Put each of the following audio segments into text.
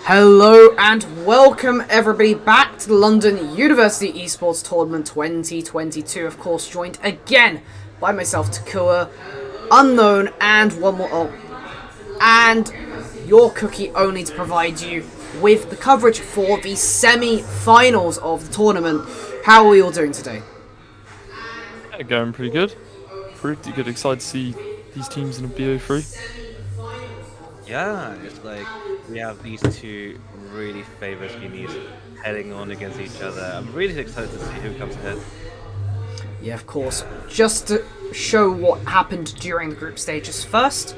Hello and welcome everybody back to the London University Esports Tournament 2022. Of course, joined again by myself, Takua, Unknown, and one more. And your cookie only to provide you with the coverage for the semi-finals of the tournament. How are we all doing today? Yeah, going pretty good. Pretty good. Excited to see these teams in a BO3. Yeah, it's like we have these two really famous unis heading on against each other. I'm really excited to see who comes ahead. Yeah, of course. Just to show what happened during the group stages first.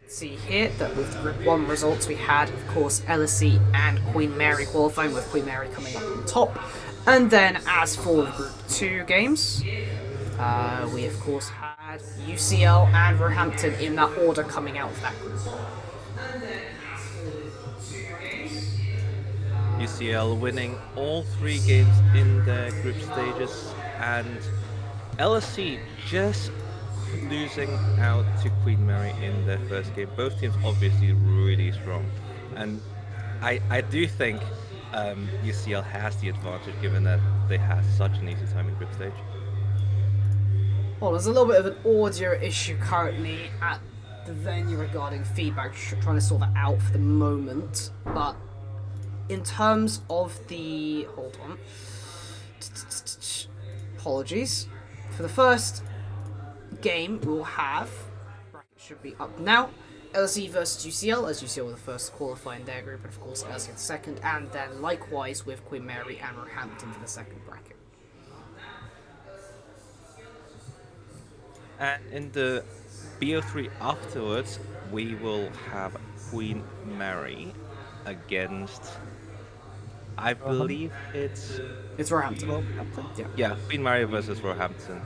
See here that with the Group 1 results we had, of course, LSE and Queen Mary qualifying, with Queen Mary coming up on top. And then as for the Group 2 games, we of course had UCL and Roehampton in that order coming out of that group. UCL winning all three games in their group stages, and LSE just losing out to Queen Mary in their first game. Both teams obviously really strong, and I do think UCL has the advantage given that they had such an easy time in group stage. Well, there's a little bit of an audio issue currently at the venue regarding feedback, trying to sort that out for the moment. But in terms of the... hold on. Apologies. For the first game, we'll have... bracket should be up now. LSE versus UCL, as UCL were the first to qualify in their group, and of course LSE the second, and then likewise with Queen Mary and Roehampton for the second bracket. And in the BO3 afterwards, we will have Queen Mary against, I believe It's Roehampton. Roehampton? Yeah. Yeah, Queen Mary versus Roehampton.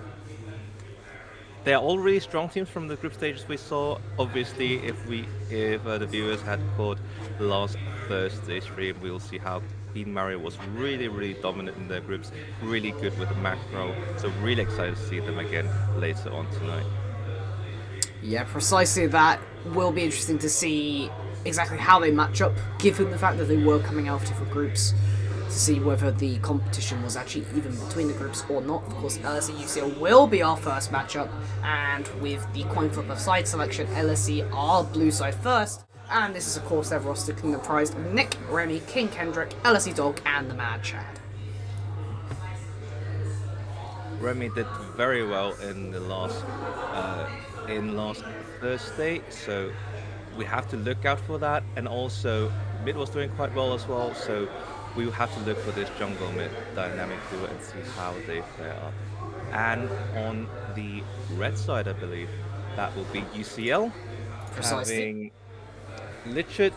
They are all really strong teams from the group stages we saw. Obviously, if the viewers had caught last Thursday stream, we'll see how Queen Mary was really dominant in their groups, really good with the macro. So really excited to see them again later on tonight. Yeah, precisely that. Will be interesting to see exactly how they match up, given the fact that they were coming out of different groups, to see whether the competition was actually even between the groups or not. Of course, LSE UCL will be our first matchup, and with the coin flip of side selection, LSE are blue side first. And this is, of course, their roster comprised of Nick, Remy, King Kendrick, LSE Dog, and the Mad Chad. Remy did very well in the last Thursday, so we have to look out for that. And also, mid was doing quite well as well, so we will have to look for this jungle mid dynamic duo and see how they fare up. And on the red side, I believe that will be UCL Precisely. having Lichid,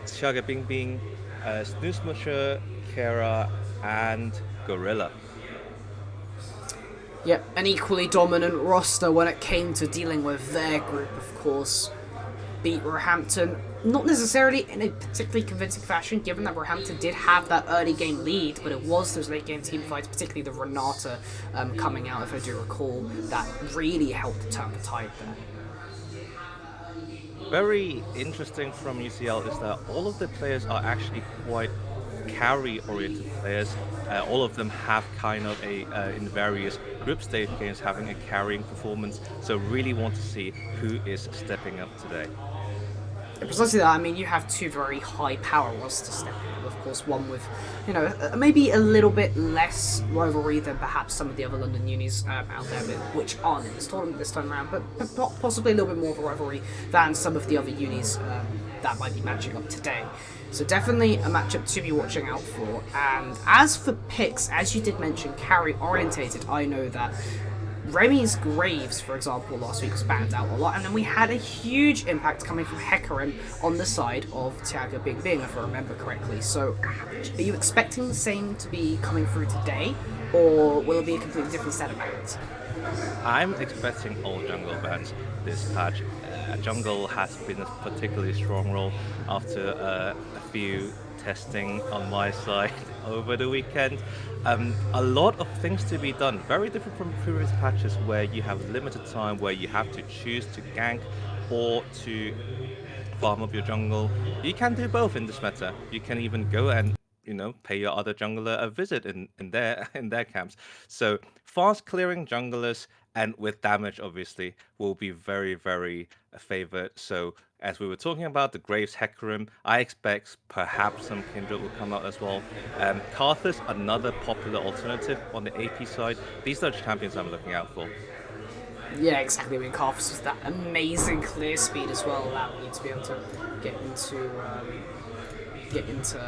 Chaga Bing Bing, Snoosmusher, Kara, and Gorilla. Yep, an equally dominant roster when it came to dealing with their group, of course. Beat Roehampton, not necessarily in a particularly convincing fashion, given that Roehampton did have that early game lead, but it was those late game team fights, particularly the Renata coming out, if I do recall, that really helped turn the tide there. Very interesting from UCL is that all of the players are actually quite carry-oriented players. All of them have kind of in various group stage games having a carrying performance. So really want to see who is stepping up today. Yeah, precisely that. I mean, you have two very high power rosters stepping up. Of course, one with, maybe a little bit less rivalry than perhaps some of the other London unis out there, which aren't in this tournament this time around, but possibly a little bit more of a rivalry than some of the other unis that might be matching up today. So definitely a matchup to be watching out for. And as for picks, as you did mention, carry orientated, I know that Remy's Graves, for example, last week was banned out a lot, and then we had a huge impact coming from Hecarim on the side of Thiago Bing Bing, if I remember correctly. So, are you expecting the same to be coming through today, or will it be a completely different set of bans? I'm expecting all jungle bans this patch. Jungle has been a particularly strong role after a few testing on my side over the weekend. A lot of things to be done, very different from previous patches where you have limited time, where you have to choose to gank or to farm up your jungle. You can do both in this meta. You can even go and pay your other jungler a visit in their in their camps. So fast clearing junglers and with damage obviously will be very very favored. So as we were talking about the Graves Hecarim, I expect perhaps some Kindred will come out as well. Karthus, another popular alternative on the AP side. These are the champions I'm looking out for. Yeah, exactly. I mean, Carthus was that amazing clear speed as well, allowing you to be able to get into get into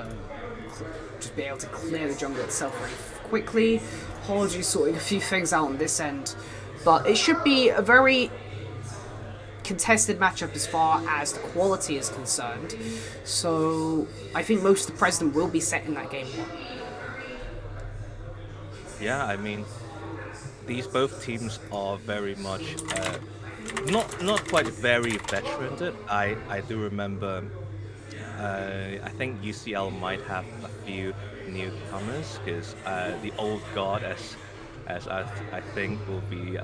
just be able to clear the jungle itself very quickly. Apologies, sorting a few things out on this end, but it should be a very contested matchup as far as the quality is concerned. So I think most of the precedent will be set in that game one. Yeah, I mean, these both teams are very much not quite very veteran. I do remember. I think UCL might have a few newcomers because the old guard, I think, will be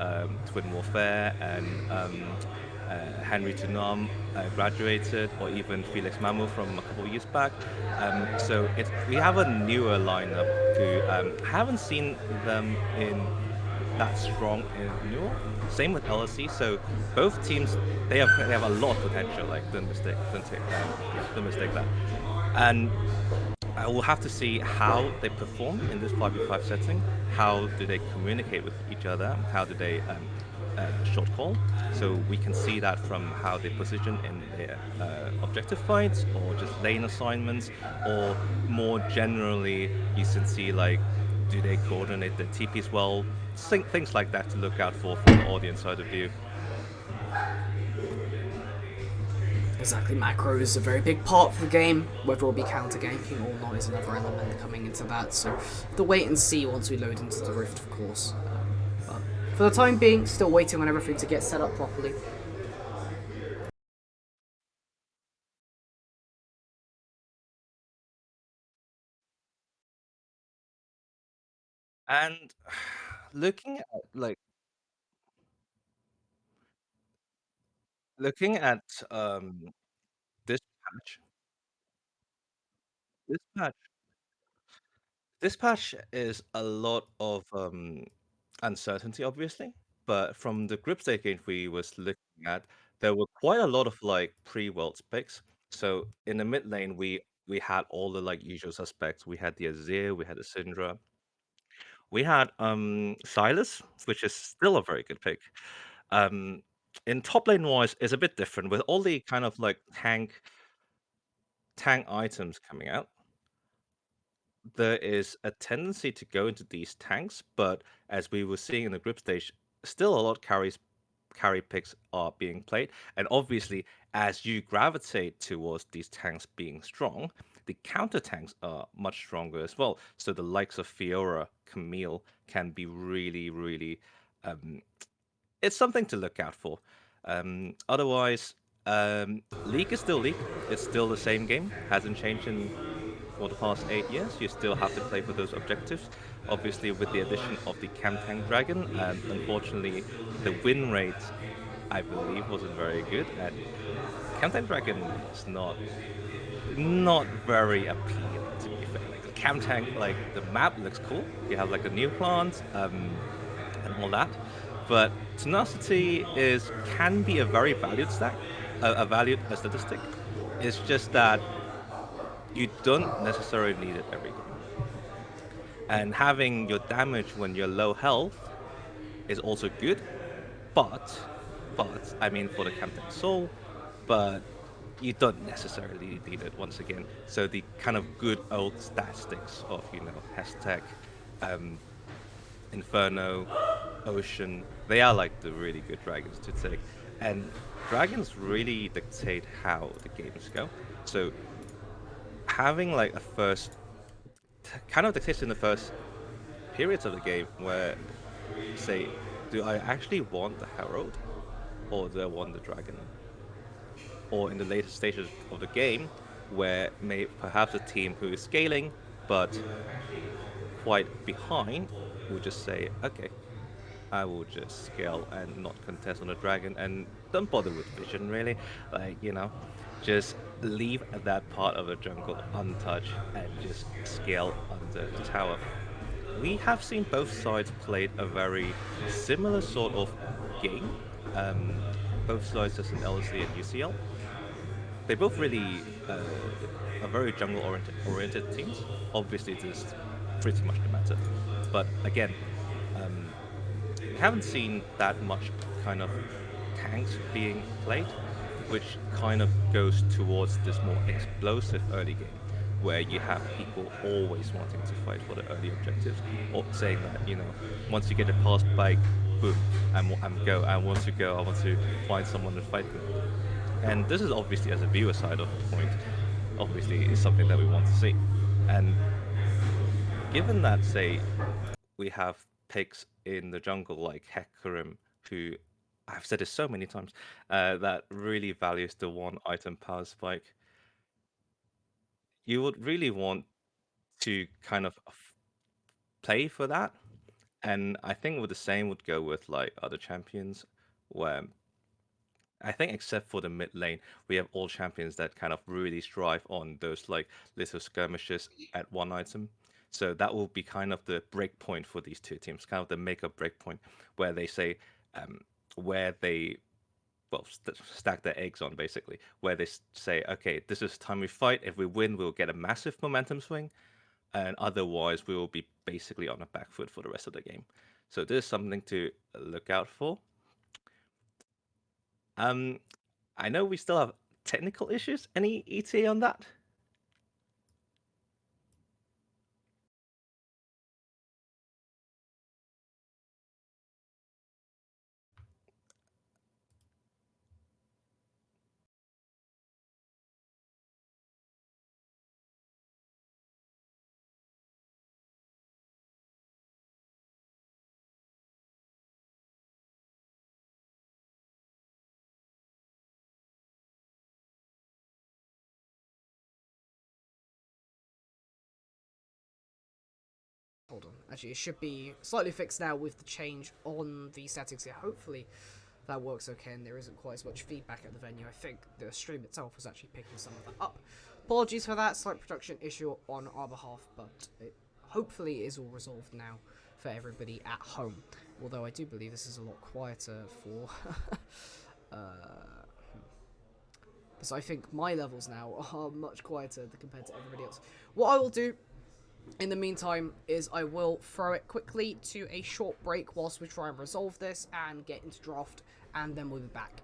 Twin Warfare and Henry Tunam graduated, or even Felix Mamu from a couple of years back. So we have a newer lineup who haven't seen them in that strong in renewal. Same with LSE. So both teams they have a lot of potential. Like don't mistake that. And I will have to see how they perform in this 5v5 setting. How do they communicate with each other? How do they short call? So we can see that from how they position in their objective fights, or just lane assignments, or more generally, you can see like, do they coordinate their TPs well? Things like that to look out for from the audience side of view. Exactly, macro is a very big part of the game. Whether it'll be counter ganking or not is another element coming into that. So the wait and see once we load into the Rift, of course. But for the time being, still waiting on everything to get set up properly. And looking at like looking at this patch, this patch This patch is a lot of uncertainty, obviously. But from the group stage games we was looking at, there were quite a lot of like pre-world picks. So in the mid lane, we had all the like usual suspects. We had the Azir, we had the Syndra, we had Silas, which is still a very good pick. Um, in top lane wise, is a bit different with all the kind of like tank items coming out. There is a tendency to go into these tanks, but as we were seeing in the group stage, still a lot of carry picks are being played. And obviously, as you gravitate towards these tanks being strong, the counter tanks are much stronger as well. So the likes of Fiora, Camille can be really, really um, it's something to look out for. Otherwise, League is still League. It's still the same game. Hasn't changed in for the past 8 years. You still have to play for those objectives. Obviously, with the addition of the Camtank Dragon, unfortunately, the win rate, I believe, wasn't very good. And Camtank Dragon is not very appealing, to be fair. Like the Camtank, like the map looks cool. You have like a new plant, and all that. But tenacity is can be a very valued stack, a valued a statistic. It's just that you don't necessarily need it every game. And having your damage when you're low health is also good, but I mean for the Camtank Soul, but you don't necessarily need it once again. So the kind of good old statistics of hashtag um, Inferno, Ocean, they are like the really good dragons to take. And dragons really dictate how the games go. So having like a kind of dictates in the first periods of the game where say, do I actually want the Herald or do I want the Dragon? Or in the later stages of the game where perhaps a team who is scaling but quite behind will just say, okay, I will just scale and not contest on the dragon and don't bother with vision really. Like, just leave that part of the jungle untouched and just scale under the tower. We have seen both sides played a very similar sort of game. Um, Both sides as in LEC and UCL. They both really are very jungle oriented teams. Obviously, this is pretty much the matter. But again, um, we haven't seen that much kind of tanks being played, which kind of goes towards this more explosive early game, where you have people always wanting to fight for the early objectives, or saying that, once you get a pass bike, boom, I'm go, I want to go, I want to find someone to fight with. And this is obviously, as a viewer side of the point, obviously is something that we want to see. And given that, say, we have picks in the jungle like Hecarim, who I've said this so many times, that really values the one item power spike. You would really want to kind of play for that. And I think with the same would go with like other champions, where I think except for the mid lane, we have all champions that kind of really strive on those like little skirmishes at one item. So that will be kind of the break point for these two teams, kind of the make up break point where they say, where they stack their eggs on basically, where they say, okay, this is time we fight. If we win, we'll get a massive momentum swing, and otherwise we will be basically on a back foot for the rest of the game. So this is something to look out for. Um, I know we still have technical issues. Any ETA on that? Hold on. Actually, it should be slightly fixed now with the change on the settings here. Hopefully that works okay and there isn't quite as much feedback at the venue. I think the stream itself was actually picking some of that up. Apologies for that slight production issue on our behalf, but it hopefully is all resolved now for everybody at home. Although I do believe this is a lot quieter for... because I think my levels now are much quieter compared to everybody else. What I will do in the meantime is I will throw it quickly to a short break whilst we try and resolve this and get into draft, and then we'll be back.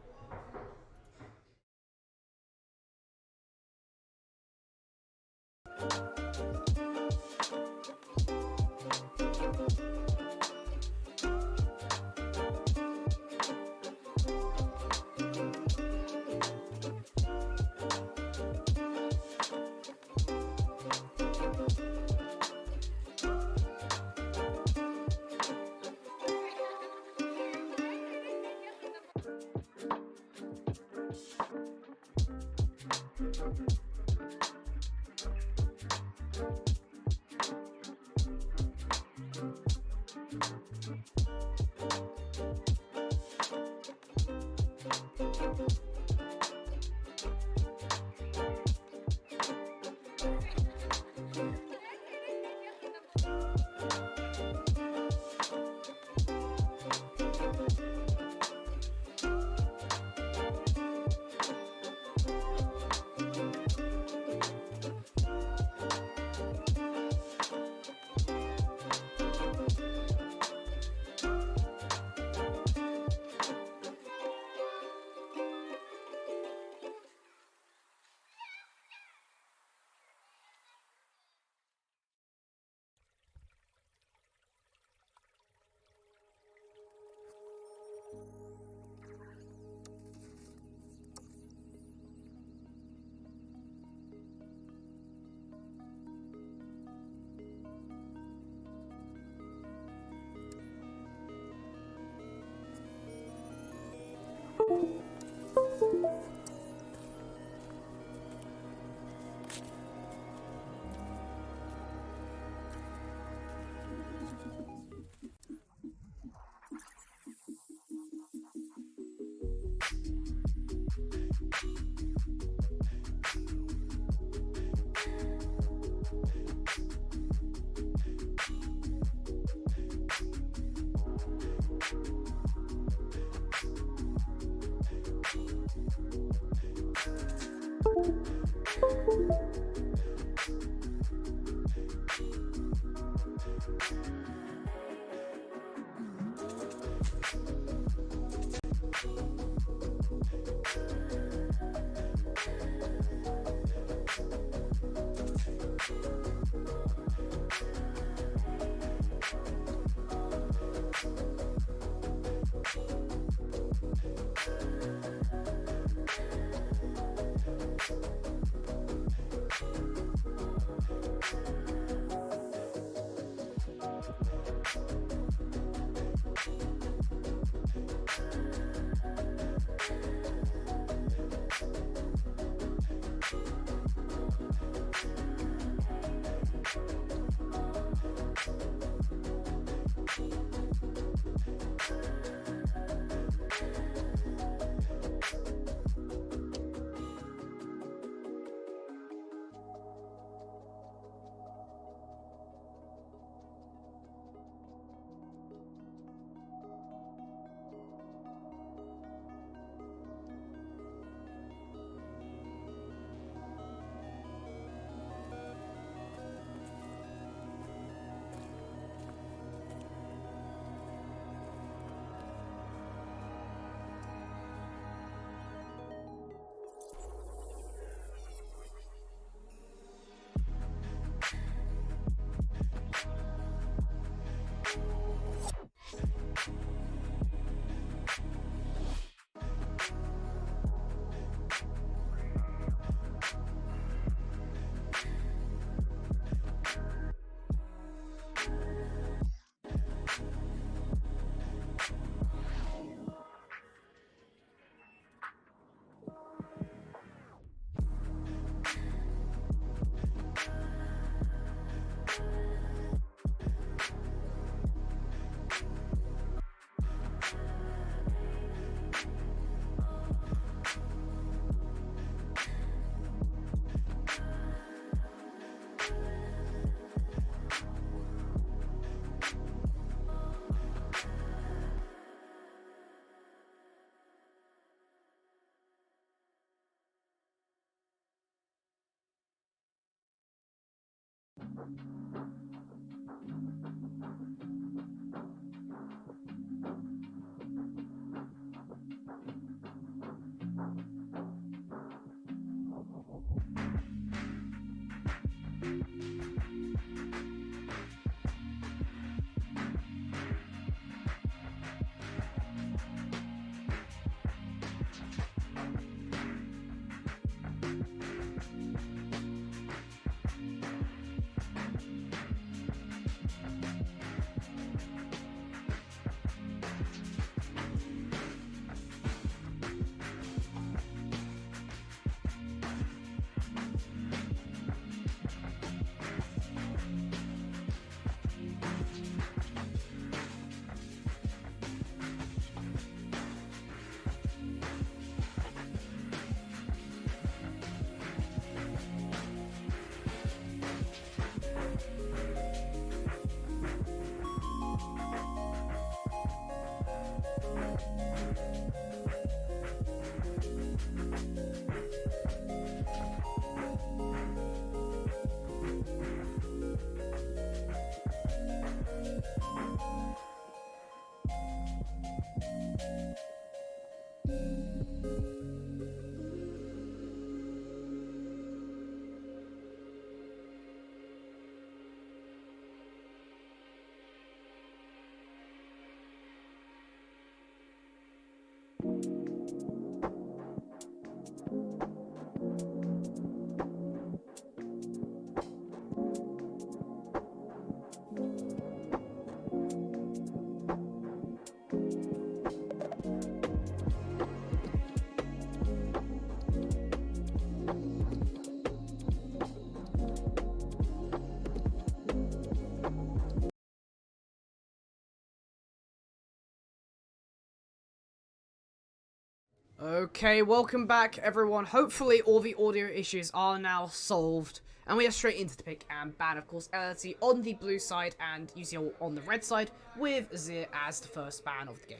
Okay, welcome back, everyone. Hopefully, all the audio issues are now solved. And we are straight into the pick and ban, of course. LLC on the blue side and UCL on the red side, with Azir as the first ban of the game.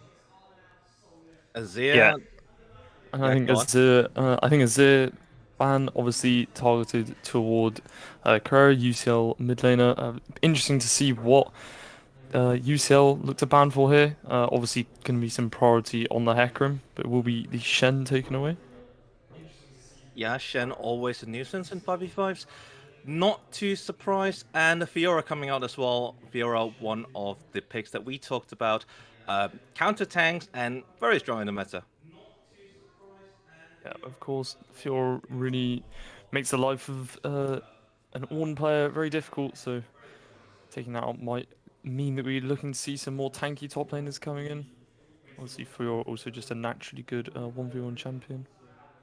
Yeah, Azir, and yeah, go on. I think Azir ban obviously targeted toward Carrera UCL mid laner. Interesting to see what UCL look to ban for here. Obviously, going to be some priority on the Hecarim, but will be the Shen taken away? Yeah, Shen always a nuisance in 5v5s. Not too surprised, and the Fiora coming out as well. Fiora, one of the picks that we talked about. Counter tanks and very strong in the meta. Yeah, of course, Fiora really makes the life of an Ornn player very difficult, so taking that out might mean that we're looking to see some more tanky top laners coming in. Obviously, Fiora also just a naturally good 1v1 champion.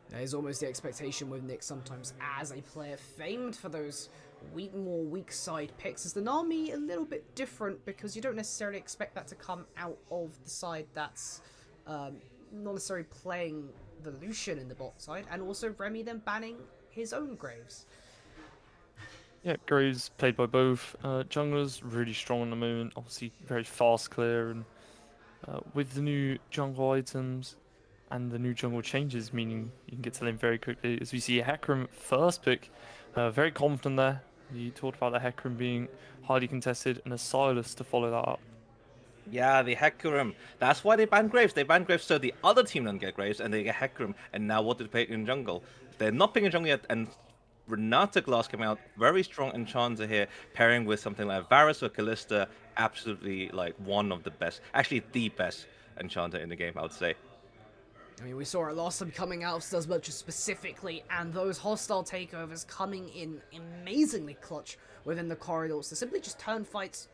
That is almost the expectation with Nick sometimes as a player famed for those more weak side picks. As the Nami a little bit different because you don't necessarily expect that to come out of the side that's not necessarily playing the Lucian in the bot side, and also Remy then banning his own Graves. Yeah, Graves played by both junglers, really strong at the moment. Obviously, very fast clear, and with the new jungle items and the new jungle changes, meaning you can get to lane very quickly. As we see Hecarim first pick, very confident there. You talked about the Hecarim being highly contested and a Silas to follow that up. Yeah, the Hecarim. That's why they banned Graves. They banned Graves so the other team don't get Graves and they get Hecarim. And now what did they pick in jungle? They're not picking jungle yet, and Renata Glass came out very strong enchanter here, pairing with something like Varus or Callista. Absolutely like one of the best, actually the best enchanter in the game, I would say. I mean, we saw it last time coming out of Stuzzbutcher specifically, and those hostile takeovers coming in amazingly clutch within the corridors to simply just turn fights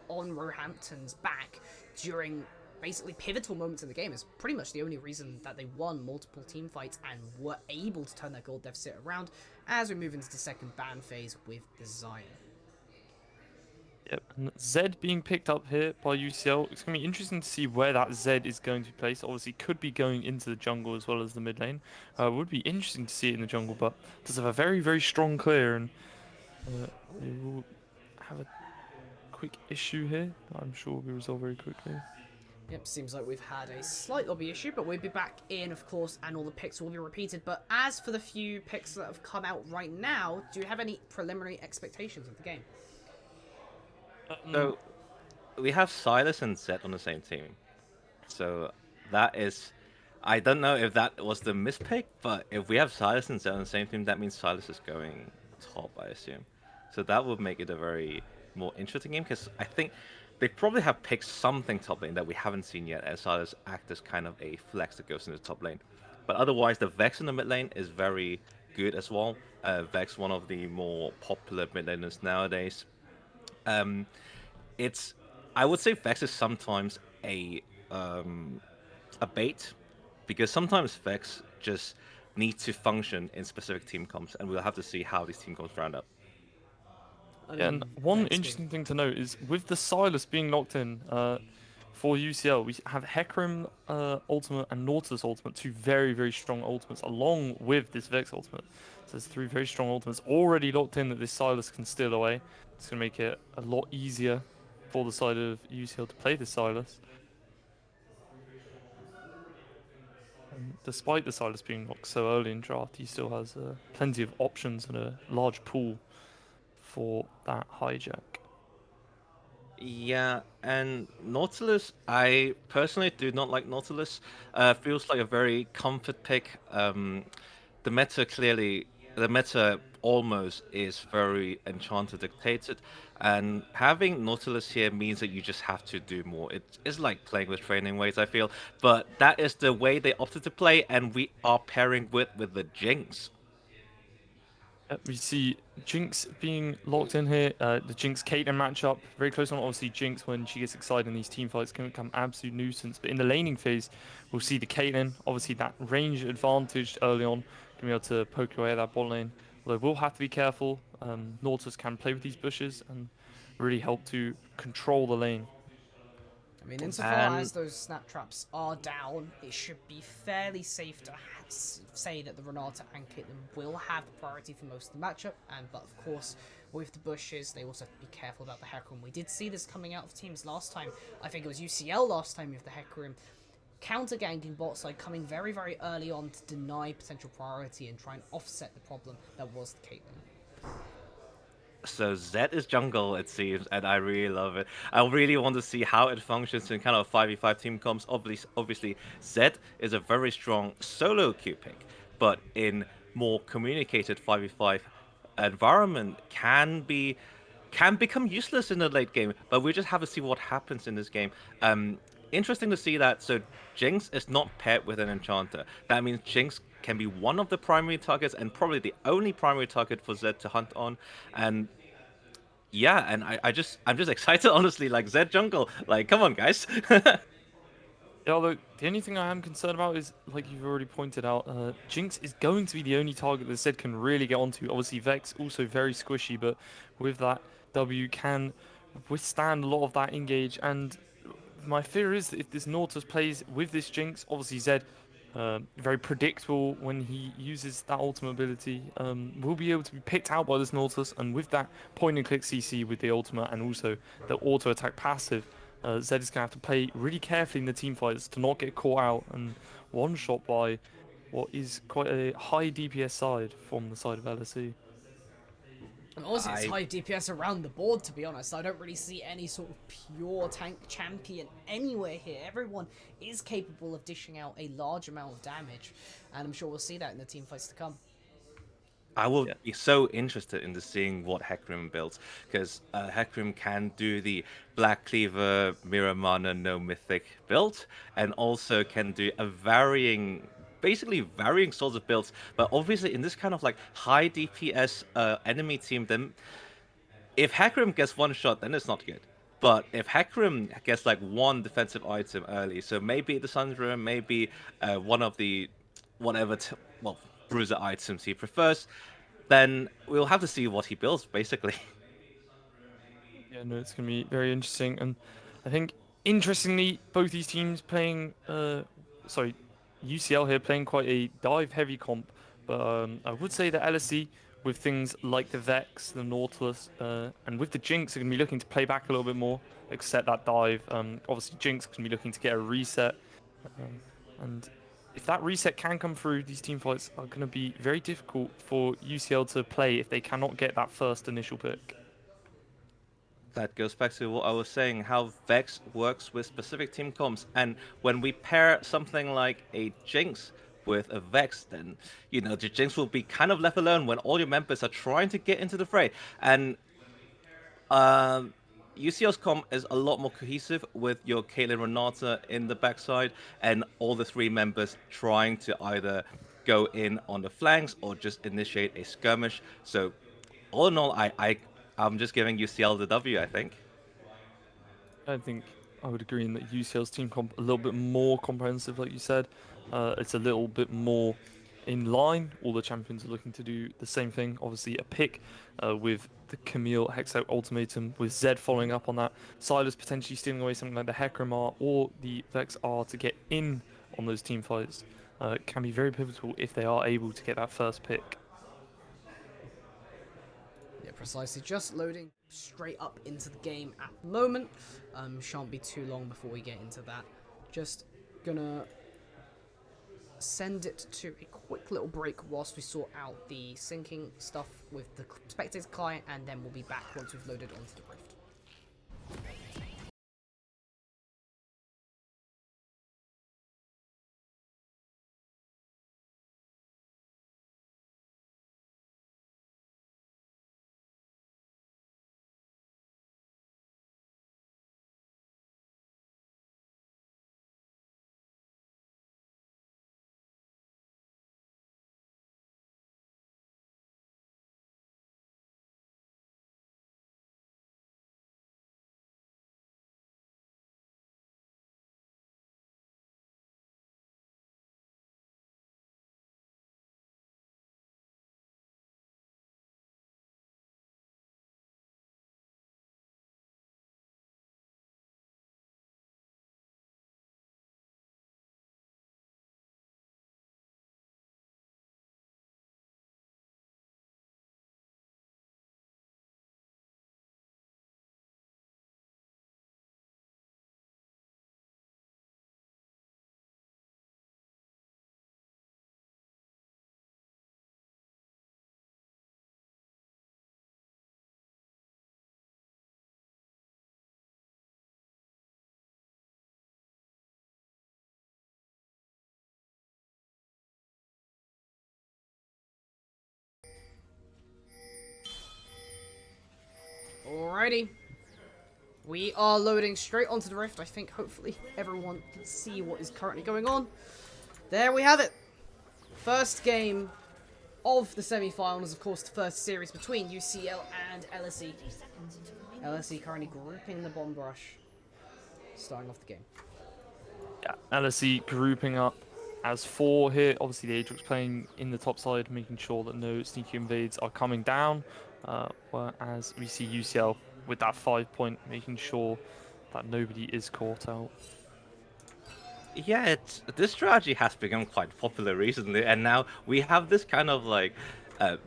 on Roehampton's back during basically pivotal moments in the game is pretty much the only reason that they won multiple team fights and were able to turn their gold deficit around as we move into the second ban phase with Desire. Yep, and Zed being picked up here by UCL. It's going to be interesting to see where that Zed is going to be placed. Obviously, could be going into the jungle as well as the mid lane. Would be interesting to see it in the jungle, but does have a very, very strong clear, and we will have a quick issue here. I'm sure will be resolved very quickly. Yep, seems like we've had a slight lobby issue, but we'll be back in, of course, and all the picks will be repeated. But as for the few picks that have come out right now, do you have any preliminary expectations of the game? Um, So we have Silas and Zed on the same team. So that is, I don't know if that was the mispick, but if we have Silas and Zed on the same team, that means Silas is going top, I assume. So that would make it a very more interesting game because I think they probably have picked something top lane that we haven't seen yet, as Silas act as kind of a flex that goes into the top lane. But otherwise, the Vex in the mid lane is very good as well. Vex, one of the more popular mid laners nowadays. Um, it's I would say Vex is sometimes um a bait because sometimes Vex just need to function in specific team comps, and we'll have to see how these team comps round up. I yeah, and mean, one Vex being. interesting thing to note is with the Silas being locked in, for UCL, we have Hecarim ultimate and Nautilus ultimate, two very, very strong ultimates, along with this Vex ultimate. So there's three very strong ultimates already locked in that this Silas can steal away. It's going to make it a lot easier for the side of UCL to play this Silas. And despite the Silas being locked so early in draft, he still has plenty of options and a large pool for that hijack. Yeah, and Nautilus, I personally do not like Nautilus. Feels like a very comfort pick. The meta clearly, the meta almost is very Enchanted dictated, and having Nautilus here means that you just have to do more. It's like playing with training weights, I feel, but that is the way they opted to play, and we are pairing with the Jinx. We see Jinx being locked in here. The Jinx Caitlyn matchup, very close on. Obviously, Jinx, when she gets excited in these team fights, can become absolute nuisance. But in the laning phase, we'll see the Caitlyn, obviously that range advantage early on, can be able to poke away at that bot lane. Although we'll have to be careful. Nautilus can play with these bushes and really help to control the lane. I mean, insofar And as those snap traps are down, it should be fairly safe to say that the Renata and Caitlyn will have the priority for most of the matchup. And but of course, with the bushes, they also have to be careful about the Hecarim. We did see this coming out of teams last time. I think it was UCL last time with the Hecarim counter ganking bot side coming very, very early on to deny potential priority and try and offset the problem that was the Caitlyn. so Zed is jungle, it seems, and I really love it. I really want to see how it functions in kind of 5v5 team comps. Obviously, Zed is a very strong solo queue pick, but in more communicated 5v5 environment can become useless in the late game. But we just have to see what happens in this game. Interesting to see that. So Jinx is not paired with an enchanter. That means Jinx can be one of the primary targets and probably the only primary target for Zed to hunt on. And yeah, and I'm just excited, honestly. Like Zed jungle, like come on, guys. Yeah, although the only thing I am concerned about is, like you've already pointed out, Jinx is going to be the only target that Zed can really get onto. Obviously, Vex also very squishy, but with that, W can withstand a lot of that engage. And my fear is that if this Nautilus plays with this Jinx, obviously Zed, very predictable when he uses that ultimate ability, will be able to be picked out by this Nautilus. And with that point and click CC with the ultimate and also the auto attack passive, Zed is going to have to play really carefully in the team fights to not get caught out and one shot by what is quite a high DPS side from the side of LSE. And honestly, it's I high DPS around the board, to be honest. I don't really see any sort of pure tank champion anywhere here. Everyone is capable of dishing out a large amount of damage, and I'm sure we'll see that in the team fights to come. I will Yeah. be so interested into seeing what Hecarim builds because Hecarim can do the Black Cleaver, Mirror Mana, no Mythic build, and also can do a basically varying sorts of builds. But obviously, in this kind of like high DPS enemy team, then if Hecarim gets one shot, then it's not good. But if Hecarim gets like one defensive item early, so maybe the Sundra, maybe one of the whatever, well, bruiser items he prefers, then we'll have to see what he builds, basically. Yeah, no, it's going to be very interesting. And I think, interestingly, both these teams playing, sorry, UCL here playing quite a dive heavy comp. But I would say that LSE with things like the Vex, the Nautilus, and with the Jinx, are going to be looking to play back a little bit more, accept that dive. Obviously, Jinx can be looking to get a reset, um, and if that reset can come through, these team fights are going to be very difficult for UCL to play if they cannot get that first initial pick. That goes back to what I was saying, how Vex works with specific team comps. And when we pair something like a Jinx with a Vex, then, the Jinx will be kind of left alone when all your members are trying to get into the fray. And um, UCL's comp is a lot more cohesive with your Caitlyn Renata in the backside and all the three members trying to either go in on the flanks or just initiate a skirmish. So all in all, I'm just giving UCL the W, I think. I think I would agree in that UCL's team comp a little bit more comprehensive, like you said. It's a little bit more in line. All the champions are looking to do the same thing. Obviously, a pick with the Camille Hexo Ultimatum, with Zed following up on that. Silas potentially stealing away something like the Hecarimar or the Vex R to get in on those team fights. Can be very pivotal if they are able to get that first pick. Yeah, precisely. Just loading straight up into the game at the moment. Shan't be too long before we get into that. Just gonna send it to a quick little break whilst we sort out the syncing stuff with the spectator client, and then we'll be back once we've loaded onto the Rift. Alrighty. We are loading straight onto the Rift. I think hopefully everyone can see what is currently going on. There we have it. First game of the semi-finals, of course, the first series between UCL and LSE. LSE currently grouping the bomb brush, starting off the game. Yeah, LSE grouping up as four here. Obviously, the Aatrox playing in the top side, making sure that no sneaky invades are coming down. Whereas we see UCL with that 5 point, making sure that nobody is caught out. Yeah, this strategy has become quite popular recently, and now we have this kind of like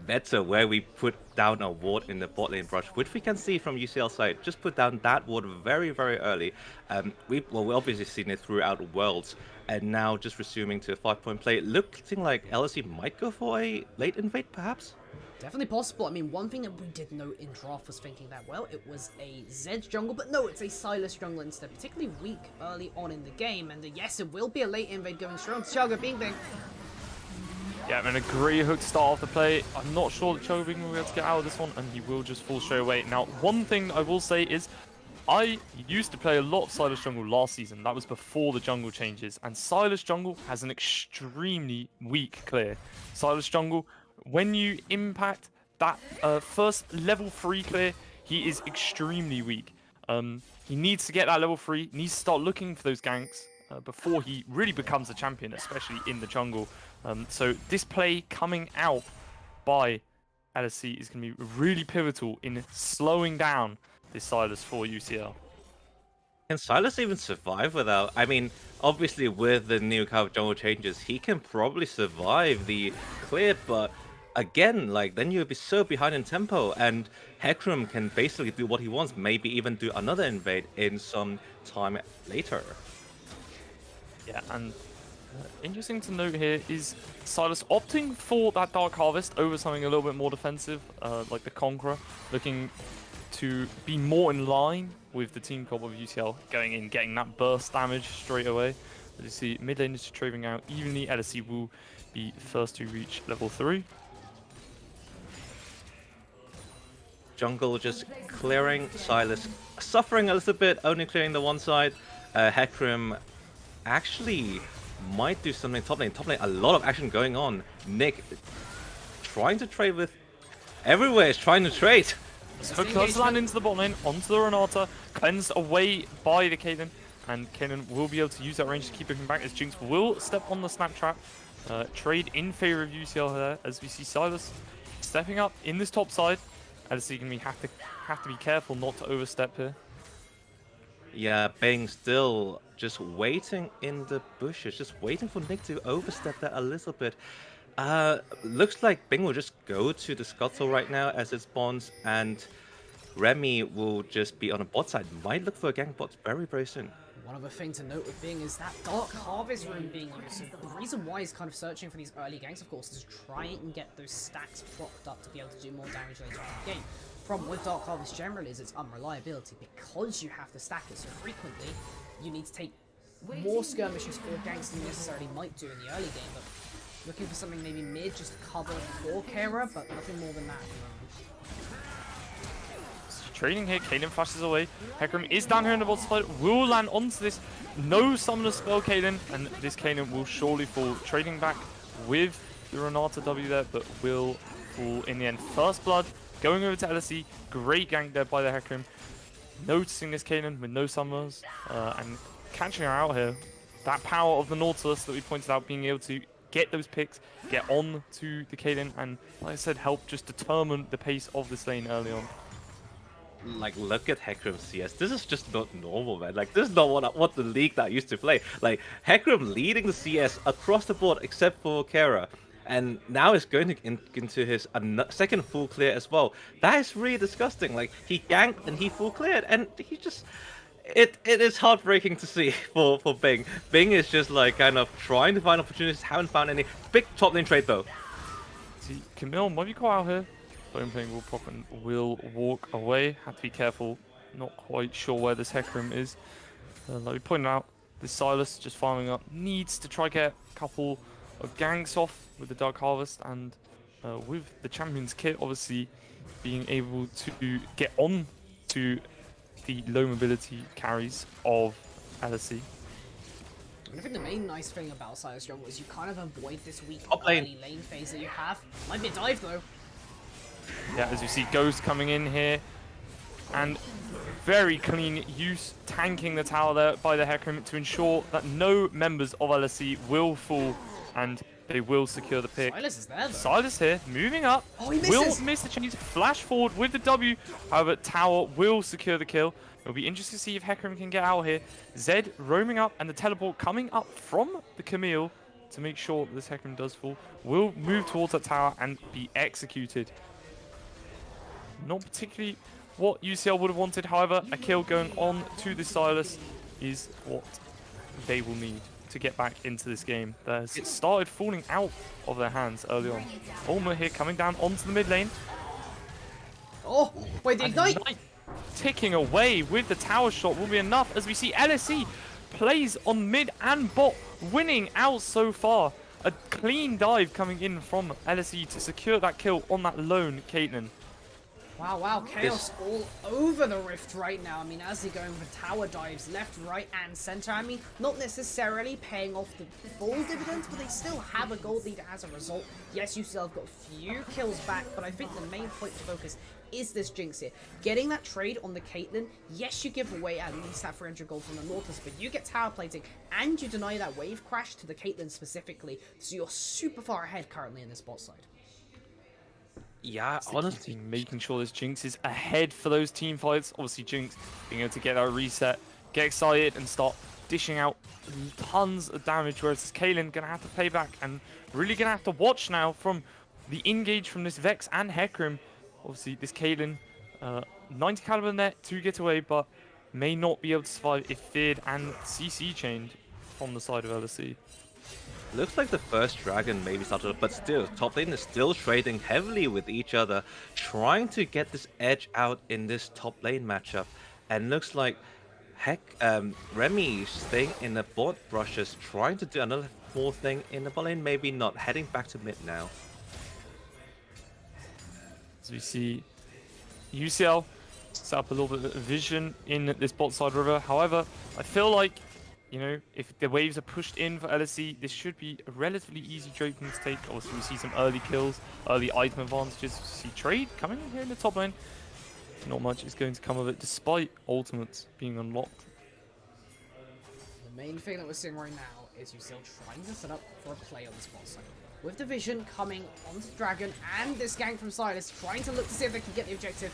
meta where we put down a ward in the bot lane brush, which we can see from UCL side. Just put down that ward very, very early. We obviously seen it throughout Worlds, and now just resuming to a 5 point play. Looking like LSE might go for a late invade, perhaps. Definitely possible. I mean, one thing that we did note in draft was thinking that, well, it was a Zed jungle, but no, it's a Silas jungle instead. Particularly weak early on in the game, and yes, it will be a late invade going straight on Thiago Bing Bing. Yeah, and a great hook to start off the play. I'm not sure that Chogo Bing will be able to get out of this one, and he will just fall straight away. Now, one thing I will say is, I used to play a lot of Silas jungle last season. That was before the jungle changes, and Silas jungle has an extremely weak clear. Silas jungle, when you impact that first level 3 clear, he is extremely weak. He needs to get that level 3, needs to start looking for those ganks before he really becomes a champion, especially in the jungle. So this play coming out by LSE is going to be really pivotal in slowing down this Silas for UCL. Can Silas even survive without? I mean, obviously with the new kind of jungle changes, he can probably survive the clear, but again, like then you'll be so behind in tempo, and Hecarim can basically do what he wants, maybe even do another invade in some time later. Yeah, and interesting to note here is Silas opting for that Dark Harvest over something a little bit more defensive, like the Conqueror, looking to be more in line with the team comp of UCL, going in, getting that burst damage straight away. As you see, mid lane is trading out evenly. LSE will be first to reach level 3. Jungle just clearing, Silas suffering a little bit, only clearing the one side. Hecarim actually might do something top lane. Top lane, a lot of action going on. Nick trying to trade with... Everywhere is trying to trade. So Hook does land into the bot lane, onto the Renata, cleansed away by the Caitlyn, and Kanan will be able to use that range to keep looking back as Jinx will step on the snap trap. Trade in favor of UCL there, as we see Silas stepping up in this top side. LSE going to have to be careful not to overstep here. Yeah, Bing still just waiting in the bushes, just waiting for Nick to overstep that a little bit. Looks like Bing will just go to the Scuttle right now as it spawns, and Remy will just be on the bot side. Might look for a gank bot very, very soon. One other thing to note with Bing is that Dark Harvest rune being used. So the reason why he's kind of searching for these early ganks, of course, is to try and get those stacks propped up to be able to do more damage later on in the game. Problem with Dark Harvest generally is its unreliability. Because you have to stack it so frequently, you need to take more skirmishes for ganks than you necessarily might do in the early game. But looking for something maybe mid just to cover for Kara, but nothing more than that. Trading here, Kanan flashes away. Hecarim is down here in the bot side, will land onto this. No summoner spell Kanan, and this Kanan will surely fall. Trading back with the Renata W there, but will fall in the end. First blood, going over to LSE. Great gank there by the Hecarim. Noticing this Kanan with no summoners, and catching her out here. That power of the Nautilus that we pointed out, being able to get those picks, get on to the Kanan, and like I said, help just determine the pace of this lane early on. Like, look at Hecarim CS. This is just not normal, man. Like, this is not what the league that I used to play. Like, Hecarim leading the CS across the board except for Kara. And now he's going into his second full clear as well. That is really disgusting. Like, he ganked and he full cleared. And he just... It is heartbreaking to see for Bing. Bing is just, like, kind of trying to find opportunities. Haven't found any. Big top lane trade, though. See, Camille might be caught out here. Bone playing will pop and will walk away. Have to be careful. Not quite sure where this Hecarim is. Like we pointed out, this Silas just farming up needs to try get a couple of ganks off with the Dark Harvest, and with the Champions kit obviously being able to get on to the low mobility carries of LSE. I think the main nice thing about Silas Jungle is you kind of avoid this weak Top lane. early lane phase that you have. Might be a dive though. Yeah, as you see Ghost coming in here, and very clean use, tanking the tower there by the Hecarim to ensure that no members of LSE will fall, and they will secure the pick. Silas is there though. Silas here, moving up, Oh, he will misses. miss the change, flash forward with the W, however tower will secure the kill. It'll be interesting to see if Hecarim can get out here. Zed roaming up, and the teleport coming up from the Camille to make sure that this Hecarim does fall, will move towards that tower and be executed. Not particularly what UCL would have wanted, however, a kill going on to the Silas is what they will need to get back into this game. That has started falling out of their hands early on. Ulmer here coming down onto the mid lane. Oh, wait, the ignite! Knight ticking away with the tower shot will be enough, as we see LSE plays on mid and bot, winning out so far. A clean dive coming in from LSE to secure that kill on that lone Caitlyn. Wow, Chaos all over the Rift right now. I mean, as they're going for tower dives left, right, and center. I mean, not necessarily paying off the full dividends, but they still have a gold lead as a result. Yes, you still have got a few kills back, but I think the main point to focus is this Jinx here. Getting that trade on the Caitlyn, yes, you give away at least that 300 gold from the Nautilus, but you get tower plating, and you deny that wave crash to the Caitlyn specifically, so you're super far ahead currently in this bot side. Yeah, honestly, Making sure this Jinx is ahead for those team fights. Obviously, Jinx being able to get that reset, get excited, and start dishing out tons of damage. Whereas Kaylin gonna have to pay back, and really gonna have to watch now from the engage from this Vex and Hecarim. Obviously, this Caitlyn, 90 caliber net to get away, but may not be able to survive if feared and CC chained from the side of LSE. Looks like the first dragon maybe started, but still, top lane is still trading heavily with each other, trying to get this edge out in this top lane matchup. And looks like Remy staying in the bot brushes, trying to do another small thing in the bot lane, maybe not, heading back to mid now. As we see UCL set up a little bit of vision in this bot side river. However, I feel like, you know, if the waves are pushed in for LSE, this should be a relatively easy Draken to take. Obviously, we see some early kills, early item advantages. We see trade coming in here in the top lane. Not much is going to come of it, despite ultimates being unlocked. The main thing that we're seeing right now is UCL trying to set up for a play on this bot side. With the vision coming onto Dragon and this gank from Silas, trying to look to see if they can get the objective.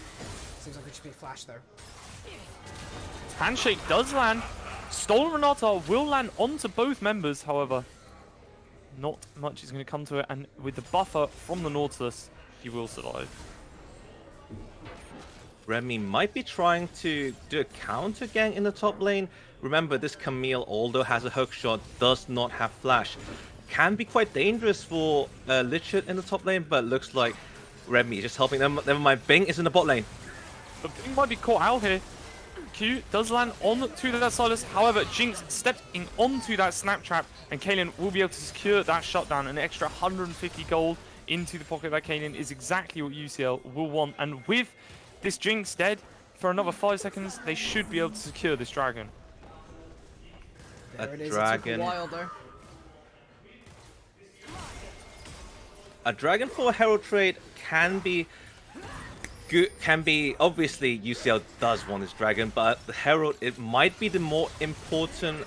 Seems like it should be a flash though. Handshake does land. Stolen Renata will land onto both members, however. Not much is going to come to it, and with the buffer from the Nautilus, he will survive. Remy might be trying to do a counter gang in the top lane. Remember, this Camille, although has a hook shot, does not have flash. Can be quite dangerous for Lichard in the top lane, but looks like Remy is just helping them. Never mind, Bing is in the bot lane. But Bing might be caught out here. Q does land onto that Silas. However, Jinx stepping onto that snap trap, and Kaylin will be able to secure that shutdown. An extra 150 gold into the pocket of that Kaylin is exactly what UCL will want. And with this Jinx dead for another 5 seconds, they should be able to secure this dragon. There it is. Dragon. It took a while though. A dragon for a herald trade can be good. Can be, obviously UCL does want this dragon, but the herald, it might be the more important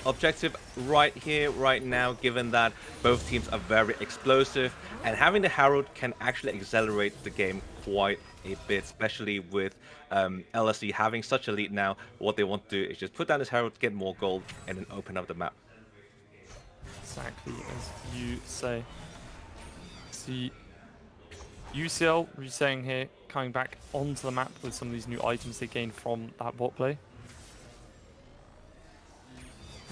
objective right here, right now, given that both teams are very explosive, and having the herald can actually accelerate the game quite a bit, especially with LSE having such a lead now. What they want to do is just put down this herald, get more gold, and then open up the map. Exactly as you say. See UCL resetting here, coming back onto the map with some of these new items they gained from that bot play.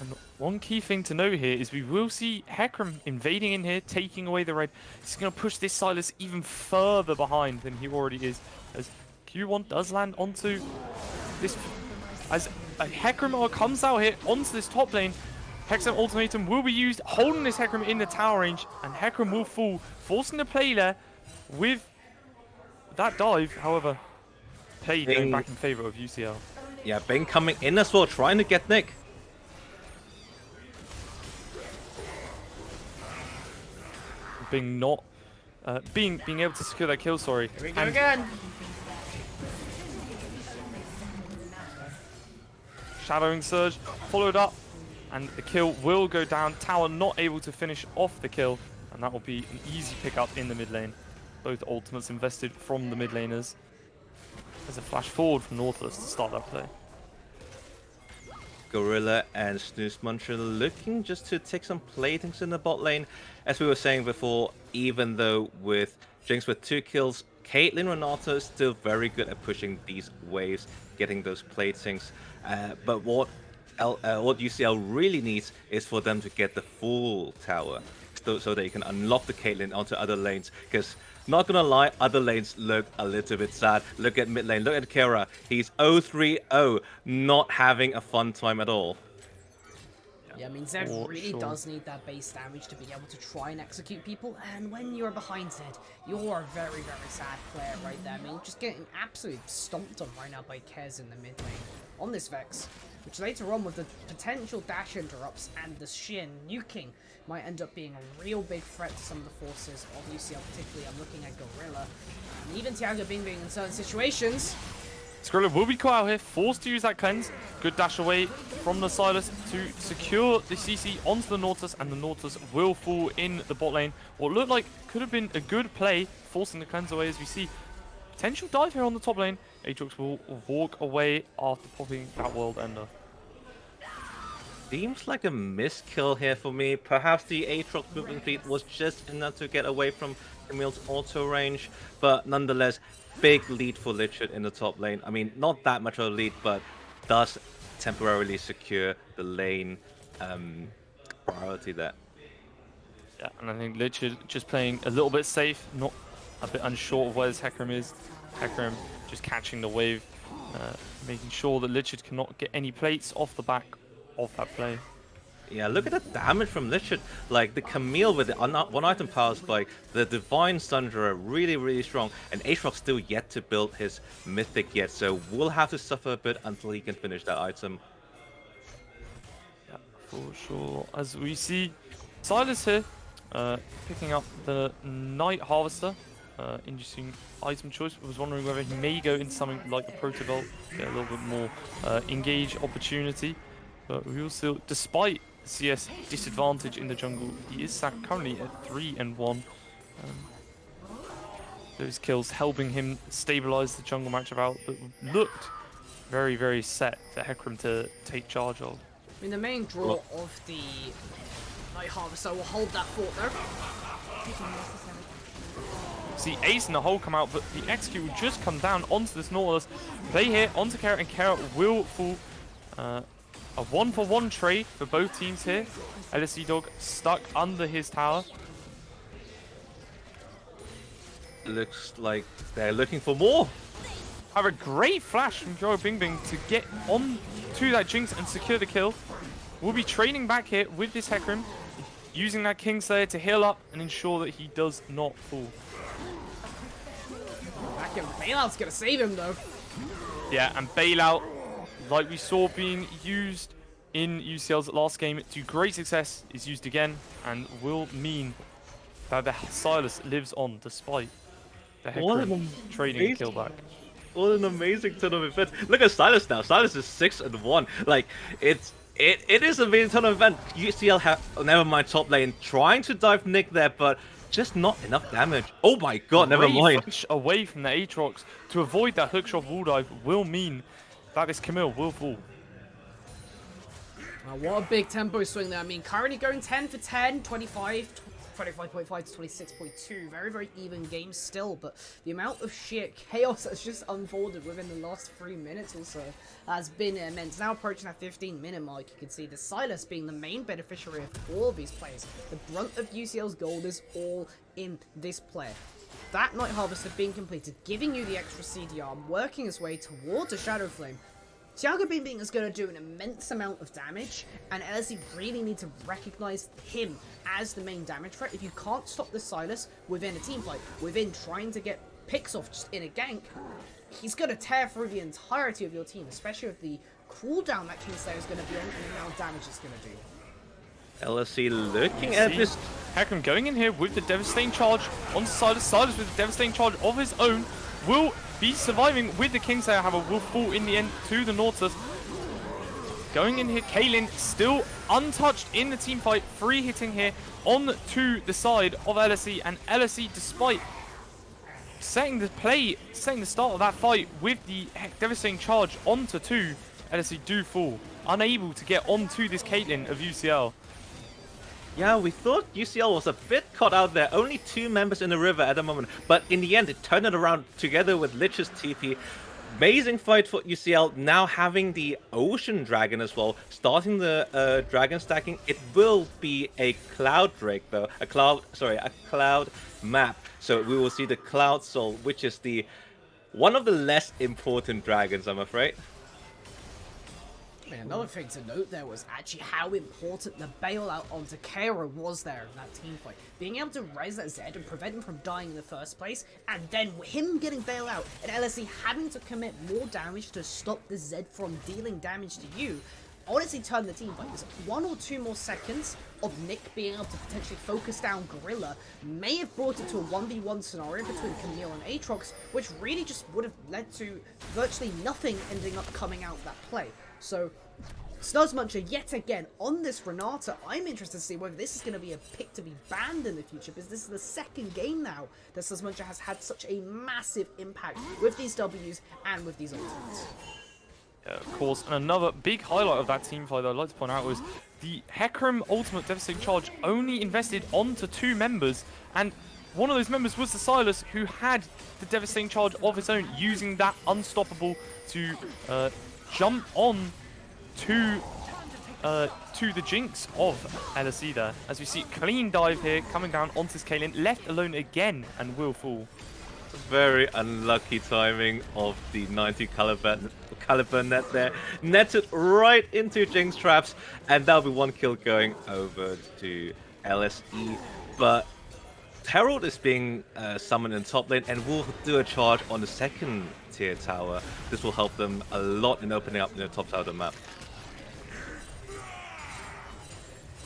And one key thing to note here is we will see Hecarim invading in here, taking away the red. He's going to push this Silas even further behind than he already is, as Q1 does land onto this. As Hecarim comes out here onto this top lane, Hexam Ultimatum will be used, holding this Hecarim in the tower range, and Hecarim will fall, forcing the play there with that dive. However, play going back in favor of UCL. Yeah, Bing coming in as well, trying to get Nick. Being not, being able to secure that kill. Sorry. Here we go again. Shadowing Surge followed up, and the kill will go down. Tower not able to finish off the kill, and that will be an easy pickup in the mid lane. Both ultimates invested from the mid laners. There's a flash forward from Nautilus to start that play. Gorilla and Snooze Muncher looking just to take some playthings in the bot lane. As we were saying before, even though with Jinx with 2 kills, Caitlyn Renata is still very good at pushing these waves, getting those playthings. But what UCL really needs is for them to get the full tower, so they can unlock the Caitlyn onto other lanes. Because, not gonna lie, other lanes look a little bit sad. Look at mid lane, look at Kera. He's 0-3-0, not having a fun time at all. Yeah, I mean, Zed For really sure. does need that base damage to be able to try and execute people, and when you're behind Zed, you're a very, very sad player right there. I mean, just getting absolutely stomped on right now by Kez in the mid lane on this Vex, which later on with the potential dash interrupts and the sheer nuking might end up being a real big threat to some of the forces of UCL, particularly I'm looking at Gorilla, and even Tiago being in certain situations. Skrilla will be caught out here, forced to use that cleanse. Good dash away from the Silas to secure the CC onto the Nautilus, and the Nautilus will fall in the bot lane. What looked like could have been a good play, forcing the cleanse away as we see potential dive here on the top lane. Aatrox will walk away after popping that World Ender. Seems like a missed kill here for me. Perhaps the Aatrox movement speed was just enough to get away from Camille's auto range, but nonetheless, big lead for Lichard in the top lane. I mean, not that much of a lead, but does temporarily secure the lane priority there. Yeah, and I think Lichard just playing a little bit safe, not a bit unsure of where this Hecarim is. Hecarim just catching the wave, making sure that Lichard cannot get any plates off the back of that play. Yeah, look at the damage from Lichard. Like, the Camille with the one item power spike, the Divine Sundra really, really strong, and Aatrox still yet to build his Mythic yet, so we'll have to suffer a bit until he can finish that item. Yeah, for sure. As we see Silas here, picking up the Night Harvester. Interesting item choice. I was wondering whether he may go into something like the Protobelt, get a little bit more engage opportunity. But we also, despite the CS disadvantage in the jungle, he is sat currently at 3-1. Those kills helping him stabilize the jungle matchup out, but looked very, very set for Hecarim to take charge of. I mean, the main draw of the Night Harvester will hold that fort there. See Ace and the hole come out, but the execute will just come down onto this Nautilus. They hit onto Carrot, and Carrot will fall. A 1-for-1 trade for both teams here. LSE Dog stuck under his tower. Looks like they're looking for more. Have a great flash from Joe Bing Bing to get on to that Jinx and secure the kill. We'll be trading back here with this Hecarim, using that Kingslayer to heal up and ensure that he does not fall. Back in, Bailout's gonna save him though. Yeah, and Bailout, like we saw being used in UCL's last game to great success, is used again and will mean that the Silas lives on despite the Hecarim trading a kill back. What an amazing turn of events. Look at Silas now. Silas is 6-1. Like, it is an amazing turn of event. UCL have, never mind top lane, trying to dive Nick there, but just not enough damage. Oh my god, never mind. Flash away from the Aatrox to avoid that hookshot wall dive will mean that this Camille will fall. What a big tempo swing there. I mean, currently going 10 for 10, 25.5 to 26.2. Very, very even game still, but the amount of sheer chaos that's just unfolded within the last 3 minutes or so has been immense. Now approaching that 15-minute mark, you can see the Silas being the main beneficiary of all of these plays. The brunt of UCL's gold is all in this play. That Night Harvester being completed, giving you the extra CDR, working his way towards a Shadow Flame. Thiago Bing is going to do an immense amount of damage, and LSE really need to recognize him as the main damage threat. If you can't stop the Silas within a teamfight, within trying to get picks off just in a gank, he's going to tear through the entirety of your team, especially with the cooldown that Kingslayer is going to be on and the amount of damage it's going to do. LSE looking at this. Hecarim going in here with the devastating charge on Silas. Silas with the devastating charge of his own will be surviving with the Kingslayer, however, will fall in the end to the Nautilus. Going in here, Kaylin still untouched in the team fight, free hitting here on to the side of LSE, and LSE, despite setting the start of that fight with the devastating charge onto 2, LSE do fall, unable to get onto this Caitlyn of UCL. Yeah, we thought UCL was a bit caught out there. Only 2 members in the river at the moment. But in the end, it turned it around together with Lich's TP. Amazing fight for UCL. Now having the Ocean Dragon as well. Starting the dragon stacking. It will be a Cloud Drake though. A Cloud map. So we will see the Cloud Soul, which is the one of the less important dragons, I'm afraid. Another thing to note there was actually how important the bailout onto Kara was there in that team fight. Being able to raise that Zed and prevent him from dying in the first place, and then him getting bailed out, and LSE having to commit more damage to stop the Zed from dealing damage to you, honestly turned the team fight. Because 1 or 2 more seconds of Nick being able to potentially focus down Gorilla may have brought it to a 1v1 scenario between Camille and Aatrox, which really just would have led to virtually nothing ending up coming out of that play. So, Snuzmuncher yet again on this Renata. I'm interested to see whether this is going to be a pick to be banned in the future, because this is the second game now that Snuzmuncher has had such a massive impact with these Ws and with these ultimates. Yeah, of course, and another big highlight of that team fight that I'd like to point out was the Hecarim ultimate devastating charge only invested onto 2 members, and one of those members was the Silas, who had the devastating charge of his own, using that unstoppable to jump on to the Jinx of LSE there. As we see, clean dive here, coming down onto this Kaylin, left alone again, and will fall. Very unlucky timing of the 90 caliber net there. Netted right into Jinx traps, and that'll be one kill going over to LSE. But Herald is being summoned in top lane and will do a charge on the second tier tower. This will help them a lot in opening up the top side of the map.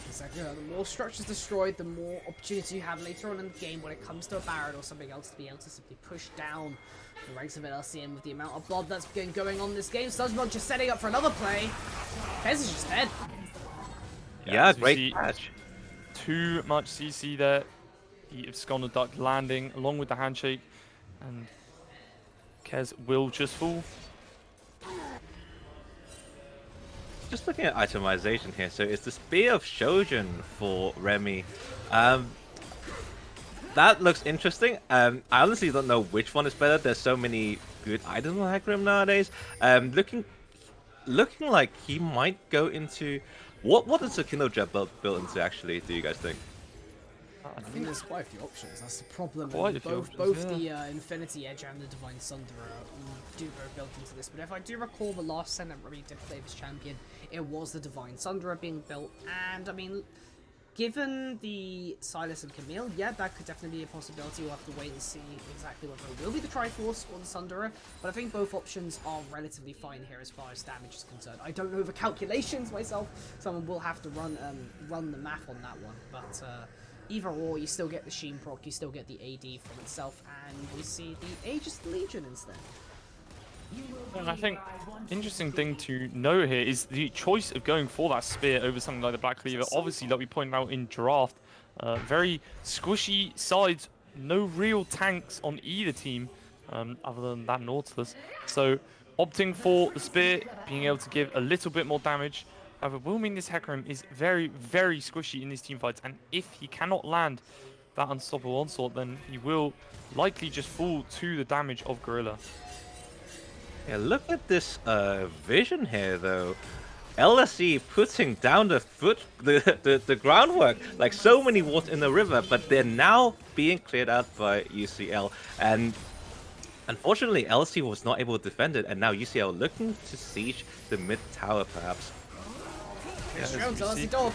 Exactly. The more structures destroyed, the more opportunity you have later on in the game when it comes to a Baron or something else to be able to simply push down the ranks of LCM with the amount of blood that's been going on this game. Sludgemog just setting up for another play. Fez is just dead. Yeah, great catch. Too much CC there. He absconded duck landing along with the handshake, and Kez will just fall. Just looking at itemization here, so it's the Spear of Shojin for Remy. That looks interesting. I honestly don't know which one is better. There's so many good items on Hecarim nowadays. Looking like he might go into... What is the Kindle Jet built into, actually, do you guys think? I think there's quite a few options. That's the problem. Both The Infinity Edge and the Divine Sunderer do go built into this. But if I do recall, the last time that Remy did play this champion, it was the Divine Sunderer being built. And I mean, given the Silas and Camille, yeah, that could definitely be a possibility. We'll have to wait and see exactly whether it will be the Triforce or the Sunderer. But I think both options are relatively fine here as far as damage is concerned. I don't know the calculations myself. Someone will have to run the math on that one. But either or, you still get the Sheen proc, you still get the AD from itself, and we see the Aegis Legion instead. And I think interesting thing to note here is the choice of going for that spear over something like the Black Cleaver. Obviously, like we pointed out in draft, very squishy sides, no real tanks on either team, other than that Nautilus. So opting for the spear, being able to give a little bit more damage, however, will mean this Hecarim is very, very squishy in these team fights, and if he cannot land that unstoppable onslaught, then he will likely just fall to the damage of Gorilla. Yeah, look at this vision here, though. LSE putting down the groundwork, like so many waters in the river, but they're now being cleared out by UCL. And unfortunately, LSE was not able to defend it, and now UCL looking to siege the mid tower, perhaps. LSE Dog.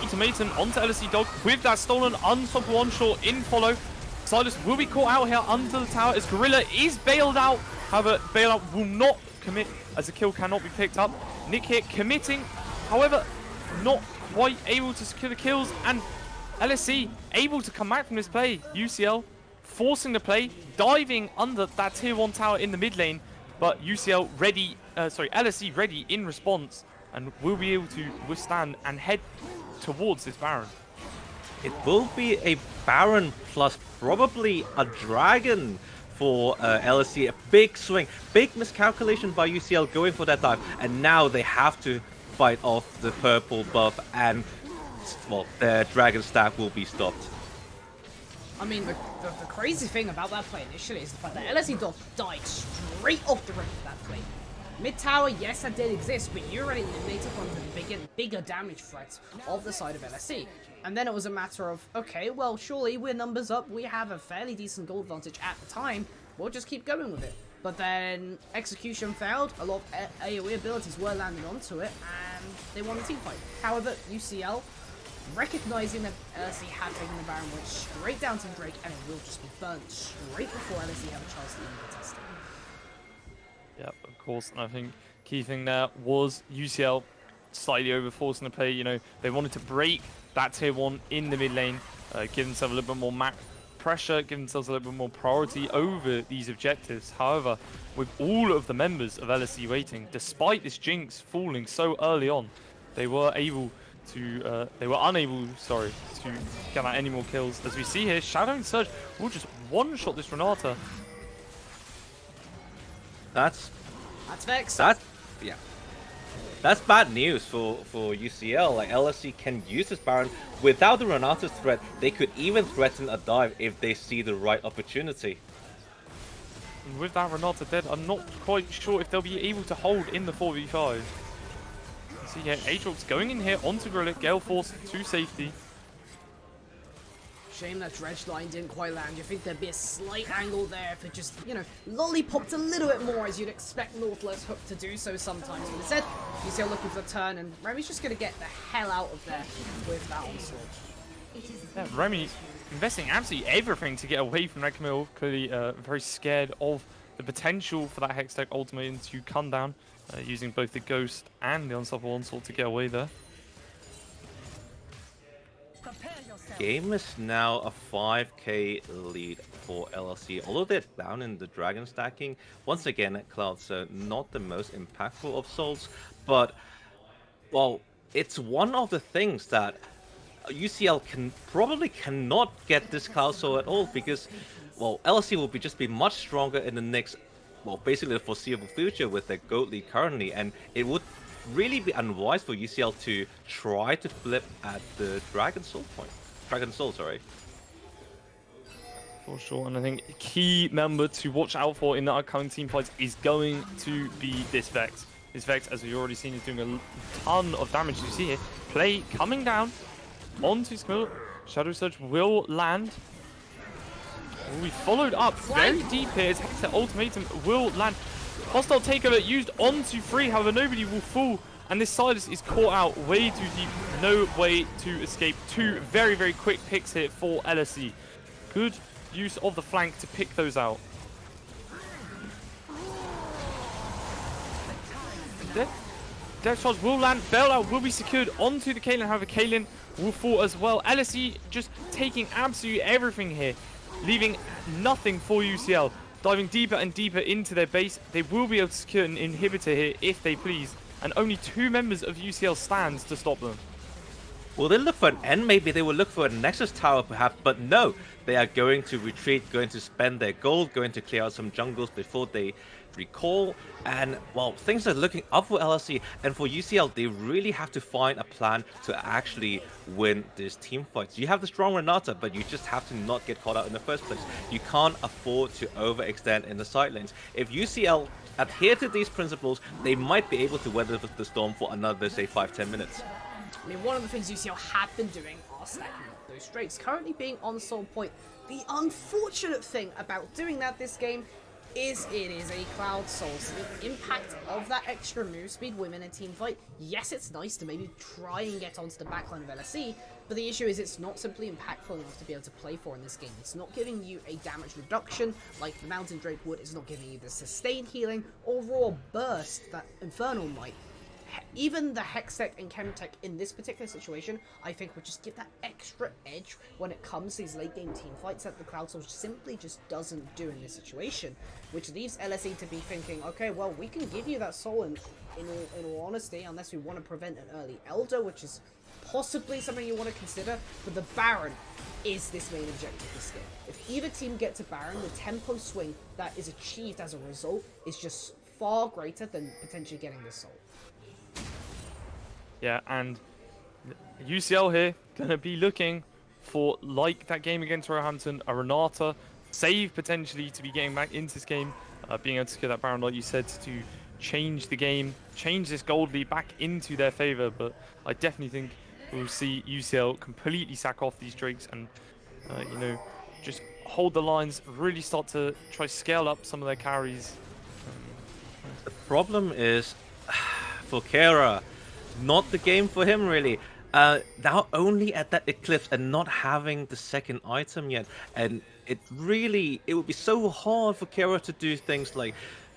Ultimatum onto LSE Dog with that stolen unstoppable onshore in follow. Silas will be caught out here under the tower as Gorilla is bailed out. However, bailout will not commit as the kill cannot be picked up. Nick here committing, however, not quite able to secure the kills, and LSE able to come back from this play. UCL forcing the play, diving under that tier 1 tower in the mid lane, but UCL ready, LSE ready in response, and will be able to withstand and head towards this Baron. It will be a Baron plus probably a Dragon for LSE. A big swing, big miscalculation by UCL going for that dive, and now they have to fight off the purple buff, and well, their Dragon stack will be stopped. I mean, the crazy thing about that play initially is the fact that LSE Dog died straight off the rip of that play. Mid tower, yes, that did exist, but you already eliminated one of the bigger damage threats of the side of LSE. And then it was a matter of, okay, well, surely we're numbers up, we have a fairly decent goal advantage at the time, we'll just keep going with it. But then execution failed, a lot of AoE abilities were landing onto it, and they won the team fight. However, UCL, recognizing that LSE had taken the Baron, went straight down to Drake, and it will just be burnt straight before LSE have a chance to even test it. Yep, of course, and I think key thing there was UCL slightly over forcing the play. You know, they wanted to break that tier 1 in the mid lane, give themselves a little bit more map pressure, give themselves a little bit more priority over these objectives. However, with all of the members of LSE waiting, despite this Jinx falling so early on, they were unable to get out any more kills. As we see here, Shadowing Surge will just one-shot this Renata. That's Vex. yeah. That's bad news for UCL. Like LSC can use this Baron without the Renata's threat. They could even threaten a dive if they see the right opportunity. And with that Renata dead, I'm not quite sure if they'll be able to hold in the 4v5. See, yeah, Aatrox going in here onto Grillick, Gale Force to safety. Shame that dredge line didn't quite land. You think there'd be a slight angle there if it just, you know, lollipopped a little bit more as you'd expect Nautilus Hook to do so sometimes. But instead, UCL looking for the turn, and Remy's just going to get the hell out of there with that onslaught. Yeah, Remy investing absolutely everything to get away from that Camille. Clearly very scared of the potential for that Hextech ultimatum to come down, using both the Ghost and the Unstoppable Onslaught to get away there. Game is now a 5k lead for LLC. Although they're down in the dragon stacking, once again, Cloud's not the most impactful of souls, but, well, it's one of the things that UCL cannot get this Cloud Soul at all, because, well, LLC will just be much stronger in the next, well, basically the foreseeable future with their GOAT lead currently, and it would really be unwise for UCL to try to flip at the Dragon Soul point. Dragon Soul, sorry. For sure, and I think a key member to watch out for in the upcoming team fights is going to be this Vex. This Vex, as we've already seen, is doing a ton of damage. You see here, play coming down onto Smill. Shadow Surge will land. We followed up very deep here. His Hextech ultimatum will land. Hostile takeover used onto Free, however, nobody will fall. And this Silas is caught out way too deep. No way to escape. Two very, very quick picks here for LSE. Good use of the flank to pick those out. Death charge will land. Bailout will be secured onto the Kaylin. However, Kaylin will fall as well. LSE just taking absolutely everything here, leaving nothing for UCL. Diving deeper and deeper into their base. They will be able to secure an inhibitor here if they please. And only 2 members of UCL stands to stop them. Will they look for an end? Maybe they will look for a Nexus Tower perhaps, but no. They are going to retreat, going to spend their gold, going to clear out some jungles before they recall. And, well, things are looking up for LSE. And for UCL, they really have to find a plan to actually win this team fight. You have the strong Renata, but you just have to not get caught out in the first place. You can't afford to overextend in the side lanes. If UCL adhere to these principles, they might be able to weather the storm for another, say, 5-10 minutes. I mean, one of the things UCL have been doing are stacking up those Drakes, currently being on soul point. The unfortunate thing about doing that this game is it is a Cloud Soul, so the impact of that extra move speed within a team fight, yes, it's nice to maybe try and get onto the backline of LSE, but the issue is it's not simply impactful enough to be able to play for in this game. It's not giving you a damage reduction like the Mountain Drake would, it's not giving you the sustained healing or raw burst that Infernal might. Even the Hextech and Chemtech in this particular situation, I think would just give that extra edge when it comes to these late game team fights that the Cloud Soul simply just doesn't do in this situation, which leaves LSE to be thinking, okay, well, we can give you that soul in all honesty, unless we want to prevent an early Elder, which is possibly something you want to consider, but the Baron is this main objective this game. If either team gets a Baron, the tempo swing that is achieved as a result is just far greater than potentially getting this soul. Yeah, and UCL here going to be looking for, like that game against Roehampton, a Renata save potentially to be getting back into this game, being able to secure that Baron, like you said, to change the game, change this gold lead back into their favor. But I definitely think we'll see UCL completely sack off these Drakes and, you know, just hold the lines, really start to try scale up some of their carries. The problem is, for Kera, not the game for him really. Now only at that Eclipse and not having the second item yet, and it would be so hard for Kera to do things like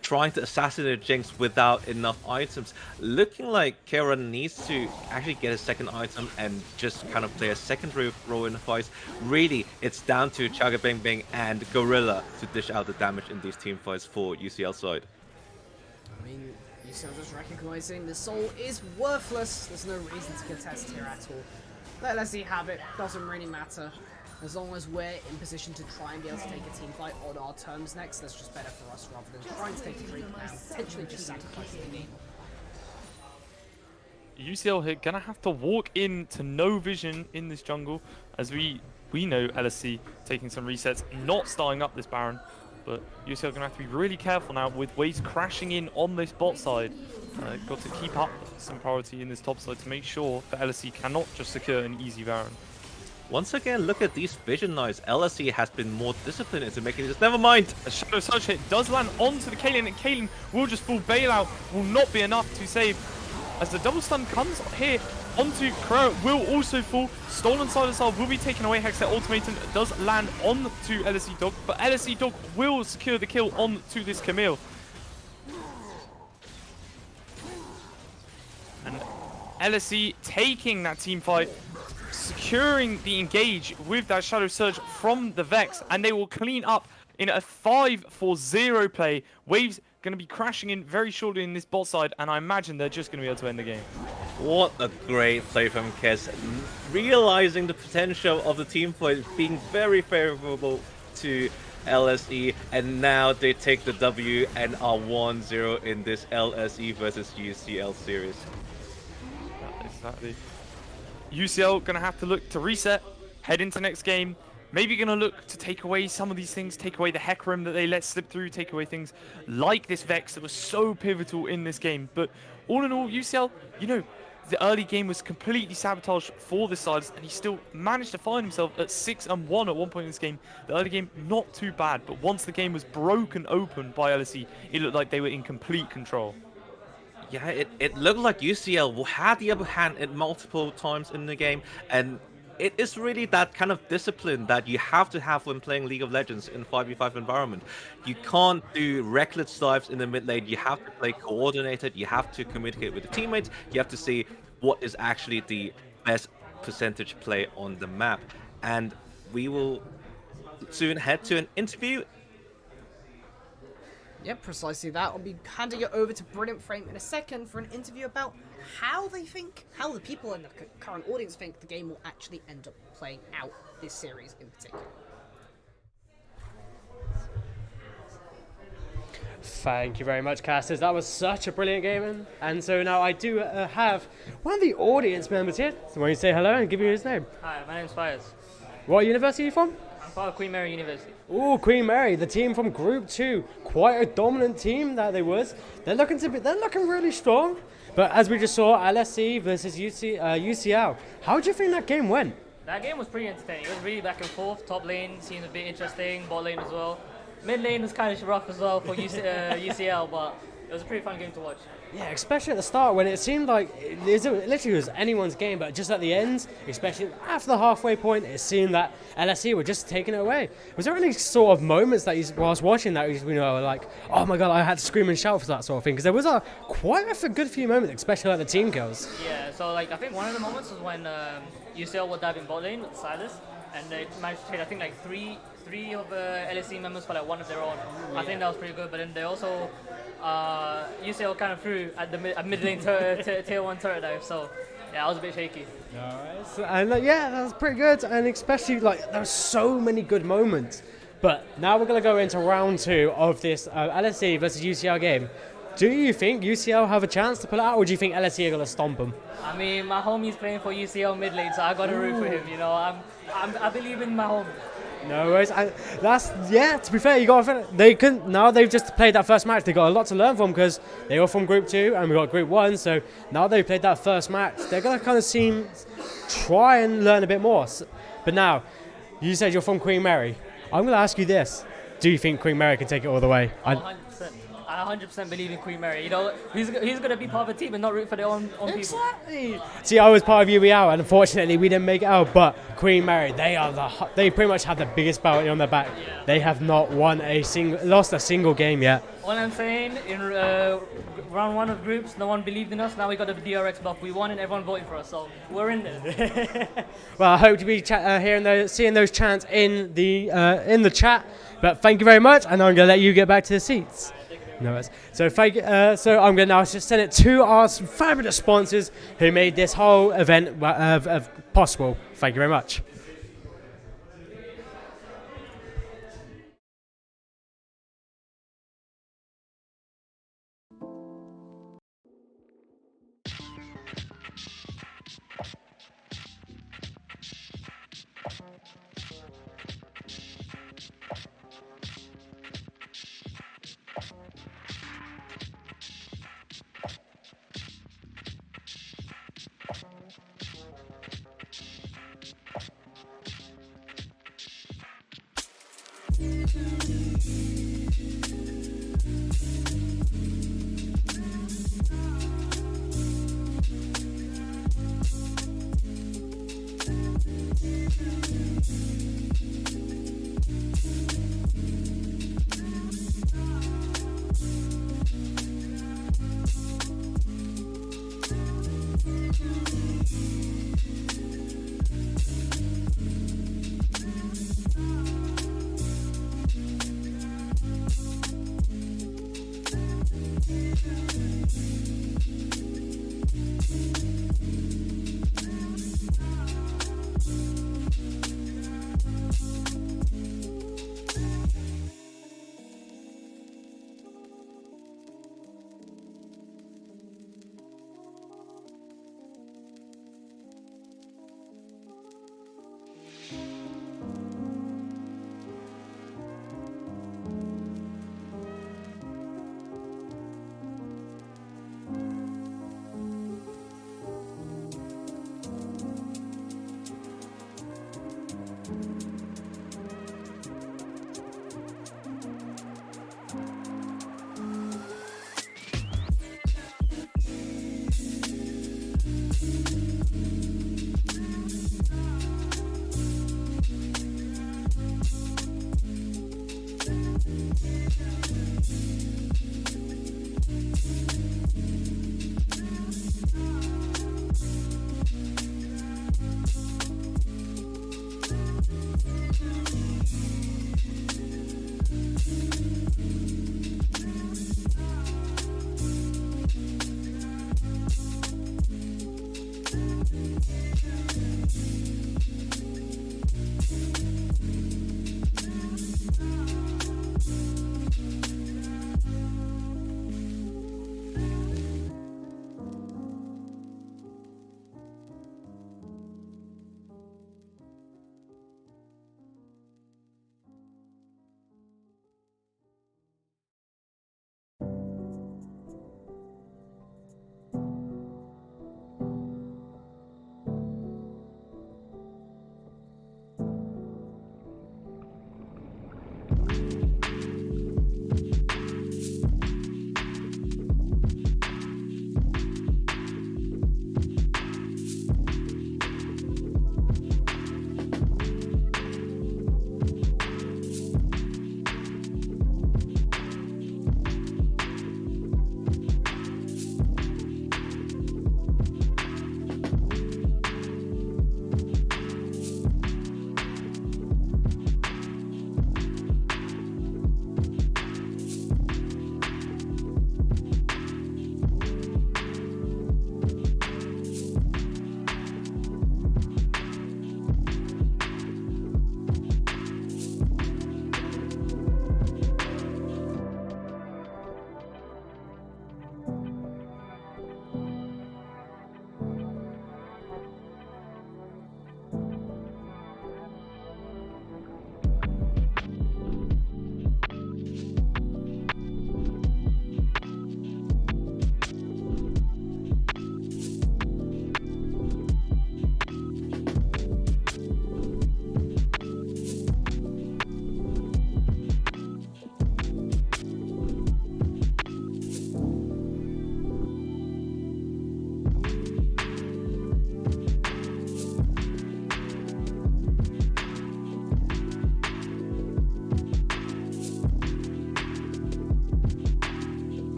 trying to assassinate Jinx without enough items. Looking like Kera needs to actually get a second item and just kind of play a secondary role in the fights. Really, it's down to Chaga Bang Bang and Gorilla to dish out the damage in these team fights for UCL side. I mean, UCL just recognizing the soul is worthless. There's no reason to contest here at all. Let LSE have it. Doesn't really matter. As long as we're in position to try and be able to take a team fight on our terms next, that's just better for us rather than trying to take the Drake now, potentially just sacrificing the game. UCL here gonna have to walk into no vision in this jungle, as we know LSC taking some resets, not starting up this Baron, but UCL gonna have to be really careful now with waves crashing in on this bot side. Got to keep up some priority in this top side to make sure that LSC cannot just secure an easy Baron. Once again, look at these vision knives. LSE has been more disciplined into making this. Never mind. A Shadow Surge hit does land onto the Caitlyn, and Caitlyn will just fall. Bailout will not be enough to save. As the double stun comes here onto Crow, will also fall. Stolen Side of Soul will be taken away. Hex, their ultimatum does land onto LSE Dog, but LSE Dog will secure the kill onto this Camille. And LSE taking that team fight, securing the engage with that Shadow Surge from the Vex, and they will clean up in a 5-4-0 play. Waves going to be crashing in very shortly in this bot side, and I imagine they're just going to be able to end the game. What a great play from Kez, realizing the potential of the team fight being very favorable to LSE, and now they take the W and are 1-0 in this LSE versus UCL series. Exactly. UCL gonna have to look to reset, head into next game. Maybe gonna look to take away some of these things, take away the Hecarim that they let slip through, take away things like this Vex that was so pivotal in this game. But all in all, UCL, you know, the early game was completely sabotaged for the sides, and he still managed to find himself at 6-1 at one point in this game. The early game, not too bad, but once the game was broken open by LSE, it looked like they were in complete control. Yeah, it looked like UCL had the upper hand at multiple times in the game, and it is really that kind of discipline that you have to have when playing League of Legends in 5v5 environment. You can't do reckless dives in the mid lane, you have to play coordinated, you have to communicate with the teammates, you have to see what is actually the best percentage play on the map. And we will soon head to an interview. Yep, precisely that. I'll be handing it over to Brilliant Frame in a second for an interview about how they think, how the people in the current audience think the game will actually end up playing out this series in particular. Thank you very much, casters. That was such a brilliant game. And so now I do have one of the audience members here. So why don't you say hello and give me his name? Hi, my name's Fires. What university are you from? I'm part of Queen Mary University. Ooh, Queen Mary, the team from Group 2. Quite a dominant team that they was. They're looking really strong. But as we just saw, LSE versus UCL. How do you think that game went? That game was pretty entertaining. It was really back and forth. Top lane seemed a bit interesting, bot lane as well. Mid lane was kind of rough as well for UCL, but it was a pretty fun game to watch. Yeah, especially at the start when it seemed like it literally was anyone's game, but just at the end, especially after the halfway point, it seemed that LSE were just taking it away. Was there any sort of moments that whilst watching that you were like, oh my god, I had to scream and shout for that sort of thing? Because there was quite a good few moments, especially like the team kills. Yeah, so like I think one of the moments was when UCL were diving bot lane with Silas, and they managed to hit I think like three of LSE members for like one of their own. I think that was pretty good, but then they also UCL kind of threw at the mid lane tier 1 turret dive, so yeah, I was a bit shaky. Alright, so, and yeah, that was pretty good, and especially like there were so many good moments. But now we're going to go into round 2 of this LSE versus UCL game. Do you think UCL have a chance to pull it out, or do you think LSE are going to stomp them? I mean, my homie's playing for UCL mid lane, so I got to root for him. You know, I believe in my homie. No worries. To be fair, you got they couldn't. Now they've just played that first match. They got a lot to learn from because they were from Group 2 and we got Group 1. So now they've played that first match. They're gonna kind of try and learn a bit more. But now, you said you're from Queen Mary. I'm gonna ask you this: do you think Queen Mary can take it all the way? 100%. I 100% believe in Queen Mary. You know, who's going to be part of a team and not root for their own people? Exactly. See, I was part of UEL, and unfortunately, we didn't make it out. But Queen Mary, they pretty much have the biggest bounty on their back. Yeah. They have not lost a single game yet. All I'm saying, in round 1 of groups, no one believed in us. Now we got the DRX buff. We won, and everyone voted for us. So we're in there. Well, I hope to be seeing those chants in the chat. But thank you very much, and I'm gonna let you get back to the seats. No, so I'm going to now just send it to our fabulous sponsors who made this whole event possible. Thank you very much.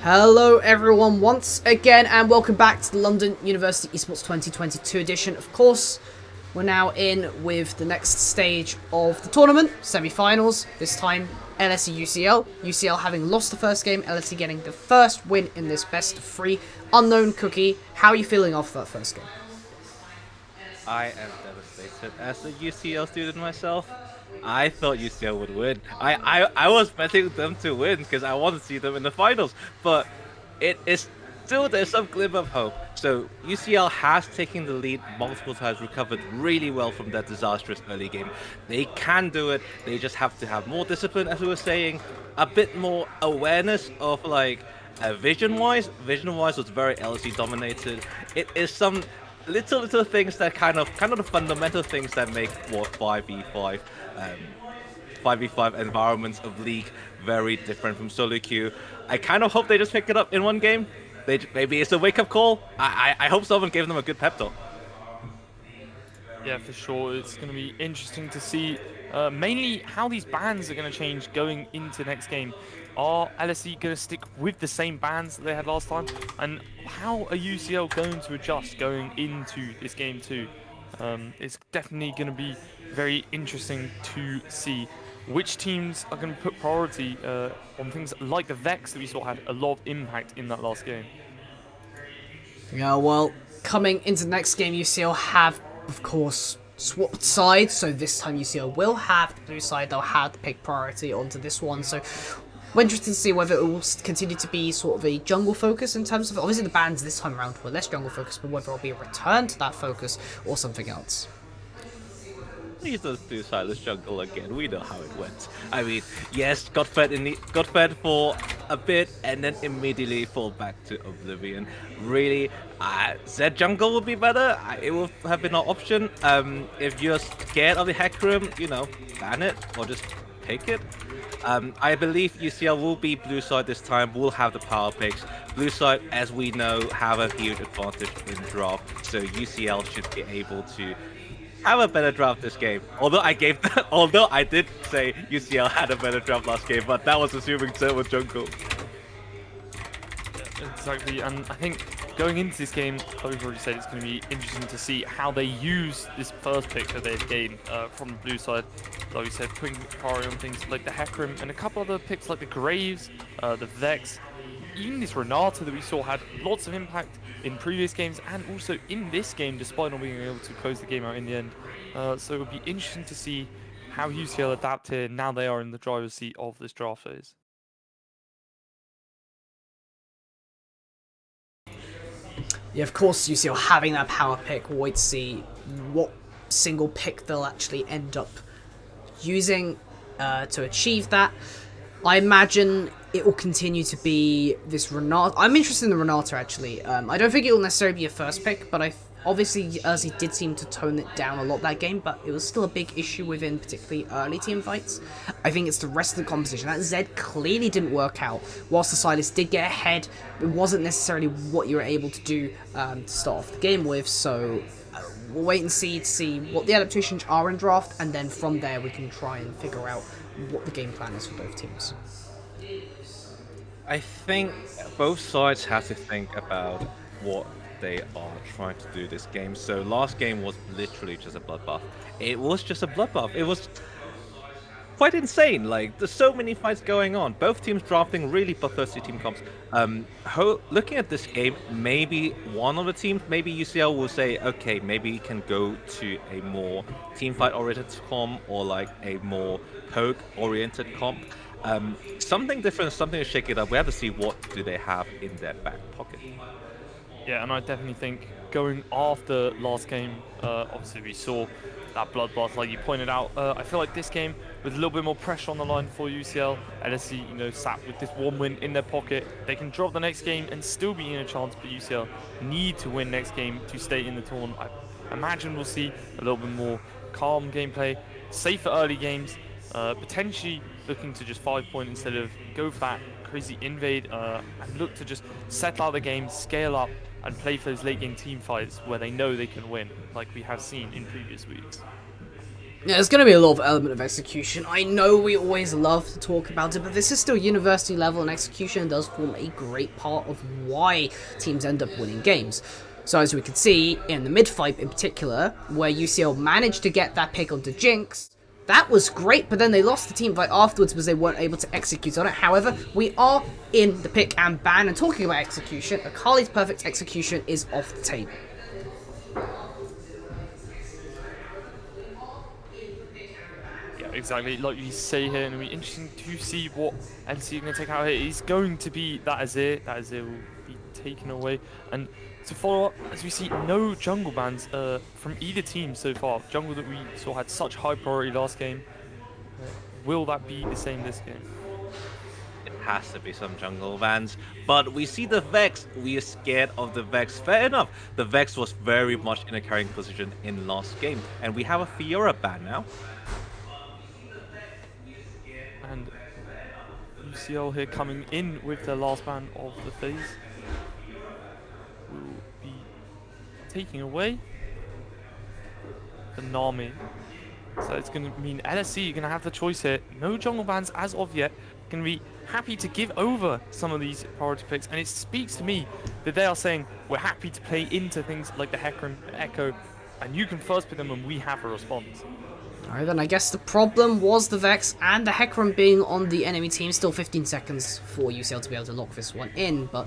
Hello everyone once again and welcome back to the London University Esports 2022 edition. Of course, we're now in with the next stage of the tournament, semi-finals. This time LSE UCL. UCL having lost the first game, LSE getting the first win in this best of three. Unknown Cookie, how are you feeling after that first game? I am devastated. As a UCL student myself, I thought UCL would win. I was betting them to win because I want to see them in the finals. But it is still there's some glimmer of hope. So UCL has taken the lead multiple times, recovered really well from that disastrous early game. They can do it. They just have to have more discipline, as we were saying, a bit more awareness of like vision wise was very LSE dominated. It is some little things that kind of the fundamental things that make what 5v5 environments of League very different from solo queue. I kind of hope they just pick it up in one game. Maybe it's a wake up call. I hope someone gave them a good pep talk. Yeah, for sure. It's going to be interesting to see mainly how these bans are going to change going into next game. Are LSE going to stick with the same bans that they had last time? And how are UCL going to adjust going into this game too? It's definitely going to be very interesting to see which teams are going to put priority on things like the Vex that we saw had a lot of impact in that last game. Yeah, well, coming into the next game, UCL have, of course, swapped sides. So this time UCL will have the blue side. They'll have to pick priority onto this one. So we're interested to see whether it will continue to be sort of a jungle focus in terms of... Obviously, the bans this time around were less jungle focus, but whether it'll be a return to that focus or something else. Please don't do Silas Jungle again. We know how it went. I mean, yes, got fed for a bit and then immediately fall back to Oblivion. Really, Z Jungle would be better. It would have been an option. If you're scared of the hack room, ban it or just take it. I believe UCL will be blue side this time. Will have the power picks. Blue side, as we know, have a huge advantage in draft, so UCL should be able to have a better draft this game. Although I did say UCL had a better draft last game, but that was assuming Turbo Jungle. Exactly, and I think going into this game, like we've already said, it's going to be interesting to see how they use this first pick that they've gained from the blue side. Like we said, putting priority on things like the Hecarim and a couple other picks like the Graves, the Vex, even this Renata that we saw had lots of impact in previous games and also in this game, despite not being able to close the game out in the end. So it'll be interesting to see how UCL adapt here now they are in the driver's seat of this draft phase. Yeah, of course, UCL having that power pick. We'll wait to see what single pick they'll actually end up using to achieve that. I imagine it will continue to be this Renata. I'm interested in the Renata, actually. I don't think it will necessarily be a first pick, but obviously Urzi did seem to tone it down a lot that game, but it was still a big issue within particularly early team fights. I think it's the rest of the composition. That Zed clearly didn't work out. Whilst the Silas did get ahead, it wasn't necessarily what you were able to do to start off the game with, so we'll wait and see to see what the adaptations are in draft, and then from there we can try and figure out what the game plan is for both teams. I think both sides have to think about what they are trying to do this game. So last game was literally just a bloodbath. It was just a bloodbath. It was quite insane. Like, there's so many fights going on. Both teams drafting really bloodthirsty team comps. Looking at this game, maybe one of the teams, maybe UCL will say, okay, maybe we can go to a more team fight oriented comp or like a more poke oriented comp. Something different, something to shake it up. We have to see what do they have in their back pocket. Yeah, and I definitely think going after last game, obviously we saw that bloodbath, like you pointed out. I feel like this game, with a little bit more pressure on the line for UCL, LSE, sat with this one win in their pocket. They can drop the next game and still be in a chance, but UCL need to win next game to stay in the tournament. I imagine we'll see a little bit more calm gameplay, safer early games, potentially looking to just 5-point instead of go for that crazy invade and look to just settle out the game, scale up, and play for those late game team fights where they know they can win, like we have seen in previous weeks. Yeah, there's going to be a lot of element of execution. I know we always love to talk about it, but this is still university level, and execution does form a great part of why teams end up winning games. So as we can see in the mid fight in particular, where UCL managed to get that pick onto Jinx, that was great, but then they lost the team fight afterwards because they weren't able to execute on it. However, we are in the pick and ban, and talking about execution, Akali's perfect execution is off the table. Yeah, exactly. Like you say here, and it'll be interesting to see what LC are going to take out here. He's going to be that Azir. That Azir will be taken away. And to follow up, as we see, no jungle bans from either team so far. Jungle that we saw had such high priority last game. Will that be the same this game? It has to be some jungle bans. But we see the Vex. We are scared of the Vex. Fair enough. The Vex was very much in a carrying position in last game. And we have a Fiora ban now. And UCL here coming in with their last ban of the phase will be taking away the Nami. So it's going to mean LSC are going to have the choice here. No jungle bans as of yet. Going to be happy to give over some of these priority picks. And it speaks to me that they are saying we're happy to play into things like the Hecarim, the Echo, and you can first pick them and we have a response. Alright then, I guess the problem was the Vex and the Hecarim being on the enemy team. Still 15 seconds for UCL to be able to lock this one in, but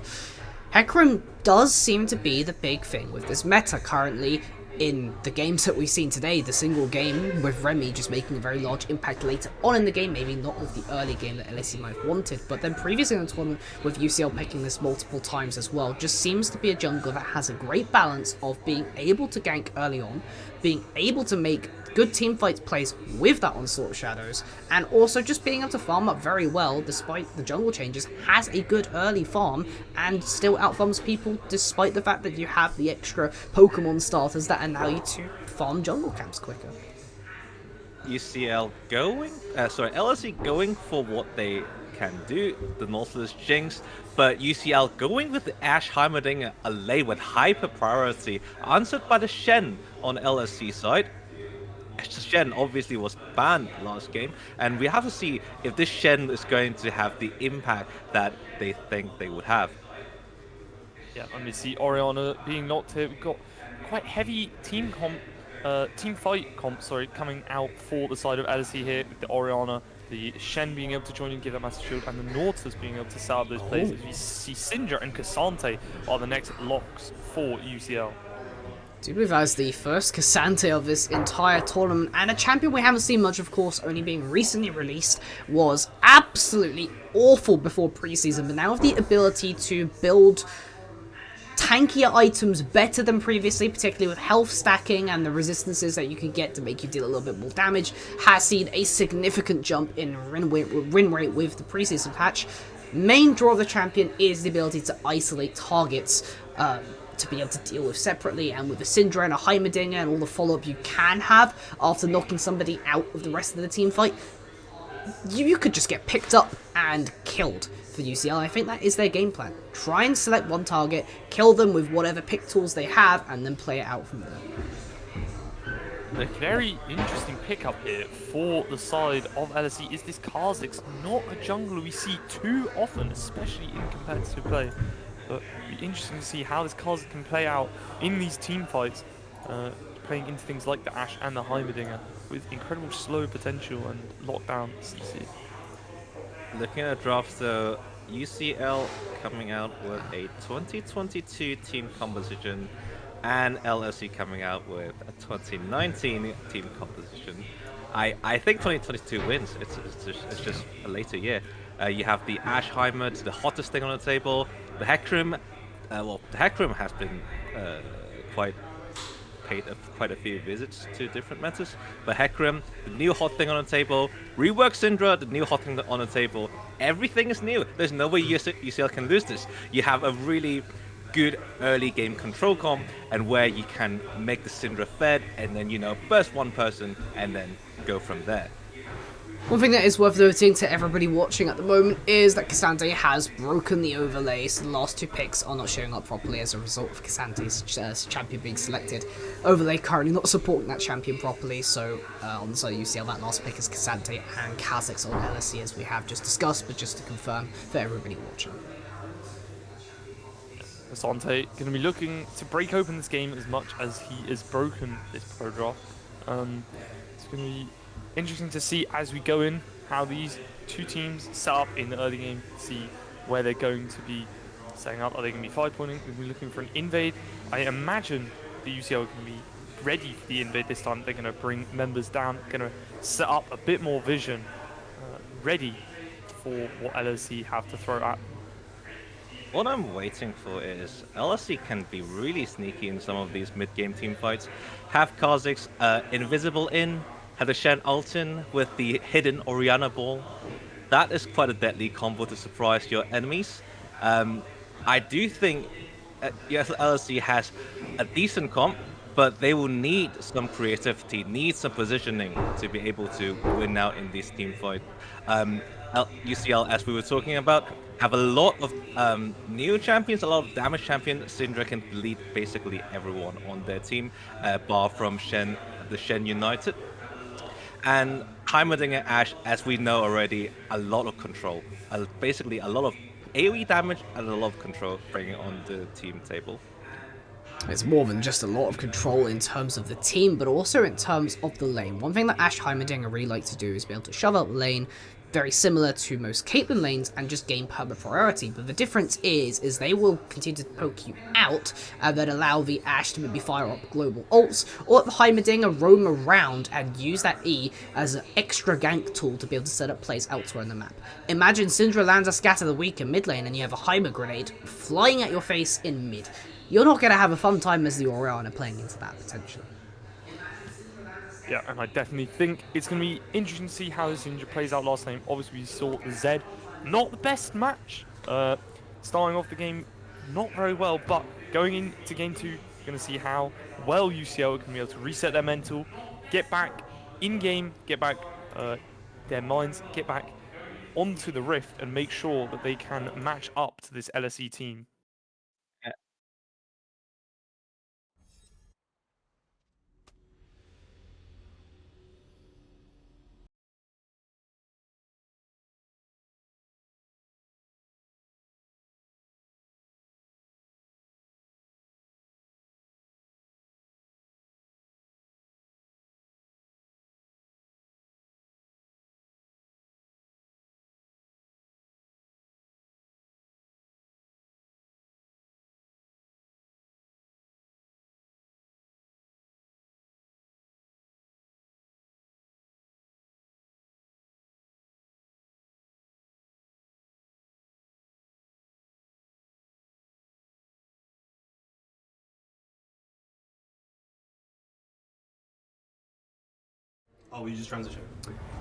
Hecarim does seem to be the big thing with this meta currently. In the games that we've seen today, the single game with Remy just making a very large impact later on in the game, maybe not with the early game that LSE might have wanted, but then previously in the tournament with UCL picking this multiple times as well, just seems to be a jungler that has a great balance of being able to gank early on, being able to make good team fight plays with that Onslaught of Shadows, and also just being able to farm up very well despite the jungle changes, has a good early farm, and still outfarms people despite the fact that you have the extra Pokemon starters that allow you to farm jungle camps quicker. UCL going, LSE going for what they can do, the Nautilus Jinx, but UCL going with the Ashe Heimerdinger, a lane with hyper priority, answered by the Shen on LSC side. Shen obviously was banned last game, and we have to see if this Shen is going to have the impact that they think they would have. Yeah, and we see Orianna being knocked here. We've got quite heavy team fight comp, coming out for the side of LSE here with the Orianna, the Shen being able to join and give that massive shield, and the Nautilus being able to set up those plays. As we see Syndra and Cassante are the next locks for UCL. Do believe that is the first Cassante of this entire tournament, and a champion we haven't seen much, of course, only being recently released, was absolutely awful before preseason, but now with the ability to build tankier items better than previously, particularly with health stacking and the resistances that you can get to make you deal a little bit more damage, has seen a significant jump in win rate with the preseason patch. Main draw of the champion is the ability to isolate targets, to be able to deal with separately, and with a Syndra and a Heimerdinger and all the follow-up you can have after knocking somebody out of the rest of the team fight, you could just get picked up and killed for UCL. I think that is their game plan. Try and select one target, kill them with whatever pick tools they have, and then play it out from there. A very interesting pickup here for the side of LSE is this Kha'Zix, not a jungler we see too often, especially in competitive play. But it'll be interesting to see how this Kha'Zix can play out in these team fights, playing into things like the Ashe and the Heimerdinger with incredible slow potential and lockdown CC. Looking at drafts though, UCL coming out with a 2022 team composition, and LSE coming out with a 2019 team composition. I think 2022 wins. It's just a later year. You have the Ashe Heimer, the hottest thing on the table. The Hecarim, the Hecarim has been paid quite a few visits to different metas. But Hecarim, the new hot thing on the table. Rework Syndra, the new hot thing on the table. Everything is new. There's no way UCL can lose this. You have a really good early game control comp, and where you can make the Syndra fed, and then burst one person, and then go from there. One thing that is worth noting to everybody watching at the moment is that Cassante has broken the overlay, so the last 2 picks are not showing up properly as a result of Cassante's champion being selected. Overlay currently not supporting that champion properly, so on the side of UCL, that last pick is Cassante and Kha'Zix on LSE as we have just discussed, but just to confirm for everybody watching. Asante going to be looking to break open this game as much as he has broken this pro draft. It's going to be interesting to see as we go in how these 2 teams set up in the early game, see where they're going to be setting up. Are they going to be 5-pointing? Are they looking for an invade? I imagine the UCL can be ready for the invade this time. They're going to bring members down, going to set up a bit more vision, ready for what LSE have to throw at them. What I'm waiting for is LSE can be really sneaky in some of these mid-game team fights. Have Kha'Zix invisible in, have the Shen ult in with the hidden Orianna ball. That is quite a deadly combo to surprise your enemies. I do think yes, LSE has a decent comp, but they will need some creativity, need some positioning to be able to win out in these team fights. UCL, as we were talking about, have a lot of new champions, a lot of damage champions. Syndra can lead basically everyone on their team, bar from the Shen United. And Heimerdinger Ash, as we know already, a lot of control. Basically, a lot of AoE damage and a lot of control bringing on the team table. It's more than just a lot of control in terms of the team, but also in terms of the lane. One thing that Ashe Heimerdinger really like to do is be able to shove out the lane, very similar to most Caitlyn lanes, and just gain perma priority. But the difference is they will continue to poke you out and then allow the Ashe to maybe fire up global ults, or let the Heimerdinger roam around and use that E as an extra gank tool to be able to set up plays elsewhere on the map. Imagine Syndra lands a Scatter the Weak in mid lane and you have a Heimer grenade flying at your face in mid. You're not going to have a fun time as the Orianna playing into that, potentially. Yeah, and I definitely think it's going to be interesting to see how this injury plays out last time. Obviously, we saw the Zed, not the best match. Starting off the game, not very well, but going into game 2, going to see how well UCL can be able to reset their mental, get back in game, get back their minds, get back onto the Rift, and make sure that they can match up to this LSE team. Oh, we just transition.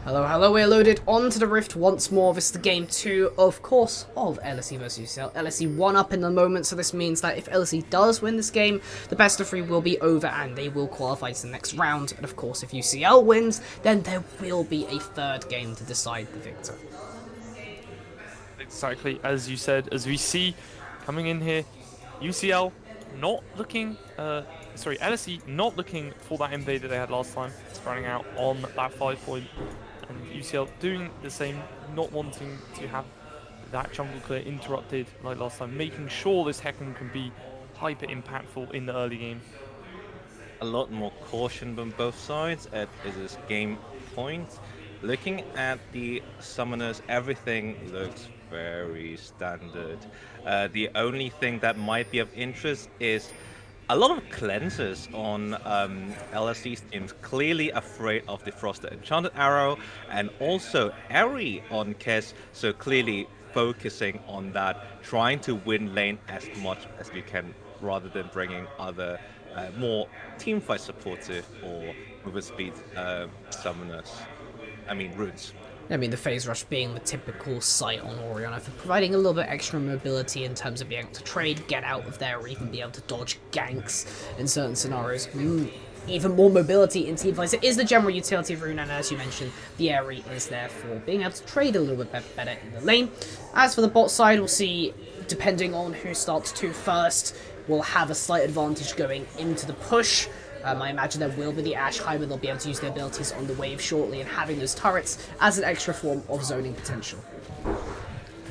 Hello, we're loaded onto the Rift once more. This is the game 2, of course, of LSE versus UCL. LSE 1 up in the moment, so this means that if LSE does win this game, the best of 3 will be over and they will qualify to the next round. And of course, if UCL wins, then there will be a 3rd game to decide the victor. Exactly, as you said, as we see coming in here, UCL not looking, LSE not looking for that invade that they had last time, spreading out on that 5-point, and UCL doing the same, not wanting to have that jungle clear interrupted like last time, making sure this Hecarim can be hyper impactful in the early game. A lot more caution on both sides at this game point. Looking at the summoners, everything looks very standard. The only thing that might be of interest is a lot of cleansers on LSE's teams, clearly afraid of the Frosted Enchanted Arrow, and also Eri on Kes, so clearly focusing on that, trying to win lane as much as you can, rather than bringing other more teamfight supportive or movement speed summoners. I mean, runes. I mean, the phase rush being the typical sight on Orianna for providing a little bit extra mobility in terms of being able to trade, get out of there, or even be able to dodge ganks in certain scenarios. even more mobility in teamfights. It is the general utility rune, and as you mentioned, the Aerie is there for being able to trade a little bit better in the lane. As for the bot side, we'll see, depending on who starts to first, will have a slight advantage going into the push. I imagine there will be the Ashheimer, they'll be able to use their abilities on the wave shortly, and having those turrets as an extra form of zoning potential.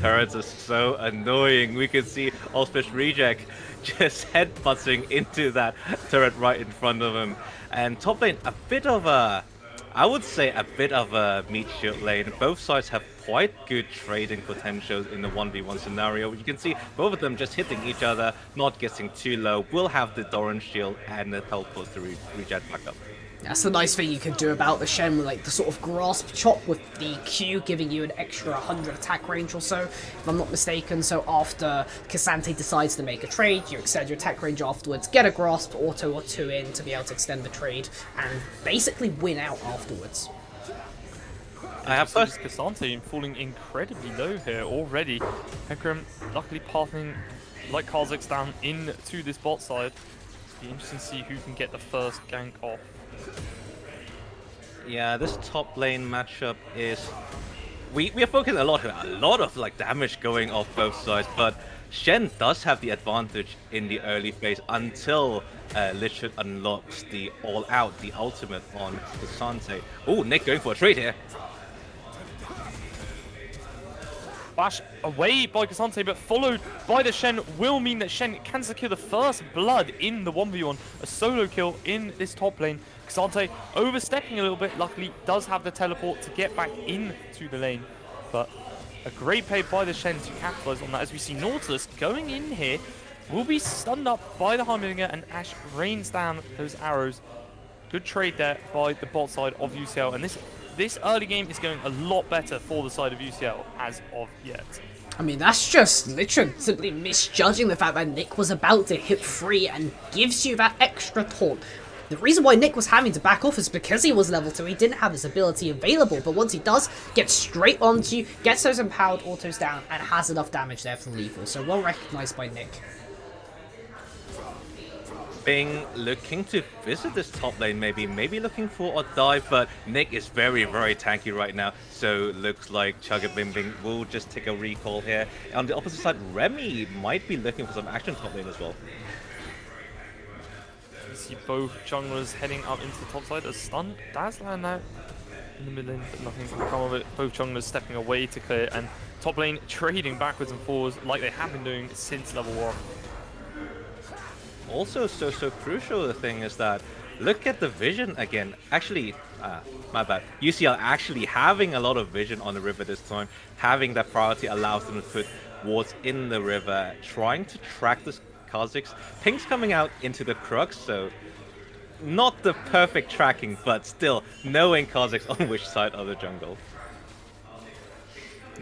Turrets are so annoying. We can see Allsfish Reject just headbutting into that turret right in front of him. And top lane, a bit of a, I would say a bit of a meat shield lane. Both sides have quite good trading potentials in the 1v1 scenario. You can see both of them just hitting each other, not getting too low. Will have the Doran shield and the teleport to reject back up. That's the nice thing you can do about the Shen, with like the sort of grasp chop with the Q giving you an extra 100 attack range or so, if I'm not mistaken. So after Cassante decides to make a trade, you extend your attack range afterwards, get a grasp, auto or 2 in to be able to extend the trade, and basically win out afterwards. I have Cassante falling incredibly low here already. Hecarim luckily pathing like Kazakhstan into this bot side. Be interesting to see who can get the first gank off. Yeah, this top lane matchup is... We are focusing a lot of like damage going off both sides, but Shen does have the advantage in the early phase until Lich unlocks the all-out, the ultimate on Cassante. Oh, Nick going for a trade here. Bash away by Cassante, but followed by the Shen will mean that Shen can secure the first blood in the 1v1. A solo kill in this top lane. Cassante overstepping a little bit, luckily does have the teleport to get back into the lane. But a great play by the Shen to capitalize on that, as we see Nautilus going in here. Will be stunned up by the Heimerdinger, and Ashe rains down those arrows. Good trade there by the bot side of UCL, and this early game is going a lot better for the side of UCL as of yet. I mean, that's just literally simply misjudging the fact that Nick was about to hit free and gives you that extra taunt. The reason why Nick was having to back off is because he was level 2, he didn't have his ability available, but once he does, gets straight onto you, gets those empowered autos down, and has enough damage there for lethal, so well recognized by Nick. Bing looking to visit this top lane, maybe looking for a dive, but Nick is very, very tanky right now, so looks like Bing will just take a recall here. On the opposite side, Remy might be looking for some action top lane as well. You see both junglers heading up into the top side. A stun does land out in the mid lane, but nothing can come of it. Both junglers stepping away to clear, and top lane trading backwards and forwards like they have been doing since level 1. Also, so crucial the thing is that look at the vision again. Actually, my bad. UCL actually having a lot of vision on the river this time. Having that priority allows them to put wards in the river, trying to track the Kazakhs. Ping's coming out into the Crux, so not the perfect tracking, but still knowing Kazakhs on which side of the jungle.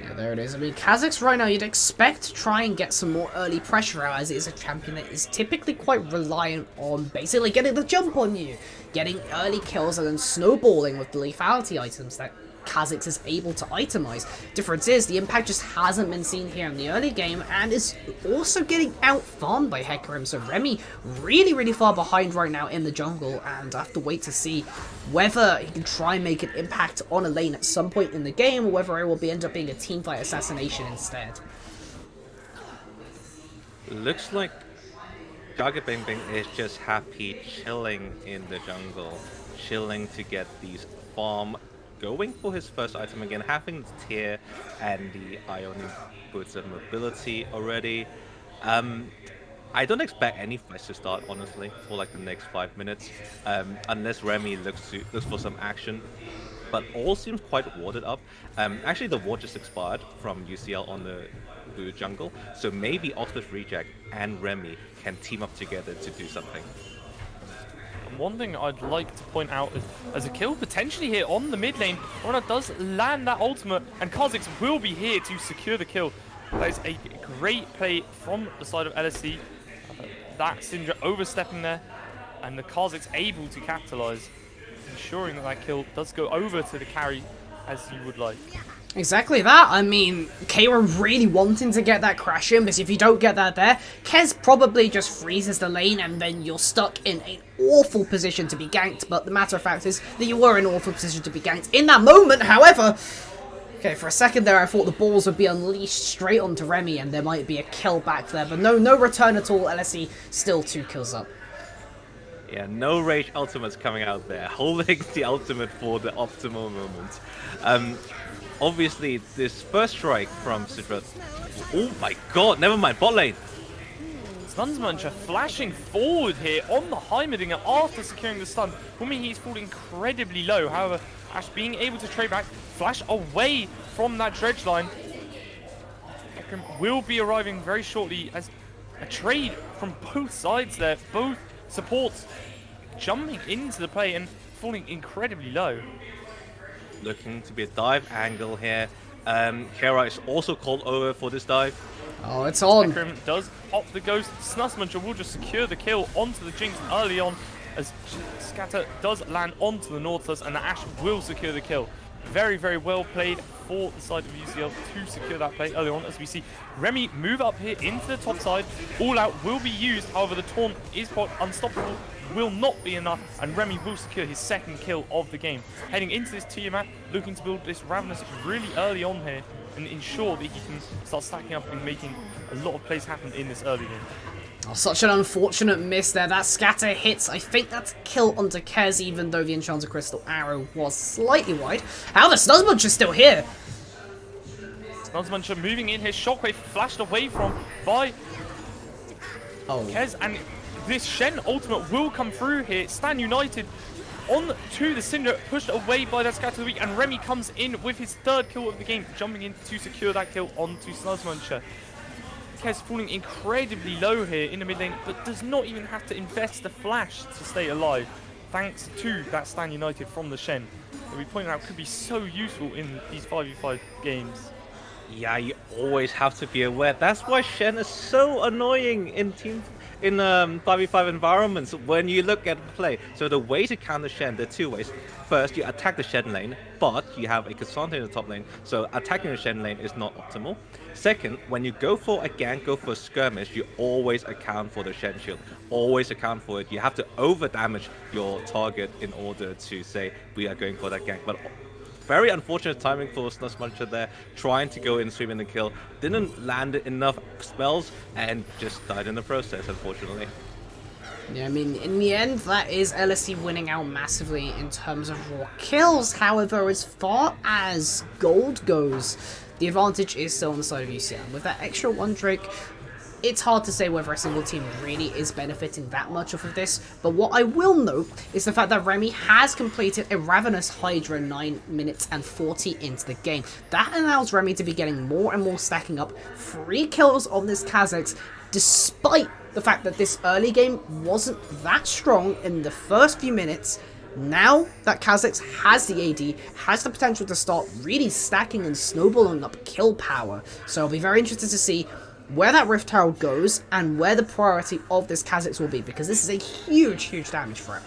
Yeah, there it is. I mean, Kazakhs right now, you'd expect to try and get some more early pressure out, as it is a champion that is typically quite reliant on basically getting the jump on you, getting early kills and then snowballing with the lethality items that Kazakhs is able to itemize. Difference is, the impact just hasn't been seen here in the early game, and is also getting out-farmed by Hecarim, so Remy really far behind right now in the jungle, and I have to wait to see whether he can try and make an impact on a lane at some point in the game, or whether it will end up being a teamfight assassination instead. Looks like Bing is just happy chilling in the jungle, chilling to get these farm, going for his first item again, having the tier and the Ionic boots of mobility already. I don't expect any fights to start, honestly, for like the next 5 minutes, unless Remy looks for some action. But all seems quite warded up. Actually, the ward just expired from UCL on the blue jungle, so maybe Octave Reject and Remy can team up together to do something. One thing I'd like to point out is, as a kill potentially here on the mid lane, Rona does land that ultimate, and Kazakhs will be here to secure the kill. That is a great play from the side of LSC. That Syndra overstepping there, and the Kazakhs able to capitalize, ensuring that that kill does go over to the carry as you would like. Exactly that. I mean, Kira really wanting to get that crash in, because if you don't get that there, Kez probably just freezes the lane and then you're stuck in an awful position to be ganked. But the matter of fact is that you were in an awful position to be ganked. In that moment, however, okay, for a second there I thought the balls would be unleashed straight onto Remy and there might be a kill back there. But no return at all. LSE still 2 kills up. Yeah, no rage ultimates coming out there, holding the ultimate for the optimal moment. Obviously, this first strike from Sidra. Oh my god, never mind, bot lane. Snunsmuncher flashing forward here on the Heimerdinger after securing the stun. For me, he's falling incredibly low. However, Ash being able to trade back, flash away from that dredge line. Ekram will be arriving very shortly as a trade from both sides there. Both supports jumping into the play and falling incredibly low. Looking to be a dive angle here. Kara is also called over for this dive. Oh, it's on. Ekram does pop the ghost. Snusmuncher will just secure the kill onto the Jinx early on as Scatter does land onto the Nautilus and the Ash will secure the kill. Very, very well played for the side of UCL to secure that play early on as we see Remy move up here into the top side. All out will be used, however the taunt is quite unstoppable, will not be enough, and Remy will secure his second kill of the game. Heading into this tier map, looking to build this Ravenous really early on here and ensure that he can start stacking up and making a lot of plays happen in this early game. Oh, such an unfortunate miss there. That scatter hits. I think that's a kill onto Kez, even though the Enchanted Crystal arrow was slightly wide. However, Snunsmuncher's still here. Snunsmuncher moving in here. Shockwave flashed away from by Kez, and this Shen ultimate will come through here. Stan United on to the Cinder, pushed away by that Scatter of the Week, and Remy comes in with his third kill of the game, jumping in to secure that kill onto Snunsmuncher. Kez falling incredibly low here in the mid lane, but does not even have to invest the flash to stay alive, thanks to that Stan United from the Shen, that we pointed out could be so useful in these 5v5 games. Yeah, you always have to be aware. That's why Shen is so annoying in 5v5 environments when you look at the play. So the way to counter Shen, there are 2 ways. First, you attack the Shen lane, but you have a Cassandra in the top lane, so attacking the Shen lane is not optimal. Second, when you go for a gank, go for a skirmish, you always account for the Shen shield. Always account for it. You have to over damage your target in order to say we are going for that gank. But very unfortunate timing for Snunsmuncher there, trying to go in, swim in the kill. Didn't land enough spells and just died in the process, unfortunately. Yeah, I mean, in the end, that is LSE winning out massively in terms of raw kills. However, as far as gold goes, the advantage is still on the side of UCL. With that extra 1 Drake, it's hard to say whether a single team really is benefiting that much off of this, but what I will note is the fact that Remy has completed a Ravenous Hydra 9 minutes and 40 into the game. That allows Remy to be getting more and more stacking up 3 kills on this Kha'Zix, despite the fact that this early game wasn't that strong in the first few minutes. Now that Kha'Zix has the AD, has the potential to start really stacking and snowballing up kill power. So I'll be very interested to see where that Rift Herald goes and where the priority of this Kha'Zix will be, because this is a huge, huge damage threat.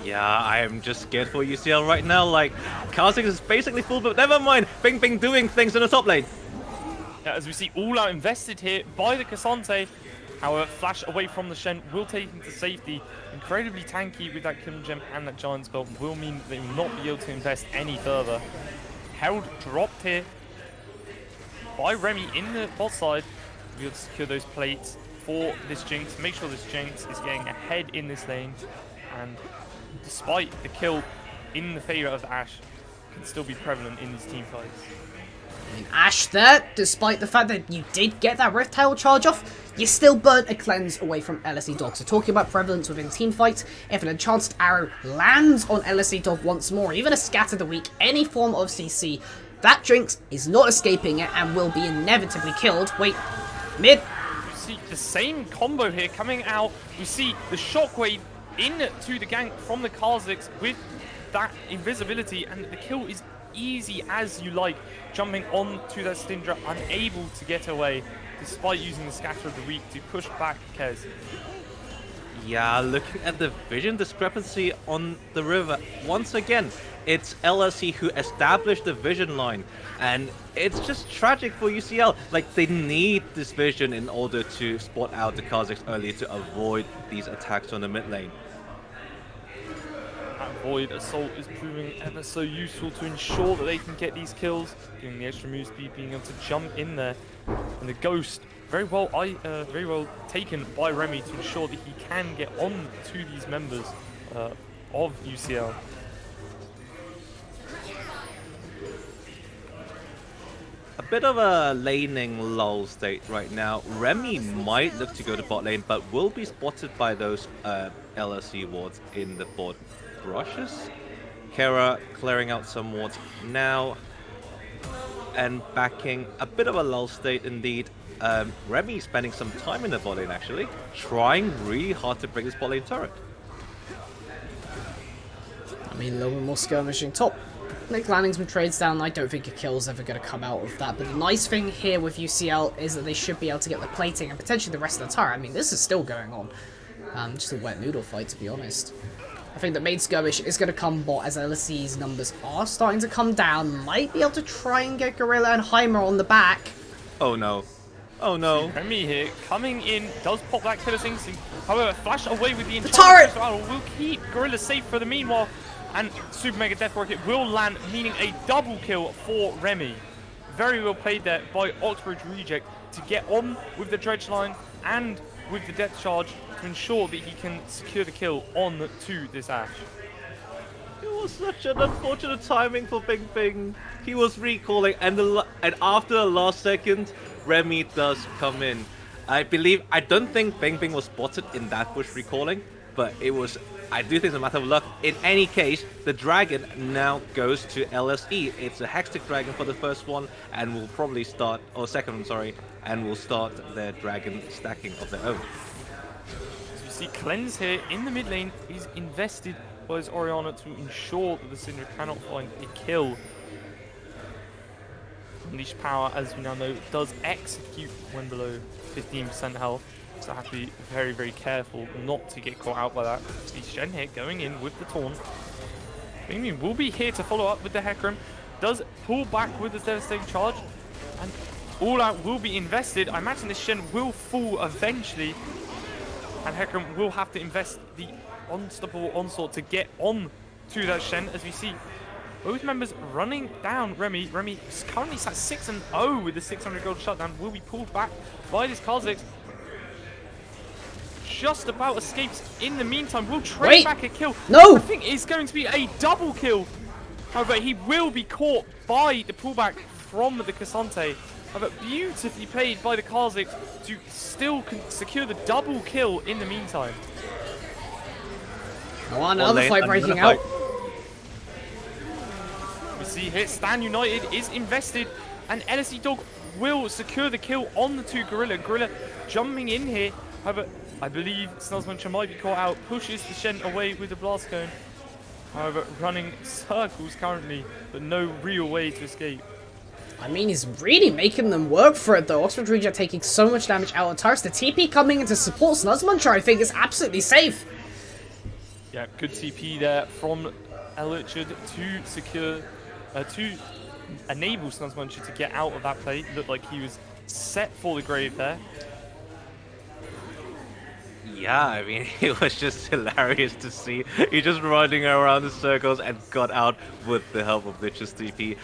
Yeah, I am just scared for UCL right now. Like, Kha'Zix is basically full, but never mind. Bing Bing doing things in the top lane. Yeah, as we see all out invested here by the Cassante. However, flash away from the Shen will take him to safety. Incredibly tanky with that Kill Gem and that Giant Spell will mean they will not be able to invest any further. Herald dropped here by Remy in the bot side. We'll secure those plates for this Jinx. Make sure this Jinx is getting ahead in this lane. And despite the kill in the favor of the Ashe, can still be prevalent in these team fights. I mean, Ashe there, despite the fact that you did get that Rift Herald charge off, you still burnt a cleanse away from LSE Dog. So talking about prevalence within team fights, if an Enchanted Arrow lands on LSE Dog once more, even a Scatter the Weak, any form of CC, that Jinx is not escaping it and will be inevitably killed. Wait, mid. You see the same combo here coming out. We see the Shockwave into the gank from the Kha'Zix with that invisibility, and the kill is easy as you like, jumping on to that Syndra, unable to get away despite using the Scatter of the Weak to push back Kez. Yeah, looking at the vision discrepancy on the river, once again, it's LSE who established the vision line, and it's just tragic for UCL. Like, they need this vision in order to spot out the Kazakhs early to avoid these attacks on the mid lane. That Void Assault is proving ever so useful to ensure that they can get these kills, giving the extra move speed, being able to jump in there. And the Ghost, very well taken by Remy to ensure that he can get on to these members of UCL. A bit of a laning lull state right now. Remy might look to go to bot lane, but will be spotted by those LSE wards in the bot rushes. Kara clearing out some wards now and backing a bit of a lull state indeed. Remy spending some time in the bot lane actually, trying really hard to break this bot lane turret. I mean, a little bit more skirmishing top. Nick landing some trades down. I don't think a kill's ever going to come out of that. But the nice thing here with UCL is that they should be able to get the plating and potentially the rest of the turret. I mean, this is still going on. Just a wet noodle fight, to be honest. I think that main skirmish is going to come bot as LSE's numbers are starting to come down. Might be able to try and get Gorilla and Heimer on the back. Oh no. Oh no. Remy here coming in, does pop that killer thing. However, flash away with the turret! enchantment will keep Gorilla safe for the meanwhile. And Super Mega Death Rocket will land, meaning a double kill for Remy. Very well played there by Oxbridge Reject to get on with the Dredge line and with the Death Charge to ensure that he can secure the kill on to this Ashe. It was such an unfortunate timing for Bing Bing. He was recalling, and after the last second, Remy does come in. I don't think Bing Bing was spotted in that bush recalling, but I do think it's a matter of luck. In any case, the dragon now goes to LSE. It's a Hextech dragon for the first one, and will probably start, or second one, sorry, and will start their dragon stacking of their own. So you see Cleanse here in the mid lane. He's invested by his Orianna to ensure that the Syndra cannot find a kill. Unleash Power, as we now know, does execute when below 15% health. So have to be very, very careful not to get caught out by that. See Shen here going in with the taunt. Bing Bing will be here to follow up with the Hecarim. Does pull back with the devastating charge. And all out will be invested. I imagine the Shen will fall eventually. And Hecarim will have to invest the unstoppable onslaught to get on to that Shen, as we see both members running down Remy. Remy is currently sat 6-0 with the 600 gold shutdown. Will be pulled back by this Kha'Zix. Just about escapes in the meantime. Will trade back a kill. No! I think it's going to be a double kill. However, he will be caught by the pullback from the Cassante. However, beautifully played by the Kha'Zix to still secure the double kill in the meantime. Oh, another fight breaking out. We see here, Stan United is invested, and LSE Dog will secure the kill on the two Gorilla. Gorilla jumping in here. However, I believe Snuzmuncher might be caught out, pushes the Shen away with the Blast Cone. However, running circles currently, but no real way to escape. I mean, he's really making them work for it, though. Oxford Reject taking so much damage out of turrets. The TP coming in to support Snuzmuncher, I think, is absolutely safe. Yeah, good TP there from Elichard to secure, to enable Snuzmuncher to get out of that play. Looked like he was set for the grave there. Yeah, I mean, it was just hilarious to see. He just running around the circles and got out with the help of Lich's TP.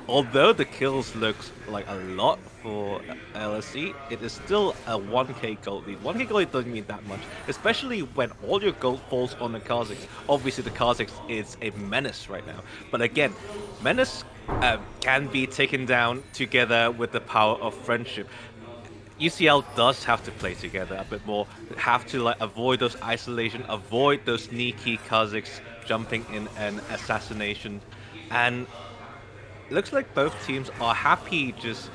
Although the kills looks like a lot for LSE, it is still a 1k gold lead. 1k gold lead doesn't mean that much, especially when all your gold falls on the Kha'Zix. Obviously, the Kha'Zix is a menace right now. But again, menace can be taken down together with the power of friendship. UCL does have to play together a bit more, have to avoid those isolation, avoid those sneaky Kha'Zix jumping in an assassination. And it looks like both teams are happy just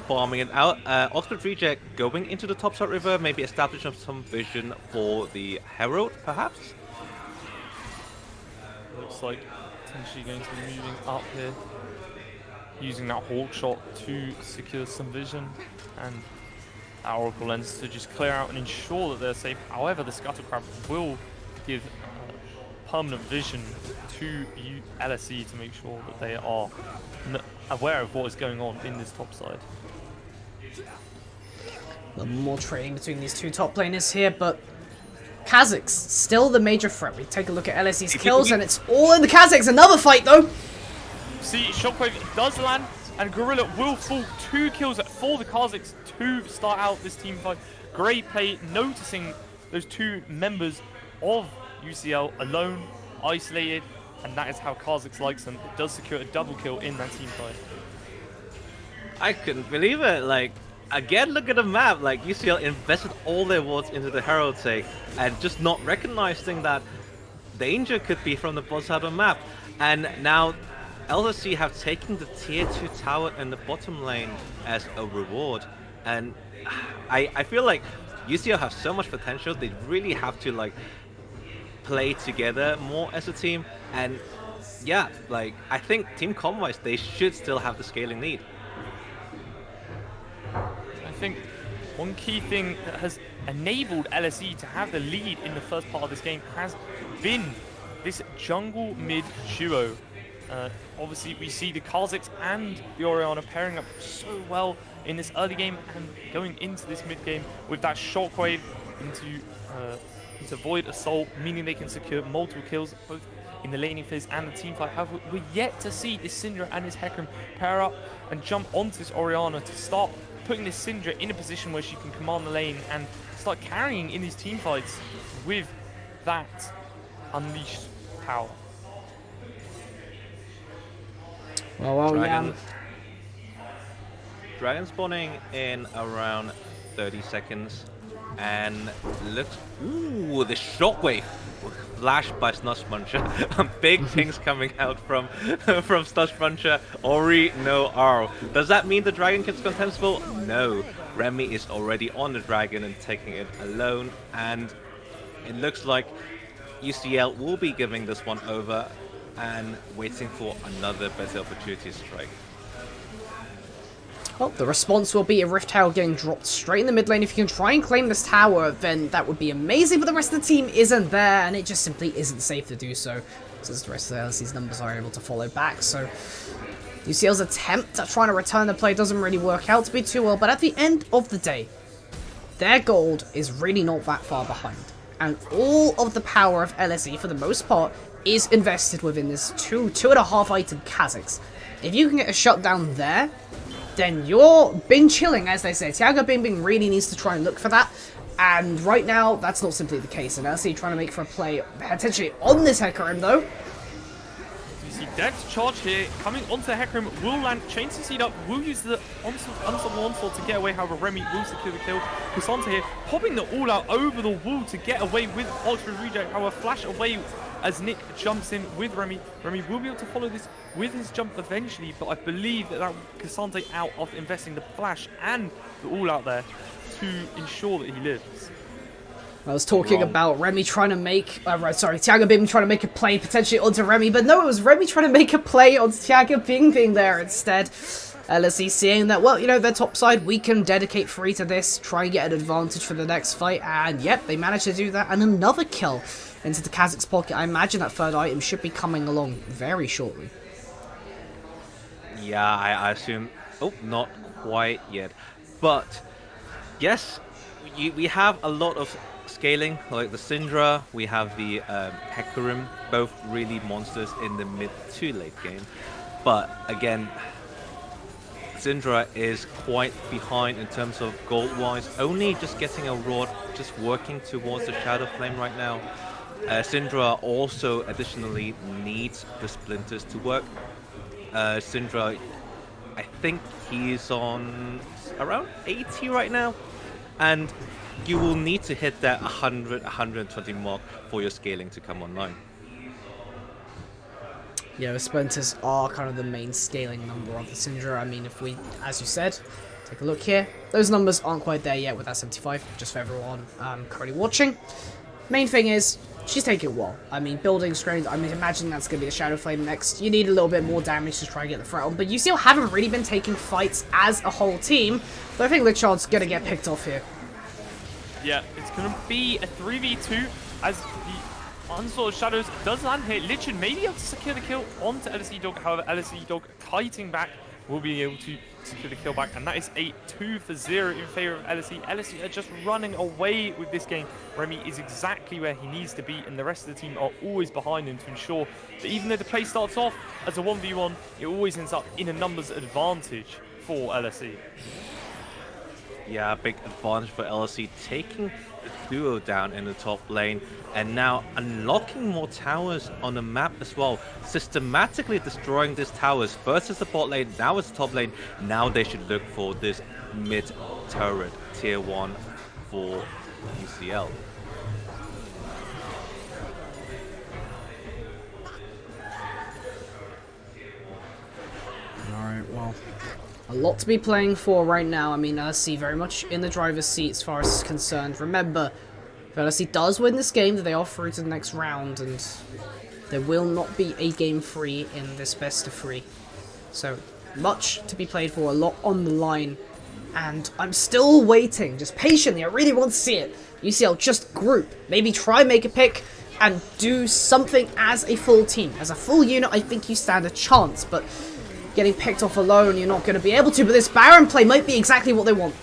farming it out. Oxford Reject going into the top side river, maybe establishing some vision for the Herald, perhaps? Looks like potentially going to be moving up here, using that Hawk shot to secure some vision. And that Oracle Lens to just clear out and ensure that they're safe. However, the Scuttle Crab will give permanent vision to LSE to make sure that they are aware of what is going on in this top side. A little more trading between these two top laners here, but Kazakhs still the major threat. We take a look at LSE's kills, and it's all in the Kazakhs. Another fight, though. See, Shockwave does land, and Gorilla will fall 2 kills for the Kazakhs to start out this team fight. Great play, noticing those 2 members of UCL alone, isolated, and that is how Kazakhs likes them. It does secure a double kill in that team fight. I couldn't believe it. Like, again, look at the map. Like, UCL invested all their wards into the Herald take and just not recognizing that danger could be from the bot side of the map. And now LSC have taken the tier 2 tower in the bottom lane as a reward. And I feel like UCL have so much potential. They really have to, like, play together more as a team. And yeah, like, I think Team Com-wise, they should still have the scaling lead. I think one key thing that has enabled LSE to have the lead in the first part of this game has been this jungle mid duo. Obviously, we see the Kazakhs and the Orianna pairing up so well in this early game, and going into this mid game with that shockwave into Void Assault, meaning they can secure multiple kills both in the laning phase and the team fight. However, we're yet to see this Syndra and his Hecarim pair up and jump onto this Orianna to start putting this Syndra in a position where she can command the lane and start carrying in these team fights with that unleashed power. Well, yeah. Dragon spawning in around 30 seconds, and looks, ooh, the shockwave flashed by Snudge Muncher. Big things coming out from Snudge Muncher. Ori, no R. Does that mean the dragon gets contestable? No. Remy is already on the dragon and taking it alone, and it looks like UCL will be giving this one over and waiting for another better opportunity to strike. Well, the response will be a Rift Tower getting dropped straight in the mid lane. If you can try and claim this tower, then that would be amazing, but the rest of the team isn't there, and it just simply isn't safe to do so, since the rest of the LSE's numbers are able to follow back. So UCL's attempt at trying to return the play doesn't really work out to be too well, but at the end of the day, their gold is really not that far behind. And all of the power of LSE, for the most part, is invested within this 2.5 item Kazakhs. If you can get a shutdown there, then you're Bing chilling, as they say. Thiago Bing really needs to try and look for that. And right now, that's not simply the case. And LSE trying to make for a play potentially on this Hecarim, though. You see Dex charge here, coming onto Hecarim, will land, chains the seed up, will use the unstoppable onslaught to get away. However, Remy will secure the kill. Cassandra here, popping the all out over the wall to get away with Ultra Reject. However, flash away as Nick jumps in with Remy. Remy will be able to follow this with his jump eventually, but I believe that Cassandra out of investing the flash and the all out there to ensure that he lives. I was talking about Remy trying to make, Thiago Bing trying to make a play potentially onto Remy, but no, it was Remy trying to make a play onto Thiago Bing being there instead. LSE seeing that, well, you know, their top side, we can dedicate free to this, try and get an advantage for the next fight, and yep, they managed to do that, and another kill into the Kazakh's pocket. I imagine that third item should be coming along very shortly. Yeah, I assume, oh, not quite yet, but yes, we have a lot of scaling, like the Syndra, we have the Hecarim, both really monsters in the mid to late game. But again, Syndra is quite behind in terms of gold-wise, only just getting a rod, just working towards the Shadow Flame right now. Syndra also additionally needs the Splinters to work. Syndra, I think he's on around 80 right now, and you will need to hit that 100, 120 mark for your scaling to come online. Yeah, the Splinters are kind of the main scaling number of the Syndra. I mean, if we, as you said, take a look here, those numbers aren't quite there yet with that 75, just for everyone currently watching. Main thing is, she's taking a while. I mean, building strength, I mean, imagine that's going to be the Shadow Flame next. You need a little bit more damage to try and get the threat on. But UCL haven't really been taking fights as a whole team. But I think Lichard's going to get picked off here. Yeah, it's going to be a 3v2 as the Onslaught of Shadows does land here. Lichard may be able to secure the kill onto LSE Dog. However, LSE Dog kiting back will be able to secure the kill back. And that is a 2-0 in favor of LSE. LSE are just running away with this game. Remy is exactly where he needs to be, and the rest of the team are always behind him to ensure that even though the play starts off as a 1v1, it always ends up in a numbers advantage for LSE. Yeah, big advantage for LSE, taking the duo down in the top lane and now unlocking more towers on the map as well, systematically destroying these towers. First is the bot lane, now it's the top lane. Now they should look for this mid turret, tier 1 for UCL. Alright, well, a lot to be playing for right now. I mean, LSE very much in the driver's seat as far as is concerned. Remember, if LSE does win this game, they are through to the next round, and there will not be a game free in this best of 3. So, much to be played for, a lot on the line, and I'm still waiting, just patiently. I really want to see it. UCL, just group, maybe try make a pick, and do something as a full team. As a full unit, I think you stand a chance, but getting picked off alone, you're not going to be able to. But this Baron play might be exactly what they want.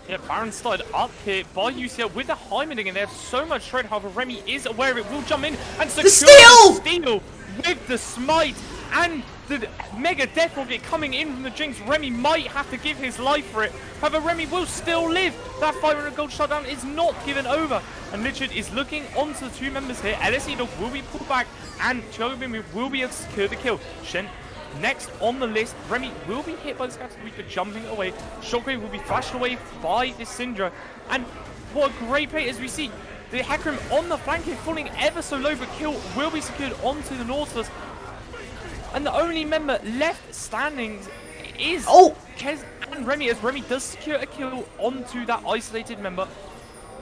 Yeah, Baron started up here by UCL with the Heimerding, and they have so much trade. However, Remy is aware of it, will jump in and secure the steal with the smite and the Mega Death Rocket coming in from the Jinx. Remy might have to give his life for it. However, Remy will still live. That 500 gold shutdown is not given over. And Lichard is looking onto the two members here. LSE Dog will be pulled back, and Chicago Bimmy will be able to secure the kill. Shen next on the list. Remy will be hit by the Scatter Reaper jumping away. Shockwave will be flashed away by the Syndra. And what a great play as we see the Hecarim on the flank here, falling ever so low, but kill will be secured onto the Nautilus. And the only member left standing is Kez and Remy, as Remy does secure a kill onto that isolated member.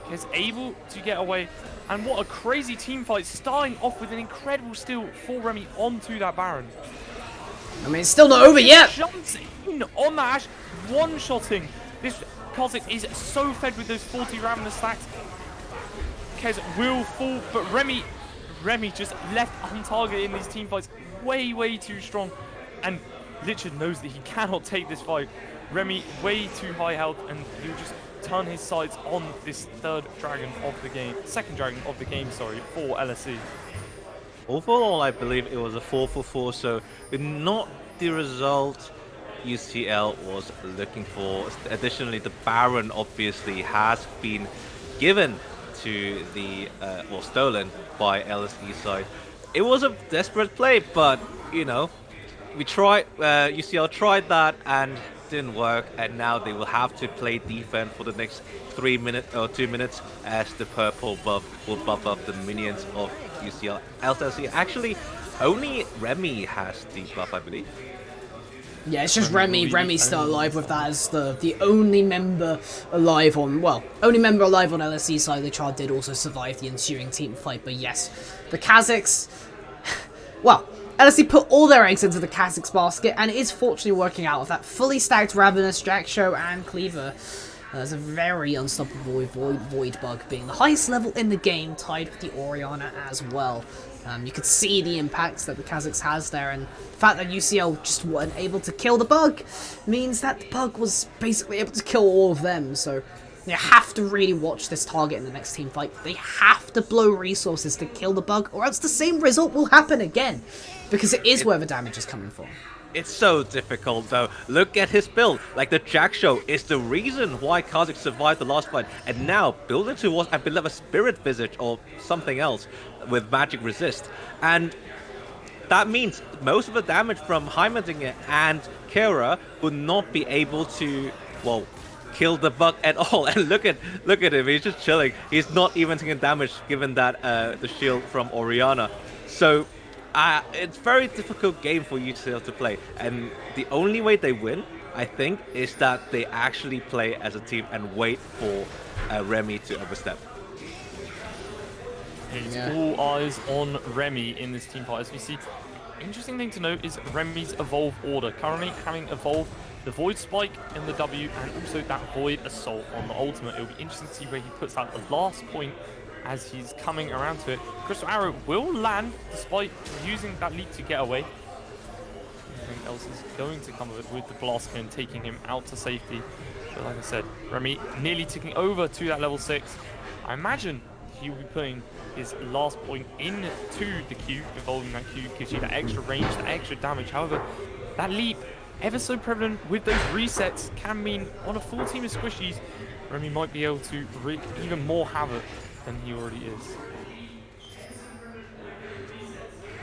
Kez able to get away. And what a crazy team fight, starting off with an incredible steal for Remy onto that Baron. I mean, it's still not over yet. Jumps in on that Ashe, one-shotting. This Kha'Zix is so fed with those 40 Ravenous stacks. Kez will fall, but Remy just left untargeted in these team fights. Way too strong. And Lichard knows that he cannot take this fight. Remy way too high health, and he'll just turn his sights on this second dragon of the game, sorry, for LSE. Overall, I believe it was a 4-for-4, so not the result UCL was looking for. Additionally, the Baron obviously has been given to the, or stolen by LSE side. It was a desperate play, but, you know, UCL tried that and didn't work, and now they will have to play defense for the next 3 minutes or 2 minutes as the purple buff will buff up the minions of UCL. LSE actually only Remy has the buff, I believe. Yeah, it's just Remy. Remy's still alive with that as the only member alive on, well, only member alive on LSE side. Lichard did also survive the ensuing team fight, but yes, the Kha'Zix, well, LSE put all their eggs into the Kha'Zix basket, and it is fortunately working out with that fully stacked Ravenous, Jackshow, and Cleaver. There's a very unstoppable Void Bug being the highest level in the game, tied with the Orianna as well. You could see the impacts that the Kha'Zix has there, and the fact that UCL just weren't able to kill the bug means that the bug was basically able to kill all of them, so they have to really watch this target in the next team fight. They have to blow resources to kill the bug, or else the same result will happen again, because it is where the damage is coming from. It's so difficult though. Look at his build. Like the Jackshow is the reason why Kha'Zix survived the last fight. And now building towards, I believe, a Spirit Visage or something else with Magic Resist. And that means most of the damage from Heimerdinger and Kira would not be able to, well, kill the bug at all. And look at him, he's just chilling. He's not even taking damage given that the shield from Orianna. So it's a very difficult game for UCL to play, and the only way they win, I think, is that they actually play as a team and wait for Remy to overstep. It's Yeah. all eyes on Remy in this team fight. As we see, interesting thing to note is Remy's evolve order. Currently having evolved the Void Spike in the W and also that Void Assault on the ultimate. It'll be interesting to see where he puts out the last point as he's coming around to it. Crystal Arrow will land despite using that leap to get away. Anything else is going to come of it with the blast cone taking him out to safety. But like I said, Remy nearly ticking over to that level 6. I imagine he will be putting his last point into the Q. Evolving that Q gives you that extra range, that extra damage. However, that leap, ever so prevalent with those resets, can mean on a full team of squishies, Remy might be able to wreak even more havoc than he already is.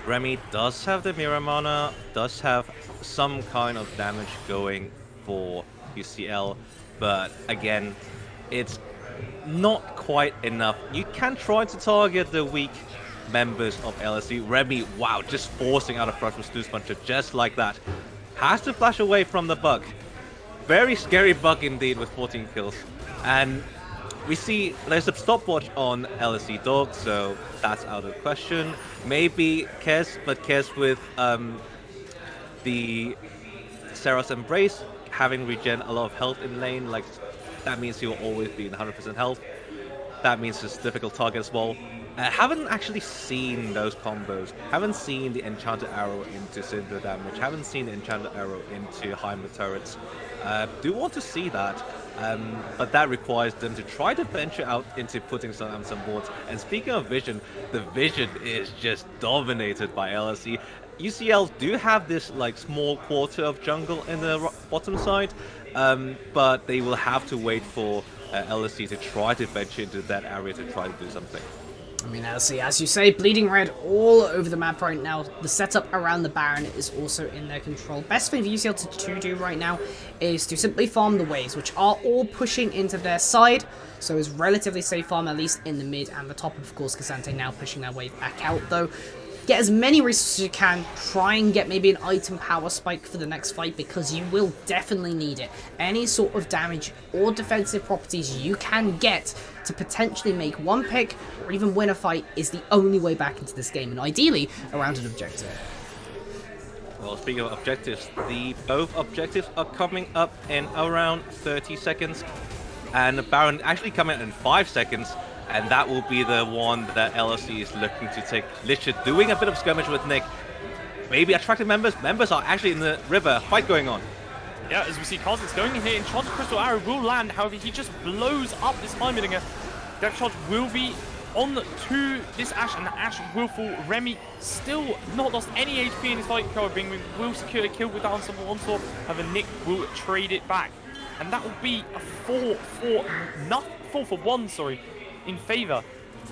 Remy does have the Mirror Mana, does have some kind of damage going for UCL, but again, it's not quite enough. You can try to target the weak members of LSE. Remy, wow, just forcing out a front from Snooze Puncher just like that. Has to flash away from the bug. Very scary bug indeed with 14 kills. And we see there's a stopwatch on LSE Dog, so that's out of the question. Maybe Kez, but Kez with the Sarah's Embrace, having regen a lot of health in lane, like that means he will always be in 100% health. That means it's a difficult target as well. Haven't actually seen those combos. Haven't seen the Enchanted Arrow into Cinder damage. Haven't seen the Enchanted Arrow into Heimer turrets. Do want to see that, but that requires them to try to venture out into putting some boards. And speaking of vision, the vision is just dominated by LSE. UCL do have this like small quarter of jungle in the bottom side, but they will have to wait for LSE to try to venture into that area to try to do something. I mean, as you say, bleeding red all over the map right now. The setup around the Baron is also in their control. Best thing for UCL to do right now is to simply farm the waves, which are all pushing into their side. So it's relatively safe farm, at least in the mid and the top. Of course, Cassante now pushing their wave back out, though. Get as many resources as you can. Try and get maybe an item power spike for the next fight, because you will definitely need it. Any sort of damage or defensive properties you can get to potentially make one pick or even win a fight is the only way back into this game, and ideally around an objective. Well, speaking of objectives, both objectives are coming up in around 30 seconds, and the Baron actually coming in 5 seconds. And that will be the one that LSE is looking to take. Literally doing a bit of skirmish with Nick. Maybe attracting members. Members are actually in the river. Fight going on. Yeah, as we see Karzik's going in here. Enchanted Crystal Arrow will land. However, he just blows up this Heimerdinger. Depth charge will be on to this Ashe, and the Ashe will fall. Remy still not lost any HP in his fight. Bingwing will secure a kill with that ensemble onslaught. However, Nick will trade it back. And that will be a 4 for 1, sorry, in favor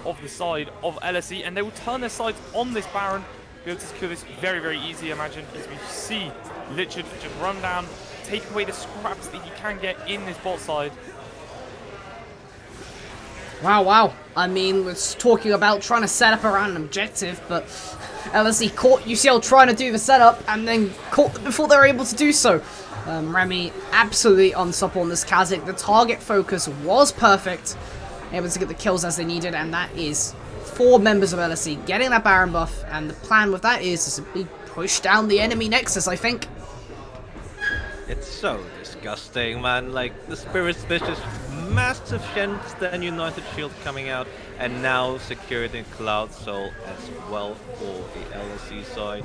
of the side of LSE, and they will turn their sights on this Baron, be able to secure this very, very easy, I imagine, as we see Lichard just run down, take away the scraps that he can get in this bot side. Wow. I mean, we're talking about trying to set up around an objective, but LSE caught UCL trying to do the setup and then caught them before they were able to do so. Remy absolutely unstoppable on this Kazik. The target focus was perfect. Able to get the kills as they needed, and that is 4 members of LSE getting that Baron buff, and the plan with that is to simply push down the enemy Nexus, I think. It's so disgusting, man. Like, the Spirit's Vicious, massive Shen's then United Shield coming out, and now secured in Cloud Soul as well for the LSE side.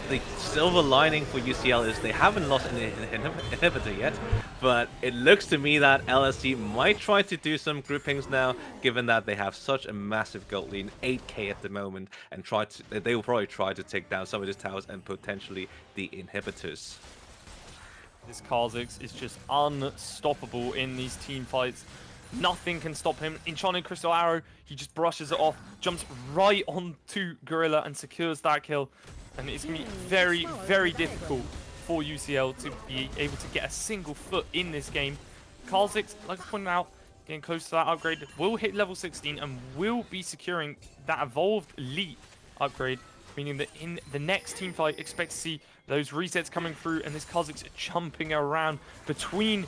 The silver lining for UCL is they haven't lost an inhibitor yet, but it looks to me that LSE might try to do some groupings now, given that they have such a massive gold lead, 8k at the moment, and they will probably try to take down some of these towers and potentially the inhibitors. This Karzix is just unstoppable in these team fights. Nothing can stop him. Enchanted Crystal Arrow, he just brushes it off, jumps right onto Gorilla and secures that kill. And it's going to be very, very difficult for UCL to be able to get a single foot in this game. Karzix, like I pointed out, getting close to that upgrade, will hit level 16 and will be securing that Evolved Elite upgrade, meaning that in the next team fight, expect to see those resets coming through and this Karzix jumping around between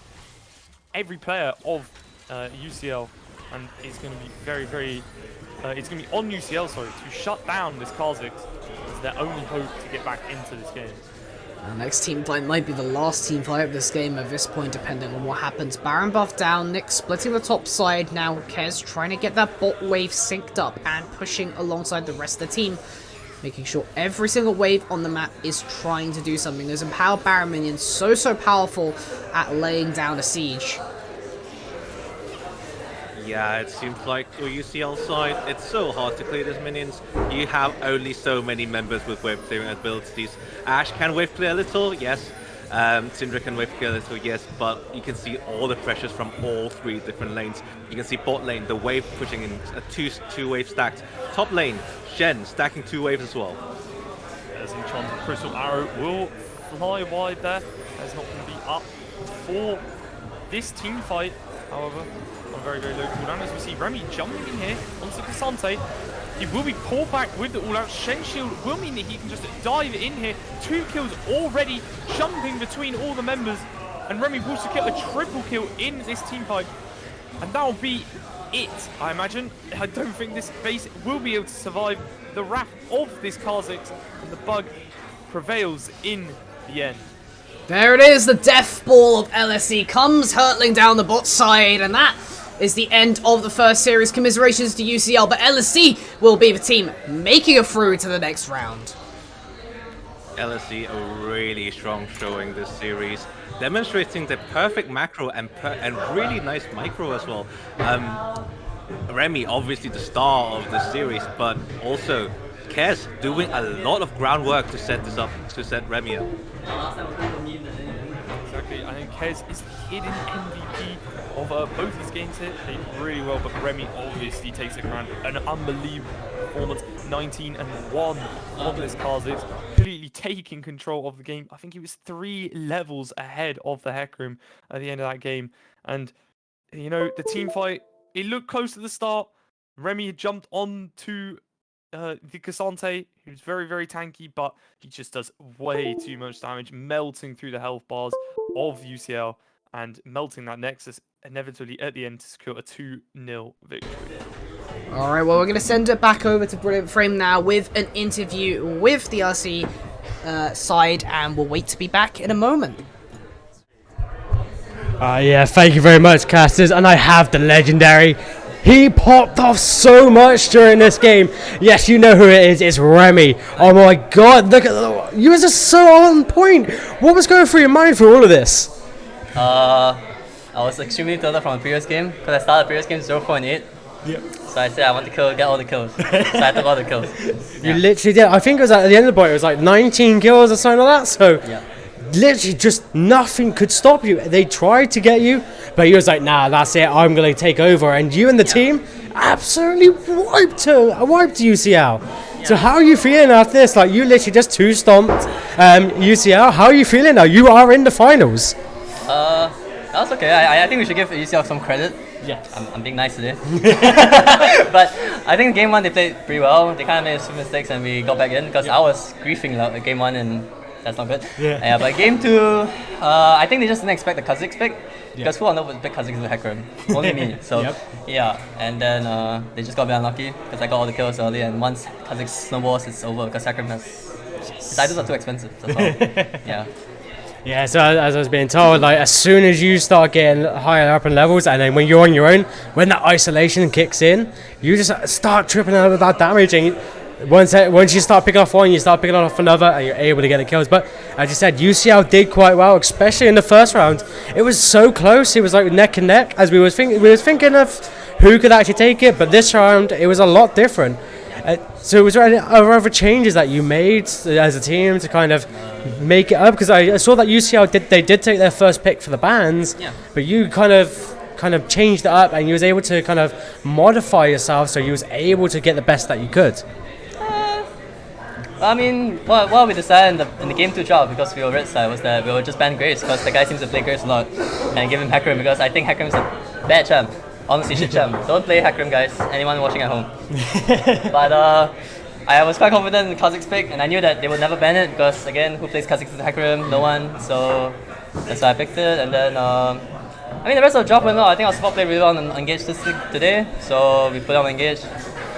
every player of UCL. and it's going to be it's going to be on UCL, sorry, to shut down this Kha'Zix as their only hope to get back into this game. Our next team fight might be the last team fight of this game at this point, depending on what happens. Baron buff down, Nick splitting the top side. Now Kez trying to get that bot wave synced up and pushing alongside the rest of the team, making sure every single wave on the map is trying to do something. Those empowered Baron minions so powerful at laying down a siege. Yeah, it seems like for UCL side, it's so hard to clear these minions. You have only so many members with wave clearing abilities. Ash can wave clear a little, yes. Syndra can wave clear a little, yes. But you can see all the pressures from all 3 different lanes. You can see bot lane, the wave pushing in a two wave stacked. Top lane, Shen stacking 2 waves as well. As Enchanted Crystal Arrow will fly wide there. That's not going to be up for this team fight, however. On a very low cooldown, as we see Remy jumping in here onto Cassante. He will be pulled back with the all-out. Shen Shield will mean that he can just dive in here. 2 kills already, jumping between all the members. And Remy will secure a triple kill in this team fight. And that will be it, I imagine. I don't think this base will be able to survive the wrath of this Kha'Zix. And the bug prevails in the end. There it is, the death ball of LSE comes hurtling down the bot side, and that is the end of the first series. Commiserations to UCL, but LSE will be the team making it through to the next round. LSE a really strong showing this series, demonstrating the perfect macro and really nice micro as well. Remy obviously the star of the series, but also Kez doing a lot of groundwork to set this up, to set Remy up. Exactly, I think Kez is the hidden MVP of both these games here. Played really well, but Remy obviously takes the crown. An unbelievable performance, 19-1 on this Kha'Zix, completely taking control of the game. I think he was 3 levels ahead of the Hecarim at the end of that game. And, you know, the team fight, it looked close at the start. Remy had jumped on to the Cassante, who's very tanky, but he just does way too much damage, melting through the health bars of UCL and melting that Nexus inevitably at the end to secure a 2-0 victory. Alright, well, we're going to send it back over to Brilliant Frame now with an interview with the RC side, and we'll wait to be back in a moment. Yeah, thank you very much, casters, and I have the legendary. He popped off so much during this game. Yes, you know who it is. It's Remy. Oh my god, look at you. Was just so on point. What was going through your mind for all of this? I was extremely tilted from the previous game because I started the previous game 0.8. Yep. So I said I want to get all the kills. So I took all the kills. You literally did. I think it was at the end of the point. It was like 19 kills or something like that. So. Yeah. Literally just nothing could stop you. They tried to get you, but he was like, nah, that's it, I'm going to take over. And you and the team absolutely wiped UCL. Yeah. So how are you feeling after this? Like, you literally just 2-stomped UCL. How are you feeling now? You are in the finals. That's okay. I think we should give UCL some credit. Yeah. I'm being nice today. But I think game 1 they played pretty well. They kind of made a few mistakes and we got back in because I was griefing game 1 and that's not good. Yeah. But game 2, I think they just didn't expect the Kha'Zix pick. Because who on earth would pick Kha'Zix with Hecarim? Only me. So yeah. And then they just got a bit unlucky because I got all the kills early. And once Kha'Zix snowballs, it's over because Hecarim his items are too expensive. That's all. Yeah. Yeah, so as I was being told, like as soon as you start getting higher up in levels, and then when you're on your own, when that isolation kicks in, you just start tripping out of that damage, and once you start picking off one, you start picking off another, and you're able to get the kills. But as you said, UCL did quite well, especially in the first round. It was so close; it was like neck and neck. As we was thinking of who could actually take it, but this round it was a lot different. So was there any other changes that you made as a team to kind of make it up? Because I saw that UCL did take their first pick for the bans, but you kind of changed it up, and you was able to kind of modify yourself so you was able to get the best that you could. I mean, what we decided in the game 2 trial, because we were red side, was that we would just ban Graves because the guy seems to play Graves a lot, and give him Hecarim because I think Hecarim is a bad champ. Honestly, shit champ. Don't play Hecarim, guys. Anyone watching at home. But I was quite confident in Kha'Zix pick, and I knew that they would never ban it because again, who plays Kha'Zix with Hecarim? No one. So that's why I picked it, and then I mean, the rest of the job went well. I think our support played really well on Engage today, so we put on Engage,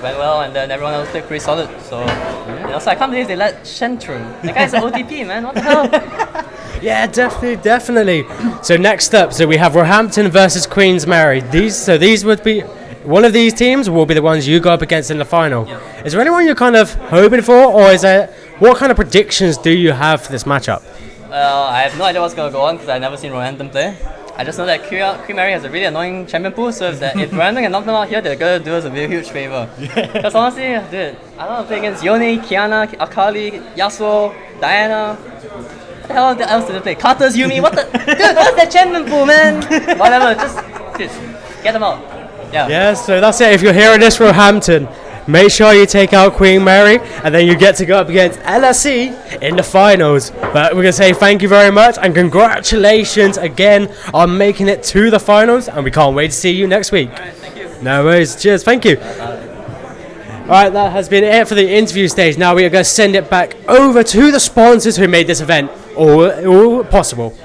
went well, and then everyone else played pretty solid. So, so I can't believe they let Shen through. That guy's an OTP, man. What the hell? Yeah, definitely. So next up, we have Roehampton versus Queen's Mary. These would be one of these teams will be the ones you go up against in the final. Yeah. Is there anyone you're kind of hoping for, or what kind of predictions do you have for this matchup? I have no idea what's going to go on because I've never seen Roehampton play. I just know that Queen Mary has a really annoying champion pool, so if Roehampton can knock them out here, they're going to do us a really huge favor. Because honestly, dude, I don't want to play against Yone, Kiana, Akali, Yasuo, Diana. What the hell else did they play? Carter's Yumi, what the? Dude, what's that champion pool, man? Whatever, just get them out. Yeah, so that's it. If you're hearing this, Roehampton, make sure you take out Queen Mary, and then you get to go up against LSE in the finals. But we're going to say thank you very much, and congratulations again on making it to the finals, and we can't wait to see you next week. Alright, thank you. No worries, cheers, thank you. Alright, that has been it for the interview stage. Now we are going to send it back over to the sponsors who made this event all possible.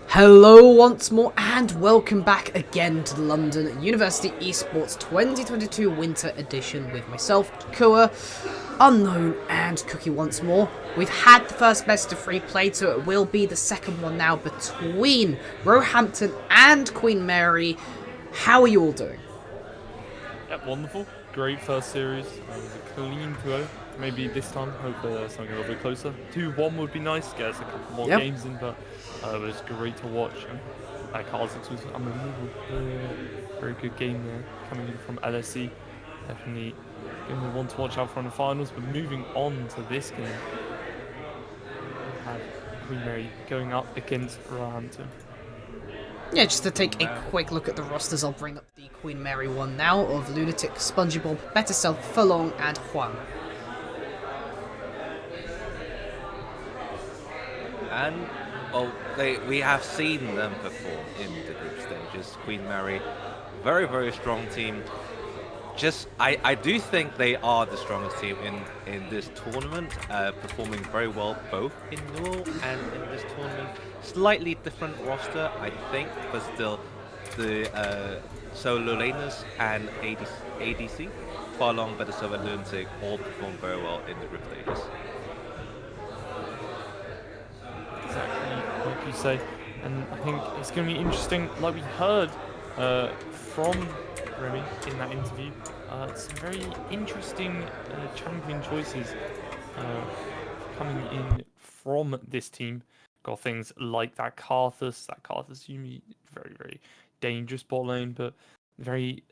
Hello once more and welcome back again to the London University Esports 2022 Winter Edition with myself, Kua, Unknown and Cookie once more. We've had the first best of 3 played, so it will be the second one now between Roehampton and Queen Mary. How are you all doing? Yep, wonderful. Great first series. It was a clean 2-0. Maybe this time, hopefully something a little bit closer. 2-1 would be nice, get us a couple more games in, but it was great to watch. And Carlsix was unbelievable. Very good game there, coming in from LSE. Definitely going to want to watch out for in the finals, but moving on to this game, we have Queen Mary going up against Roehampton. Yeah, just to take a quick look at the rosters, I'll bring up the Queen Mary one now of Lunatic, SpongeBob, Better Self, Furlong, and Juan. And we have seen them perform in the group stages. Queen Mary, very, very strong team. I do think they are the strongest team in this tournament, performing very well both in Newell and in this tournament. Slightly different roster, I think, but still the solo laners and ADC, Farlong, Better Server, Lunatic all perform very well in the group stages. Exactly like you say, and I think it's going to be interesting, like we heard from Remy in that interview, some very interesting champion choices coming in from this team. Got things like that Karthus Yumi, very, very dangerous bot lane, but very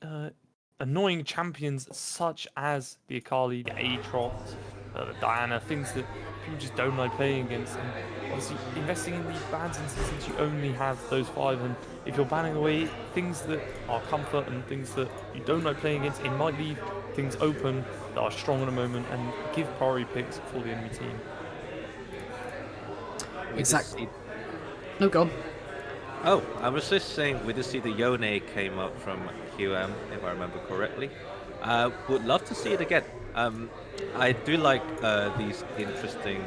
annoying champions such as the Akali, the Aatrox, the Diana, things that people just don't like playing against. And obviously, investing in these bans and since you only have those 5, and if you're banning away things that are comfort and things that you don't like playing against, it might leave things open that are strong at the moment and give priority picks for the enemy team. Exactly. No, go on. Oh, I was just saying, we did see the Yone came up from QM, if I remember correctly. Would love to see it again. I do like these interesting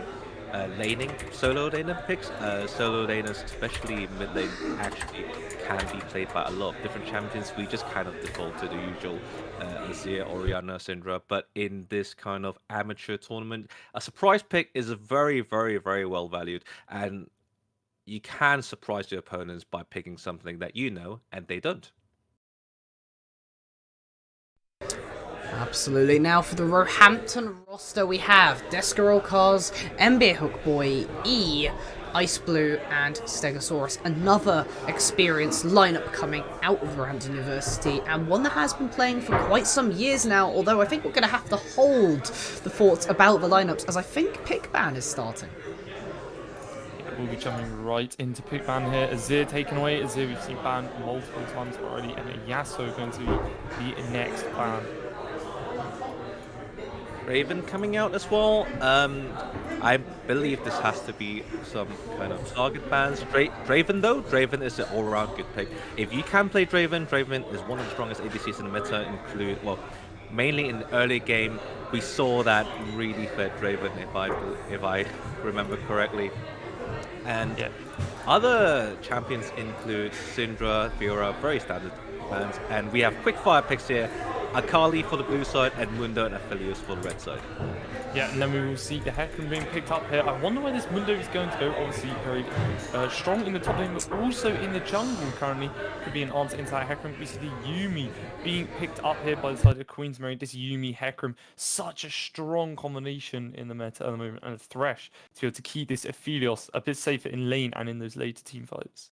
laning, solo laner picks. Solo laners, especially mid lane, actually can be played by a lot of different champions. We just kind of default to the usual Azir, Orianna, Syndra. But in this kind of amateur tournament, a surprise pick is a very, very, very well valued. And you can surprise your opponents by picking something that you know and they don't. Absolutely. Now for the Roehampton roster, we have Descarol Cars, MB Hookboy, E, Ice Blue, and Stegosaurus. Another experienced lineup coming out of Roehampton University, and one that has been playing for quite some years now, although I think we're going to have to hold the thoughts about the lineups, as I think Pick Ban is starting. We'll be jumping right into pick ban here. Azir taken away. Azir we've seen banned multiple times already, and Yasuo going to be the next ban. Raven coming out as well. I believe this has to be some kind of target bans. Draven though, Draven is an all-around good pick. If you can play Draven, Draven is one of the strongest ADCs in the meta. Mainly in the early game, we saw that really fed Draven, if I remember correctly. And Yeah. other champions include Syndra, Fiora, very standard bans, and we have quick fire picks here. Akali for the blue side, and Mundo and Aphelios for the red side. Yeah, and then we will see the Hecarim being picked up here. I wonder where this Mundo is going to go. Obviously, very strong in the top lane, but also in the jungle currently. Could be an answer into that Hecarim. We see the Yuumi being picked up here by the side of Queensmary. This Yuumi Hecarim, such a strong combination in the meta at the moment, and a Thresh to be able to keep this Aphelios a bit safer in lane and in those later team fights.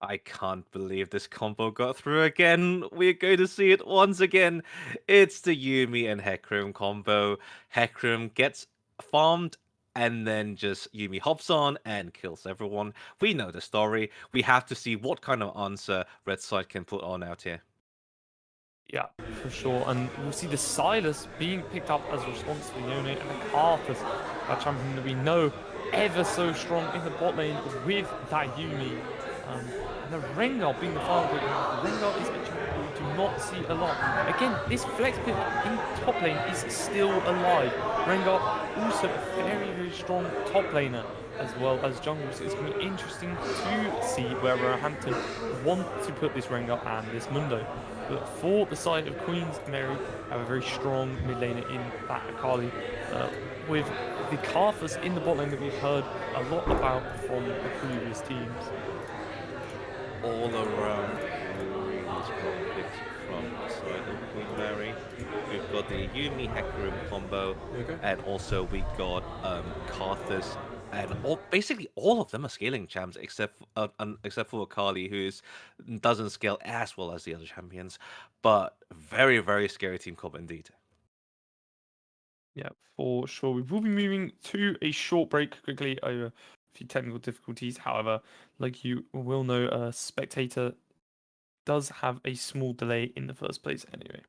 I can't believe this combo got through again. We're going to see it once again. It's the Yuumi and Hecarim combo. Hecarim gets farmed, and then just Yuumi hops on and kills everyone. We know the story. We have to see what kind of answer Red Side can put on out here. Yeah, for sure. And we'll see the Silas being picked up as a response to the Yone, and the Karthus, a champion that we know ever so strong in the bot lane with that Yuumi. And the Rengar being the final pick. Rengar is a champion we do not see a lot. Again, this flex pick in top lane is still alive. Rengar also a very, very strong top laner as well as jungle. So it's going to be interesting to see where Hampton want to put this Rengar and this Mundo. But for the side of Queen's Mary, have a very strong mid laner in that Akali, with the Karthus in the bot lane that we've heard a lot about from the previous teams. All around really strong picks from the side of Queen Mary. We've got the Yuumi Hecarim combo, and also we got Karthus, and basically all of them are scaling champs except for Akali, doesn't scale as well as the other champions, but very very scary team comp indeed. Yeah, for sure. We will be moving to a short break quickly over a few technical difficulties. However, like you will know, a spectator does have a small delay in the first place anyway.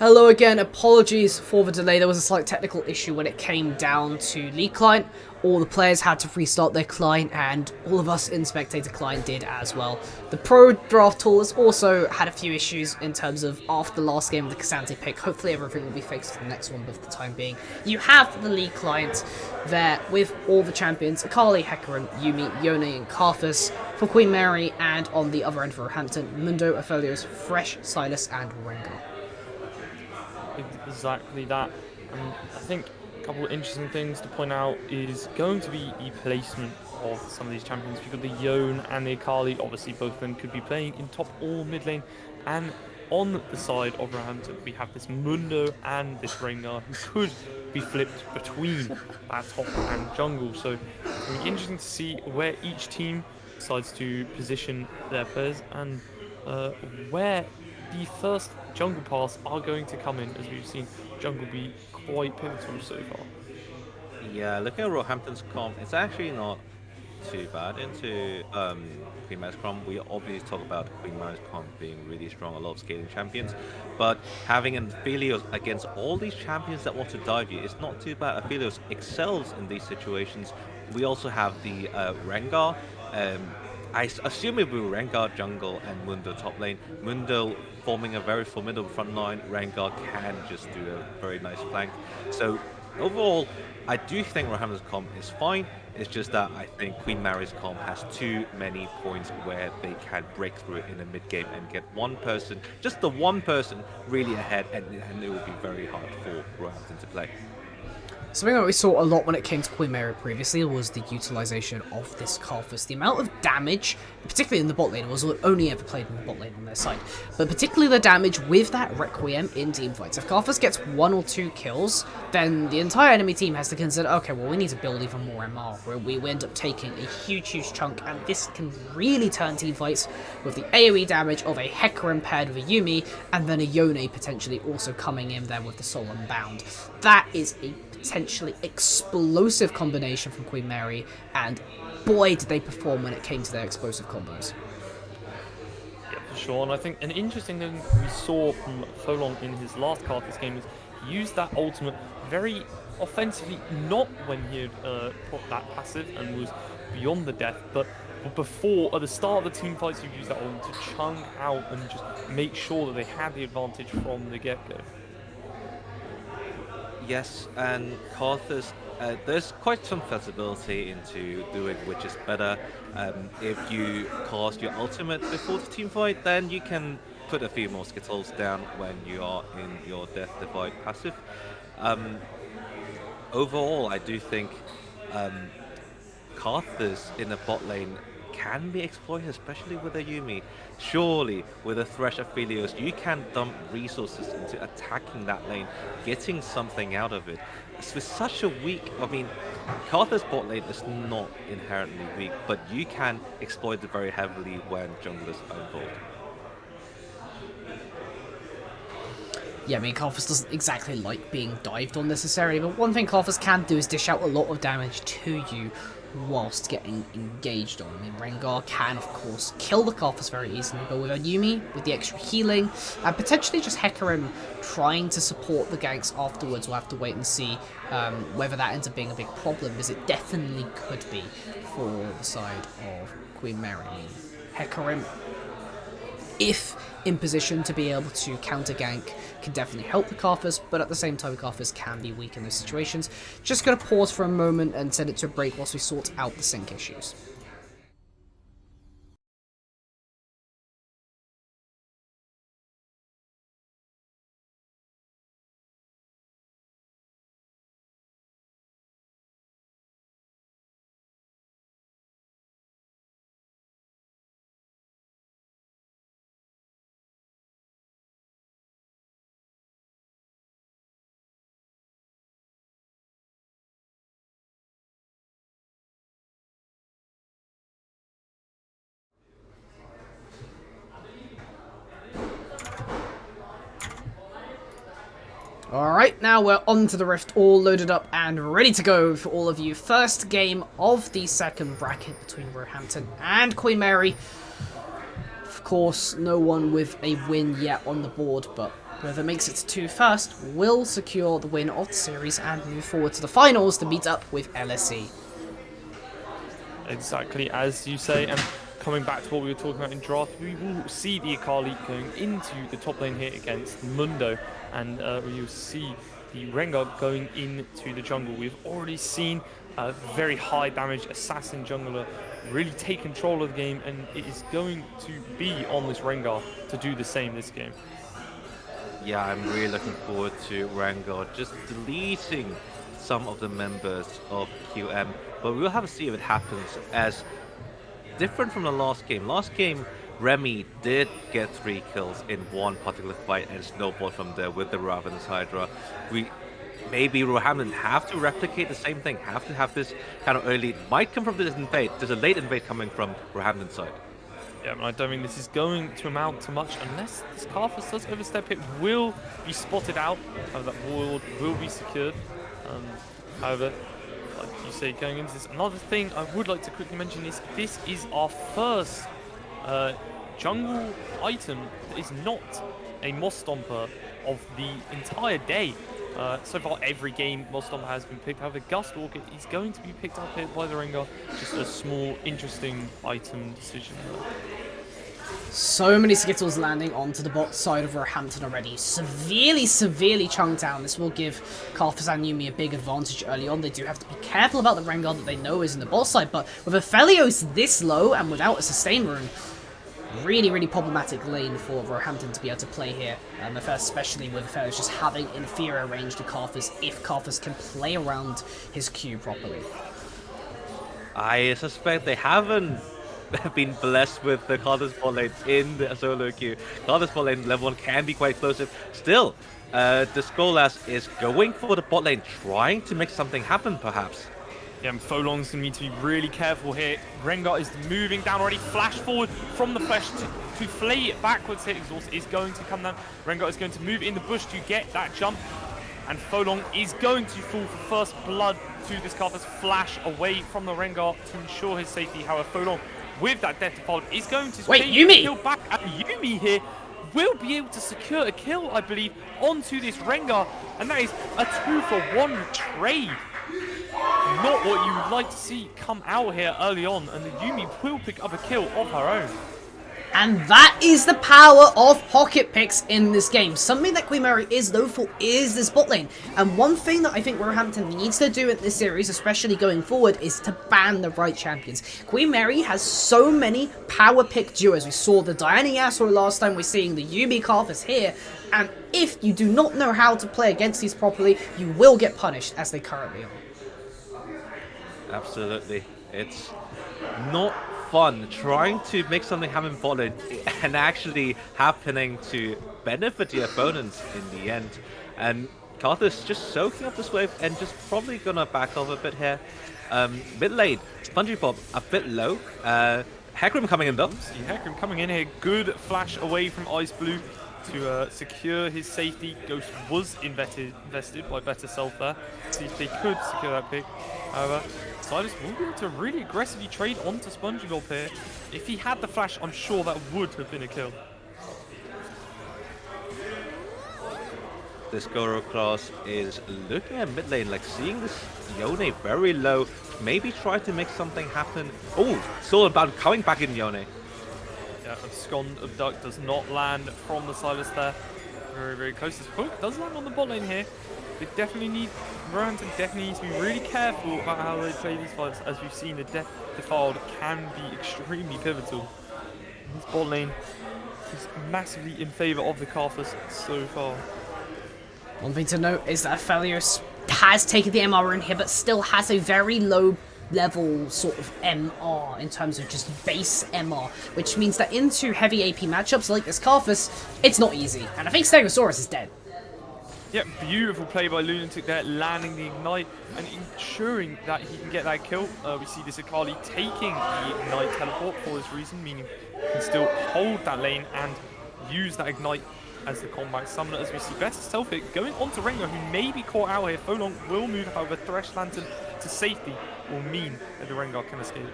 Hello again, apologies for the delay. There was a slight technical issue when it came down to League Client. All the players had to restart their client, and all of us in Spectator Client did as well. The Pro Draft tool has also had a few issues in terms of after the last game of the Casante pick. Hopefully everything will be fixed for the next one, but for the time being, you have the League Client there with all the champions, Akali, Hecarim, Yuumi, Yone, and Karthus for Queen Mary, and on the other end for Roehampton, Mundo, Aphelios, Fresh, Silas, and Rengar. Exactly that. And I think a couple of interesting things to point out is going to be the placement of some of these champions. You've got the Yone and the Akali, obviously both of them could be playing in top or mid lane. And on the side of Roehampton, we have this Mundo and this Rengar who could be flipped between that top and jungle. So it'll be interesting to see where each team decides to position their players and where the first jungle paths are going to come in, as we've seen jungle be quite pivotal so far. Yeah, looking at Roehampton's comp, it's actually not too bad. Into Queen Mary's comp, we obviously talk about Queen Mary's comp being really strong, a lot of scaling champions, but having an Aphelios against all these champions that want to dive you, it's not too bad. Aphelios excels in these situations. We also have the Rengar. Assume it will be Rengar jungle and Mundo top lane. Mundo forming a very formidable front line. Rengar can just do a very nice flank. So overall, I do think Roehampton's comp is fine. It's just that I think Queen Mary's comp has too many points where they can break through it in the mid game and get one person, just the one person, really ahead, and it will be very hard for Roehampton to play. Something that we saw a lot when it came to Queen Mary previously was the utilization of this Karthus. The amount of damage, particularly in the bot lane, was only ever played in the bot lane on their side, but particularly the damage with that Requiem in team fights. If Karthus gets 1 or 2 kills, then the entire enemy team has to consider, okay, well, we need to build even more MR, where we end up taking a huge chunk, and this can really turn team fights with the AoE damage of a Hecarim paired with a Yuumi, and then a Yone potentially also coming in there with the Soul Unbound. That is a potentially explosive combination from Queen Mary, and boy did they perform when it came to their explosive combos. Yeah, for sure. And I think an interesting thing we saw from Folon in his last Karthus game is he used that ultimate very offensively, not when he had put that passive and was beyond the death, but before, at the start of the team fights, he used that ultimate to chunk out and just make sure that they had the advantage from the get-go. Yes, and Karthus, there's quite some flexibility into doing which is better. If you cast your ultimate before the team fight, then you can put a few more skittles down when you are in your Death Divide passive. Overall, I do think Karthus in the bot lane can be exploited, especially with a Yuumi. Surely, with a Thresh Aphelios, you can dump resources into attacking that lane, getting something out of it. With such a weak, I mean, Karthus bot lane is not inherently weak, but you can exploit it very heavily when junglers are involved. Yeah, I mean, Karthus doesn't exactly like being dived on necessarily, but one thing Karthus can do is dish out a lot of damage to you whilst getting engaged on. I mean, Rengar can, of course, kill the Karthus very easily, but with a Yuumi, with the extra healing, and potentially just Hecarim trying to support the ganks afterwards, we'll have to wait and see whether that ends up being a big problem, because it definitely could be for the side of Queen Mary. I mean, Hecarim, if in position to be able to counter gank, can definitely help the Karthus, but at the same time Karthus can be weak in those situations. Just gonna pause for a moment and send it to a break whilst we sort out the sync issues. Alright, now we're on to the Rift, all loaded up and ready to go for all of you. First game of the second bracket between Roehampton and Queen Mary. Of course, no one with a win yet on the board, but Whoever makes it to 2 first will secure the win of the series and move forward to the finals to meet up with LSE. Exactly as you say, and coming back to what we were talking about in draft, we will see the Akali going into the top lane here against Mundo, and you'll see the Rengar going into the jungle. We've already seen a very high damage assassin jungler really take control of the game, and it is going to be on this Rengar to do the same this game. Yeah, I'm really looking forward to Rengar just deleting some of the members of QM, but we'll have to see if it happens, as different from the last game. Last game, Remy did get 3 kills in one particular fight and snowballed from there with the Ravenous Hydra. Maybe Roehampton have to replicate the same thing, have to have this kind of early, might come from this invade. There's a late invade coming from Roehampton's side. Yeah, but I don't think this is going to amount to much unless this Karthus does overstep. It will be spotted out. That ward will be secured. However, like you say, going into this, another thing I would like to quickly mention is this is our first jungle item that is not a Moss Stomper of the entire day. So far, every game Moss Stomper has been picked. However, Gust Walker is going to be picked up here by the Rengar. Just a small, interesting item decision there. So many Skittles landing onto the bot side of Roehampton already. Severely chunked down. This will give Karthus and Yuumi a big advantage early on. They do have to be careful about the Rengar that they know is in the bot side, but with Aphelios this low and without a sustain rune, really problematic lane for Roehampton to be able to play here. Especially with Aphelios just having inferior range to Karthus if Karthus can play around his Q properly. I suspect they haven't been blessed with the Karthus bot lane in the solo queue. Karthus bot lane level 1 can be quite explosive. Still, the Skolas is going for the bot lane, trying to make something happen perhaps. Yeah, and Folong's going to need to be really careful here. Rengar is moving down already. Flash forward from the flesh to flay it backwards here. Exhaust is going to come down. Rengar is going to move in the bush to get that jump. And Folong is going to fall for first blood to this Karthus. Flash away from the Rengar to ensure his safety. However, Folong, with that death to follow, is going to wait, take Yuumi! the kill back. And Yuumi here will be able to secure a kill, I believe, onto this Rengar. And that is a 2-for-1 trade. Not what you would like to see come out here early on, and the Yuumi will pick up a kill of her own. And that is the power of pocket picks in this game. Something that Queen Mary is known for is this bot lane. And one thing that I think Roehampton needs to do in this series, especially going forward, is to ban the right champions. Queen Mary has so many power pick duos. We saw the Diana Yasuo last time, we're seeing the Yuumi Karthus here. And if you do not know how to play against these properly, you will get punished as they currently are. Absolutely. It's not fun trying to make something happen bot lane and actually happening to benefit the opponents in the end. And Karthus just soaking up this wave and just probably gonna back off a bit here. Mid lane, Spongy Bob a bit low. Hecarim coming in though. See Hecarim coming in here. Good flash away from Ice Blue to secure his safety. Ghost was invested by Better Self there. See if they could secure that pick. However, Silas will be able to really aggressively trade onto SpongeBob here. If he had the flash, I'm sure that would have been a kill. This Goro class is looking at mid lane, like seeing this Yone very low. Maybe try to make something happen. Oh, still about coming back in Yone. Yeah, Abscond of Duck does not land from the Silas there. Very close. This hook does land on the bot lane here. They Roehampton definitely needs to be really careful about how they play these fights. As we've seen, the Death Defiled can be extremely pivotal. This bot lane is massively in favour of the Karthus so far. One thing to note is that Aphelios has taken the MR in here, but still has a very low level sort of MR in terms of just base MR, which means that into heavy AP matchups like this Karthus, it's not easy. And I think Stegosaurus is dead. Yep, beautiful play by Lunatic there, landing the Ignite and ensuring that he can get that kill. We see this Akali taking the Ignite teleport for this reason, meaning he can still hold that lane and use that Ignite as the combat summoner. As we see Better Self-Hit going onto Rengar, who may be caught out here. Folong will move, however, Thresh Lantern to safety will mean that the Rengar can escape.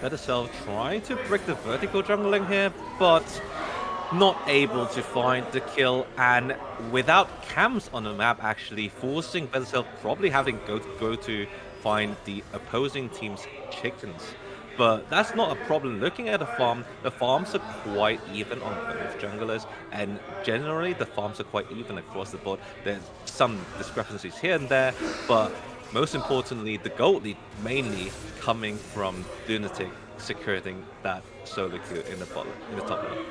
Better Self trying to break the vertical jungling here, but not able to find the kill, and without cams on the map actually forcing Betterself probably having go to find the opposing team's chickens. But that's not a problem. Looking at the farms are quite even on both junglers, and generally the farms are quite even across the board. There's some discrepancies here and there, but most importantly, the gold lead mainly coming from Lunatic securing that solo kill in the top lane.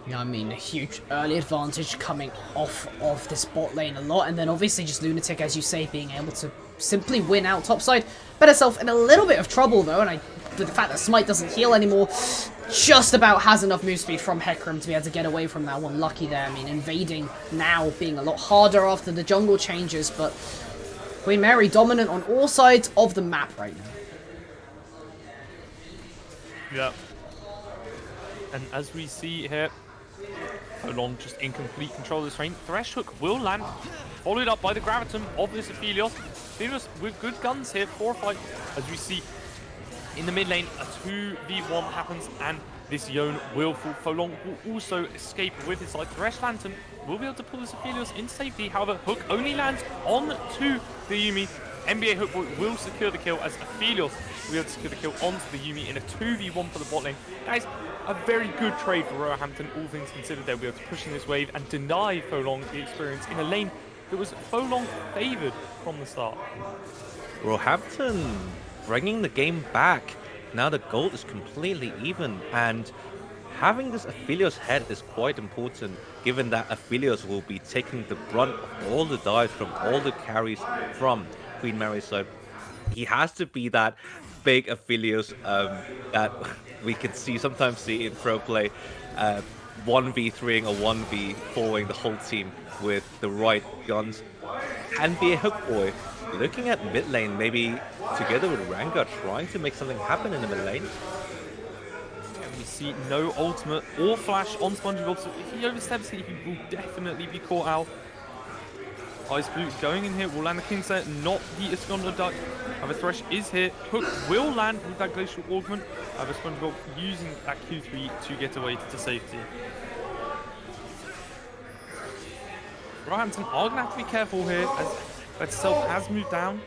Yeah, I mean, a huge early advantage coming off of this bot lane a lot, and then obviously just Lunatic, as you say, being able to simply win out topside. Betterself in a little bit of trouble though, and the fact that Smite doesn't heal anymore, just about has enough move speed from Hecarim to be able to get away from that one. Lucky there. I mean, invading now being a lot harder after the jungle changes, but Queen Mary dominant on all sides of the map right now. Yeah. And as we see here, Olong just in complete control of this lane. Thresh Hook will land, followed up by the Graviton of this Aphelios. Aphelios with good guns here for a fight. As we see in the mid lane, a 2v1 happens, and this Yone will fall. Folong will also escape with his life. Thresh Lantern will be able to pull this Aphelios in safety. However, Hook only lands on to the Yuumi. NBA Hookboy will secure the kill as Aphelios will be able to secure the kill onto the Yuumi in a 2v1 for the bot lane. Guys, a very good trade for Roehampton, all things considered. They'll be able to push in this wave and deny Folong the experience in a lane that was Folong favoured from the start. Roehampton bringing the game back. Now the gold is completely even, and having this Aphelios head is quite important, given that Aphelios will be taking the brunt of all the dives from all the carries from Queen Mary's side. He has to be that big Aphelios that we can sometimes see in pro play, 1v3ing or 1v4ing the whole team with the right guns. And be a hook boy. Looking at mid lane, maybe together with Ranga, trying to make something happen in the mid lane. We see no ultimate or flash on SpongeBob, so if he oversteps it, he will definitely be caught out. Ice Blue going in here, will land the Kingslayer, not the Escondo Duck. However, Thresh is here. Hook will land with that Glacial Augment. However, SpongeBob using that Q3 to get away to safety. Roehampton are going to have to be careful here, as Betterself has moved down.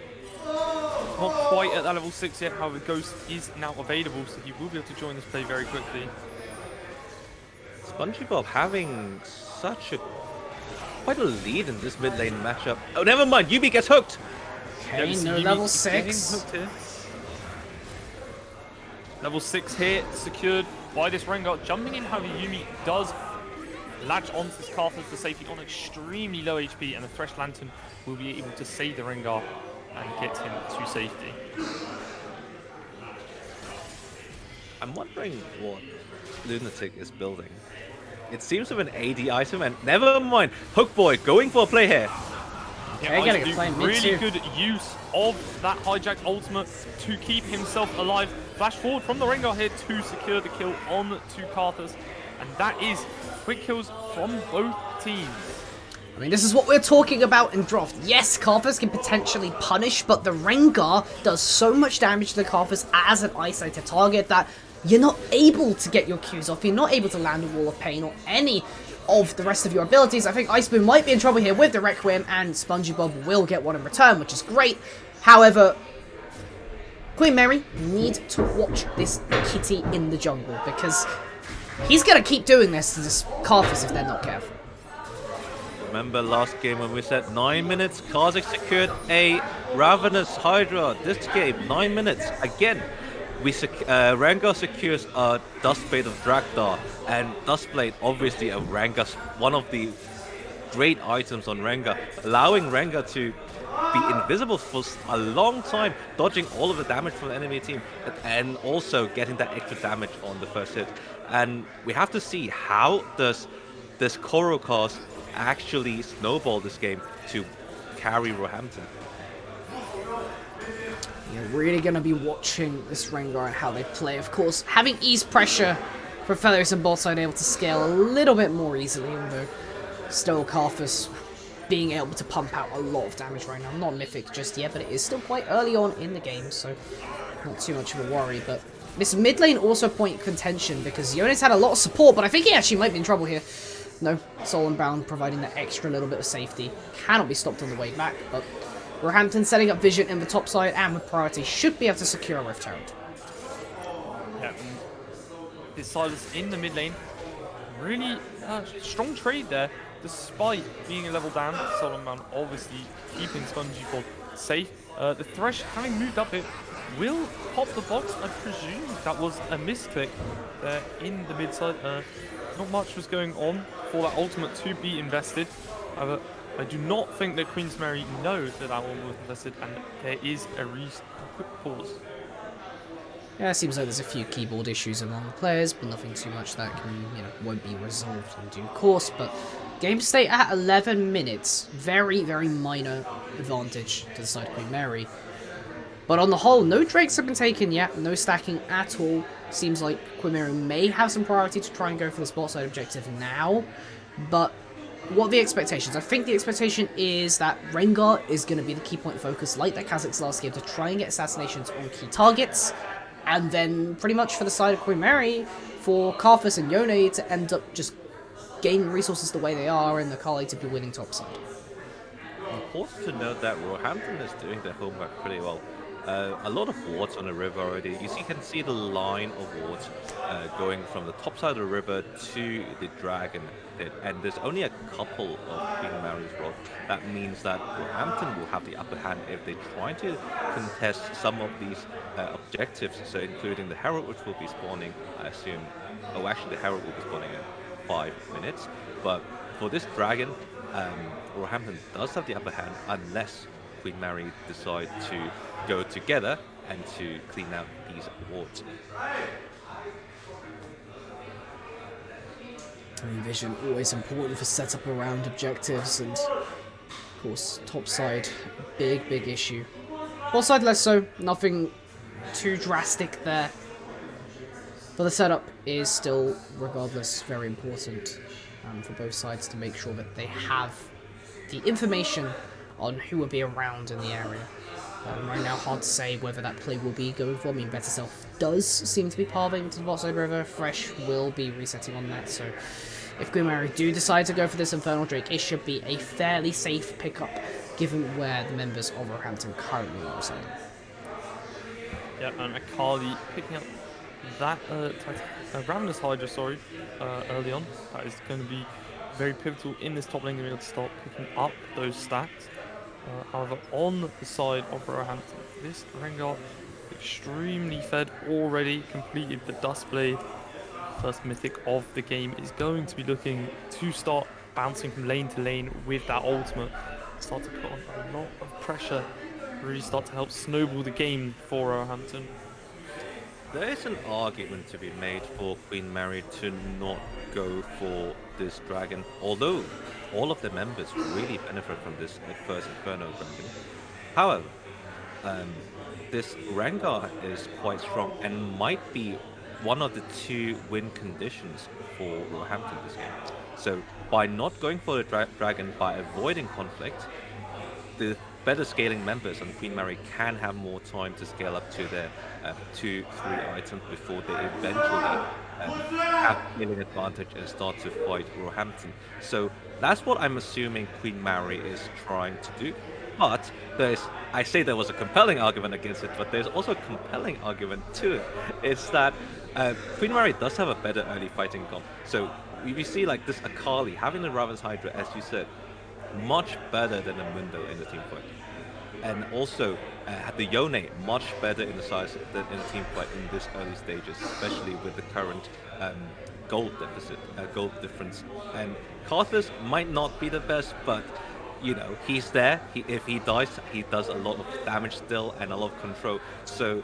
Not quite at that level 6 yet, however, Ghost is now available, so he will be able to join this play very quickly. SpongeBob having quite a lead in this mid lane matchup. Oh, never mind, Yuumi gets hooked! Okay, no level 6. Level 6 here, secured by this Rengar. Jumping in, however, Yuumi does latch onto this Carthage for safety on extremely low HP, and the Thresh Lantern will be able to save the Rengar and get him to safety. I'm wondering what Lunatic is building. It seems to have an AD item, and never mind, Hookboy going for a play here. Okay, Yeah, getting a play mid really too. good use of that hijacked ultimate to keep himself alive. Flash forward from the Rengar here to secure the kill on to Karthus, and that is quick kills from both teams. I mean, this is what we're talking about in Draft. Yes, Karthus can potentially punish, but the Rengar does so much damage to the Karthus as an isolated target that you're not able to get your Qs off. You're not able to land a Wall of Pain or any of the rest of your abilities. I think Iceboom might be in trouble here with the Requiem, and SpongeBob will get one in return, which is great. However, Queen Mary need to watch this kitty in the jungle, because he's going to keep doing this to this Karthus if they're not careful. Remember last game when we said 9 minutes, Karthik secured a Ravenous Hydra. This game, 9 minutes. Again, Rengar secures a Dustblade of Drakthar, and Dustblade obviously a Rengar's one of the great items on Rengar, allowing Rengar to be invisible for a long time, dodging all of the damage from the enemy team, and also getting that extra damage on the first hit. And we have to see how does this Koro cast actually snowball this game to carry Roehampton. You're really going to be watching this Rengar and how they play. Of course, having ease pressure for Fellows and Botside able to scale a little bit more easily, although still Karthus being able to pump out a lot of damage right now. Not Mythic just yet, but it is still quite early on in the game, so not too much of a worry. But This mid lane also point contention because Yone's had a lot of support, but I think he actually might be in trouble here. No, Soul and Brown providing that extra little bit of safety. Cannot be stopped on the way back, but Roehampton setting up Vision in the top side and with priority should be able to secure a Rift Herald. Yeah, this Silas in the mid lane. Really strong trade there, despite being a level down. Solomon Brown obviously keeping Spongy Ford safe. The Thresh, having moved up it, will pop the box. I presume that was a misclick there in the mid side. Not much was going on for that ultimate to be invested. However, I do not think that Queensmary know that that one was invested, and there is a quick pause. Yeah, it seems like there's a few keyboard issues among the players, but nothing too much that can, won't be resolved in due course. But game state at 11 minutes, very, very minor advantage to the side of Queen Mary. But on the whole, no Drakes have been taken yet, no stacking at all. Seems like Queen Mary may have some priority to try and go for the spot side objective now. But what are the expectations? I think the expectation is that Rengar is going to be the key point of focus, like that Kazakh's last game, to try and get assassinations on key targets. And then pretty much for the side of Queen Mary, for Karthus and Yone to end up just gaining resources the way they are, and the Kali to be winning top side. Important to note that Roehampton is doing their homework pretty well. A lot of wards on the river already. You can see the line of wards going from the top side of the river to the dragon pit, and there's only a couple of Queen Mary's rods. That means that Roehampton will have the upper hand if they try to contest some of these objectives, so including the Herald, which will be spawning, I assume. Oh, actually, the Herald will be spawning in 5 minutes. But for this dragon, Roehampton does have the upper hand unless Queen Mary decide to go together and to clean out these wards. Vision always important for setup around objectives, and of course top side big issue. Bot side less so, nothing too drastic there. But the setup is still, regardless, very important for both sides to make sure that they have the information on who will be around in the area. Right now, hard to say whether that play will be going for. I mean, Better Self does seem to be parving to the bot side river. Fresh will be resetting on that, so if Queen Mary do decide to go for this Infernal Drake, it should be a fairly safe pickup, given where the members of Roehampton currently are residing. Yeah, and Akali picking up that Ravenous Hydra, early on. That is going to be very pivotal in this top lane, to be able to start picking up those stacks. However, on the side of Roehampton, this Rengar extremely fed, already completed the Dustblade. First mythic of the game is going to be looking to start bouncing from lane to lane with that ultimate. Start to put on a lot of pressure, really start to help snowball the game for Roehampton. There is an argument to be made for Queen Mary to not go for this dragon, although all of the members really benefit from this first Inferno dragon. However, this Rengar is quite strong and might be one of the 2 win conditions for Roehampton this game. So by not going for the dragon, by avoiding conflict, the better scaling members on Queen Mary can have more time to scale up to their 2-3 items before they eventually have scaling advantage and start to fight Roehampton. So that's what I'm assuming Queen Mary is trying to do. But I say there was a compelling argument against it, but there's also a compelling argument to it. It's that Queen Mary does have a better early fighting comp. So you see like this Akali having the Ravenous Hydra, as you said, much better than a Mundo in the team fight. And also the Yone much better in the size than in the team fight in this early stages, especially with the current gold difference. And Karthus might not be the best, but he's there. If he dies, he does a lot of damage still and a lot of control. So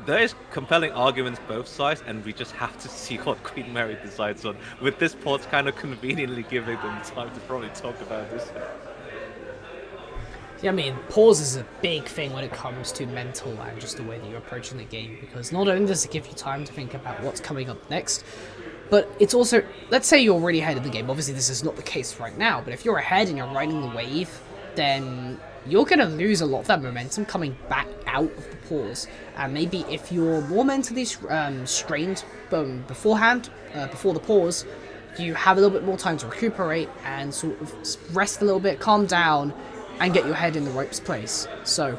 there is compelling arguments both sides, and we just have to see what Queen Mary decides on. With this port kind of conveniently giving them time to probably talk about this. Yeah, I mean, pause is a big thing when it comes to mental and just the way that you're approaching the game, because not only does it give you time to think about what's coming up next, but it's also, let's say you're already ahead of the game. Obviously, this is not the case right now, but if you're ahead and you're riding the wave, then you're going to lose a lot of that momentum coming back out of the pause. And maybe if you're more mentally strained beforehand, before the pause, you have a little bit more time to recuperate and sort of rest a little bit, calm down, and get your head in the right place. So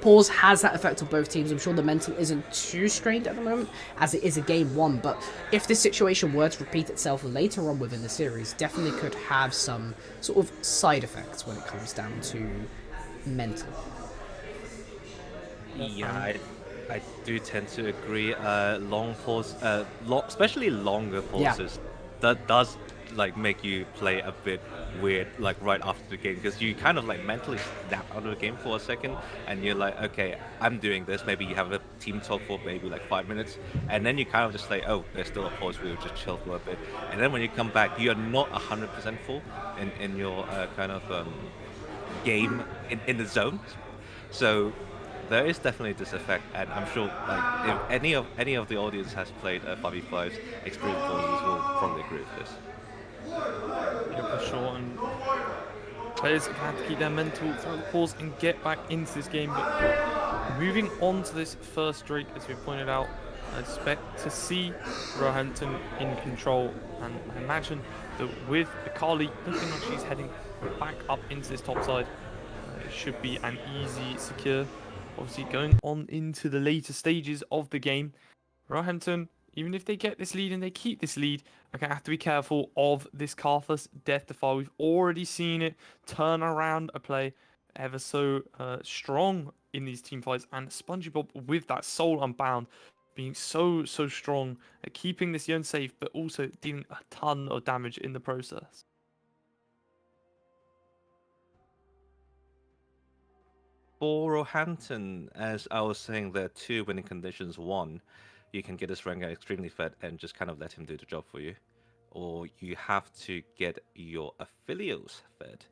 pause has that effect on both teams. I'm sure the mental isn't too strained at the moment, as it is a game one, but if this situation were to repeat itself later on within the series, definitely could have some sort of side effects when it comes down to mental. Yeah, I do tend to agree. Long pause, especially longer Yeah. pauses, that does like make you play a bit weird, like right after the game, because you kind of like mentally snap out of the game for a second, and you're like, okay, I'm doing this. Maybe you have a team talk for maybe like 5 minutes, and then you kind of just like, oh, there's still a pause. We'll just chill for a bit, and then when you come back, you're not 100% full in your kind of game in the zone. So there is definitely this effect, and I'm sure like if any of the audience has played 5v5's experience pauses will probably agree with this. Yeah, for sure. And players are going to have to keep their mental throughout the pause and get back into this game. But moving on to this first Drake, as we pointed out, I expect to see Roehampton in control. And I imagine that with Akali looking like she's heading back up into this top side, it should be an easy, secure. Obviously, going on into the later stages of the game, Roehampton, even if they get this lead and they keep this lead, are going to have to be careful of this Karthus Death Defile. We've already seen it turn around a play ever so strong in these team fights, and SpongeBob with that Soul Unbound being so strong at keeping this Yone safe, but also dealing a ton of damage in the process. For Roehampton, as I was saying, there are two winning conditions. One, you can get this Rengar extremely fed and just kind of let him do the job for you. Or you have to get your affiliates fed.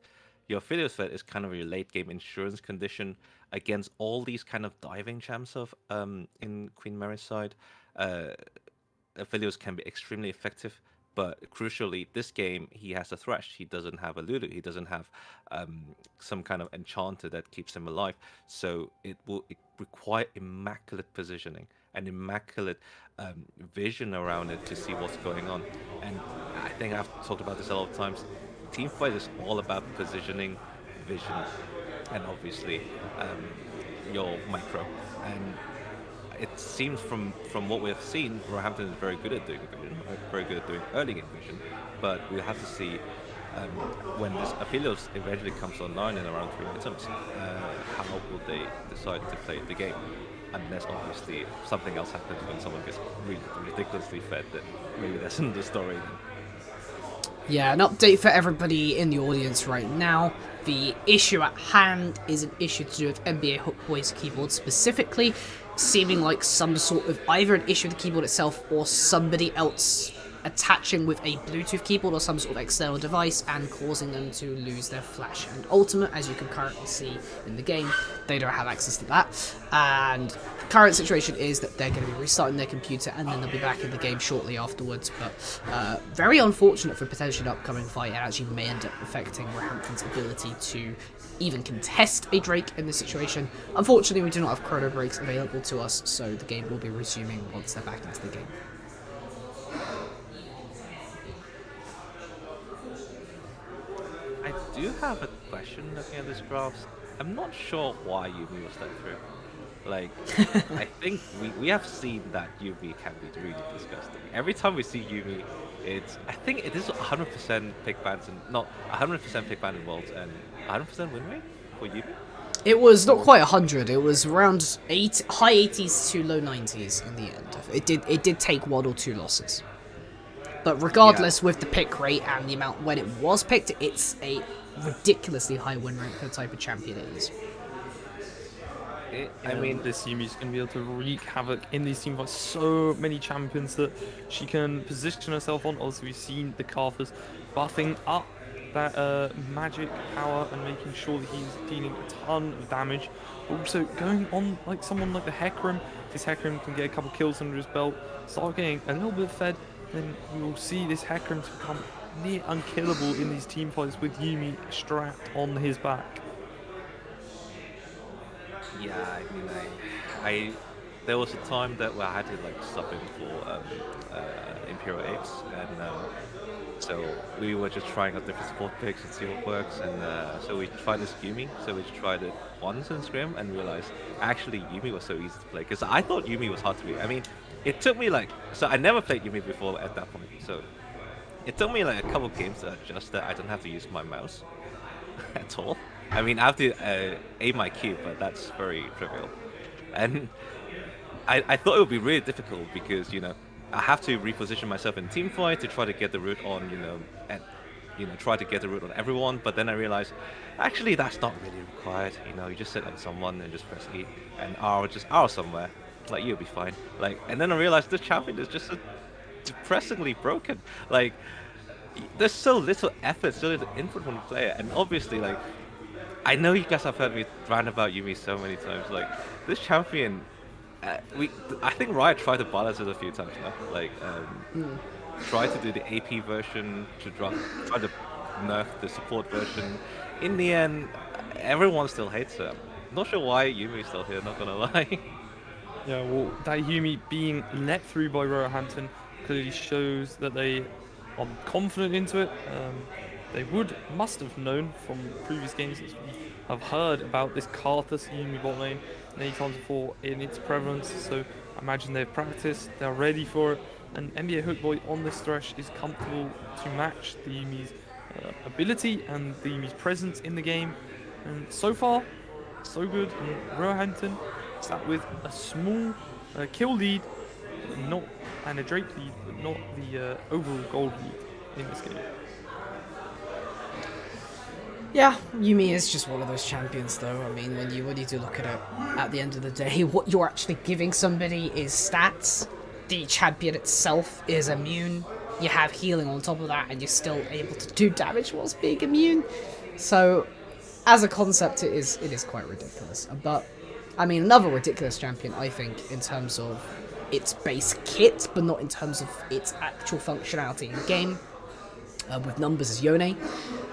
Your affiliates fed is kind of your late game insurance condition against all these kind of diving champs of in Queen Mary's side. Uh, Affiliates can be extremely effective, but crucially, this game he has a Thresh. He doesn't have a Lulu. He doesn't have some kind of enchanter that keeps him alive. So it require immaculate positioning and immaculate vision around it to see what's going on. And I think I've talked about this a lot of times. Teamfight is all about positioning, vision, and obviously your micro. And it seems from what we've seen, Roehampton is very good at doing vision, very good at doing early game vision. But we'll have to see when this Aphelios eventually comes online in around 3 items, how will they decide to play the game? Unless obviously something else happens when someone gets really ridiculously fed, that maybe that's another story then. Yeah, an update for everybody in the audience right now. The issue at hand is an issue to do with NBA Hook Boy's keyboard specifically, seeming like some sort of either an issue with the keyboard itself or somebody else attaching with a Bluetooth keyboard or some sort of external device and causing them to lose their flash and ultimate. As you can currently see in the game, they don't have access to that, and the current situation is that they're going to be restarting their computer and then they'll be back in the game shortly afterwards. But very unfortunate for potentially an upcoming fight, and actually may end up affecting Roehampton's ability to even contest a Drake in this situation. Unfortunately, we do not have chrono breaks available to us, so the game will be resuming once they're back into the game. I do have a question looking at this graphs. I'm not sure why Yumi was let through. Like, I think we have seen that Yumi can be really disgusting. Every time we see Yumi, I think it is 100% pick bans and not 100% pick ban in Worlds and 100% win rate for Yumi. It was not quite 100. It was around high 80s to low 90s in the end. It did take one or two losses. But regardless, with the pick rate and the amount when it was picked, it's a ridiculously high win rate for the type of champion it is. I mean, this Yumi's going to be able to wreak havoc in these teams. So many champions that she can position herself on. Also, we've seen the Karthus buffing up that magic power and making sure that he's dealing a ton of damage. Also, going on like someone like the Hecarim. This Hecarim can get a couple kills under his belt, start getting a little bit fed, then we will see this Hecarim to become near unkillable in these team fights with Yumi strapped on his back. Yeah, I mean, I there was a time that where I had to like sub in for Imperial Apes, and so we were just trying out different support picks and see what works. And so we tried this Yumi. So we tried it once in Scrim and realized actually Yumi was so easy to play because I thought Yumi was hard to beat. I mean, it took me like so I never played Yumi before at that point. So it took me like a couple games to adjust that I don't have to use my mouse at all. I mean, I have to aim my cube, but that's very trivial. And I thought it would be really difficult because, I have to reposition myself in team fight to try to get the root on, and try to get the root on everyone. But then I realized, actually, that's not really required. You just sit on someone and just press E and R, just R somewhere. Like you'll be fine. Like, and then I realized this champion is just so depressingly broken. Like, there's so little effort, so little input from the player, and obviously, like, I know you guys have heard me rant about Yumi so many times. Like, this champion, I think Riot tried to balance it a few times now. Like, try to do the AP version to try to nerf the support version. In the end, everyone still hates it. I'm not sure why Yumi's still here. Not gonna lie. Yeah, well, that Yumi being let through by Roehampton clearly shows that they are confident into it. They must have known from previous games as we have heard about this Karthus Yumi bot lane many times before in its prevalence. So I imagine they've practiced, they're ready for it, and NBA Hookboy on this thresh is comfortable to match the Yumi's ability and the Yumi's presence in the game. And so far, so good. And Roehampton sat with a small kill lead, not and a Drake lead, but not the overall gold lead in this game. Yeah, Yumi is just one of those champions, though. I mean, when you do look at it, at the end of the day, what you're actually giving somebody is stats. The champion itself is immune. You have healing on top of that, and you're still able to do damage whilst being immune. So, as a concept, it is quite ridiculous. But I mean, another ridiculous champion, I think, in terms of its base kit, but not in terms of its actual functionality in game. With numbers is Yone.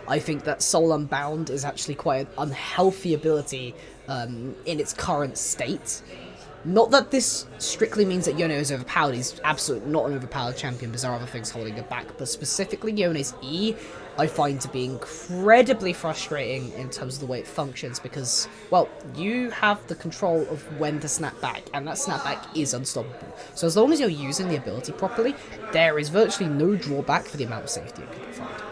I think that Soul Unbound is actually quite an unhealthy ability in its current state. Not that this strictly means that Yone is overpowered, he's absolutely not an overpowered champion because there are other things holding it back, but specifically Yone's E, I find to be incredibly frustrating in terms of the way it functions because, well, you have the control of when to snap back, and that snapback is unstoppable. So as long as you're using the ability properly, there is virtually no drawback for the amount of safety it can provide.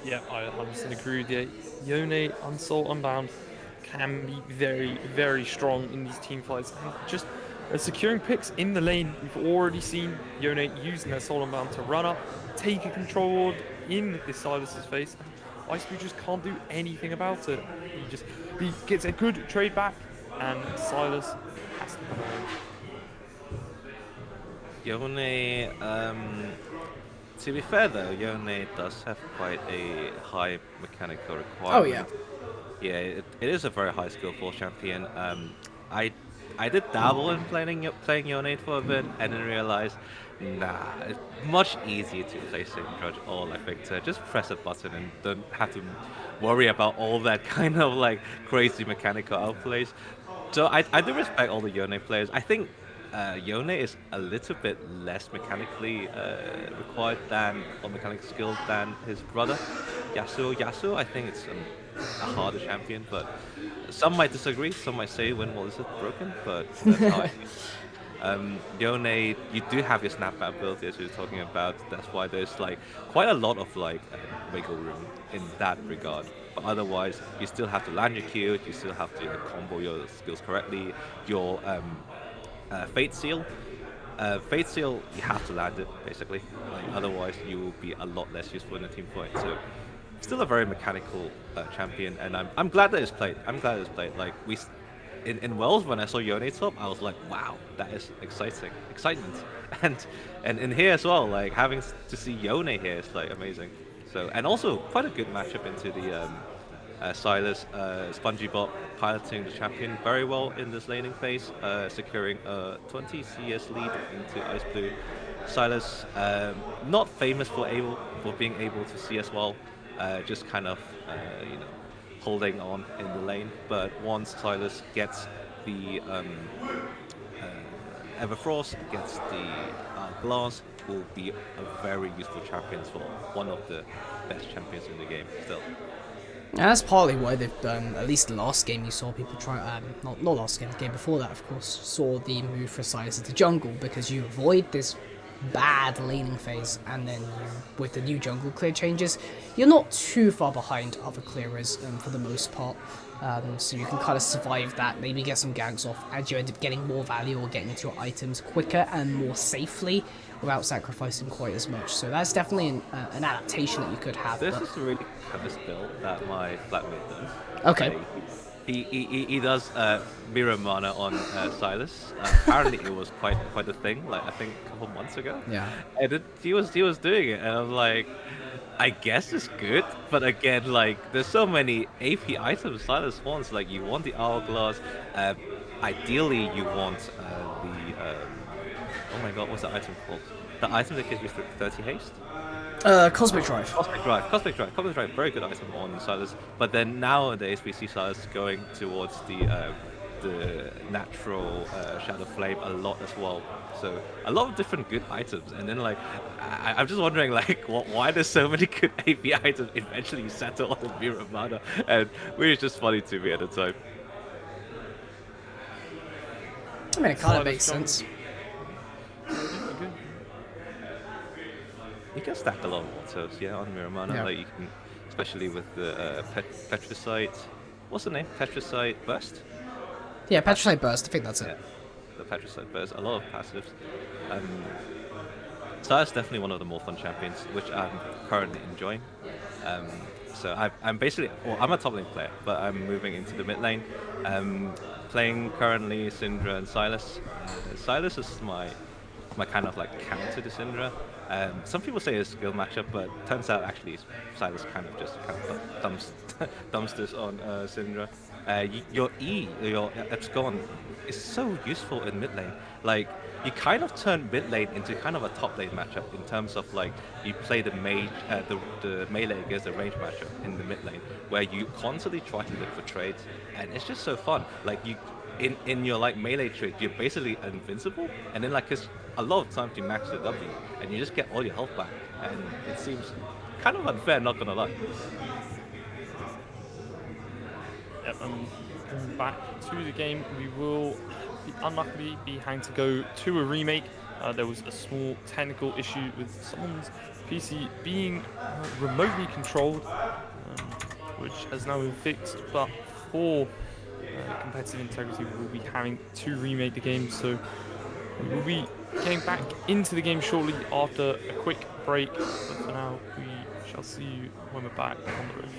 Yeah, I 100% agree with you. Yone, Unsoul, Unbound can be very, very strong in these team fights. And just securing picks in the lane, we've already seen Yone using their Soul Unbound to run up, take a control ward in this Silas's face. And Ice Blue just can't do anything about it. He gets a good trade back, and Silas has to come away. Yone, to be fair though, Yone does have quite a high mechanical requirement. Oh yeah. Yeah, it is a very high skillful champion. I did dabble in playing Yone for a bit, and then realized, nah, it's much easier to play Sacred Grudge or like Victor. Just press a button and don't have to worry about all that kind of like crazy mechanical outplays. So I do respect all the Yone players. I think Yone is a little bit less mechanically required than or mechanical skilled than his brother Yasuo. Yasuo, I think it's a harder champion, but some might disagree. Some might say when was it broken, but that's how I feel. Yone, you do have your snapback ability as we were talking about. That's why there's like quite a lot of like wiggle room in that regard. But otherwise, you still have to land your Q. You still have to combo your skills correctly. Your Fate Seal. Fate Seal, you have to land it basically. Like otherwise, you will be a lot less useful in a team fight. So, still a very mechanical champion, and I'm glad that it's played. I'm glad it's played. Like in Wells when I saw Yone top, I was like, wow, that is excitement, and in here as well, like having to see Yone here is like amazing. So and also quite a good matchup into the Silas, SpongyBot piloting the champion very well in this laning phase, securing a 20 CS lead into Ice Blue. Silas, not famous for being able to CS well, just kind of holding on in the lane. But once Silas gets the Everfrost, gets the Glass, will be a very useful champion for one of the best champions in the game still. And that's partly why they've done, at least the last game you saw people try, not last game, the game before that, of course, saw the move for Silas into jungle, because you avoid this bad laning phase, and then with the new jungle clear changes, you're not too far behind other clearers for the most part. So you can kind of survive that, maybe get some ganks off, and you end up getting more value or getting into your items quicker and more safely without sacrificing quite as much. So that's definitely an adaptation that you could have. This is a really cursed build that my flatmate does. Okay. Like, he does mirror mana on Silas. Apparently, it was quite a thing. Like I think a couple months ago. Yeah. And he was doing it, and I'm like, I guess it's good, but again, like there's so many AP items Silas wants. Like you want the hourglass. Ideally, you want the oh my god, what's the item called? The item that gives you 30 haste. Cosmic Drive. Cosmic Drive, very good item on Silas. But then nowadays we see Silas going towards the natural Shadow Flame a lot as well. So a lot of different good items. And then like I'm just wondering like why there's so many good AP items eventually settle on the Mirror Mana, and which is just funny to me at the time. I mean, it kind of Silas makes jungle. sense. You can stack a lot of autos, yeah, on Mirror Mana. Yeah. Like you can, especially with the Petricite. What's the name? Petricite Burst. Yeah, Petricite Burst, I think that's Yeah, it. the Petricite Burst. A lot of passives. So that's definitely one of the more fun champions, which I'm currently enjoying. So I'm basically, well, I'm a top lane player, but I'm moving into the mid lane. Playing currently Syndra and Silas. Silas is my kind of like counter to Syndra. Some people say it's a skill matchup, but turns out actually Silas kind of just dumps this on Syndra. Your Abscond is so useful in mid lane. Like you kind of turn mid lane into kind of a top lane matchup in terms of like you play the mage, the melee against the range matchup in the mid lane, where you constantly try to look for trades, and it's just so fun. Like you. In your like melee trade, you're basically invincible, and then like cause a lot of times you max the W, and you just get all your health back, and it seems kind of unfair, not gonna lie. Yep, going back to the game, we will unluckily be having to go to a remake. There was a small technical issue with someone's PC being remotely controlled, which has now been fixed, but for competitive integrity, we will be having to remake the game, so we will be getting back into the game shortly after a quick break, but for now, we shall see you when we're back on the roof.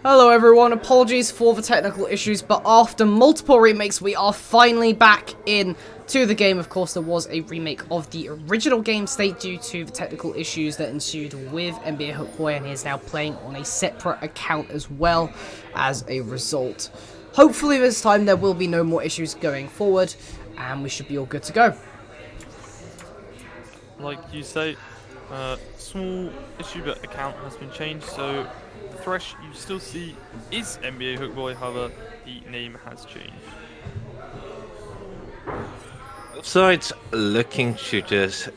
Hello everyone, apologies for the technical issues, but after multiple remakes, we are finally back in to the game. Of course, there was a remake of the original game state due to the technical issues that ensued with NBA Hookboy, and he is now playing on a separate account as well as a result. Hopefully this time there will be no more issues going forward, and we should be all good to go. Like you say, small issue, but account has been changed, so the Thresh you still see is NBA Hookboy, however, the name has changed. So it's looking to just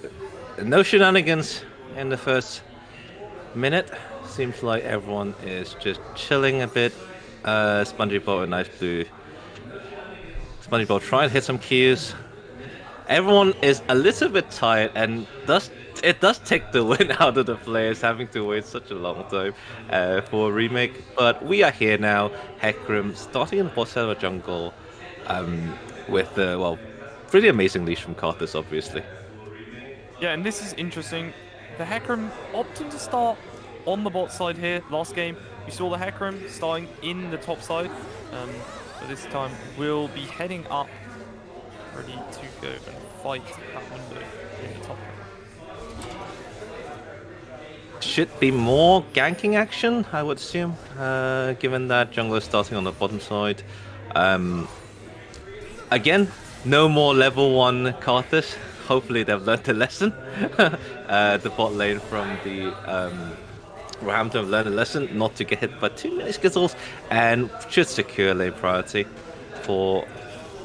no shenanigans in the first minute. Seems like everyone is just chilling a bit. SpongeBob and Nice Blue. SpongeBob trying to hit some cues. Everyone is a little bit tired, and it does take the win out of the players having to wait such a long time for a remake. But we are here now. Hecarim starting in the bot side of the jungle with well, pretty amazing leash from Karthus, obviously. Yeah, and this is interesting. The Hecarim opting to start on the bot side here. Last game, we saw the Hecarim starting in the top side. But this time, we'll be heading up, ready to go and fight that window in the top lane. Should be more ganking action, I would assume, given that jungler is starting on the bottom side. Again, no more level 1 Karthus. Hopefully they've learned a lesson. The bot lane from the Roehampton have learned a lesson not to get hit by too many skittles and should secure lane priority for...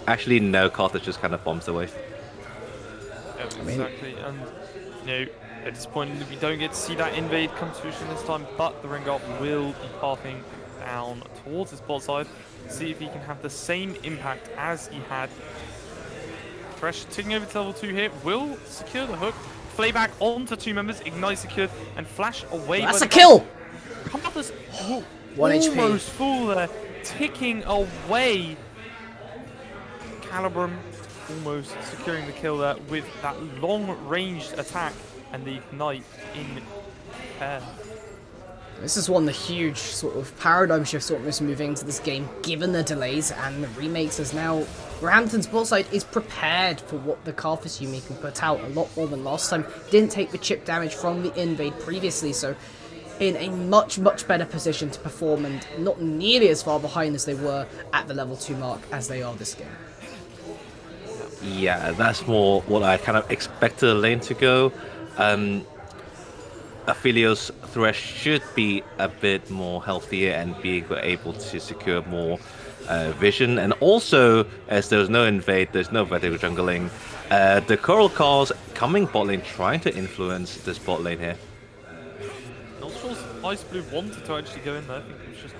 Actually, no, Karthus just kind of bombs the wave. Yeah, exactly, and you know, at this point we don't get to see that invade come to fruition this time, but the Rengar will be pathing down towards his bot side, see if he can have the same impact as he had. Thresh taking over to level 2 here, will secure the hook, flay back onto 2 members, ignite secured, and flash away. That's a kill! Karthus 1 HP. almost full there, ticking away. Calibrum almost securing the kill there with that long-ranged attack and the ignite in pair. This is one of the huge sort of paradigm shifts almost moving into this game, given the delays and the remakes, as now Roehampton's bot side is prepared for what the Karthus Yuumi can put out a lot more than last time. Didn't take the chip damage from the invade previously, so in a much better position to perform and not nearly as far behind as they were at the level 2 mark as they are this game. Yeah, that's more what I kind of expected the lane to go. Aphelios Thresh should be a bit more healthier and be able to secure more vision. And also, as there's no invade, there's no vertical jungling, the Coral Cars coming bot lane trying to influence this bot lane here. Not sure if Ice Blue wanted to actually go in there. I think he was just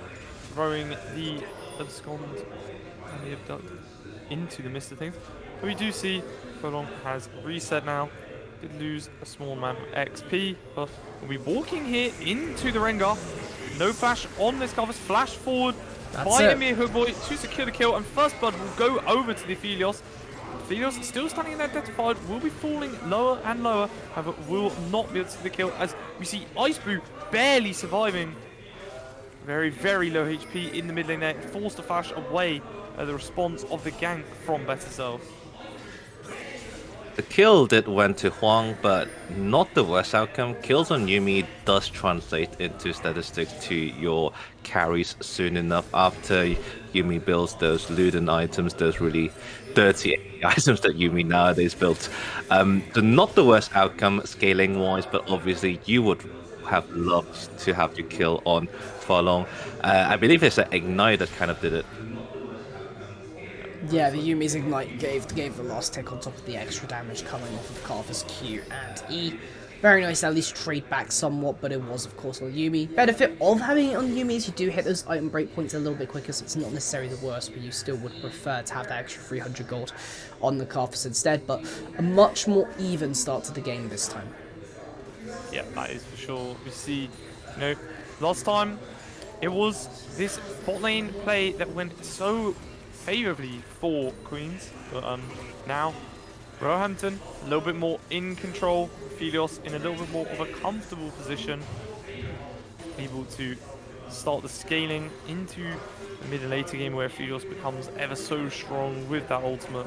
throwing the abscond and the abduct into the midst of things. But we do see Prolong has reset now. Did lose a small amount of XP, but we'll be walking here into the Rengar. No flash on this Karthus. Flash forward by NBA Hookboy to secure the kill, and first blood will go over to the Aphelios. Aphelios still standing in that death-fied, will be falling lower and lower, however will not be able to see the kill as we see Ice Blue barely surviving. Very low HP in the mid lane there, forced to flash away the response of the gank from Better Self. The kill did went to Huang, but not the worst outcome. Kills on Yuumi does translate into statistics to your carries soon enough after Yuumi builds those Luden items, those really dirty items that Yuumi nowadays built. So not the worst outcome scaling wise, but obviously you would have loved to have your kill on Farlong. I believe it's an Ignite that kind of did it. Yeah, the Yuumi's Ignite gave the last tick on top of the extra damage coming off of Karthus Q and E. Very nice to at least trade back somewhat, but it was of course on Yuumi. Benefit of having it on Yuumi is you do hit those item breakpoints a little bit quicker, so it's not necessarily the worst, but you still would prefer to have that extra 300 gold on the Karthus instead, but a much more even start to the game this time. Yeah, that is for sure. We see, you know, last time it was this bot lane play that went so favourably for Queens, but now Roehampton a little bit more in control, Aphelios in a little bit more of a comfortable position, able to start the scaling into the mid and later game where Fidos becomes ever so strong with that ultimate.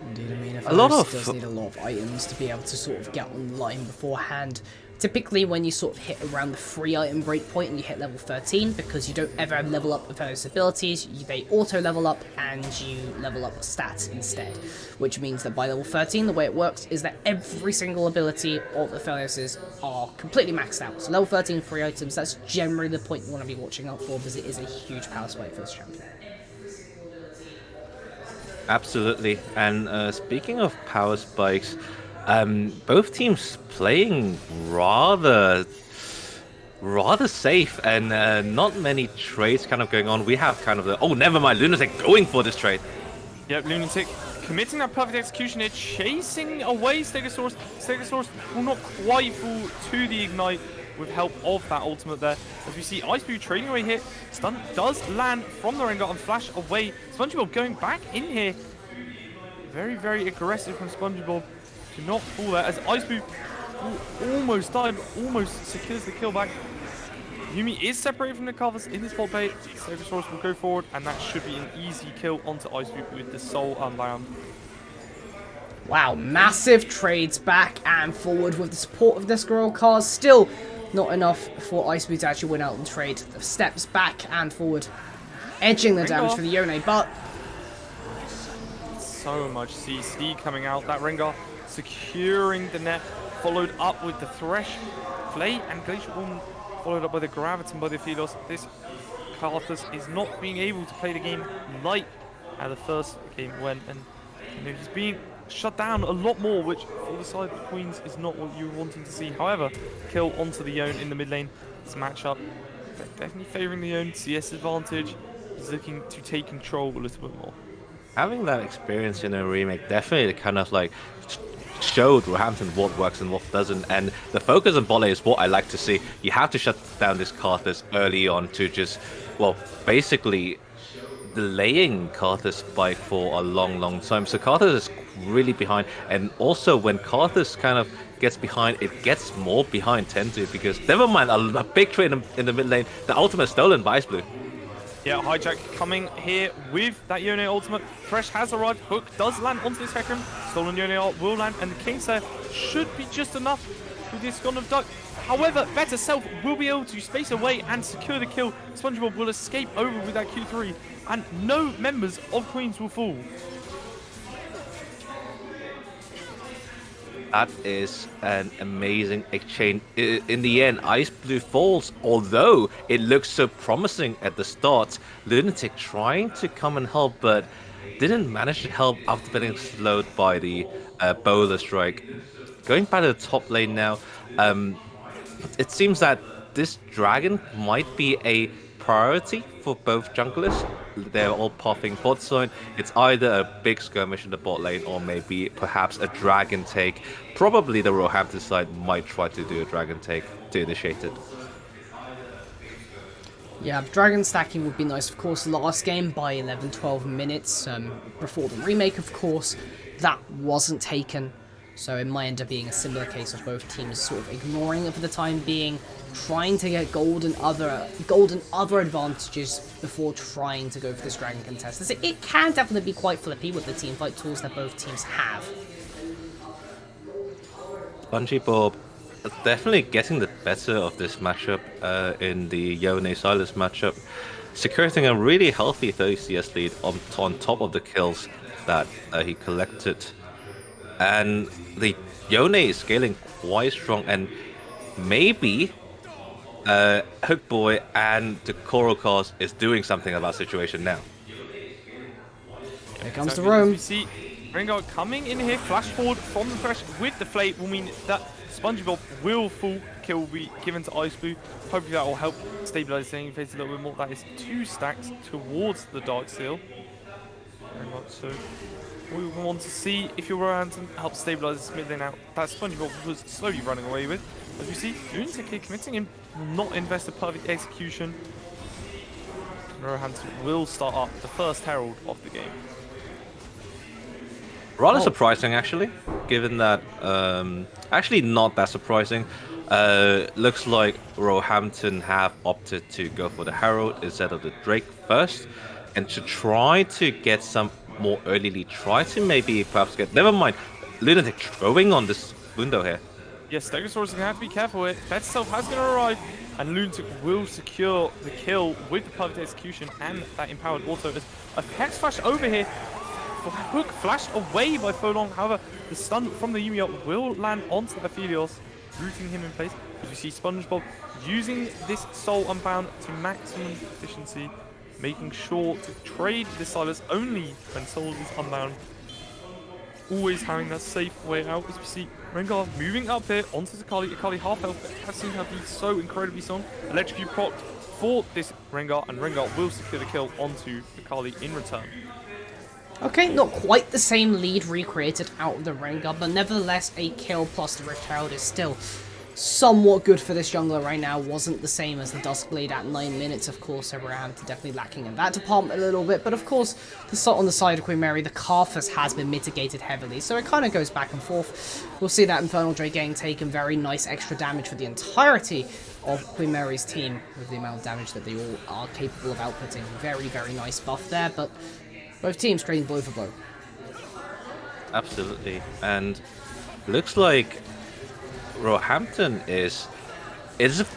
Indeed, I mean, if A lot Earth of- does need a lot of items to be able to sort of get online beforehand. Typically, when you sort of hit around the 3-item breakpoint and you hit level 13, because you don't ever level up with those abilities, they auto-level up and you level up stats instead. Which means that by level 13, the way it works is that every single ability of the Thelioses are completely maxed out. So level 13 free items, that's generally the point you want to be watching out for, because it is a huge power spike for this champion. Absolutely. And speaking of power spikes, both teams playing rather safe, and not many trades kind of going on. We have kind of the, oh, never mind, Lunatic going for this trade. Yep, Lunatic committing that perfect execution here, chasing away Stegosaurus. Stegosaurus will not quite fall to the Ignite with help of that ultimate there. As we see Iceblue trading away here. Stun does land from the Rengar and flash away. SpongeBob going back in here. Very, very aggressive from SpongeBob to not fall there as Iceblue almost died, almost secures the kill back. Yumi is separated from the covers in this bot bait. Stegosaurus will go forward, and that should be an easy kill onto Iceblue with the soul unbound. Wow, massive trades back and forward with the support of the Squirrel cars. Still not enough for Iceblue to actually win out and trade. The steps back and forward, edging the damage for the Yone, but so much CC coming out. That Rengar securing the net, followed up with the Thresh play, and Glacial Woman followed up by the Graviton by the Filos. This Karthus is not being able to play the game like how the first game went, and you know, he's being shut down a lot more, which for the side of the Queens is not what you're wanting to see. However, kill onto the Yone in the mid lane. This matchup definitely favouring the Yone. CS advantage. He's looking to take control a little bit more. Having that experience in a remake definitely kind of like showed Roehampton what works and what doesn't, and the focus on volley is what I like to see. You have to shut down this Karthus early on to just, well, basically delaying Karthus spike for a long time. So Karthus is really behind, and also when Karthus kind of gets behind, it gets more behind tend to, because never mind a big trade in the mid lane, the ultimate stolen by Iceblue. Yeah, Hijack coming here with that Yone ultimate. Thresh has arrived. Hook does land onto this Hecarim. Stolen Yone ult will land, and the Kingslayer should be just enough with this Gon of Duck. However, Better Self will be able to space away and secure the kill. SpongeBob will escape over with that Q3, and no members of Queens will fall. That is an amazing exchange. In the end, Iceblue falls, although it looks so promising at the start. Lunatic trying to come and help, but didn't manage to help after being slowed by the bowler strike. Going back to the top lane now, it seems that this dragon might be a priority for both junglers. They're all popping bot side. It's either a big skirmish in the bot lane or maybe perhaps a dragon take. Probably the Roehampton side might try to do a dragon take to initiate it. yeah, dragon stacking would be nice. Of course, last game by 11-12 minutes before the remake, of course, that wasn't taken. So it might end up being a similar case of both teams sort of ignoring it for the time being, trying to get gold and other advantages before trying to go for this dragon contest. It can definitely be quite flippy with the teamfight tools that both teams have. SpongeBob definitely getting the better of this matchup in the Yone Silas matchup, securing a really healthy 30 CS lead on top of the kills that he collected. And the Yone is scaling quite strong, and maybe Hook Boy and the Coral Cars is doing something about the situation now. Here comes the Exactly. As roam. we see Rengar coming in here, flash forward from the Thresh with the Flay will mean that SpongeBob will fall. Kill will be given to Iceblue. Hopefully that will help stabilize the phase a little bit more. That is 2 stacks towards the Darksteel. Very much so. We want to see if your Roehampton helps stabilize this mid lane out. That SpongeBob was slowly running away with. As we see, Lunatic committing in, will not invest a perfect execution. Roehampton will start up the first Herald of the game. Rather Oh. surprising, actually, given that actually not that surprising. Looks like Roehampton have opted to go for the Herald instead of the Drake first, and to try to get some more early lead. Try to maybe perhaps get. Never mind, Lunatic throwing on this window here. Yes, Stegosaurus is going to have to be careful here. Better Self has going to arrive, and Lunatic will secure the kill with the perfect execution and that empowered auto. As a Hex Flash over here. Hook flashed away by Folong. However, the stun from the Yumiya will land onto Aphelios, rooting him in place. As we see SpongeBob using this Soul Unbound to maximum efficiency, making sure to trade the Silas only when Soul is unbound. Always having that safe way out. As we see Rengar moving up here onto Akali. Akali half health, but has seen her be so incredibly strong. Electrocute proc for this Rengar, and Rengar will secure the kill onto Akali in return. Okay, not quite the same lead recreated out of the Rengar, but nevertheless a kill plus the Rift Herald is still somewhat good for this jungler right now. Wasn't the same as the Duskblade at 9 minutes, of course, so Roehampton definitely lacking in that department a little bit, but of course, on the side of Queen Mary, the Karthus has been mitigated heavily, so it kind of goes back and forth. We'll see that Infernal Drake getting taken very nice extra damage for the entirety of Queen Mary's team with the amount of damage that they all are capable of outputting. Very, very nice buff there, but both teams trading blow for blow. Absolutely, and looks like Roehampton is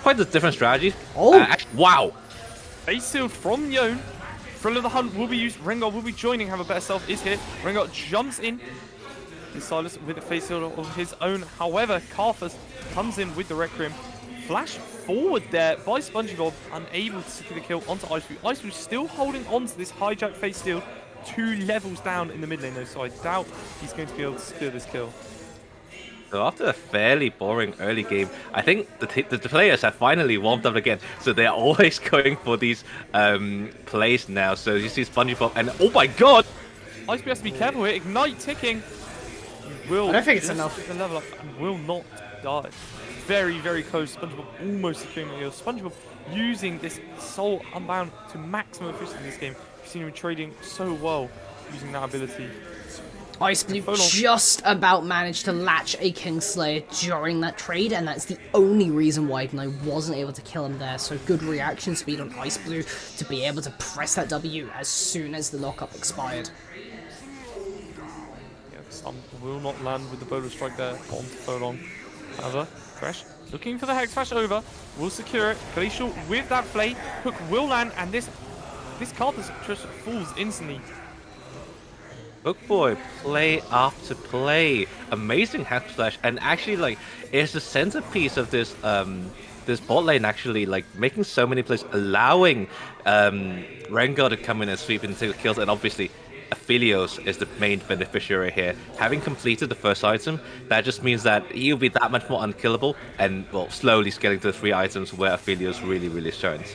quite a different strategy. Oh! Wow! Face sealed from Yone. Thrill of the Hunt will be used. Rengar will be joining. Have a better self is here. Rengar jumps in. The Silas with a face seal of his own. However, Karthus comes in with the Requiem. Flash forward there by SpongeBob, unable to secure the kill onto Iceblue. Iceblue still holding on to this hijack face seal. 2 levels down in the mid lane though, so I doubt he's going to be able to secure this kill. So after a fairly boring early game, I think the players have finally warmed up again. So they're always going for these plays now. So you see SpongeBob, and oh my god! Iceblue has to be careful here. Ignite ticking. He will I don't think it's just enough. get the level up and will not die. Very, very close. SpongeBob almost securing the kill. SpongeBob using this Soul Unbound to maximum efficiency in this game. We've seen him trading so well using that ability. Iceblue just about managed to latch a Kingslayer during that trade, and that's the only reason why Ignite wasn't able to kill him there. So good reaction speed on Iceblue to be able to press that W as soon as the lockup expired. Yeah, some will not land with the Bowler Strike there on Folong. However, Fresh looking for the Hex Flash over, will secure it. Glacial with that play. Hook will land, and this Karthus just falls instantly. Bookboy, play after play, amazing Hex Flash, and actually like is the centerpiece of this this bot lane. Actually, like making so many plays, allowing Rengar to come in and sweep into kills, and obviously Aphelios is the main beneficiary here. Having completed the first item, that just means that he'll be that much more unkillable, and well, slowly scaling to the 3 items where Aphelios really shines.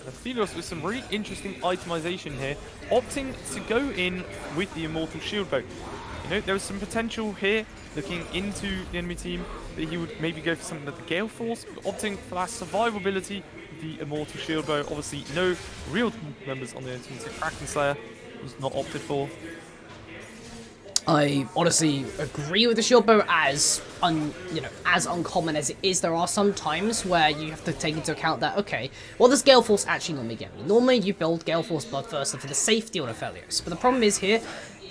Aphelios with some really interesting itemization here, opting to go in with the Immortal Shield Bow. You know, there was some potential here, looking into the enemy team, that he would maybe go for something like the Gale Force, but opting for that survivability with the Immortal Shield Bow. Obviously, no real members on the enemy team, so Kraken Slayer was not opted for. I honestly agree with the shield bow as uncommon as it is. There are some times where you have to take into account that, okay, what does Gale Force actually normally get me? Normally you build Gale Force Bloodthirster for the safety on Aphelios, but the problem is here,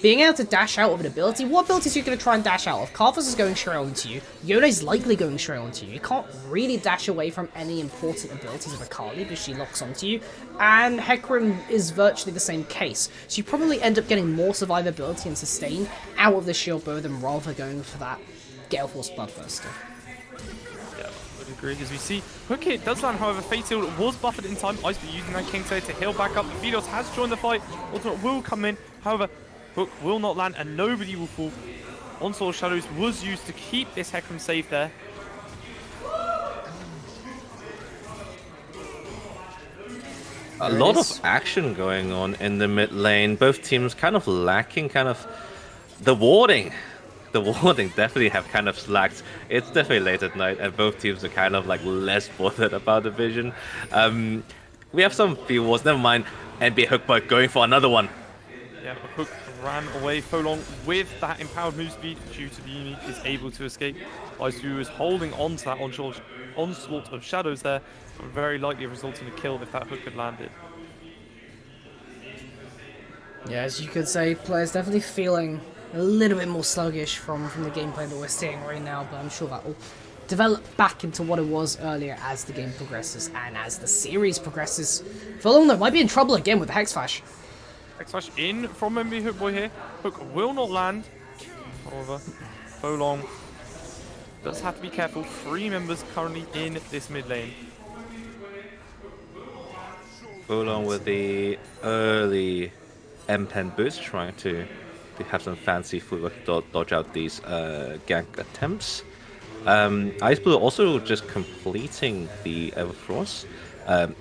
being able to dash out of an ability, what abilities are you going to try and dash out of? Karthus is going straight onto you, Yone's likely going straight onto you, you can't really dash away from any important abilities of Akali because she locks onto you, and Hecarim is virtually the same case, so you probably end up getting more survivability and sustain out of the shield bow than rather going for that Gale Force Bloodthirster. Yeah, I would agree. As we see, Hook hit does land, however, Fatal was buffered in time. Iceberg using that Kingslayer to heal back up. Aphelios has joined the fight. Ultimate will come in, however, Hook will not land and nobody will fall. Onslaught of Shadows was used to keep this Hecarim safe there. A lot of action going on in the mid lane. Both teams kind of lacking the warding. The warding definitely have kind of slacked. It's definitely late at night and both teams are kind of like less bothered about the vision. We have some few wards, never mind. NBA Hookbug going for another one. Yeah, and Hook ran away. Folong with that empowered move speed due to the Yumi is able to escape. Aizu is holding on to that onslaught of shadows there, and very likely result in a kill if that hook had landed. Yeah, as you could say, players definitely feeling a little bit more sluggish from the gameplay that we're seeing right now, but I'm sure that will develop back into what it was earlier as the game progresses and as the series progresses. Folong, though, might be in trouble again with the Hex Flash. Hex Flash in from MB Hook Boy here. Hook will not land. However, Folong does have to be careful. 3 members currently in this mid lane. Along with the early M10 boost, trying to have some fancy footwork to dodge out these gank attempts. Ice Blue also just completing the Everfrost.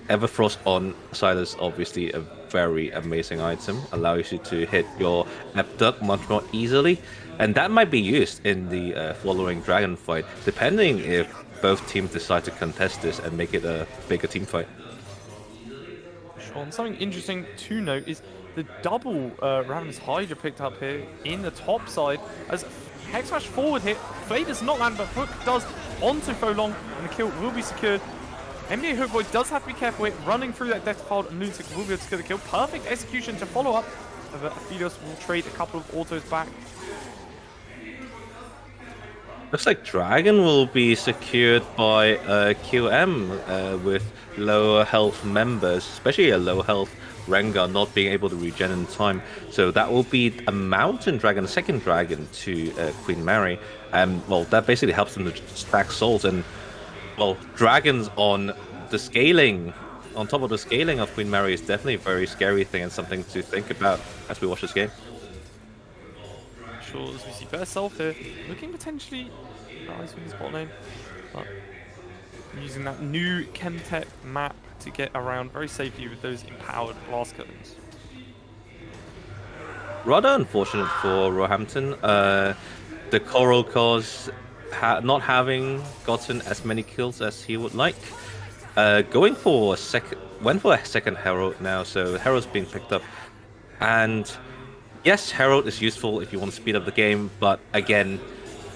Everfrost on Silas, obviously a very amazing item, allows you to hit your Abduct much more easily, and that might be used in the following Dragon fight, depending if both teams decide to contest this and make it a bigger team fight. Sean, something interesting to note is the double Ravenous Hydra picked up here in the top side as Hex Flash forward hit. Flay does not land, but Hook does onto Folong, and the kill will be secured. MDA Hook Boy does have to be careful here, running through that Death Defiled, and Lunatic will be able to secure the kill. Perfect execution to follow up. Aphelios will trade a couple of autos back. Looks like Dragon will be secured by QM with lower health members, especially a low health Rengar not being able to regen in time. So that will be a Mountain Dragon, a second Dragon to Queen Mary. Well, that basically helps them to stack souls. And, well, Dragons on the scaling, on top of the scaling of Queen Mary is definitely a very scary thing and something to think about as we watch this game. Sure, as we see Better Self here, looking potentially nice with his bot lane, but using that new Chemtech map to get around very safely with those empowered blast curtains. Rather unfortunate for Roehampton. The Coral Cause not having gotten as many kills as he would like. Going for a second Herald now, so Herald's being picked up. And yes, Herald is useful if you want to speed up the game, but again,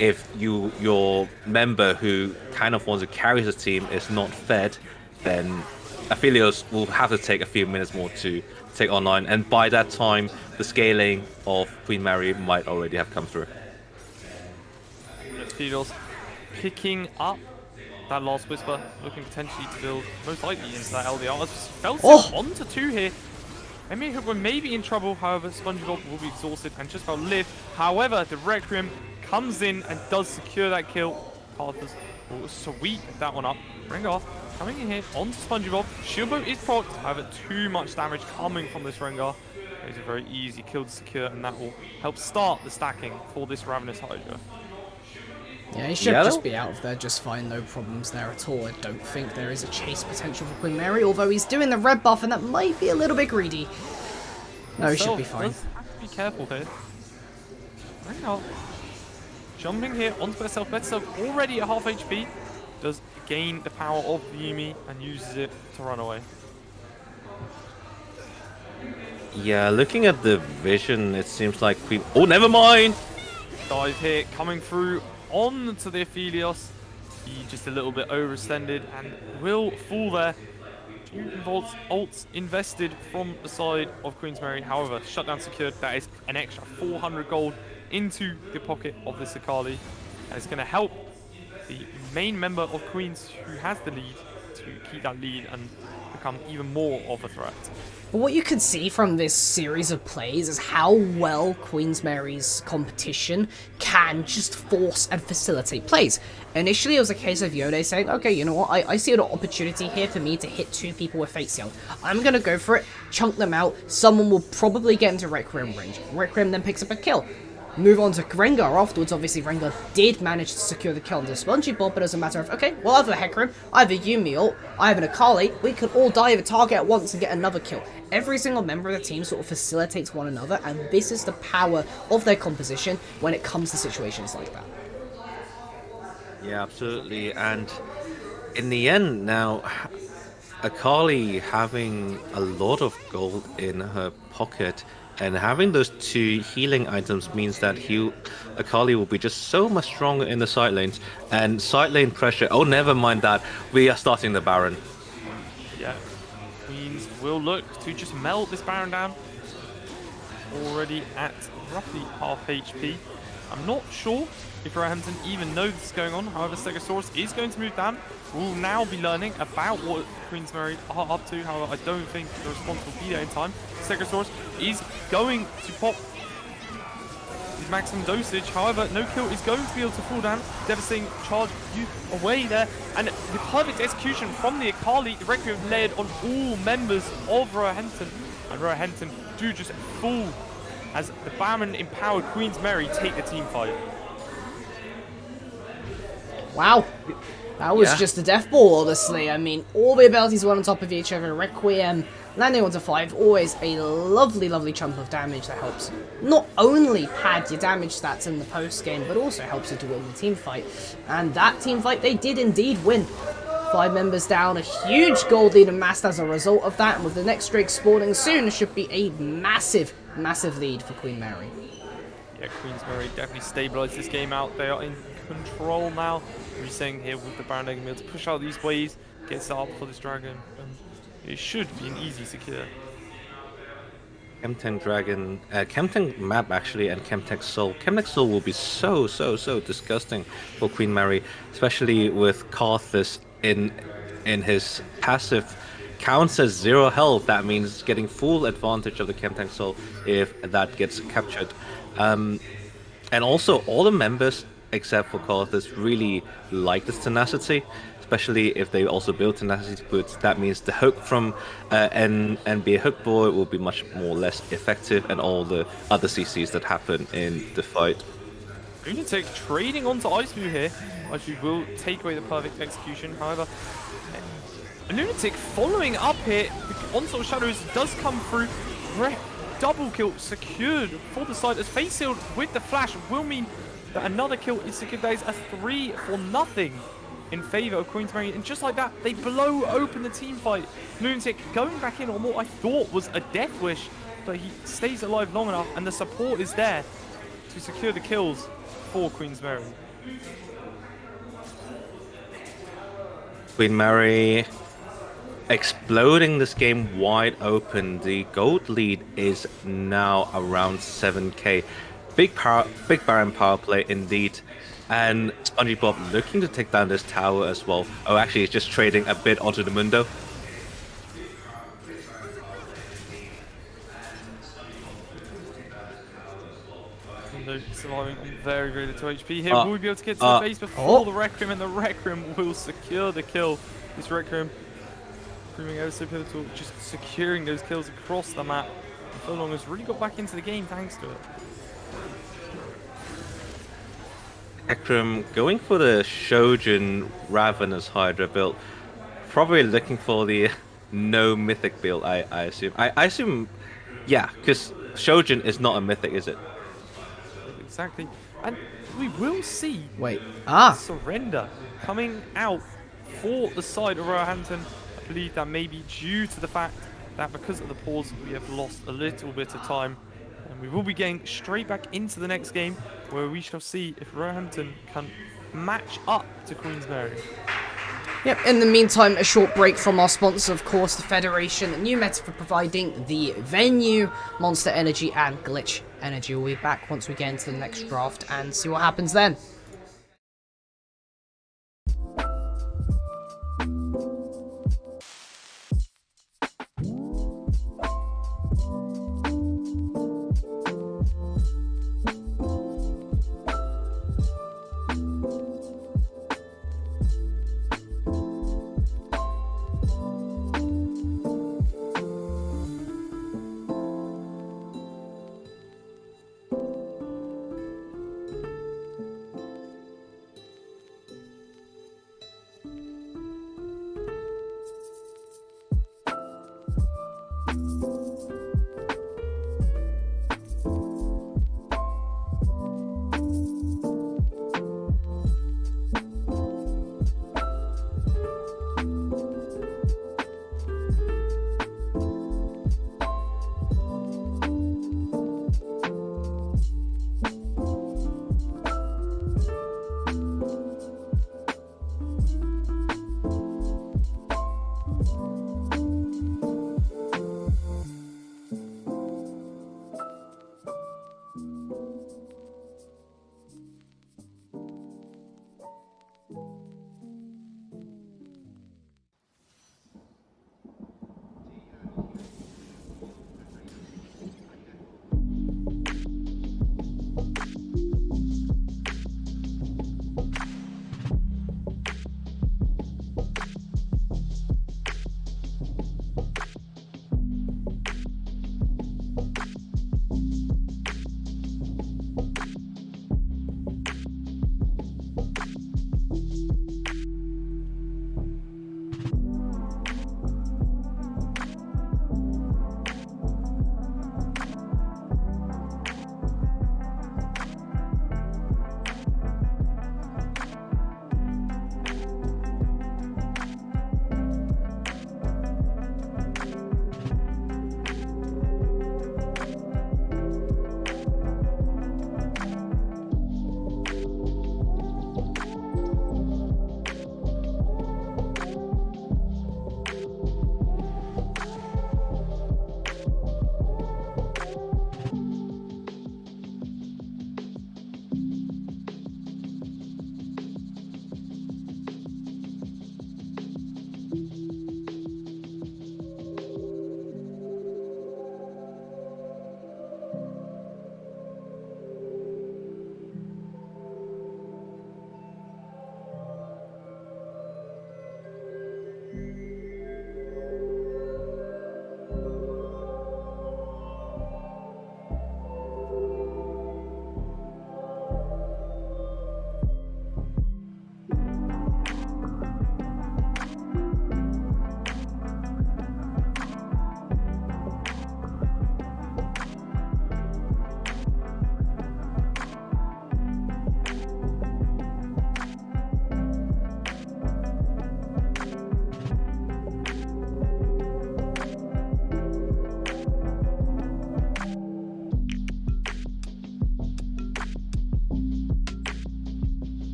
if your member who kind of wants to carry the team is not fed, then Aphelios will have to take a few minutes more to take online, and by that time, the scaling of Queen Mary might already have come through. Aphelios picking up that last Whisper, looking potentially to build most likely into that LDR. As Felton onto 2 here. Emi Hookman may be in trouble, however, SpongeBob will be exhausted and just about live. However, the Requiem comes in and does secure that kill. Carthus will sweep that one up. Rengar coming in here onto SpongeBob. Shieldboat is procced, however, too much damage coming from this Rengar. It's a very easy kill to secure, and that will help start the stacking for this Ravenous Hydra. Yeah, he should just be out of there just fine, no problems there at all. I don't think there is a chase potential for Queen Mary, although he's doing the red buff and that might be a little bit greedy. No, he should be fine. Does have to be careful here. Rengar jumping here onto Betself. Betself already at half HP. Does gain the power of the Yuumi and uses it to run away. Yeah, looking at the vision, it seems like Queen... Oh, never mind! Dive here, coming through onto the Aphelios. He just a little bit overextended and will fall there. 2 volts ults invested from the side of Queensberry. However, shutdown secured. That is an extra 400 gold into the pocket of the Sakali. And it's going to help the main member of Queens who has the lead to keep that lead and become even more of a threat. But what you can see from this series of plays is how well Queensmary's competition can just force and facilitate plays. Initially, it was a case of Yode saying, okay, you know what, I see an opportunity here for me to hit 2 people with Fate Seal. I'm going to go for it, chunk them out, someone will probably get into Requiem range. Requiem then picks up a kill. Move on to Rengar afterwards. Obviously, Rengar did manage to secure the kill on the SpongeBob, but as a matter of, okay, well, I have a Hecarim, I have a Yuumi ult, I have an Akali, we could all die of a target at once and get another kill. Every single member of the team sort of facilitates one another, and this is the power of their composition when it comes to situations like that. Yeah, absolutely. And in the end, now, Akali having a lot of gold in her pocket And having those 2 healing items means that Akali will be just so much stronger in the side lanes. And side lane pressure, oh, never mind that. We are starting the Baron. Yeah. Queens will look to just melt this Baron down. Already at roughly half HP. I'm not sure if Roehampton even know this is going on. However, Stegosaurus is going to move down. We'll now be learning about what Queensberry are up to. However, I don't think the response will be there in time. Stegosaurus is going to pop his maximum dosage. However, no kill is going to be able to fall down. Devastating charge away there. And the perfect execution from the Akali. The Requiem layered on all members of Roehampton. And Roehampton do just fall as the Baron empowered Queensberry take the team fight. Wow. That was just a death ball, honestly. I mean, all the abilities were on top of each other. Requiem landing onto 5, always a lovely, lovely chunk of damage that helps not only pad your damage stats in the post game, but also helps you to win the team fight. And that team fight, they did indeed win. 5 members down, a huge gold lead amassed as a result of that, and with the next Drake spawning soon, should be a massive, massive lead for Queen Mary. Yeah, Queensberry definitely stabilised this game out. They are in control now. We're saying here with the Baron being able to push out these waves, get set up for this dragon, and it should be an easy secure. Chemtank map actually, and Chemtank Soul. Chemtank Soul will be so disgusting for Queen Mary, especially with Karthus in his passive counts as 0 health. That means getting full advantage of the Chemtank Soul if that gets captured. And also all the members except for Karthus really like this tenacity, especially if they also build tenacity boots. That means the hook from be a hook boy will be much more less effective, and all the other CCs that happen in the fight. Lunatic trading onto Ice Blue here. Ice Blue will take away the perfect execution. However, Lunatic following up here. The Onslaught of Shadows does come through. Double kill secured for the side as face sealed with the flash will mean that another kill is secured. That is a 3-0 in favour of Queensberry, and just like that, they blow open the team fight. Lunatic going back in on what I thought was a death wish, but he stays alive long enough, and the support is there to secure the kills for Queensberry. Queen Mary exploding this game wide open. The gold lead is now around 7k. Big Baron power play indeed. And SpongeBob looking to take down this tower as well. Oh, actually, he's just trading a bit onto the Mundo. Mundo surviving on very little HP here. Will we be able to get to the base before the Requiem, and the Requiem will secure the kill. This Requiem proving ever so pivotal, just securing those kills across the map. And Furlong has really got back into the game thanks to it. Ekram going for the Shojin Ravenous Hydra build. Probably looking for the no mythic build, I assume. I assume, yeah, because Shojin is not a mythic, is it? Exactly. And we will see surrender coming out for the side of Roehampton. I believe that may be due to the fact that because of the pause, we have lost a little bit of time. And we will be getting straight back into the next game, where we shall see if Roehampton can match up to Queensberry. Yep, in the meantime, a short break from our sponsor, of course, the Federation. New Meta for providing the venue, Monster Energy and Glitch Energy. We'll be back once we get into the next draft and see what happens then.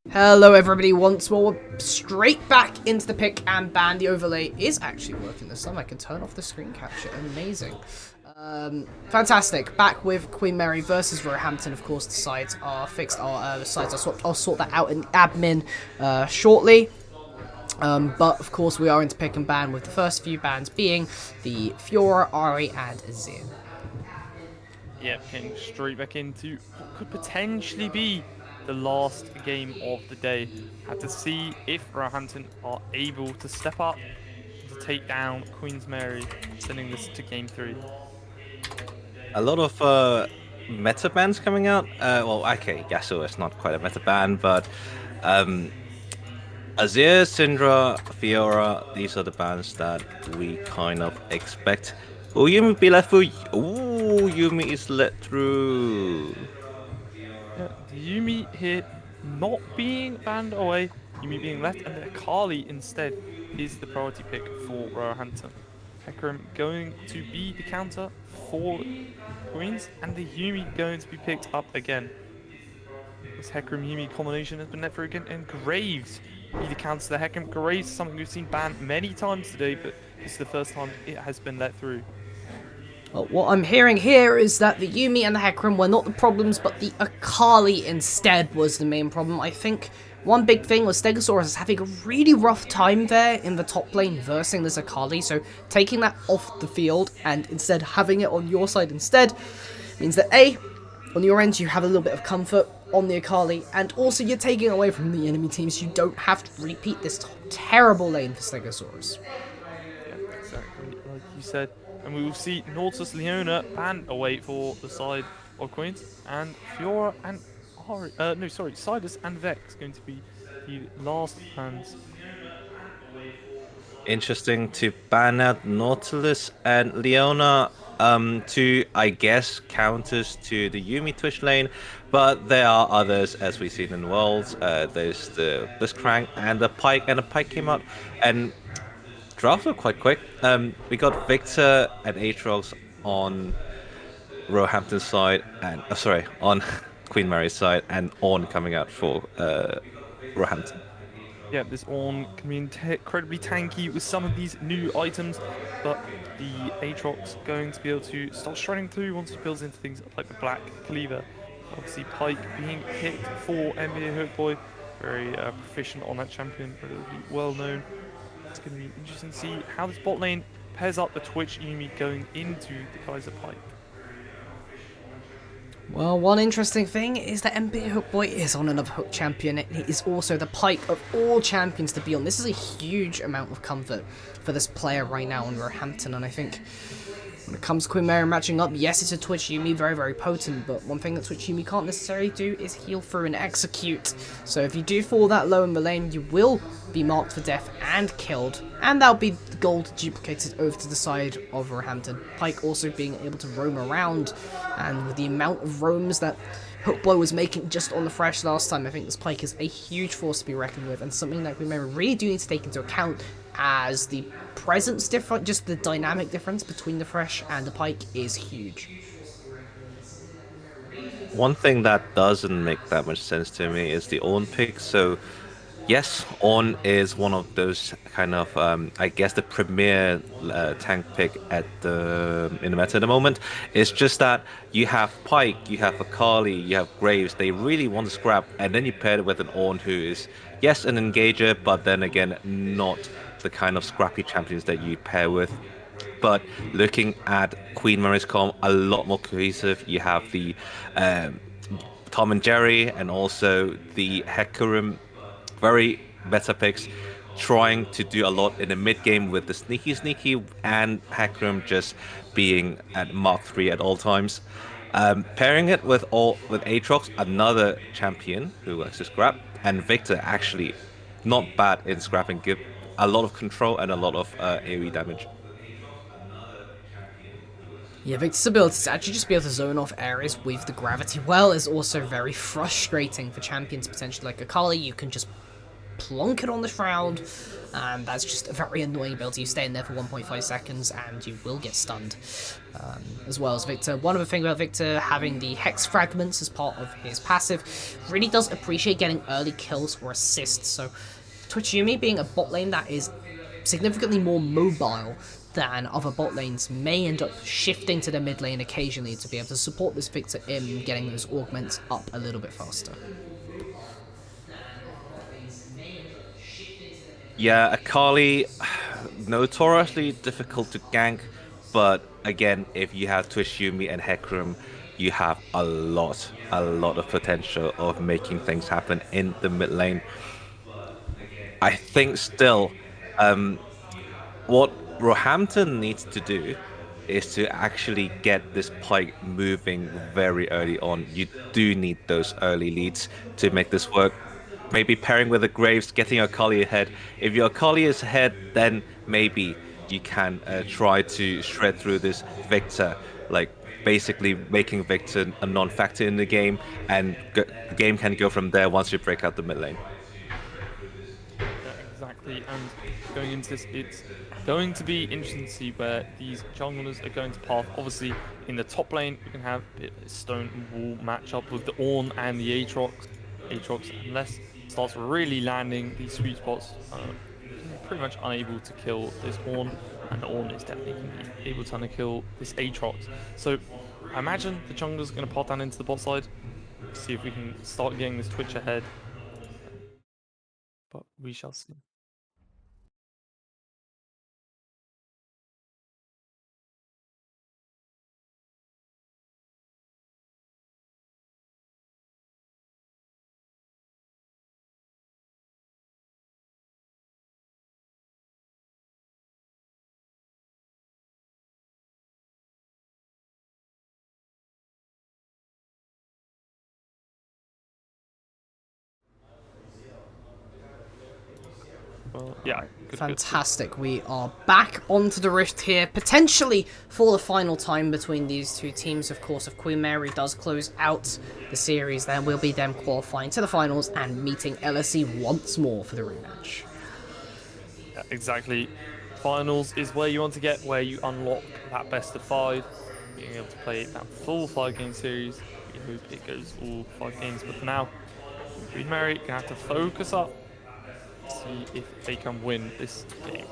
Hello everybody, once more, straight back into the pick and ban. The overlay is actually working this time. I can turn off the screen capture, amazing. Fantastic, back with Queen Mary versus Roehampton. Of course, the sides are fixed, the sides are swapped. I'll sort that out in admin shortly. But of course we are into pick and ban, with the first few bans being the Fiora, Ari and Azir. Yeah, getting straight back into what could potentially be the last game of the day. Had to see if Roehampton are able to step up to take down Queen's Mary, sending this to game 3. A lot of meta bans coming out. Well, okay, Yasuo is not quite a meta ban, but Azir, Syndra, Fiora, these are the bans that we kind of expect. Will Yumi be let through? Ooh, Yumi is let through. Yeah, Yumi here not being banned away, Yumi being left, and Akali instead is the priority pick for Roehampton. Hecarim going to be the counter for Queens, and the Yumi going to be picked up again. This Hecarim Yumi combination has been let through again, and Graves be the counter to the Hecarim. Graves is something we've seen banned many times today, but this is the first time it has been let through. Well, what I'm hearing here is that the Yumi and the Hecarim were not the problems, but the Akali instead was the main problem. I think one big thing was Stegosaurus is having a really rough time there in the top lane versing this Akali, so taking that off the field and instead having it on your side instead means that A, on your end you have a little bit of comfort, on the Akali, and also you're taking away from the enemy teams. You don't have to repeat this terrible lane for Stegosaurus. Yeah, exactly like you said. And we will see Nautilus Leona ban away for the side of Queens, and Fiora and Ari, no, sorry, Sidus and Vex going to be the last bans. Interesting to ban out Nautilus and Leona. To I guess counters to the Yumi Twitch lane, but there are others as we've seen in Worlds. There's the Blitzcrank and the Pike, and the Pike came out, and drafts were quite quick. We got Victor and Aatrox on Roehampton's side, and sorry, on Queen Mary's side, and on coming out for Roehampton. Yeah, this Ornn can be incredibly tanky with some of these new items, but the Aatrox going to be able to start shredding through once he builds into things like the Black Cleaver. Obviously, Pike being picked for NBA Hookboy, very proficient on that champion, relatively well known. It's going to be interesting to see how this bot lane pairs up the Twitch Yumi going into the Kaiser Pike. Well, one interesting thing is that NBA Hookboy is on another Hook champion. He is also the Pike of all champions to be on. This is a huge amount of comfort for this player right now on Roehampton, and I think when it comes to Queen Mary matching up, yes, it's a Twitch Yumi, very, very potent, but one thing that Twitch Yumi can't necessarily do is heal through and execute. So if you do fall that low in the lane, you will be marked for death and killed, and that'll be the gold duplicated over to the side of Roehampton. Pike also being able to roam around, and with the amount of roams that Hookboy was making just on the Fresh last time, I think this Pike is a huge force to be reckoned with, and something that we may really do need to take into account as the presence different, just the dynamic difference between the Fresh and the Pike is huge. One thing that doesn't make that much sense to me is the Ornn pick. So yes, Ornn is one of those kind of I guess the premier tank pick at the in the meta at the moment. It's just that you have Pike, you have Akali, you have Graves. They really want to scrap, and then you pair it with an Ornn who is yes an engager, but then again not the kind of scrappy champions that you pair with. But looking at Queen Mary's com, a lot more cohesive. You have the um, Tom and Jerry, and also the Hecarim, very meta picks, trying to do a lot in the mid game with the sneaky, and Hecarim just being at Mark 3 at all times. Pairing it with Aatrox, another champion who likes to scrap, and Victor actually not bad in scrapping, give a lot of control and a lot of AoE damage. Yeah, Victor's ability to actually just be able to zone off areas with the gravity well is also very frustrating for champions potentially like Akali. You can just plonk it on the Shroud, and that's just a very annoying ability. You stay in there for 1.5 seconds and you will get stunned. As well as Victor. One of the things about Victor having the Hex Fragments as part of his passive really does appreciate getting early kills or assists, so Twitch Yumi being a bot lane that is significantly more mobile than other bot lanes may end up shifting to the mid lane occasionally to be able to support this Victor in getting those augments up a little bit faster. Yeah, Akali, notoriously difficult to gank, but again, if you have Twitch Yumi and Hecarim, you have a lot of potential of making things happen in the mid lane. I think still, um, what Roehampton needs to do is to actually get this pike moving very early on. You do need those early leads to make this work. Maybe pairing with the Graves, getting your Akali ahead. If your Akali is ahead, then maybe you can try to shred through this Victor, like basically making Victor a non-factor in the game, and the game can go from there once you break out the mid lane. Yeah, exactly. And going into this, it's going to be interesting to see where these junglers are going to path. Obviously, in the top lane, we can have a bit of a stone and wall matchup with the Ornn and the Aatrox. Aatrox, unless starts really landing these sweet spots, can be pretty much unable to kill this Ornn, and the Ornn is definitely going to be able to kill this Aatrox. So I imagine the junglers are going to path down into the bot side, see if we can start getting this Twitch ahead, but we shall see. Well, yeah, good. Fantastic. We are back onto the Rift here, potentially for the final time between these two teams. Of course, if Queen Mary does close out the series, then we'll be them qualifying to the finals and meeting LSE once more for the rematch. Yeah, exactly. Finals is where you want to get, where you unlock that best of 5, being able to play that full 5-game series. We hope it goes all 5 games, but for now, Queen Mary gonna have to focus up, see if they can win this game.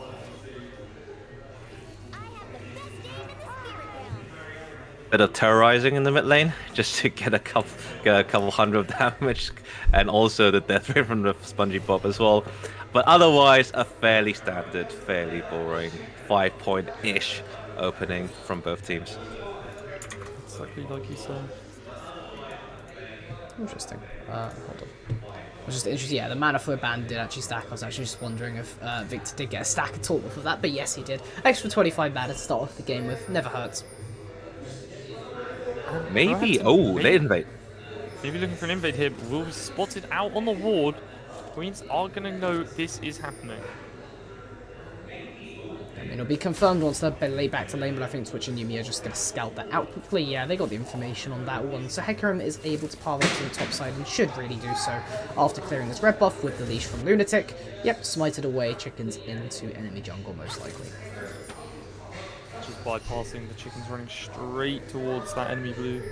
Bit of terrorizing in the mid lane just to get a couple hundred of damage, and also the death rate from the spongy bob as well. But otherwise, a fairly standard, fairly boring 5-point-ish opening from both teams. Exactly like you said. Interesting. Hold on. I was just interested. Yeah, the mana flow ban did actually stack. I was actually just wondering if Victor did get a stack at all off of that, but yes, he did. Extra 25 mana to start off the game with. Never hurts. Maybe. Oh, they invade. Maybe looking for an invade here, but will be spotted out on the ward. Queens are going to know this is happening. I mean, it'll be confirmed once they're laid back to lane, but I think Twitch and Yumi are just going to scout that out quickly. Yeah, they got the information on that one. So Hecarim is able to power up to the top side and should really do so after clearing this red buff with the leash from Lunatic. Yep, smited away, chickens into enemy jungle most likely. Just bypassing the chickens, running straight towards that enemy blue.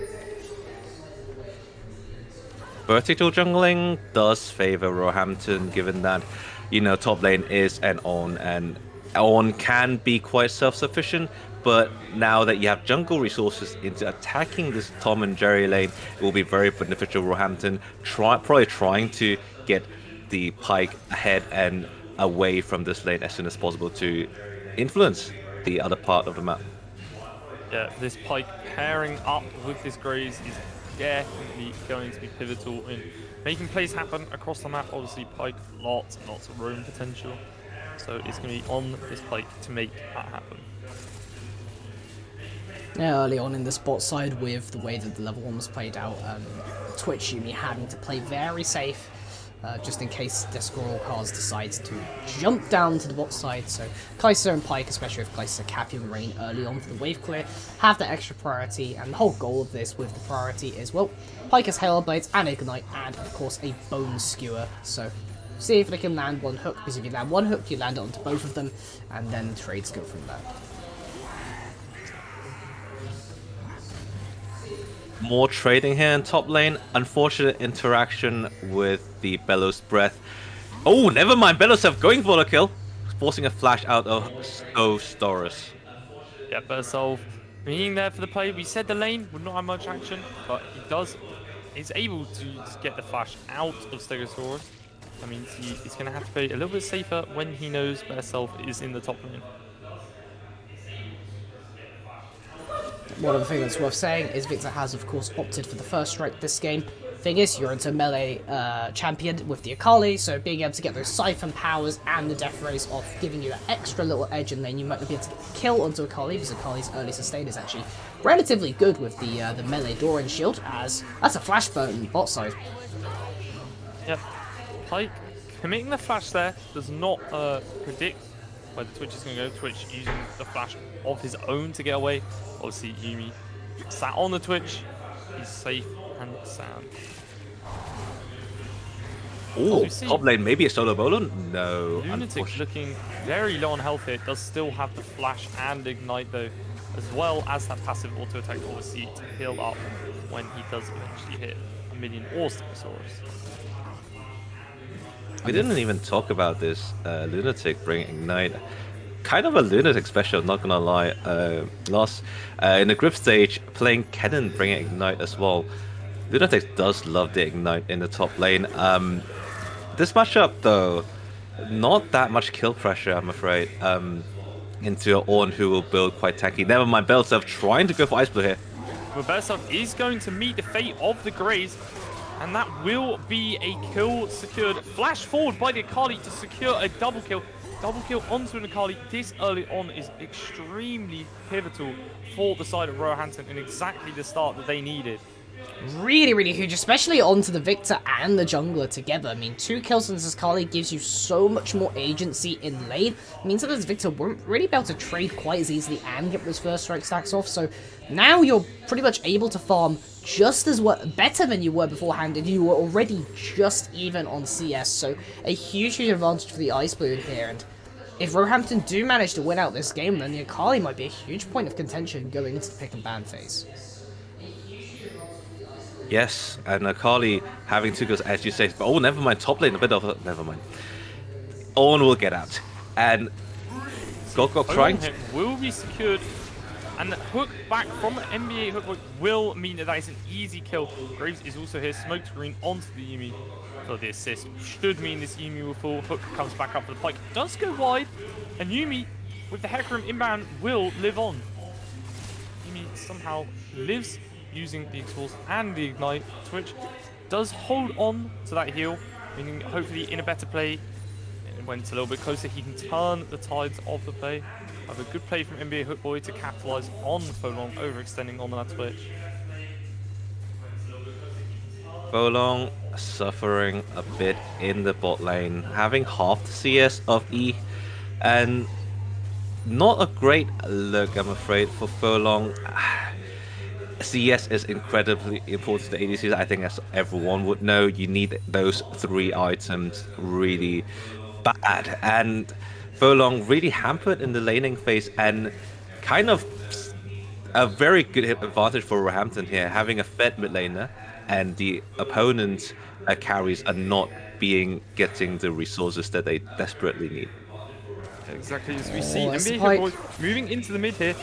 Vertical jungling does favor Roehampton, given that, top lane is an Ornn, and Ornn can be quite self-sufficient, but now that you have jungle resources into attacking this Tom and Jerry lane, it will be very beneficial for Roehampton, probably trying to get the Pyke ahead and away from this lane as soon as possible to influence the other part of the map. Yeah, this Pyke pairing up with this Graze is definitely going to be pivotal in making plays happen across the map. Obviously, Pyke, lots and lots of roam potential. So it's going to be on this Pyke to make that happen. Yeah, early on in the bot side with the way that the level 1 was played out, Twitch Yumi having to play very safe, just in case Descroral Cars decides to jump down to the bot side. So Kai'Sa and Pyke, especially if Kai'Sa Capian Rain early on for the wave clear, have that extra priority, and the whole goal of this with the priority is, well, Pyke has Halo Blades and Ignite, and of course a Bone Skewer. So see if they can land one hook, because if you land one hook, you land it onto both of them, and then trades go from there. More trading here in top lane. Unfortunate interaction with the Bellows Breath. Oh, never mind. Bellows have going for the kill, forcing a flash out of Storis. Yeah, better solve. Being there for the play. We said the lane would not have much action, but he's able to get the flash out of Stegosaurus. That means he's going to have to play a little bit safer when he knows Better Self is in the top lane. One other thing that's worth saying is Victor has, of course, opted for the first strike this game. Thing is, you're into melee champion with the Akali, so being able to get those Siphon powers and the Death Rays off, giving you that extra little edge in lane, you might not be able to get a kill onto Akali, because Akali's early sustain is actually relatively good with the melee Doran shield, as that's a flash burn bot side. Yep. Pyke committing the flash there does not predict where the Twitch is going to go. Twitch using the flash of his own to get away. Obviously, Yumi sat on the Twitch. He's safe and sound. Oh, top lane, maybe a solo bolo? No. Lunatic looking very low on health here. Does still have the flash and ignite though, as well as that passive auto attack, obviously, to heal up when he does eventually hit a minion or Stegosaurus. We didn't even talk about this Lunatic bringing Ignite. Kind of a Lunatic special, not gonna lie. Lost in the group stage, playing Kennen bringing Ignite as well. Lunatic does love the Ignite in the top lane. This matchup, though, not that much kill pressure, I'm afraid, into Ornn, who will build quite tanky. Never mind, Belself trying to go for Ice Blue here. But Belself is going to meet the fate of the Grays. And that will be a kill secured. Flash forward by the Akali to secure a double kill. Double kill onto an Akali this early on is extremely pivotal for the side of Roehampton and exactly the start that they needed. really, really huge, especially onto the Victor and the jungler together. I mean, 2 kills on this Kali gives you so much more agency in lane. It means that this Victor won't really be able to trade quite as easily and get those first strike stacks off. So now you're pretty much able to farm just as better than you were beforehand, and you were already just even on CS. So a huge, huge advantage for the Ice Blue here. And if Roehampton do manage to win out this game, then the Akali might be a huge point of contention going into the pick and ban phase. Yes, and Akali having to go, as you say, oh, never mind, top lane, a bit of a, never mind. Owen will get out. And Gok trying to... will be secured. And the hook back from the NBA hook will mean that is an easy kill. Graves is also here, smoke screen onto the Yuumi for the assist. Should mean this Yuumi will fall. Hook comes back up for the pike. Does go wide. And Yuumi, with the Hecarim inbound, will live on. Yuumi somehow lives using the exhaust and the ignite. Twitch does hold on to that heal, meaning hopefully in a better play, when it's a little bit closer, he can turn the tides of the play. Have a good play from NBA Hookboy to capitalize on Folong overextending on that Twitch. Folong suffering a bit in the bot lane, having half the CS of E, and not a great look, I'm afraid, for Folong. CS is incredibly important to the ADCs. I think as everyone would know, you need those 3 items really bad. And Folong really hampered in the laning phase, and kind of a very good advantage for Roehampton here, having a fed mid laner, and the opponent's carries are not getting the resources that they desperately need. Exactly, as we see NBA Hookboy moving into the mid here.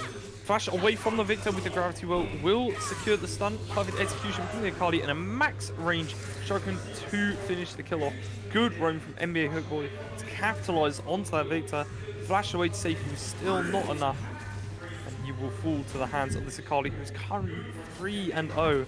Flash away from the Victor with the Gravity Well will secure the stun. Perfect execution from the Akali and a max range shotgun to finish the kill off. Good roam from NBA Hookboy to capitalize onto that Victor. Flash away to safety was still not enough. And you will fall to the hands of this Akali, who's currently 3-0.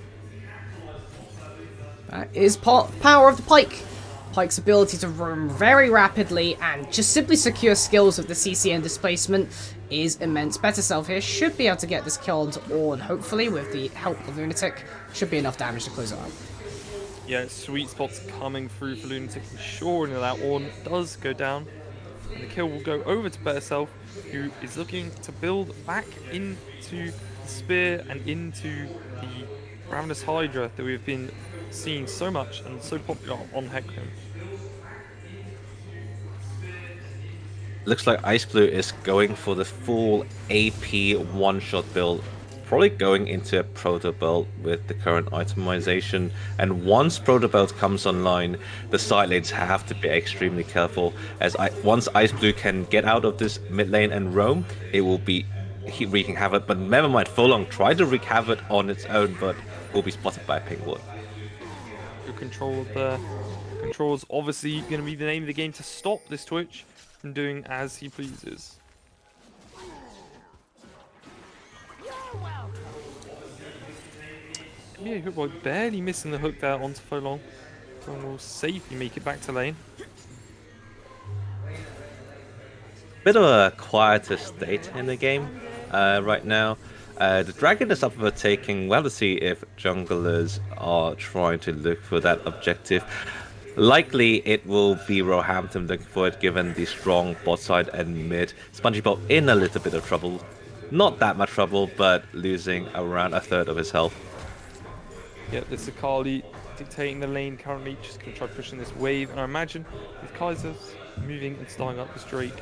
That is power of the Pike. Pike's ability to roam very rapidly and just simply secure skills with the CCN displacement is immense. Better Self here should be able to get this kill onto Ornn, hopefully, with the help of Lunatic. Should be enough damage to close it out. Yeah, sweet spots coming through for Lunatic, ensuring that Ornn does go down. And the kill will go over to Better Self, who is looking to build back into the Spear and into the Ravenous Hydra that we've been seeing so much and so popular on Hecarim. Looks like Ice Blue is going for the full AP one-shot build, probably going into a Proto Belt with the current itemization. And once Proto Belt comes online, the side lanes have to be extremely careful, as once Ice Blue can get out of this mid lane and roam, it will be wreaking havoc. But never mind, Folong tried to wreak havoc on its own, but will be spotted by Pink Ward. Good control there. Control is obviously going to be the name of the game to stop this Twitch from doing as he pleases. Yeah, Hookboy barely missing the hook there onto Folong. Folong will safely make it back to lane. Bit of a quieter state in the game right now. The dragon is up for taking. We'll have to see if junglers are trying to look for that objective. Likely it will be Roehampton looking for it, given the strong bot side and mid. SpongeBob in a little bit of trouble. Not that much trouble, but losing around a third of his health. Yeah, this is Akali dictating the lane currently, just going to try pushing this wave. And I imagine with Kaiser's moving and starting up this Drake,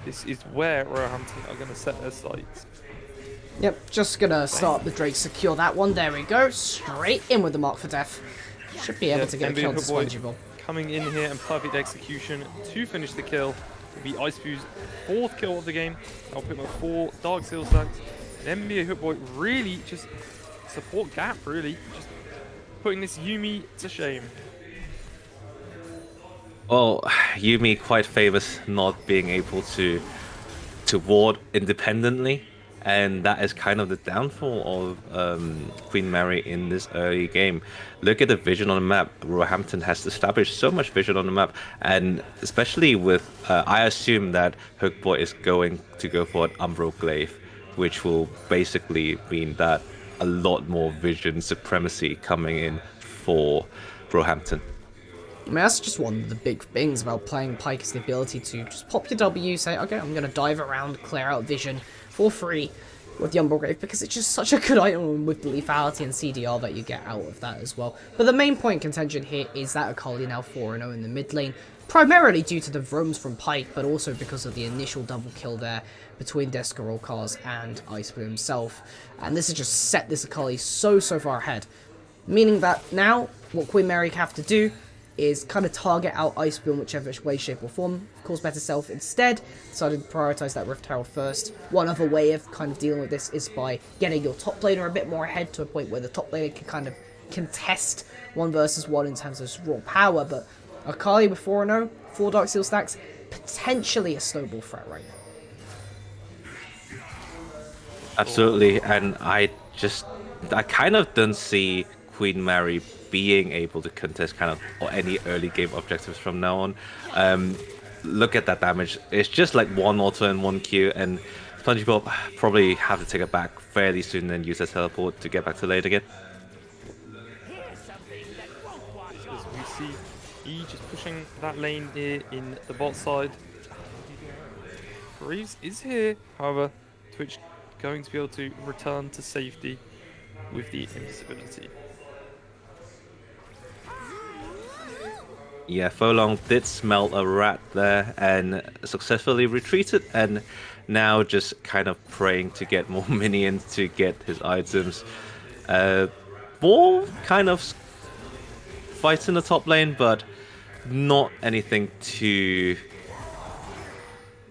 this is where Roehampton are going to set their sights. Yep, just gonna start the Drake, secure that one. There we go. Straight in with the Mark for Death. Should be able to get a kill to SpongeBob. Coming in here and perfect execution to finish the kill. Will be Ice Blue's 4th kill of the game. I'll put my 4 Dark Seal stacks. And NBA Hookboy really just support gap, really. Just putting this Yuumi to shame. Well, Yuumi quite famous not being able to ward independently, and that is kind of the downfall of Queen Mary in this early game. Look at the vision on the map. Roehampton has established so much vision on the map, and especially with, I assume that Hookboy is going to go for an Umbral Glaive, which will basically mean that a lot more vision supremacy coming in for Roehampton. I mean, that's just one of the big things about playing Pike is the ability to just pop your W, say, okay, I'm going to dive around, clear out vision for free with the Umbral because it's just such a good item with the lethality and CDR that you get out of that as well. But the main point contention here is that Akali now 4-0 in the mid lane, primarily due to the roams from Pike, but also because of the initial double kill there between Descarolcars and Iceblue himself. And this has just set this Akali so far ahead. Meaning that now, what Queen Mary have to do is kind of target out Iceblue in whichever way, shape or form. Of course, Better Self instead decided to prioritize that Rift Herald first. One other way of kind of dealing with this is by getting your top laner a bit more ahead to a point where the top laner can kind of contest 1 versus 1 in terms of raw power, but Akali with 4-0, 4 Dark Seal stacks, potentially a snowball threat right now. Absolutely, and I kind of don't see Queen Mary being able to contest kind of any early game objectives from now on. Look at that damage. It's just like 1 auto and 1 Q, and SpongeBob probably have to take it back fairly soon and use their teleport to get back to late again. As we see E just pushing that lane here in the bot side. Graves is here, however, Twitch going to be able to return to safety with the invisibility. Yeah, Folong did smell a rat there and successfully retreated, and now just kind of praying to get more minions to get his items. More kind of fights in the top lane, but not anything too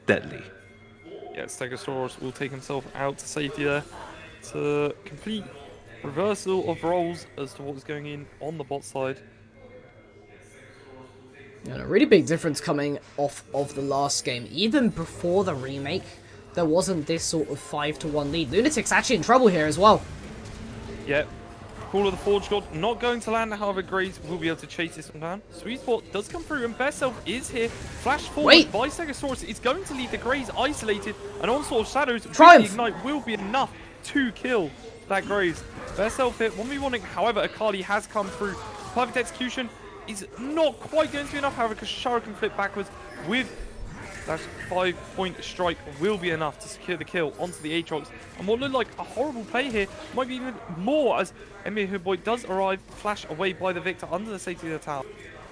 deadly. Yeah, Stegosaurus will take himself out to safety there. It's a complete reversal of roles as to what's going in on the bot side. And a really big difference coming off of the last game. Even before the remake, there wasn't this sort of 5-1 lead. Lunatic's actually in trouble here as well. Yeah, Call of the Forge God not going to land, however Graves will be able to chase this one down. Sweet Spot does come through and Best Self is here. Flash forward by Stegosaurus. It's going to leave the Graves isolated, and Onslaught of Shadows with the Ignite will be enough to kill that Graves. Best Self hit 1v1ing, however Akali has come through. Perfect execution is not quite going to be enough, however, because Shara can flip backwards with that 5-point strike will be enough to secure the kill onto the Aatrox. And what looked like a horrible play here might be even more as NBA Hoodboy does arrive, flash away by the Victor under the safety of the tower.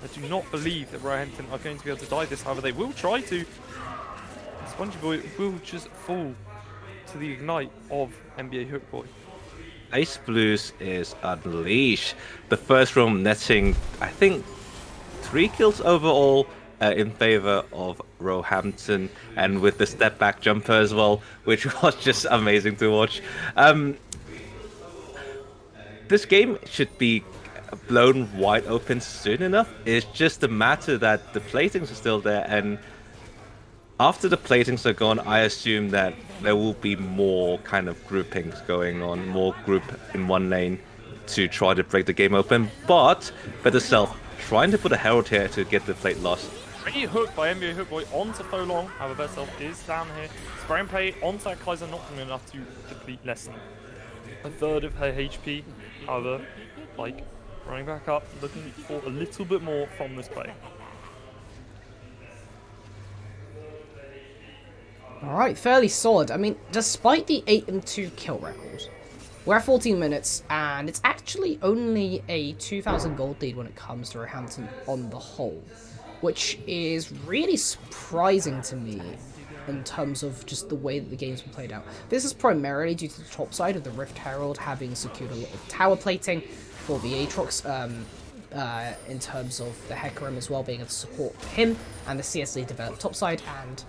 I do not believe that Roehampton are going to be able to dive this, however they will try to. Spongy Boy will just fall to the ignite of NBA Hoodboy. Ice Blues is unleashed. The first room netting, I think, 3 kills overall in favor of Roehampton, and with the step back jumper as well, which was just amazing to watch. This game should be blown wide open soon enough. It's just a matter that the platings are still there, and after the platings are gone, I assume that there will be more kind of groupings going on, more group in one lane to try to break the game open. But Better Self trying to put a Herald here to get the plate lost. Pretty hooked by NBA Hookboy onto Folong. However, Better Self is down here. Spray and play onto that Kaiser, not doing enough to deplete less than a third of her HP. However, like running back up, looking for a little bit more from this play. Alright, fairly solid. I mean, despite the 8-2 kill record, we're at 14 minutes, and it's actually only a 2,000 gold lead when it comes to Roehampton on the whole, which is really surprising to me in terms of just the way that the game's been played out. This is primarily due to the top side of the Rift Herald having secured a lot of tower plating for the Aatrox, in terms of the Hecarim as well being able to support him, and the CS lead developed top side, and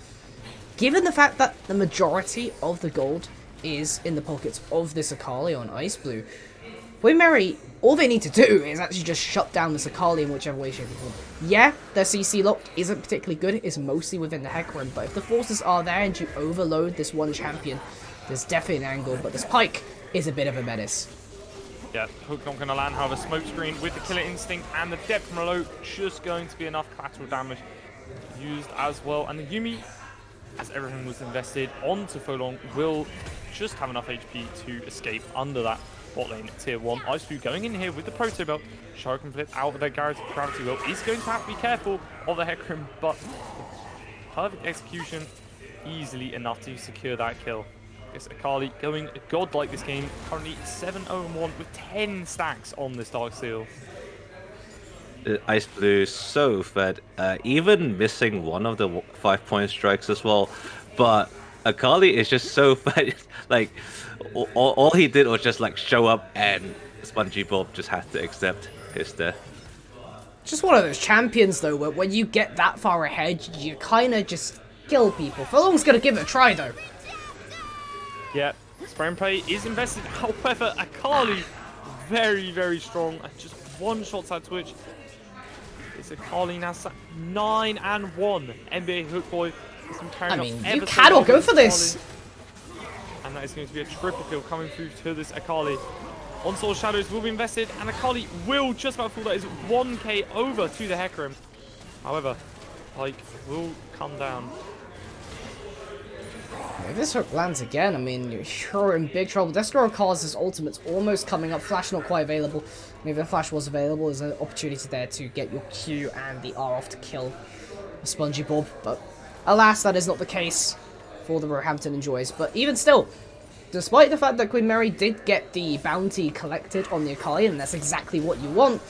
given the fact that the majority of the gold is in the pockets of this Akali on Ice Blue, Queen Mary, all they need to do is actually just shut down this Akali in whichever way, shape, or form. Yeah, their CC lock isn't particularly good, it's mostly within the Hecarim, but if the forces are there and you overload this one champion, there's definitely an angle, but this Pike is a bit of a menace. Yeah, Hook not going to land, however, Smoke Screen with the Killer Instinct and the depth from below just going to be enough collateral damage used as well. And the Yuumi, as everything was invested onto Folong, will just have enough HP to escape under that bot lane tier 1. Ice Blue going in here with the Proto Belt. Shuriken Flip out of their gravity well. He's going to have to be careful of the Hecarim, but perfect execution, easily enough to secure that kill. It's Akali going godlike this game, currently 7-0-1 with 10 stacks on this Darksteel. Ice Blue so fed, even missing one of the 5-point strikes as well. But Akali is just so fed. Like, all he did was just like show up, and Spongy Bob just had to accept his death. Just one of those champions, though, where when you get that far ahead, you kind of just kill people. Furlong's going to give it a try, though. Yeah, spray and pray is invested. However, Akali very, very strong. Just one shot side Twitch. It's Akali now 9-1. NBA Hook Boy has been carrying I mean, up you ever so cannot long go with for this. Akali. And that is going to be a triple kill coming through to this Akali. Onslaught Shadows will be invested, and Akali will just about fool. That is 1k over to the Hecarim. However, Pike will come down. If this hook lands again, I mean, you're in big trouble. Destro Cars' ultimate's almost coming up. Flash not quite available. Maybe the Flash was available. There's an opportunity there to get your Q and the R off to kill a Spongy Bob. But alas, that is not the case for the Roehampton Enjoys. But even still, despite the fact that Queen Mary did get the bounty collected on the Akali, and that's exactly what you want,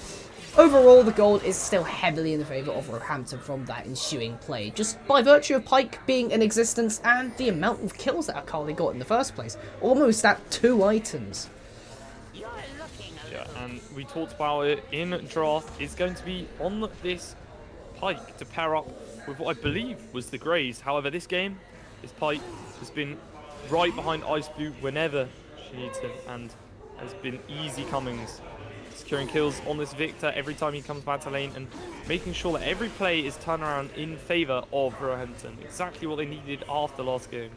overall the gold is still heavily in the favour of Roehampton from that ensuing play, just by virtue of Pike being in existence and the amount of kills that Akali got in the first place. Almost at 2 items. Yeah, and we talked about it in draft. It's going to be on this Pike to pair up with what I believe was the Greys. However, this game, this Pike has been right behind Ice Blue whenever she needs him, and has been easy comings. Securing kills on this Victor every time he comes back to lane, and making sure that every play is turned around in favour of Roehampton. Exactly what they needed after last game.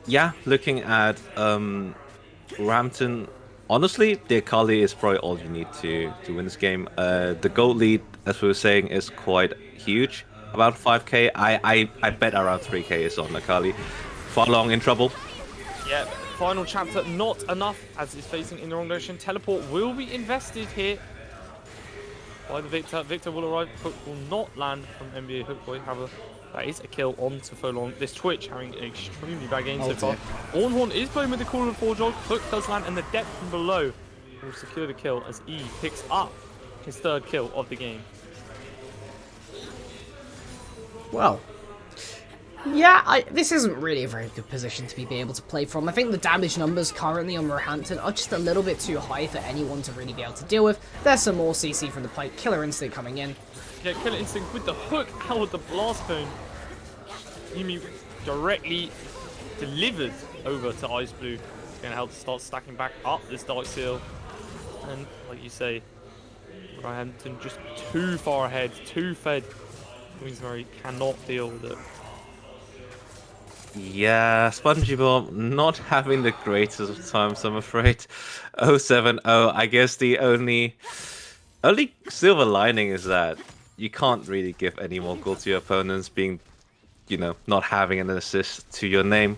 Yeah, looking at Roehampton, honestly, the Akali is probably all you need to win this game. The gold lead, as we were saying, is quite huge. About 5k. I bet around 3k is on Akali. Furlong in trouble. Yeah, final chapter, not enough as it's facing in the wrong direction. Teleport will be invested here by the Victor. Victor will arrive. Hook will not land from NBA Hook Boy. However, that is a kill onto Furlong. This Twitch having an extremely bad game so far. Ornhorn is playing with the Call of the Forge. Hook does land, and the depth from below will secure the kill as E picks up his 3rd kill of the game. Well, yeah, this isn't really a very good position to be able to play from. I think the damage numbers currently on Roehampton are just a little bit too high for anyone to really be able to deal with. There's some more CC from the Pike. Killer Instinct coming in. Yeah, Killer Instinct with the hook out with the blast cone. Yumi directly delivered over to Ice Blue. It's going to help to start stacking back up this Darksteel. And like you say, Roehampton just too far ahead, too fed. Queen's Mary cannot deal with it. Yeah, Spongy Bob not having the greatest of times, I'm afraid. 0-7-0. I guess the only silver lining is that you can't really give any more gold to your opponents, being, not having an assist to your name.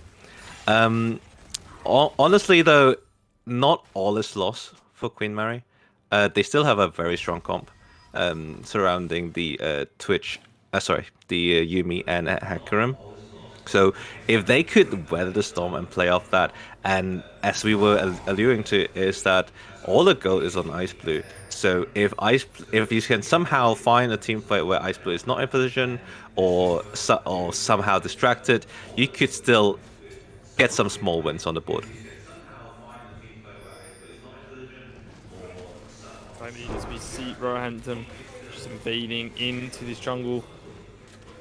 Honestly, though, not all is lost for Queen Mary. They still have a very strong comp surrounding the Twitch. The Yumi and Hecarim. So if they could weather the storm and play off that, and as we were alluding to, is that all the gold is on Ice Blue. So if you can somehow find a team fight where Ice Blue is not in position or somehow distracted, you could still get some small wins on the board. Finally, as we see Roehampton just invading into this jungle.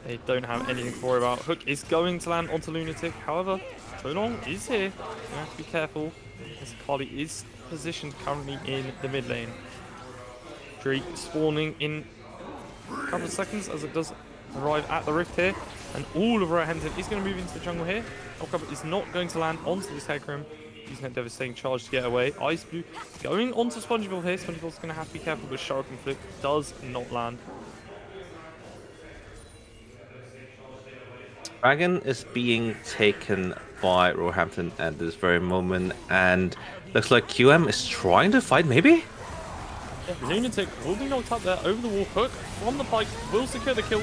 They don't have anything to worry about. Hook is going to land onto Lunatic. However, Furlong is here. You have to be careful as Akali is positioned currently in the mid lane. Drake spawning in a couple of seconds as it does arrive at the rift here. And all of Roehampton is going to move into the jungle here. Alcub is not going to land onto this Hecarim. Using that devastating charge to get away. Ice Blue going onto SpongeBob here. SpongeBob's going to have to be careful, but Shuriken Flip does not land. Dragon is being taken by Roehampton at this very moment, and looks like QM is trying to fight, maybe? Yeah, Lunatic will be knocked up there over the wall. Hook from the pike will secure the kill.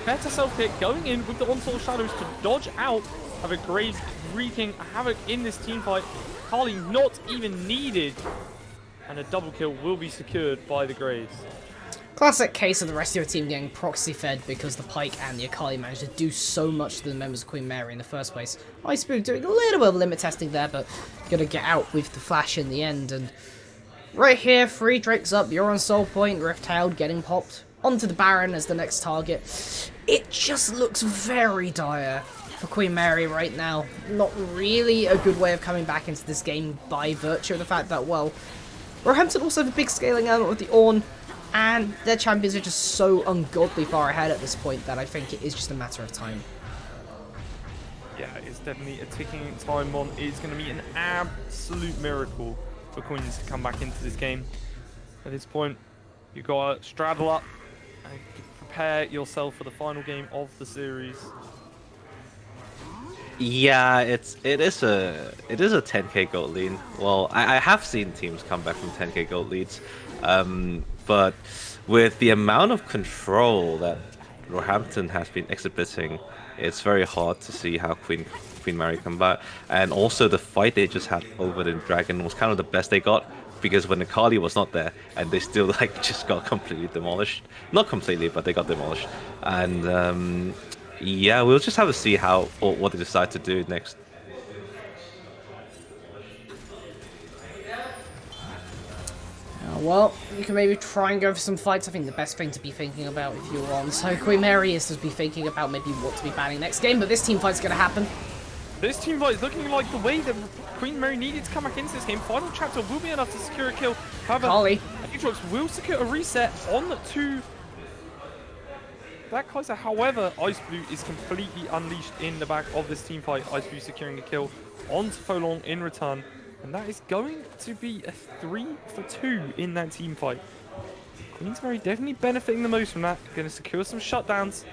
Better self-hit going in with the onslaught of shadows to dodge out of a Graves wreaking havoc in this team fight. Carly not even needed. And a double kill will be secured by the Graves. Classic case of the rest of your team getting proxy fed because the Pike and the Akali managed to do so much to the members of Queen Mary in the first place. Ice Blue doing a little bit of limit testing there, but gonna get out with the flash in the end. And right here, 3 Drakes up, you're on Soul Point, Rift-Tailed getting popped. Onto the Baron as the next target. It just looks very dire for Queen Mary right now. Not really a good way of coming back into this game by virtue of the fact that, well, Roehampton also have a big scaling element with the Ornn, and their champions are just so ungodly far ahead at this point that I think it is just a matter of time. Yeah, it's definitely a ticking time bomb. It's going to be an absolute miracle for Queens to come back into this game. At this point, you've got to straddle up and prepare yourself for the final game of the series. Yeah, it is a 10k gold lead. Well, I have seen teams come back from 10k gold leads, but with the amount of control that Roehampton has been exhibiting, it's very hard to see how Queen Mary come back. And also the fight they just had over the Dragon was kind of the best they got, because when Akali was not there, and they still like just got completely demolished. Not completely, but they got demolished. And yeah, we'll just have to see how or what they decide to do next. Well, you can maybe try and go for some fights. I think the best thing to be thinking about if you're on so Queen Mary is to be thinking about maybe what to be banning next game, but this team fight's going to happen. This team fight is looking like the way that Queen Mary needed to come back into this game. Final chapter will be enough to secure a kill. However, Carly. Aatrox will secure a reset on to Black Kaiser. However, Ice Blue is completely unleashed in the back of this team fight. Ice Blue securing a kill onto Folong in return. And that is going to be a 3-for-2 in that team fight. Queen's Mary definitely benefiting the most from that. Going to secure some shutdowns.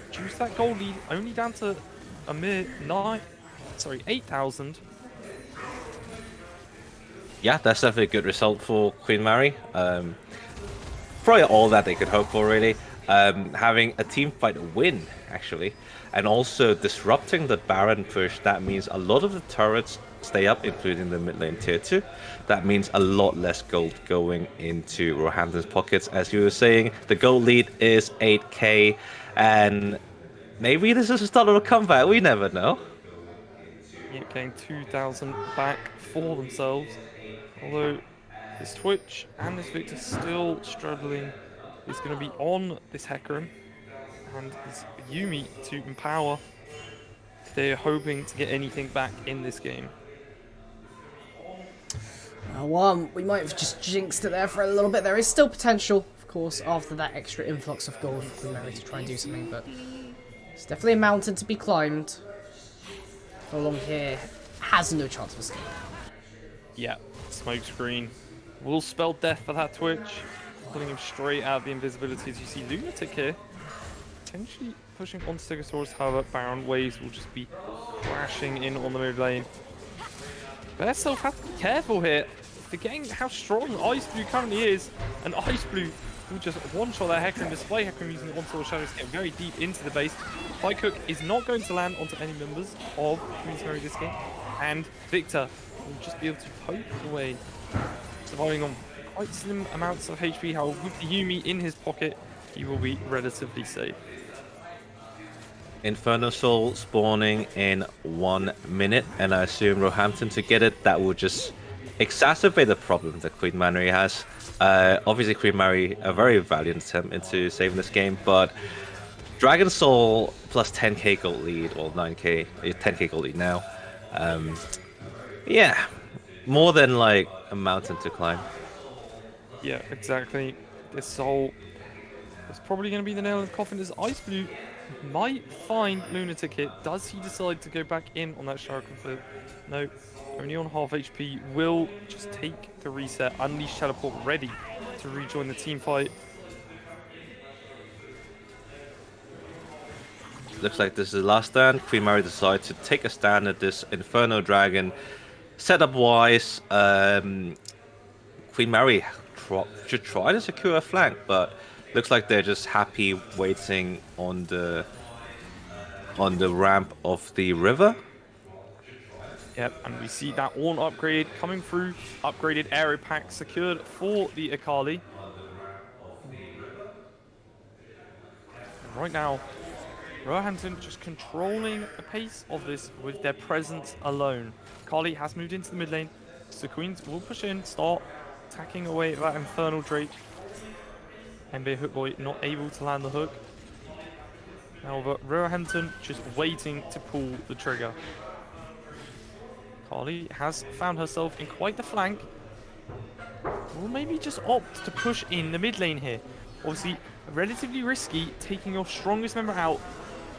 Reduce that goal lead only down to a mere 8,000. Yeah, that's definitely a good result for Queen Mary. Probably all that they could hope for, really. Having a team fight win, actually, and also disrupting the Baron push. That means a lot of the turrets stay up, including the mid lane tier 2. That means a lot less gold going into Roehampton's pockets. As you were saying, the gold lead is 8k, and maybe this is the start of a comeback. We never know. Yep, getting 2,000 back for themselves. Although this Twitch and this Victor still struggling. Is going to be on this Hecarim and this Yuumi to empower. They're hoping to get anything back in this game. Well, we might have just jinxed it there for a little bit. There is still potential, of course, after that extra influx of gold for Queen Mary to try and do something, but it's definitely a mountain to be climbed. Along here has no chance of escape. Yeah, smoke screen will spell death for that Twitch. Pulling him straight out of the invisibility. As you see Lunatic here, potentially pushing on Stegosaurus. However, Baron waves will just be crashing in on the mid lane. Bearself has to be careful here, forgetting how strong Ice Blue currently is. And Ice Blue will just one-shot that Hecarim, display Hecarim using the onslaught shadows to get very deep into the base. Pike Hook is not going to land onto any members of Queen's Mary this game. And Victor will just be able to poke away, surviving on quite slim amounts of HP. However, with the Yuumi in his pocket, he will be relatively safe. Inferno Soul spawning in 1 minute, and I assume Roehampton to get it, that will just exacerbate the problem that Queen Mary has. Obviously, Queen Mary, a very valiant attempt into saving this game, but Dragon Soul plus 10k gold lead, or 9k, 10k gold lead now. Yeah, more than like a mountain to climb. Yeah, exactly. This Soul is probably going to be the nail in the coffin as Ice Blue might find Lunatic here. Does he decide to go back in on that Shuriken flip? No, only on half HP. Will just take the reset. Unleash Teleport ready to rejoin the team fight. looks like this is the last stand. Queen Mary decides to take a stand at this Inferno Dragon. Setup wise, Queen Mary should try to secure a flank, but looks like they're just happy waiting on the ramp of the river. Yep, and we see that Ornn upgrade coming through. Upgraded aero pack secured for the Akali. And right now, Roehampton just controlling the pace of this with their presence alone. Akali has moved into the mid lane, so Queens will push in, start attacking away at that Infernal Drake. NBA Hookboy not able to land the hook. However, Roehampton just waiting to pull the trigger. Carly has found herself in quite the flank. Or maybe just opt to push in the mid lane here. Obviously, relatively risky, taking your strongest member out,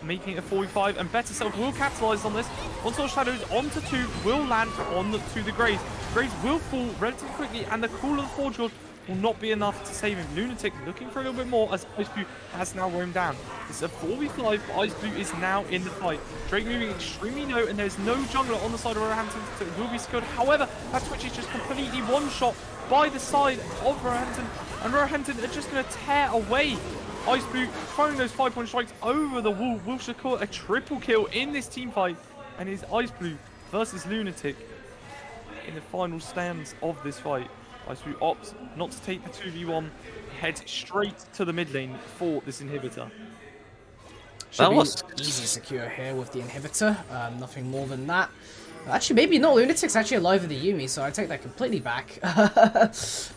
making it a 4v5, and Better Self will capitalize on this. Onslaught Shadows onto 2 will land on to the Graves. Graves will fall relatively quickly, and the Call of the Forge Lord will not be enough to save him. Lunatic looking for a little bit more as Ice Blue has now roamed down. It's a 4v5, but Ice Blue is now in the fight. Drake moving extremely low, and there's no jungler on the side of Roehampton, so it will be secured. However, that Twitch is just completely one-shot by the side of Roehampton, and Roehampton are just going to tear away. Ice Blue throwing those 5-point strikes over the wall will secure a triple kill in this team fight, and it's Ice Blue versus Lunatic in the final stands of this fight. Ice Blue opts not to take the 2v1, head straight to the mid lane for this inhibitor. Should be easy secure here with the inhibitor. Nothing more than that. Actually, maybe not. Lunatic's actually alive with the Yumi, so I take that completely back.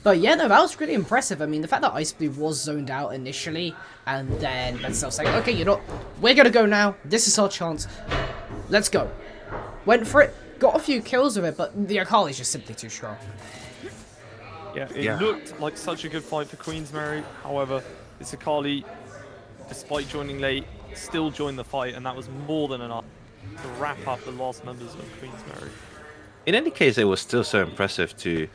But yeah, no, that was really impressive. I mean, the fact that Ice Blue was zoned out initially, and then Bensel's like, okay, you know, we're gonna go now. This is our chance. Let's go. Went for it, got a few kills with it, but the Akali's just simply too strong. Yeah, it looked like such a good fight for Queensmary. However, this Akali, despite joining late, still joined the fight, and that was more than enough to wrap up the last members of Queensmary. In any case, it was still so impressive to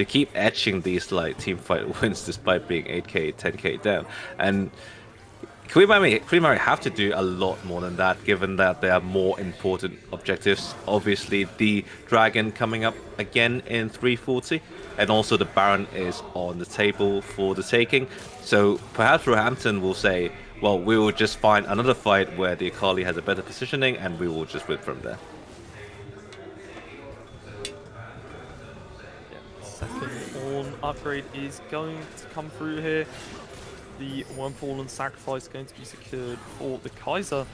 keep etching these like team fight wins despite being 8k, 10k down. And Queen Mary have to do a lot more than that, given that there are more important objectives. Obviously, the Dragon coming up again in 340, and also the Baron is on the table for the taking. So perhaps Roehampton will say, well, we will just find another fight where the Akali has a better positioning, and we will just win from there. Second Ornn upgrade is going to come through here. The One Fallen Sacrifice going to be secured for the Kaiser.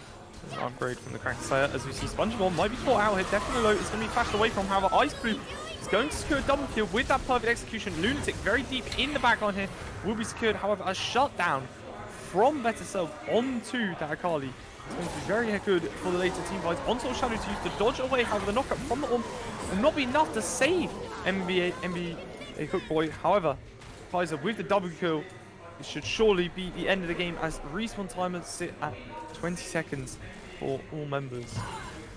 An upgrade from the Kraken Slayer, as we see SpongeBob might be caught out here. Definitely low. It's going to be flashed away from. However, Ice Blue is going to secure a double kill with that perfect execution. Lunatic very deep in the backline here will be secured. However, a shutdown from Better Self onto that Akali. It's going to be very good for the later team fights. Onslaught Shadows used to dodge away. However, the knockup from the Ornn will not be enough to save NBA Hookboy. However, Kaiser with the double kill, it should surely be the end of the game, as respawn timers sit at 20 seconds for all members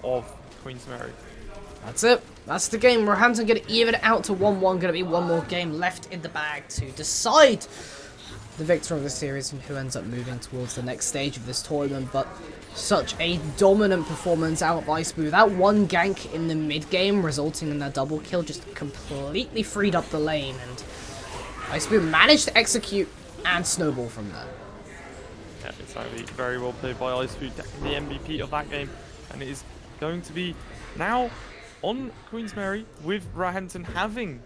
of Queensmary. That's it. That's the game. Roehampton going to even it out to 1-1. Going to be one more game left in the bag to decide the victor of the series and who ends up moving towards the next stage of this tournament. But such a dominant performance out of Ice Blue. That one gank in the mid game resulting in that double kill just completely freed up the lane, and Ice Blue managed to execute and snowball from there. Yeah, it's actually very well played by Ice Blue, definitely the MVP of that game, and it is going to be now on Queensmary with Roehampton having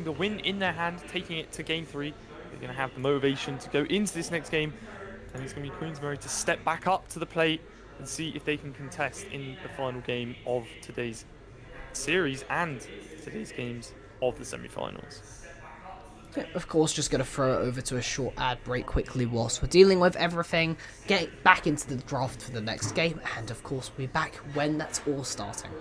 the win in their hand, taking it to game 3. They're going to have the motivation to go into this next game, and it's going to be Queensmary to step back up to the plate and see if they can contest in the final game of today's series and today's games of the semi-finals. Of course, just going to throw it over to a short ad break quickly whilst we're dealing with everything, get back into the draft for the next game, and of course we'll be back when that's all starting.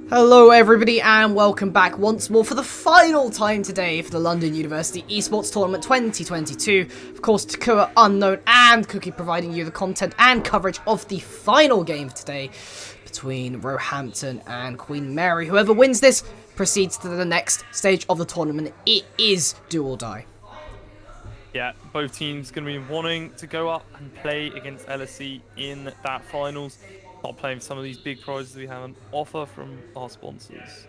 Hello everybody and welcome back once more for the final time today for the London University Esports Tournament 2022. Of course, Takua, Unknown and Cookie providing you the content and coverage of the final game for today between Roehampton and Queen Mary. Whoever wins this proceeds to the next stage of the tournament. It is do or die. Yeah, both teams going to be wanting to go up and play against LSE in that finals. Not playing some of these big prizes we have on offer from our sponsors.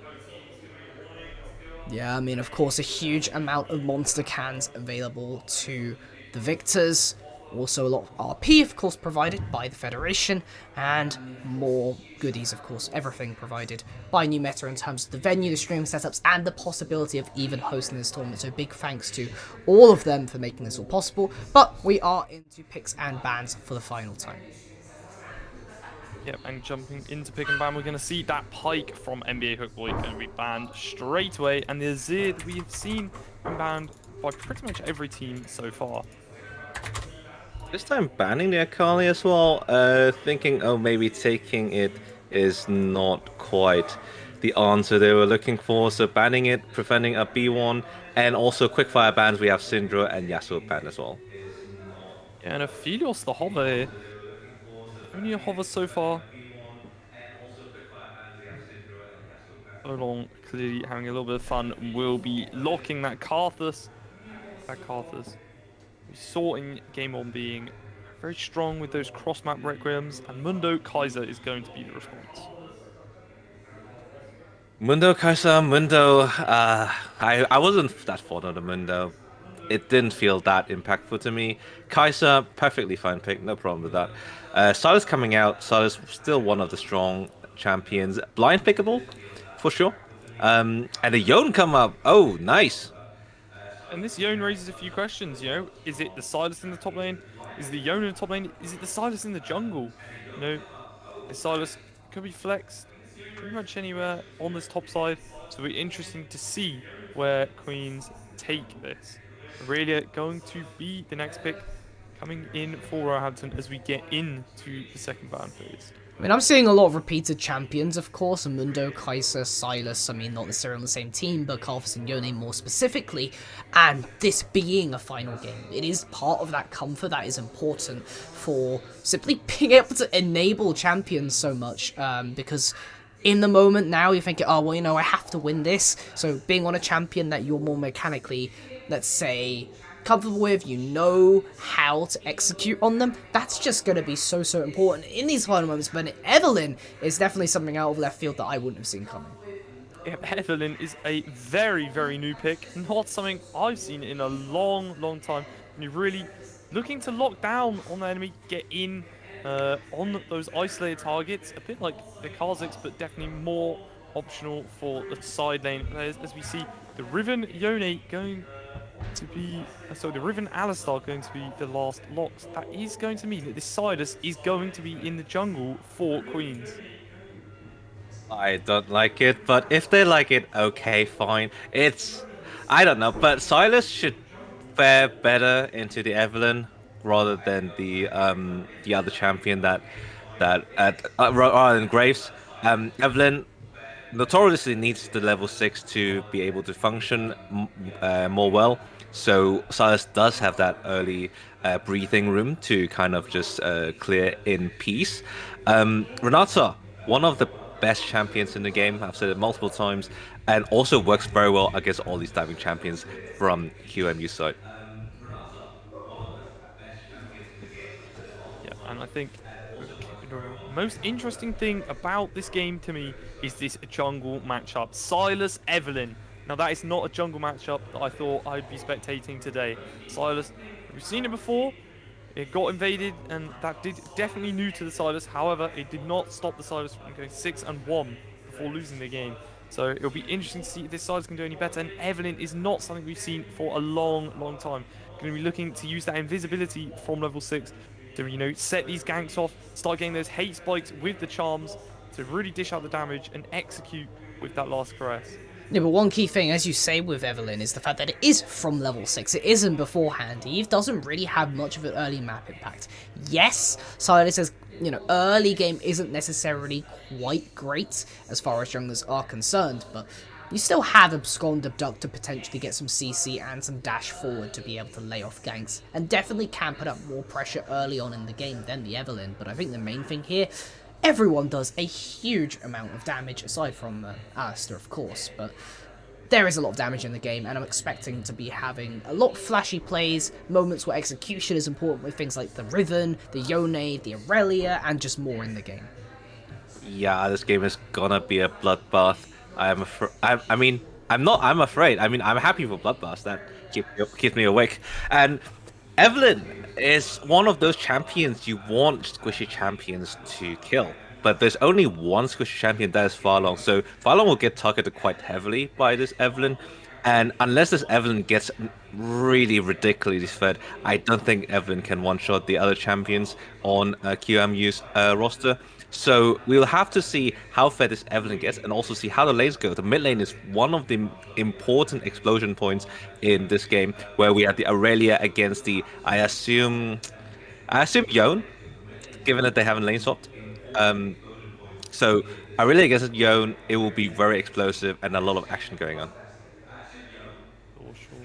Yeah, I mean, of course, a huge amount of monster cans available to the victors. Also, a lot of RP, of course, provided by the Federation, and more goodies, of course, everything provided by New Meta in terms of the venue, the streaming setups, and the possibility of even hosting this tournament. So, big thanks to all of them for making this all possible. But we are into picks and bans for the final time. Yep, and jumping into pick and ban, we're going to see that Pike from NBA Hookboy going to be banned straight away, and the Azir that we have seen been banned by pretty much every team so far. This time banning the Akali as well, thinking, oh, maybe taking it is not quite the answer they were looking for, so banning it, preventing a B1, and also quickfire bans, we have Syndra and Yasuo banned as well. Yeah, and Aphelios the hover here. Only a hover so far. So long, clearly having a little bit of fun. Will be locking that Karthus. We saw in game one being very strong with those cross-map requiems, and Mundo Kaiser is going to be the response. Mundo Kaiser, Mundo, I wasn't that fond of the Mundo. It didn't feel that impactful to me. Kaiser, perfectly fine pick, no problem with that. Silas coming out, Silas still one of the strong champions. Blind pickable, for sure. And a Yone come up, oh, nice. And this Yone raises a few questions, you know. Is it the Sylas in the top lane? Is it the Yone in the top lane? Is it the Sylas in the jungle? You know, the Sylas could be flexed pretty much anywhere on this top side. So it'll be interesting to see where Queens take this. Aurelia going to be the next pick coming in for Roehampton as we get into the second ban phase. I mean, I'm seeing a lot of repeated champions, of course, Mundo, Kaiser, Silas, I mean, not necessarily on the same team, but Karthus and Yone more specifically, and this being a final game, it is part of that comfort that is important for simply being able to enable champions so much, because in the moment now you're thinking, oh, well, you know, I have to win this, so being on a champion that you're more mechanically, let's say, comfortable with, you know how to execute on them, that's just going to be so important in these final moments. But Evelyn is definitely something out of left field that I wouldn't have seen coming. Yep, Evelyn is a very, very new pick. Not something I've seen in a long, long time. And you're really looking to lock down on the enemy, get in on those isolated targets, a bit like the Kazakhs, but definitely more optional for the side lane players, as we see the Riven Yone going to be, the Riven Alistar going to be the last locks. That is going to mean that this Silas is going to be in the jungle for Queens. I don't like it, but if they like it, okay, fine. I don't know, but Silas should fare better into the Evelyn rather than the other champion rather than Graves. Evelyn notoriously needs the level 6 to be able to function more well. So Silas does have that early breathing room to kind of just clear in peace. Renata, one of the best champions in the game, I've said it multiple times, and also works very well against all these diving champions from QMU side. Yeah, and I think the most interesting thing about this game to me is this jungle matchup. Silas Evelyn. Now that is not a jungle matchup that I thought I'd be spectating today. Silas, we've seen it before. It got invaded, and that did definitely new to the Silas. However, it did not stop the Silas from going 6-1 before losing the game. So it'll be interesting to see if this Silas can do any better. And Evelyn is not something we've seen for a long, long time. Going to be looking to use that invisibility from level 6 to, set these ganks off, start getting those hate spikes with the charms to really dish out the damage and execute with that last caress. Yeah, but one key thing, as you say with Evelyn, is the fact that it is from level 6. It isn't beforehand. Eve doesn't really have much of an early map impact. Yes, Silas's, early game isn't necessarily quite great as far as junglers are concerned, but you still have Abscond Abduct to potentially get some CC and some dash forward to be able to lay off ganks, and definitely can put up more pressure early on in the game than the Evelyn. But I think the main thing here, everyone does a huge amount of damage, aside from Alistair, of course, but there is a lot of damage in the game, and I'm expecting to be having a lot of flashy plays, moments where execution is important with things like the Riven, the Yone, the Aurelia, and just more in the game. Yeah, this game is gonna be a bloodbath. I mean, I'm not. I'm afraid. I mean, I'm happy for bloodbaths. That keeps me awake. And Evelyn is one of those champions you want squishy champions to kill. But there's only one squishy champion that is Farlong, so Farlong will get targeted quite heavily by this Evelyn. And unless this Evelyn gets really ridiculously fed, I don't think Evelyn can one-shot the other champions on QMU's roster. So we'll have to see how fed this Evelyn gets and also see how the lanes go. The mid lane is one of the important explosion points in this game where we have the Aurelia against I assume Yone, given that they haven't lane swapped. Um, so Aurelia against Yone, it will be very explosive and a lot of action going on. For sure.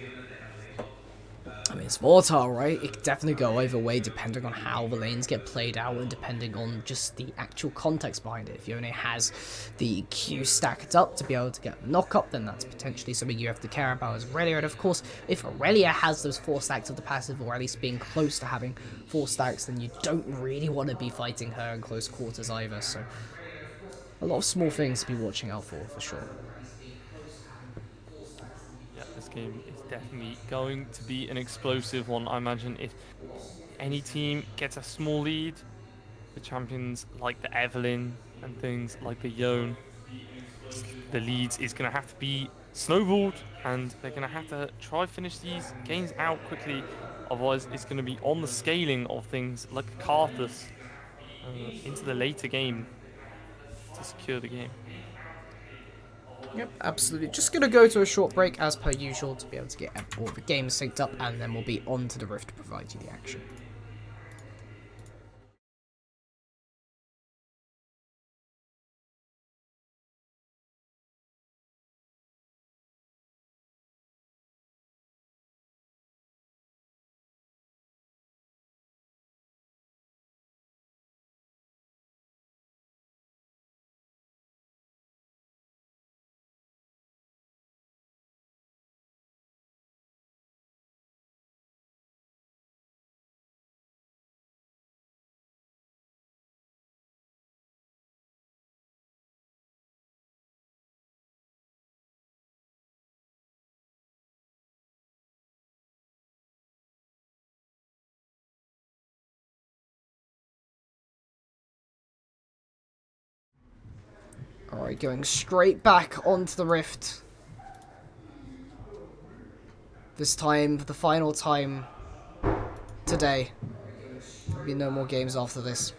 I mean, it's volatile, right? It could definitely go either way depending on how the lanes get played out and depending on just the actual context behind it. If Yone has the Q stacked up to be able to get a knock-up, then that's potentially something you have to care about as Aurelia. And of course, if Aurelia has those 4 stacks of the passive, or at least being close to having 4 stacks, then you don't really want to be fighting her in close quarters either. So a lot of small things to be watching out for sure. Yeah, this game is definitely going to be an explosive one. I imagine if any team gets a small lead, the champions like the Evelyn and things like the Yone, the leads is going to have to be snowballed, and they're going to have to try finish these games out quickly. Otherwise, it's going to be on the scaling of things like Karthus into the later game to secure the game. Yep, absolutely. Just going to go to a short break as per usual to be able to get all the games synced up, and then we'll be on to the Rift to provide you the action. Alright, going straight back onto the Rift. This time, for the final time today. There'll be no more games after this.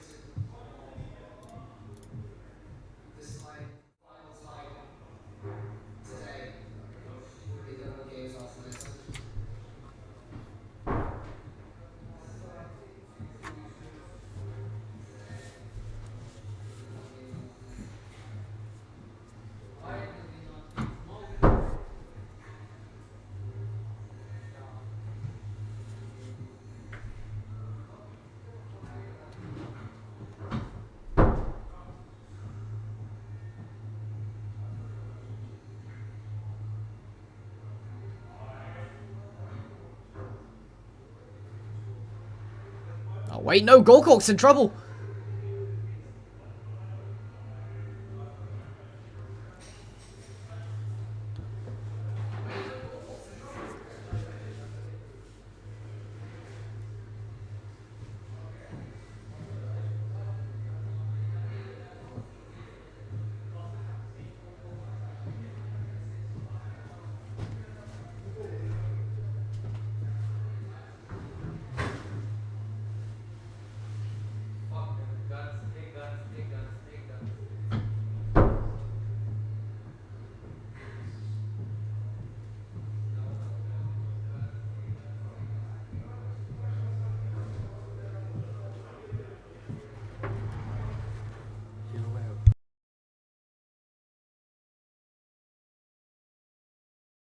Oh wait, no, Golcock's in trouble!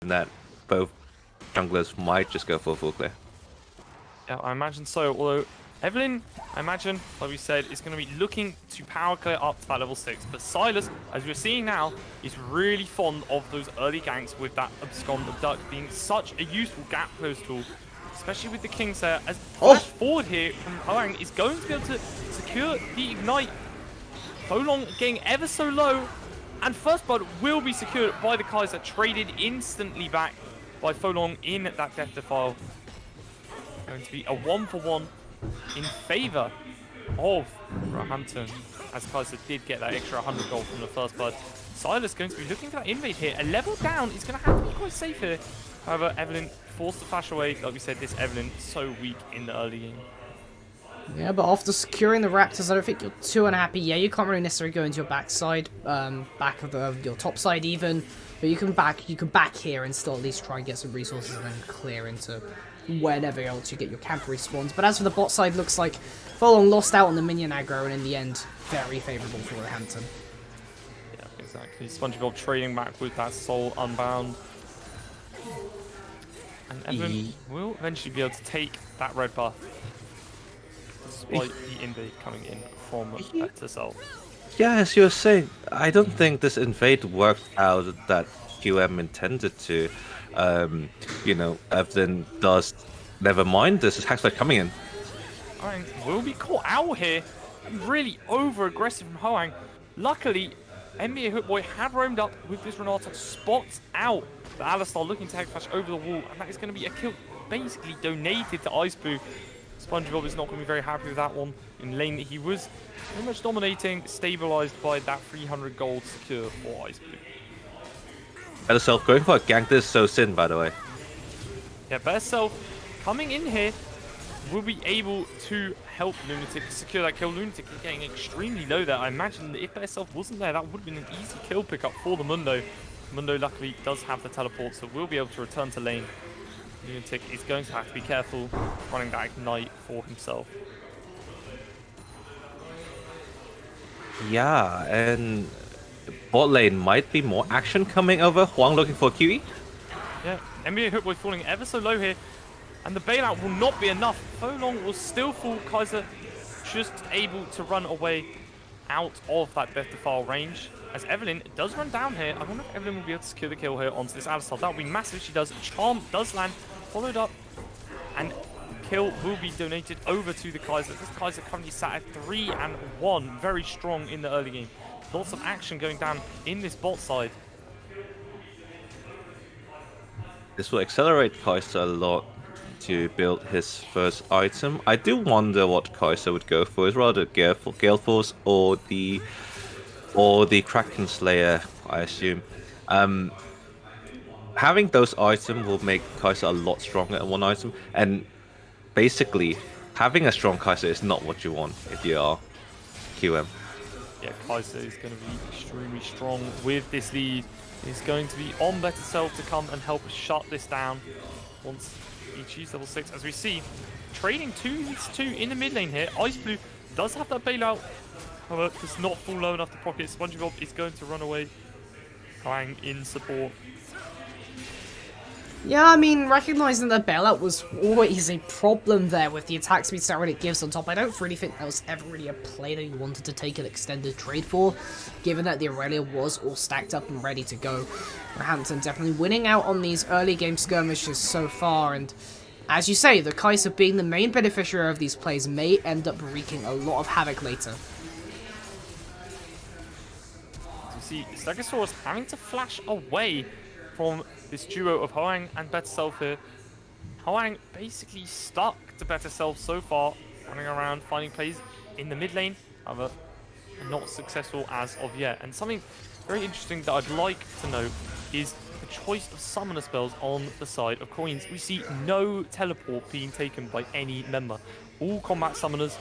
That both junglers might just go for full clear. Yeah, I imagine so. Although Evelyn, I imagine, like we said, is going to be looking to power clear up to that level 6. But Silas, as we're seeing now, is really fond of those early ganks with that Abscond Abduct being such a useful gap close tool, especially with the Kings there. As flash forward here from Hoang is going to be able to secure the Ignite. Folong getting ever so low, and First Blood will be secured by the Kaiser, traded instantly back by Folong in that Death Defile. Going to be a 1-for-1 in favor of Roehampton, as Kaiser did get that extra 100 gold from the First Blood. Silas going to be looking for that invade here. A level down is going to have to be quite safe here. However, Evelyn forced to flash away. Like we said, this Evelyn so weak in the early game. Yeah, but after securing the Raptors, I don't think you're too unhappy. Yeah, you can't really necessarily go into your backside, back of your top side even, but you can back here and still at least try and get some resources and then clear into whenever else you get your camp respawns. But as for the bot side, looks like Folong lost out on the minion aggro, and in the end, very favourable for Roehampton. Yeah, exactly. SpongeBob trading back with that Soul Unbound. And Evelyn will eventually be able to take that red buff, despite the invade coming in from Better. Yeah, as you were saying, I don't think this invade worked out that QM intended to. You know, Evelyn does. Never mind, this is Hackspike coming in. Hoang will be caught out here. Really over-aggressive from Hoang. Luckily, NBA Hookboy had roamed up with this Renata, spots out the Alistar looking to Hexflash over the wall, and that is going to be a kill basically donated to Iceboo. SpongeBob is not going to be very happy with that one. In lane that he was pretty much dominating, stabilized by that 300 gold secure for Iceboo. Better Self going for a gank. This is so sin, by the way. Yeah, Better Self coming in here will be able to help Lunatic secure that kill. Lunatic is getting extremely low there. I imagine that if Better Self wasn't there, that would have been an easy kill pickup for the Mundo. Mundo luckily does have the teleport, so will be able to return to lane. Lunatic is going to have to be careful running that Ignite for himself. Yeah, and bot lane might be more action coming over. Huang looking for a QE. Yeah, NBA Hookboy falling ever so low here, and the bailout will not be enough. Folong will still fall. Kaiser just able to run away out of that Death Defile range. As Evelyn does run down here, I wonder if Evelyn will be able to secure the kill here onto this Alistar. That would be massive if she does. Charm does land, followed up, and kill will be donated over to the Kaiser. This Kaiser currently sat at 3-1, very strong in the early game. Lots of action going down in this bot side. This will accelerate Kaiser a lot to build his first item. I do wonder what Kaiser would go for. Is rather Gale Force or the or the Kraken Slayer, I assume. Um, Having those items will make Kai'Sa a lot stronger in one item, and basically, having a strong Kai'Sa is not what you want if you are QM. Yeah, Kai'Sa is going to be extremely strong with this lead. He's going to be on better self to come and help shut this down once he achieves level 6. As we see, trading 2v2 in the mid lane here. Ice Blue does have that bailout. However, does not fall low enough to proc it. SpongeBob is going to run away. Hwang in support. Yeah, I mean, recognizing that bailout was always a problem there with the attack speed stat it gives on top. I don't really think that was ever really a play that you wanted to take an extended trade for, given that the Aurelia was all stacked up and ready to go. Hampton definitely winning out on these early game skirmishes so far, and as you say, the Kai'Sa being the main beneficiary of these plays may end up wreaking a lot of havoc later. You see, Stegosaurus having to flash away from this duo of Hwang and Better Self here. Hwang basically stuck to Better Self so far, running around finding plays in the mid lane, however, not successful as of yet. And something very interesting that I'd like to note is the choice of summoner spells on the side of Coins. We see no teleport being taken by any member. All combat summoners,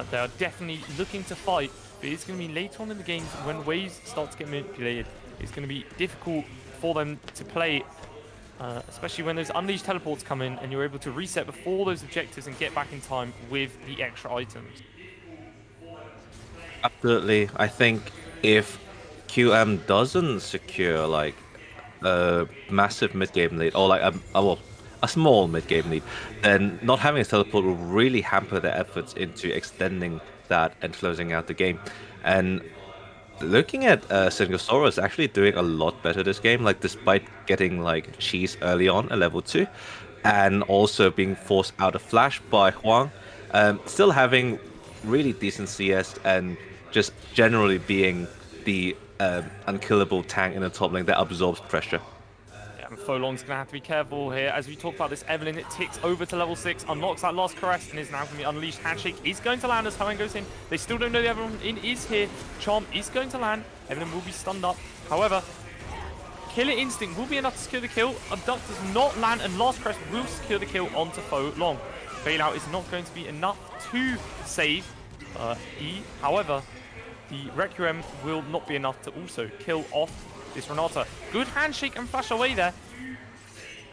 they are definitely looking to fight, but it's going to be later on in the games when waves start to get manipulated. It's going to be difficult for them to play, especially when those unleashed teleports come in and you're able to reset before those objectives and get back in time with the extra items. Absolutely. I think if QM doesn't secure like a massive mid-game lead or like a small mid-game lead, then not having a teleport will really hamper their efforts into extending that and closing out the game. And looking at Stegosaurus actually doing a lot better this game, like despite getting like cheese early on at level 2 and also being forced out of flash by Hwang, still having really decent CS and just generally being the unkillable tank in the top lane that absorbs pressure. And Folong's going to have to be careful here. As we talk about this, Evelyn, it ticks over to level 6, unlocks that last caress, and is now going to be unleashed. Handshake is going to land as Hwang goes in. They still don't know the Evelyn in is here. Charm is going to land. Evelyn will be stunned up. However, Killer Instinct will be enough to secure the kill. Abduct does not land, and last caress will secure the kill onto Folong. Bailout is not going to be enough to save E. However, the Requiem will not be enough to also kill off this Renata. Good handshake and flash away there.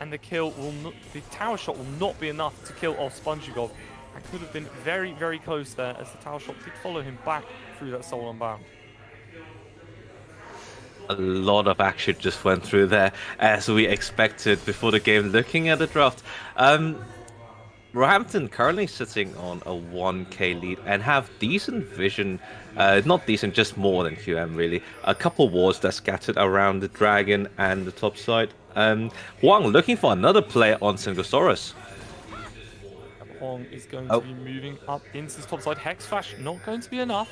And the kill will not, the tower shot will not be enough to kill off SpongeBob. That could have been very, very close there, as the tower shot did follow him back through that soul unbound. A lot of action just went through there, as we expected before the game. Looking at the draft, Roehampton currently sitting on a 1k lead and have decent vision, not decent, just more than QM really. A couple wards that scattered around the dragon and the top side. Hwang looking for another player on Stegosaurus. Hwang is going to be moving up into the top side. Hex Flash not going to be enough.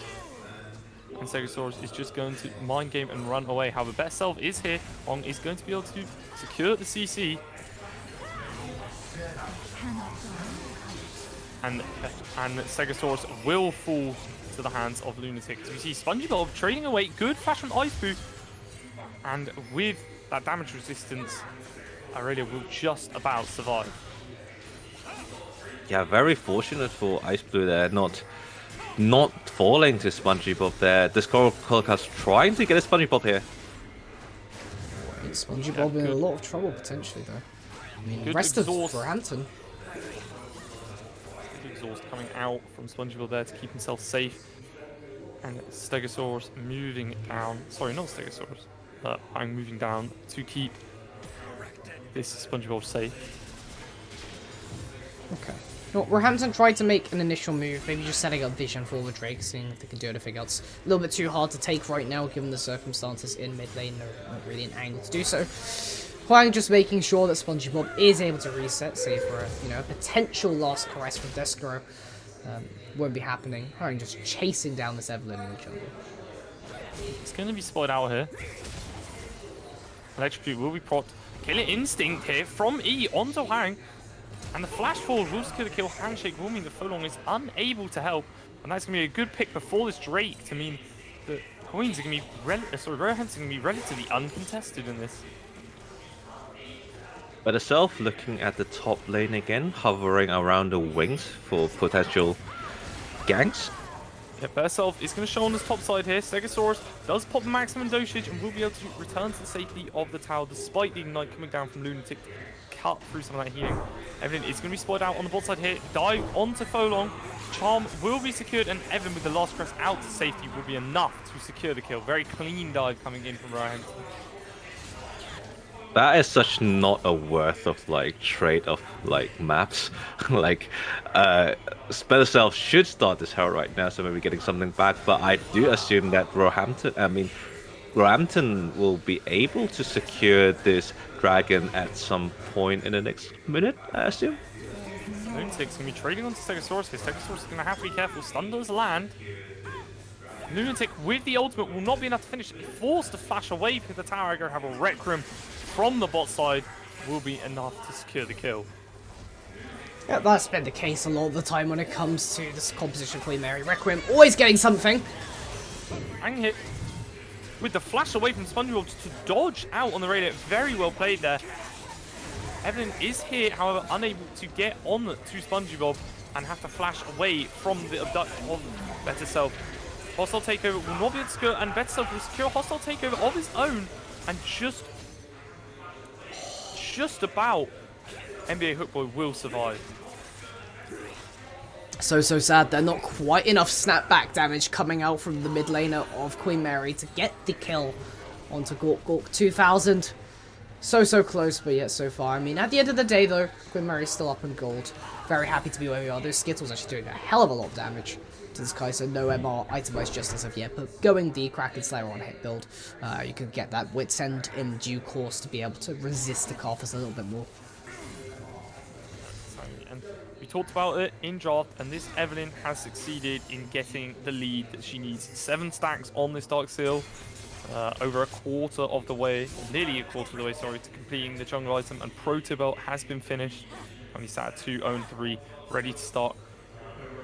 And Stegosaurus is just going to mind game and run away. However, Best Self is here. Hwang is going to be able to secure the CC. And Stegosaurus will fall to the hands of Lunatics. We see SpongeBob trading away. Good flash from Ice Blue. And with that damage resistance, Aurelia will just about survive. Yeah, very fortunate for Ice Blue there, not falling to SpongeBob there. The Scorecast trying to get a SpongeBob here. SpongeBob in a lot of trouble potentially though. I mean, rest of Roehampton. Exhaust coming out from SpongeBob there to keep himself safe. And Stegosaurus moving down. Sorry, not Stegosaurus. I'm moving down to keep this SpongeBob safe. Okay. Well, Roehampton tried to make an initial move, maybe just setting up vision for the Drake, seeing if they can do anything else. A little bit too hard to take right now, given the circumstances in mid lane. They're not really an angle to do so. Hwang just making sure that SpongeBob is able to reset, save for a potential last caress from Deskro. Won't be happening. Hwang just chasing down this Evelyn in the jungle. It's going to be spotted out here. Electrocute will be propped. Killer Instinct here from E onto Hwang. And the flash forward will secure the kill. Handshake will mean that Folong is unable to help. And that's going to be a good pick before this Drake to mean that Coins are going to be Roehampton going to be relatively uncontested in this. But itself looking at the top lane again, hovering around the wings for potential ganks. Yeah, Berself is going to show on his top side here. Stegosaurus does pop the maximum dosage and will be able to return to the safety of the tower despite the ignite coming down from Lunatic to cut through some of that healing. Evelyn is going to be spotted out on the bot side here. Dive onto Folong. Charm will be secured, and Evelyn with the last crest out to safety will be enough to secure the kill. Very clean dive coming in from Roehampton. That is such not a worth of like trade of like maps. Like Spell Self should start this hell right now, so maybe getting something back. But I do assume that Roehampton will be able to secure this dragon at some point in the next minute, I assume. Lunatic's going to be trading onto Stegosaurus here. Stegosaurus is going to have to be careful. Stun does land. Lunatic with the ultimate will not be enough to finish. Forced to flash away for the tower. Go have a Requiem from the bot side will be enough to secure the kill. Yeah, that's been the case a lot of the time when it comes to this composition. Queen Mary Requiem always getting something. Hang hit with the flash away from SpongeBob to dodge out on the radio. Very well played there. Evelyn is here, however, unable to get on to SpongeBob and have to flash away from the abduct of Better Self. Hostile takeover will not be able to secure, and Better Self will secure a hostile takeover of his own, and just about NBA Hookboy will survive. So sad. They're not quite enough snapback damage coming out from the mid laner of Queen Mary to get the kill onto Gork Gork 2000. So close, but yet so far. I mean, at the end of the day, though, Queen Mary's still up in gold. Very happy to be where we are. Those Skittles actually doing a hell of a lot of damage to this guy, so no MR itemized just as of yet. But going the Kraken Slayer on hit build, you can get that Wit's End in due course to be able to resist the Carthus a little bit more. And we talked about it in draft, and this Evelyn has succeeded in getting the lead that she needs. 7 stacks on this Dark Seal. Over a quarter of the way, nearly a quarter of the way, sorry, to completing the jungle item, and Protobelt has been finished. Only sat at 2-0-3, ready to start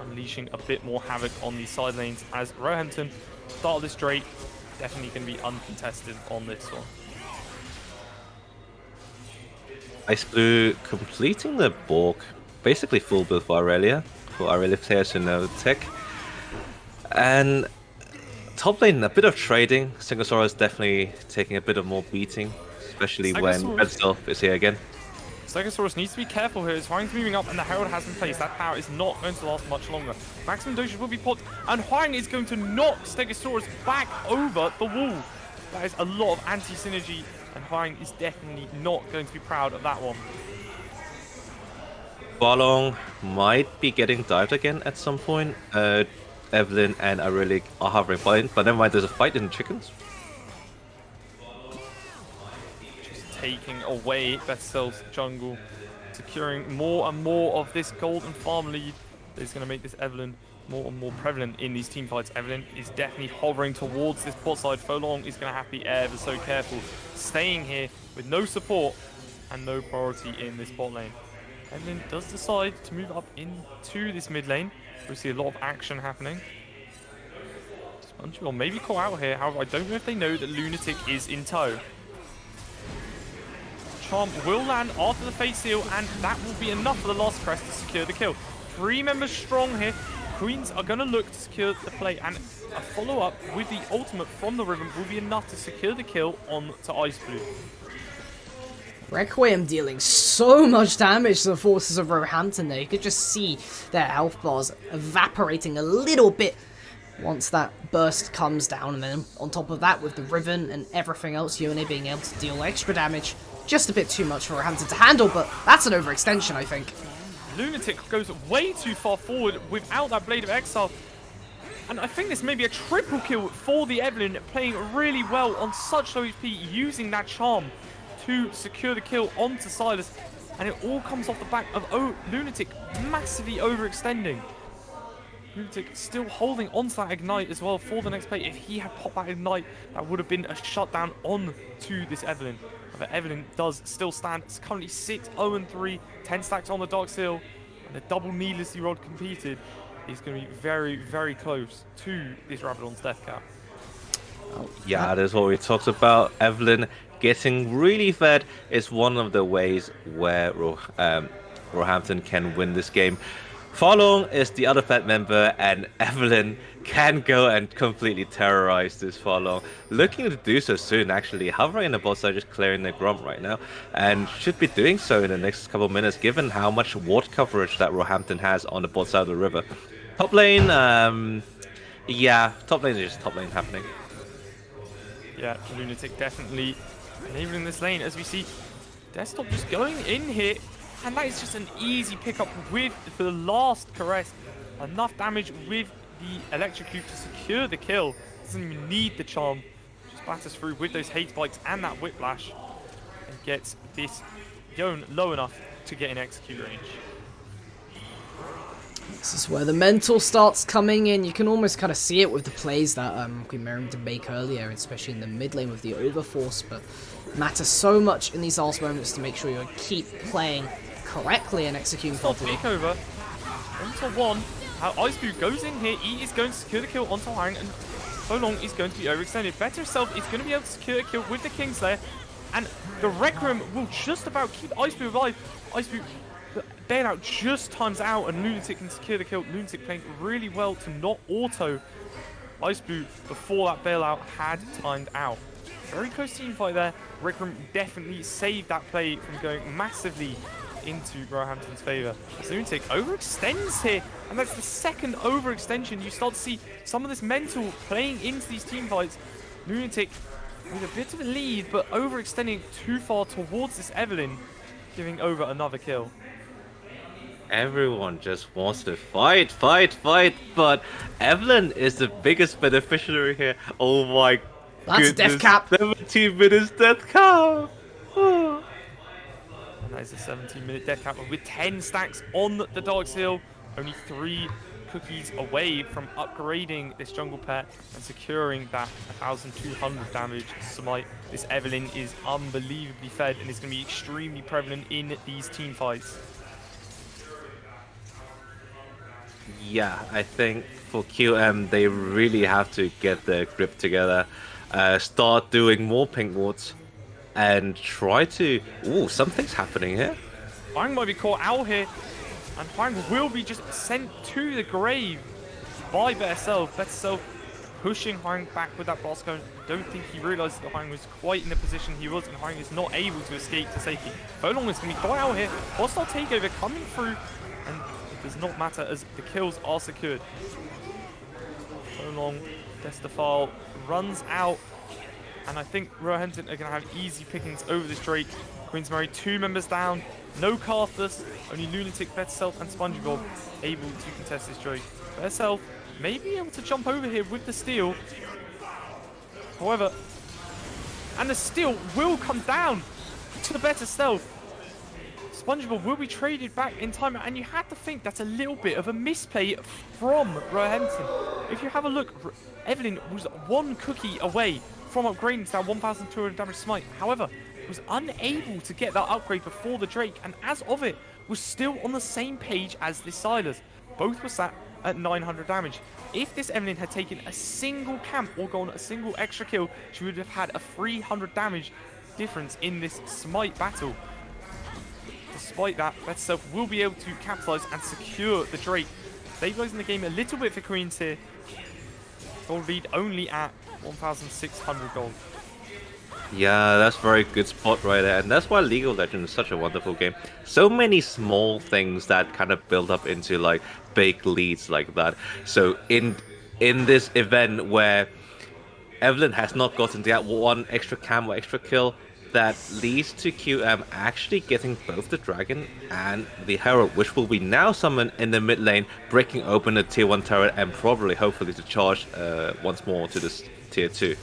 unleashing a bit more havoc on these side lanes, as Roehampton start this Drake, definitely going to be uncontested on this one. Ice Blue completing the Borg, basically full build for Aurelia players who know tech. And top lane, a bit of trading. Stegosaurus definitely taking a bit of more beating, especially when Red Self is here again. Stegosaurus needs to be careful here. His Huang's moving up and the Herald has been placed. That power is not going to last much longer. Maximum dosage will be popped, and Huang is going to knock Stegosaurus back over the wall. That is a lot of anti-synergy, and Huang is definitely not going to be proud of that one. Balong might be getting dived again at some point. Evelyn and Aurelia are hovering point, but never mind, there's a fight in the chickens. Taking away Betsel's jungle, securing more and more of this golden farm lead that is going to make this Evelyn more and more prevalent in these team fights. Evelyn is definitely hovering towards this bot side. Folong is going to have to be ever so careful, staying here with no support and no priority in this bot lane. Evelyn does decide to move up into this mid lane. We see a lot of action happening. SpongeBob maybe call out here, however I don't know if they know that Lunatic is in tow. Charm will land after the Fate Seal, and that will be enough for the last crest to secure the kill. 3 members strong here. Queens are going to look to secure the play, and a follow-up with the ultimate from the Riven will be enough to secure the kill on to Ice Blue. Requiem dealing so much damage to the forces of Roehampton there. You could just see their health bars evaporating a little bit once that burst comes down, and then on top of that with the Riven and everything else, Yone being able to deal extra damage. Just a bit too much for Roehampton to handle, but that's an overextension, I think. Lunatic goes way too far forward without that Blade of Exile. And I think this may be a triple kill for the Evelyn, playing really well on such low HP, using that charm to secure the kill onto Silas. And it all comes off the back of Lunatic massively overextending. Lunatic still holding onto that Ignite as well for the next play. If he had popped that Ignite, that would have been a shutdown on to this Evelyn. But Evelyn does still stand. It's currently 6-0-3, 10 stacks on the Dark Seal, and a double needlessly rod completed is going to be very, very close to this Rabadon's death cap. Yeah, that's what we talked about. Evelyn getting really fed is one of the ways where Roehampton can win this game. Farlong is the other Fed member, and Evelyn can go and completely terrorize this Farlong. Looking to do so soon, actually. Hovering in the bot side, just clearing the Grump right now, and should be doing so in the next couple of minutes, given how much ward coverage that Roehampton has on the bot side of the river. Top lane, yeah, top lane is just top lane happening. Yeah, Lunatic definitely enabling this lane as we see Desktop just going in here, and that is just an easy pickup with the last caress. Enough damage with the electrocute to secure the kill. Doesn't even need the charm. Just batters through with those hate spikes and that whiplash and gets this Yone low enough to get in execute range. This is where the mental starts coming in. You can almost kind of see it with the plays that Queen Mary did make earlier, especially in the mid lane with the overforce, but it matters so much in these last moments to make sure you keep playing correctly and executing properly. Takeover onto one. Ice Boot goes in here. E is going to secure the kill onto Hang, and so long is going to be overextended. Better Self is going to be able to secure a kill with the Kingslayer, and the Rec Room will just about keep Ice Boot alive. Ice Boot bailout just times out, and Lunatic can secure the kill. Lunatic playing really well to not auto Ice Boot before that bailout had timed out. Very close team fight there. Rec Room definitely saved that play from going massively into Roehampton's favour. Lunatic overextends here, and that's the second overextension. You start to see some of this mental playing into these team fights. Lunatic with a bit of a lead, but overextending too far towards this Evelyn, giving over another kill. Everyone just wants to fight, but Evelyn is the biggest beneficiary here. Oh my That's goodness. death cap. 17 minutes death cap. Oh. And that is a 17-minute death cap with 10 stacks on the Dark Seal. Only 3 cookies away from upgrading this jungle pet and securing that 1,200 damage smite. This Evelyn is unbelievably fed and is going to be extremely prevalent in these team fights. Yeah, I think for QM, they really have to get their grip together, start doing more pink wards, and try to... Ooh, something's happening here. Huang might be caught out here, and Huang will be just sent to the grave by Better Self. Better Self pushing Huang back with that boss cone. Don't think he realized that Huang was quite in the position he was, and Huang is not able to escape to safety. Furlong is going to be caught out here. Hostile takeover coming through, and it does not matter as the kills are secured. Furlong, Destafal runs out, and I think Roehampton are going to have easy pickings over this Drake. Queensmary 2 members down, no Karthus, only Lunatic, Better Self, and SpongeBob able to contest this Drake. Better Self may be able to jump over here with the steal. However, and the steal will come down to the Better Self. SpongeBob will be traded back in time, and you have to think that's a little bit of a misplay from Roehampton. If you have a look, Evelyn was 1 cookie away from upgrading to that 1,200 damage smite. However, was unable to get that upgrade before the Drake, and as of it, was still on the same page as this Silas. Both were sat at 900 damage. If this Evelyn had taken a single camp or gone a single extra kill, she would have had a 300 damage difference in this smite battle. Despite that, Better Self will be able to capitalize and secure the Drake, stabilizing the game a little bit for Queens here. Gold lead only at 1,600 gold. Yeah, that's a very good spot right there, and that's why League of Legends is such a wonderful game. So many small things that kind of build up into like big leads like that. So in this event where Evelyn has not gotten that 1 extra cam or extra kill, that leads to QM actually getting both the dragon and the herald, which will be now summoned in the mid lane, breaking open the tier 1 turret and probably hopefully to charge once more to this tier 2.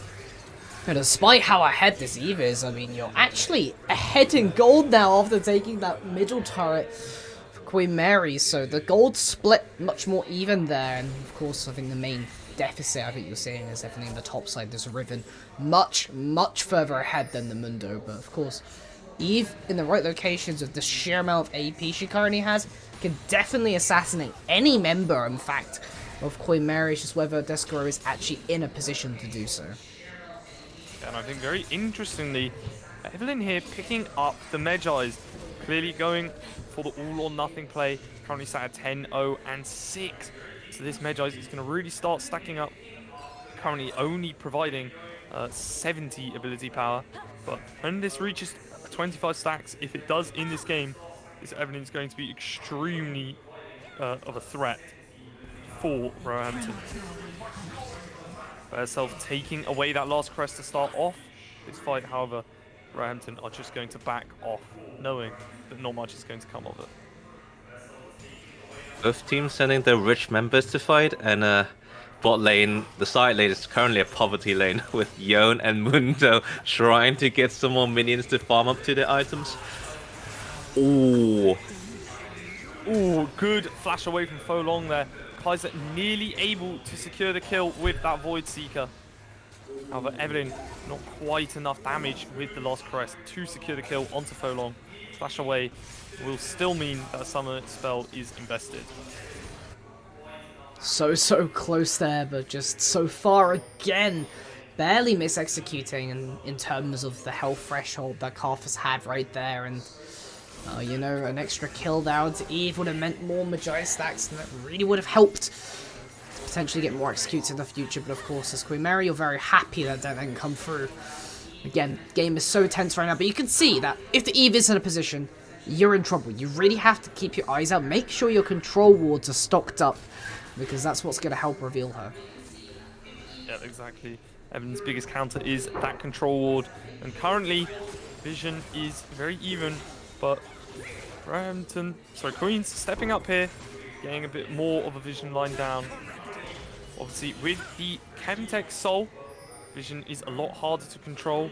And despite how ahead this Eve is, I mean, you're actually ahead in gold now after taking that middle turret for Queen Mary, so the gold split much more even there, and of course I think the main deficit I think you're seeing is definitely on the top side. There's Riven much further ahead than the Mundo, but of course Eve in the right locations with the sheer amount of AP she currently has can definitely assassinate any member, in fact, of Queen Mary. It's just whether Descaro is actually in a position to do so. And I think very interestingly, Evelyn here picking up the Medjais, clearly going for the all-or-nothing play. Currently sat at 10-0 and 6. So this Medjais is going to really start stacking up. Currently only providing 70 ability power, but when this reaches 25 stacks, if it does in this game, this Evelyn is going to be extremely of a threat for Roehampton. Herself taking away that last crest to start off this fight. However, Roehampton are just going to back off, knowing that not much is going to come of it. Both teams sending their rich members to fight, and bot lane, the side lane is currently a poverty lane with Yon and Mundo trying to get some more minions to farm up to their items. Ooh. Ooh, good flash away from Fo Long there. Kaiser nearly able to secure the kill with that Void Seeker. However, Evelyn not quite enough damage with the last crest to secure the kill onto Fo Long. Flash away will still mean that a summer spell is invested. So close there, but just so far again. Barely mis-executing in terms of the health threshold that Karthus had right there. And, you know, an extra kill down to Eve would have meant more Magi stacks, and that really would have helped to potentially get more executes in the future. But of course, as Queen Mary, you're very happy that that didn't come through. Again, game is so tense right now, but you can see that if the Eve is in a position, you're in trouble. You really have to keep your eyes out. Make sure your control wards are stocked up, because that's what's going to help reveal her. Yeah, exactly. Evelyn's biggest counter is that control ward, and currently vision is very even, but Queen's stepping up here, getting a bit more of a vision line down. Obviously, with the Chemtech Soul, vision is a lot harder to control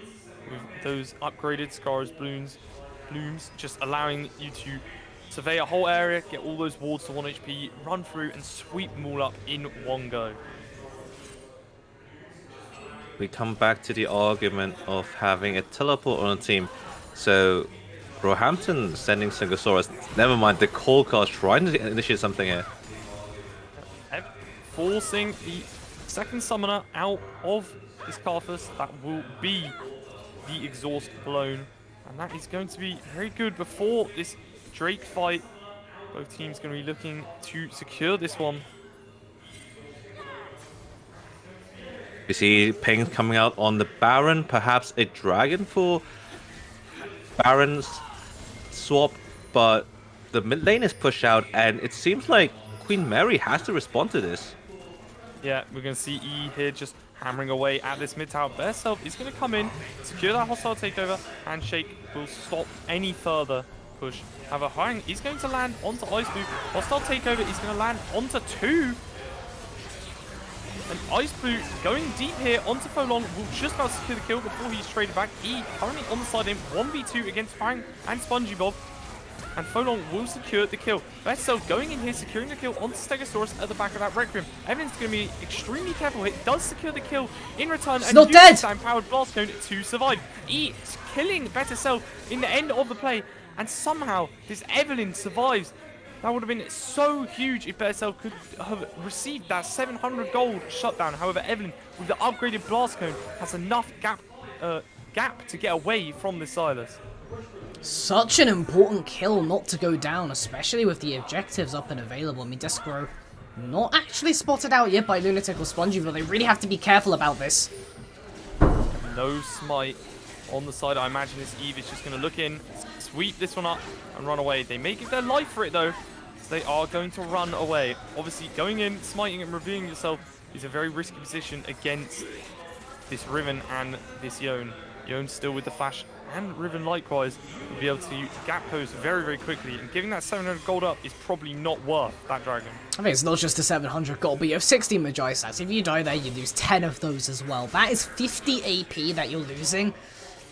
with those upgraded Scar's blooms just allowing you to survey a whole area, get all those wards to 1 HP, run through and sweep them all up in one go. We come back to the argument of having a teleport on a team. So, Roehampton sending Singosaurus. Never mind, the Cold Cast trying to initiate something here. Forcing the second summoner out of this Karthus. That will be the exhaust blown. And that is going to be very good before this Drake fight. Both teams going to be looking to secure this one. We see pings coming out on the Baron, perhaps a dragon for Baron's swap, but the mid lane is pushed out, and it seems like Queen Mary has to respond to this. Yeah, we're going to see E here just hammering away at this mid tower. Bear Self is going to come in, secure that hostile takeover. Handshake will stop any further push. However, Huang is going to land onto Ice Blue. Hostile takeover is going to land onto 2. And Ice Blue going deep here onto Fo Long will just about secure the kill before he's traded back. E currently on the side in 1v2 against Huang and SpongeBob. And Fo Long will secure the kill. Vessel going in here, securing the kill onto Stegosaurus at the back of that Requiem. Evan's going to be extremely careful here. Does secure the kill in return. He's and not dead! Powered Blast Cone to survive. E killing Better Self in the end of the play. And somehow this Evelyn survives. That would have been so huge if Better Self could have received that 700 gold shutdown. However, Evelyn, with the upgraded Blast Cone, has enough gap to get away from the Silas. Such an important kill not to go down, especially with the objectives up and available. I mean, Deskro not actually spotted out yet by Lunatic or Spongy, but they really have to be careful about this. No smite on the side. I imagine this Eve is just going to look in, sweep this one up, and run away. They may give their life for it, though, so they are going to run away. Obviously, going in, smiting and revealing yourself is a very risky position against this Riven and this Yone. Yone's still with the flash, and Riven likewise will be able to gap post very, very quickly, and giving that 700 gold up is probably not worth that dragon. I think it's not just the 700 gold, but you have 60 Magi stats. If you die there, you lose 10 of those as well. That is 50 AP that you're losing,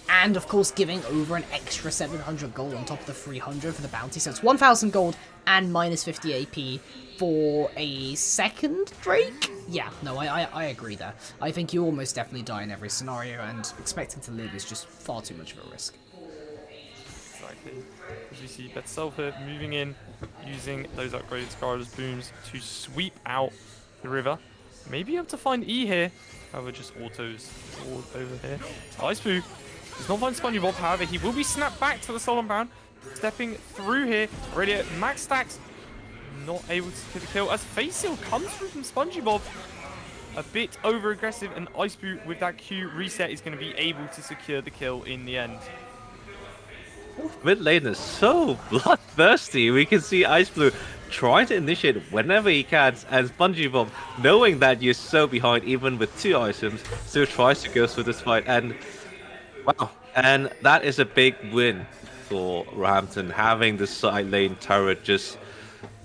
and of course giving over an extra 700 gold on top of the 300 for the bounty. So it's 1,000 gold and minus 50 AP for a second Drake? Yeah, no, I agree there. I think you almost definitely die in every scenario, and expecting to live is just far too much of a risk. Exactly. As we see Betself here moving in, using those upgraded Scarlet's booms to sweep out the river. maybe able to find E here. However, just autos all over here. Ice Blue does not find SpongeBob. However, he will be snapped back to the Stolen Baron. Stepping through here. Already at max stacks. Not able to get the kill as Face Seal comes through from SpongeBob. A bit over aggressive, and Ice Blue with that Q reset is going to be able to secure the kill in the end. Mid lane is so bloodthirsty. We can see Ice Blue trying to initiate whenever he can, and SpongeBob, knowing that you're so behind, even with 2 items, still tries to go through this fight. And wow, and that is a big win for Roehampton, having the side lane turret just,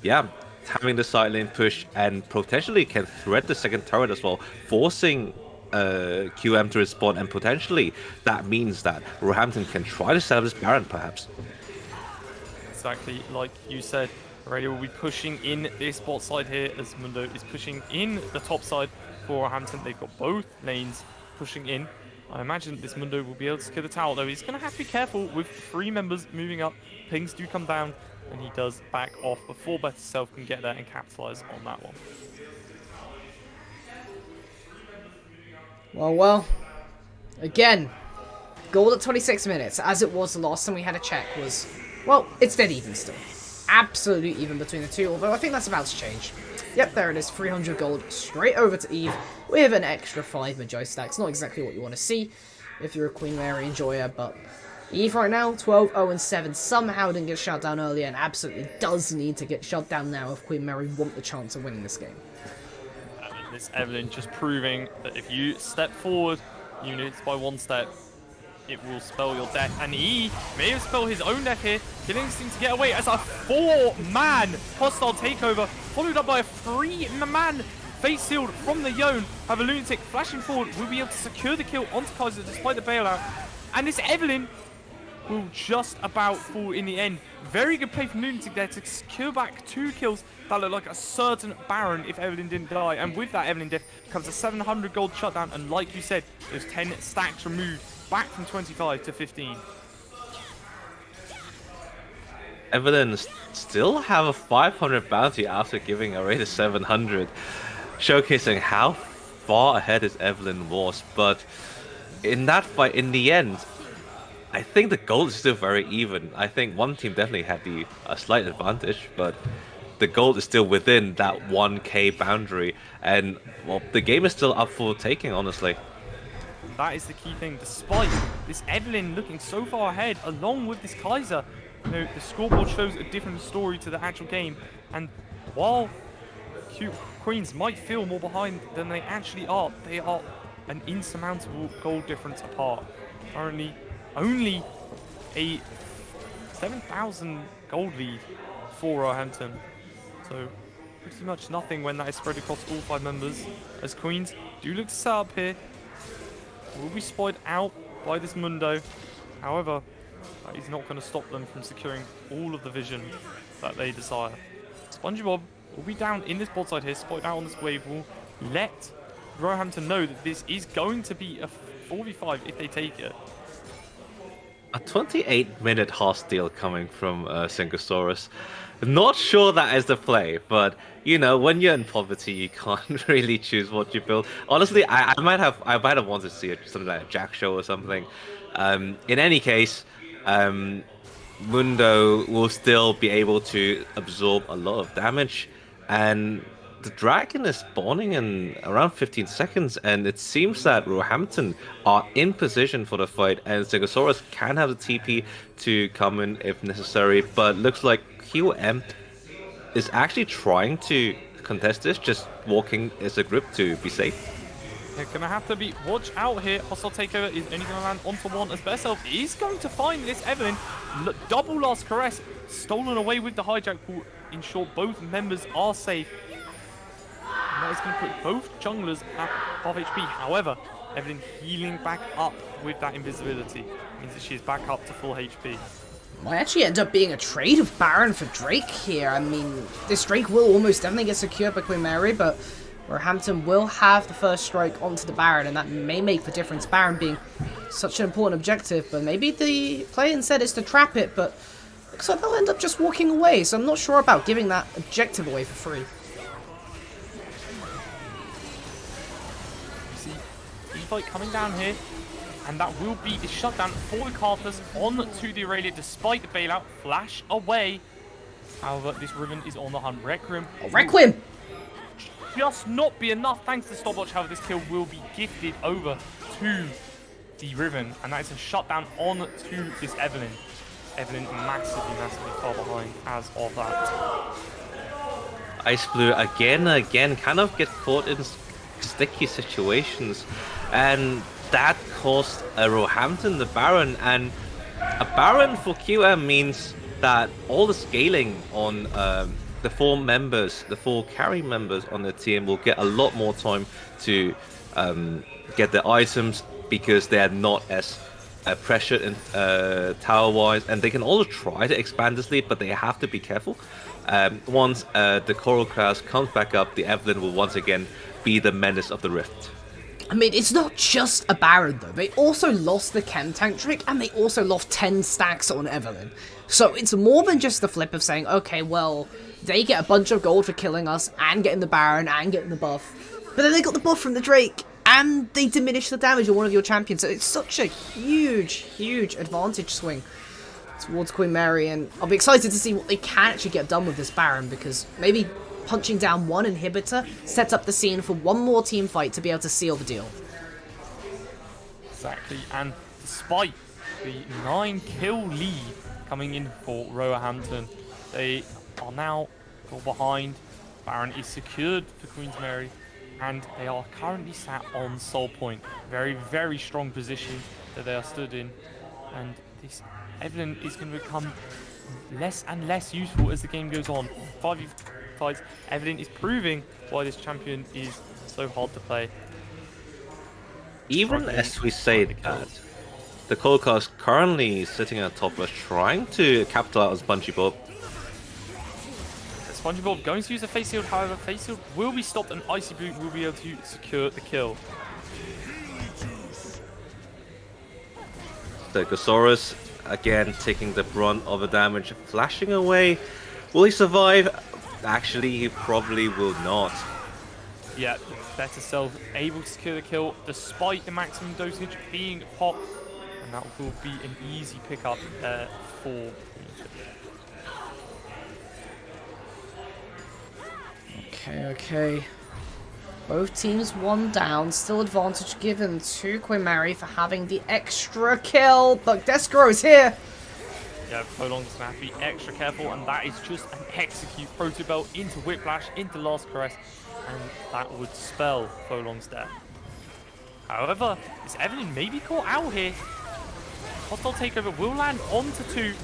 yeah, having the side lane push and potentially can threat the second turret as well, forcing QM to respawn, and potentially that means that Roehampton can try to sell this Baron perhaps. Exactly like you said, Radio will be pushing in this bot side here as Mundo is pushing in the top side for Roehampton. They've got both lanes pushing in. I imagine this Mundo will be able to secure the tower, though he's going to have to be careful with 3 members moving up. Pings do come down, and he does back off before Better Self can get there and capitalize on that one. Well, again, goal at 26 minutes, as it was the last time we had a check, was, well, it's dead even still. Absolutely even between the two, although I think that's about to change. Yep, there it is, 300 gold straight over to Eve with an extra 5 Magi stacks. Not exactly what you want to see if you're a Queen Mary enjoyer, but Eve right now, 12-0-7, somehow didn't get shut down earlier and absolutely does need to get shut down now if Queen Mary want the chance of winning this game. This Evelyn just proving that if you step forward units by 1 step, it will spell your death. And he may have spelled his own death here, getting this thing to get away as a 4-man hostile takeover, followed up by a 3-man face sealed from the Yone. Have a Lunatic flashing forward, will be able to secure the kill onto Kaiser despite the bailout. And this Evelyn will just about fall in the end. Very good play from Lunatic there to secure back 2 kills. That looked like a certain Baron if Evelyn didn't die. And with that Evelyn death comes a 700 gold shutdown. And like you said, those 10 stacks removed back from 25 to 15. Evelyn still have a 500 bounty after giving away the 700, showcasing how far ahead his Evelyn was. But in that fight, in the end, I think the gold is still very even. I think one team definitely had a slight advantage, but the gold is still within that 1k boundary, and well, the game is still up for taking, honestly. That is the key thing. Despite this Evelyn looking so far ahead, along with this Kaiser, you know, the scoreboard shows a different story to the actual game. And while Queens might feel more behind than they actually are, they are an insurmountable goal difference apart. Currently, only a 7,000 gold lead for Roehampton. So pretty much nothing when that is spread across all 5 members. As Queens do look to set up here. Will be spotted out by this Mundo. However, that is not going to stop them from securing all of the vision that they desire. SpongeBob will be down in this bot side here, spotted out on this wave. Will let Roehampton know that this is going to be a 4v5 if they take it. A 28-minute hostile coming from Syncosaurus. Not sure that is the play, but you know, when you're in poverty, you can't really choose what you build. Honestly, I might have wanted to see something like a Jack show or something. In any case, Mundo will still be able to absorb a lot of damage, and the dragon is spawning in around 15 seconds, and it seems that Roehampton are in position for the fight, and Stegosaurus can have the TP to come in if necessary, but looks like QM is actually trying to contest this, just walking as a group to be safe. They're going to have to be watch out here. Hostile takeover is only going to land onto 1 as Berself is going to find this Evelyn. Double last caress stolen away with the hijack will ensure both members are safe. And that is going to put both junglers at half HP. However, Evelyn healing back up with that invisibility means that she is back up to full HP. Might actually end up being a trade of Baron for Drake here. I mean, this Drake will almost definitely get secured by Queen Mary, but Roehampton will have the first strike onto the Baron, and that may make the difference. Baron being such an important objective, but maybe the play instead is to trap it, but looks like they'll end up just walking away, so I'm not sure about giving that objective away for free. fight coming down here. And that will be the shutdown for the Carthus onto the Aurelia despite the bailout. Flash away. However, this Riven is on the hunt. Requiem. Oh, Requiem! Just not be enough thanks to the stopwatch. However, this kill will be gifted over to the Riven. And that is a shutdown on to this Evelyn. Evelyn massively far behind as of that. Ice Blue again and again kind of get caught in sticky situations, and that cost a Roehampton the Baron, and a Baron for QM means that all the scaling on the four carry members on the team will get a lot more time to get their items, because they are not as pressured in tower-wise, and they can also try to expand this lead, but they have to be careful. Once the Coral class comes back up, the Evelyn will once again be the menace of the Rift. I mean, it's not just a Baron, though. They also lost the Chem Tank trick, and they also lost 10 stacks on Evelyn. So it's more than just the flip of saying, okay, well, they get a bunch of gold for killing us, and getting the Baron, and getting the buff. But then they got the buff from the Drake, and they diminish the damage on one of your champions. So it's such a huge advantage swing towards Queen Mary, and I'll be excited to see what they can actually get done with this Baron, because maybe punching down one inhibitor sets up the scene for one more team fight to be able to seal the deal. Exactly, and despite the 9-kill lead coming in for Roehampton, they are now behind. Baron is secured for Queen's Mary, and they are currently sat on Soul Point. Very strong position that they are stood in, and this Evelyn is going to become less and less useful as the game goes on. 5v fights, Evelyn is proving why this champion is so hard to play. Even as we say that, the Coldcast currently sitting at top left, trying to capitalize on SpongeBob. SpongeBob going to use a face shield, however, face shield will be stopped and Icy Boot will be able to secure the kill. Stegosaurus again taking the brunt of the damage, flashing away. Will he survive? Actually, he probably will not. Yeah, Better Self able to secure the kill despite the maximum dosage being hot, and that will be an easy pickup for. Okay. Both teams one down, still advantage given to Queen Mary for having the extra kill, but Deskro is here. Yeah, Prolong's going to have to be extra careful, and that is just an execute. Proto Belt into Whiplash, into Last Caress, and that would spell Prolong's death. However, this Evelyn may be caught out here. Hostile takeover will land onto 2,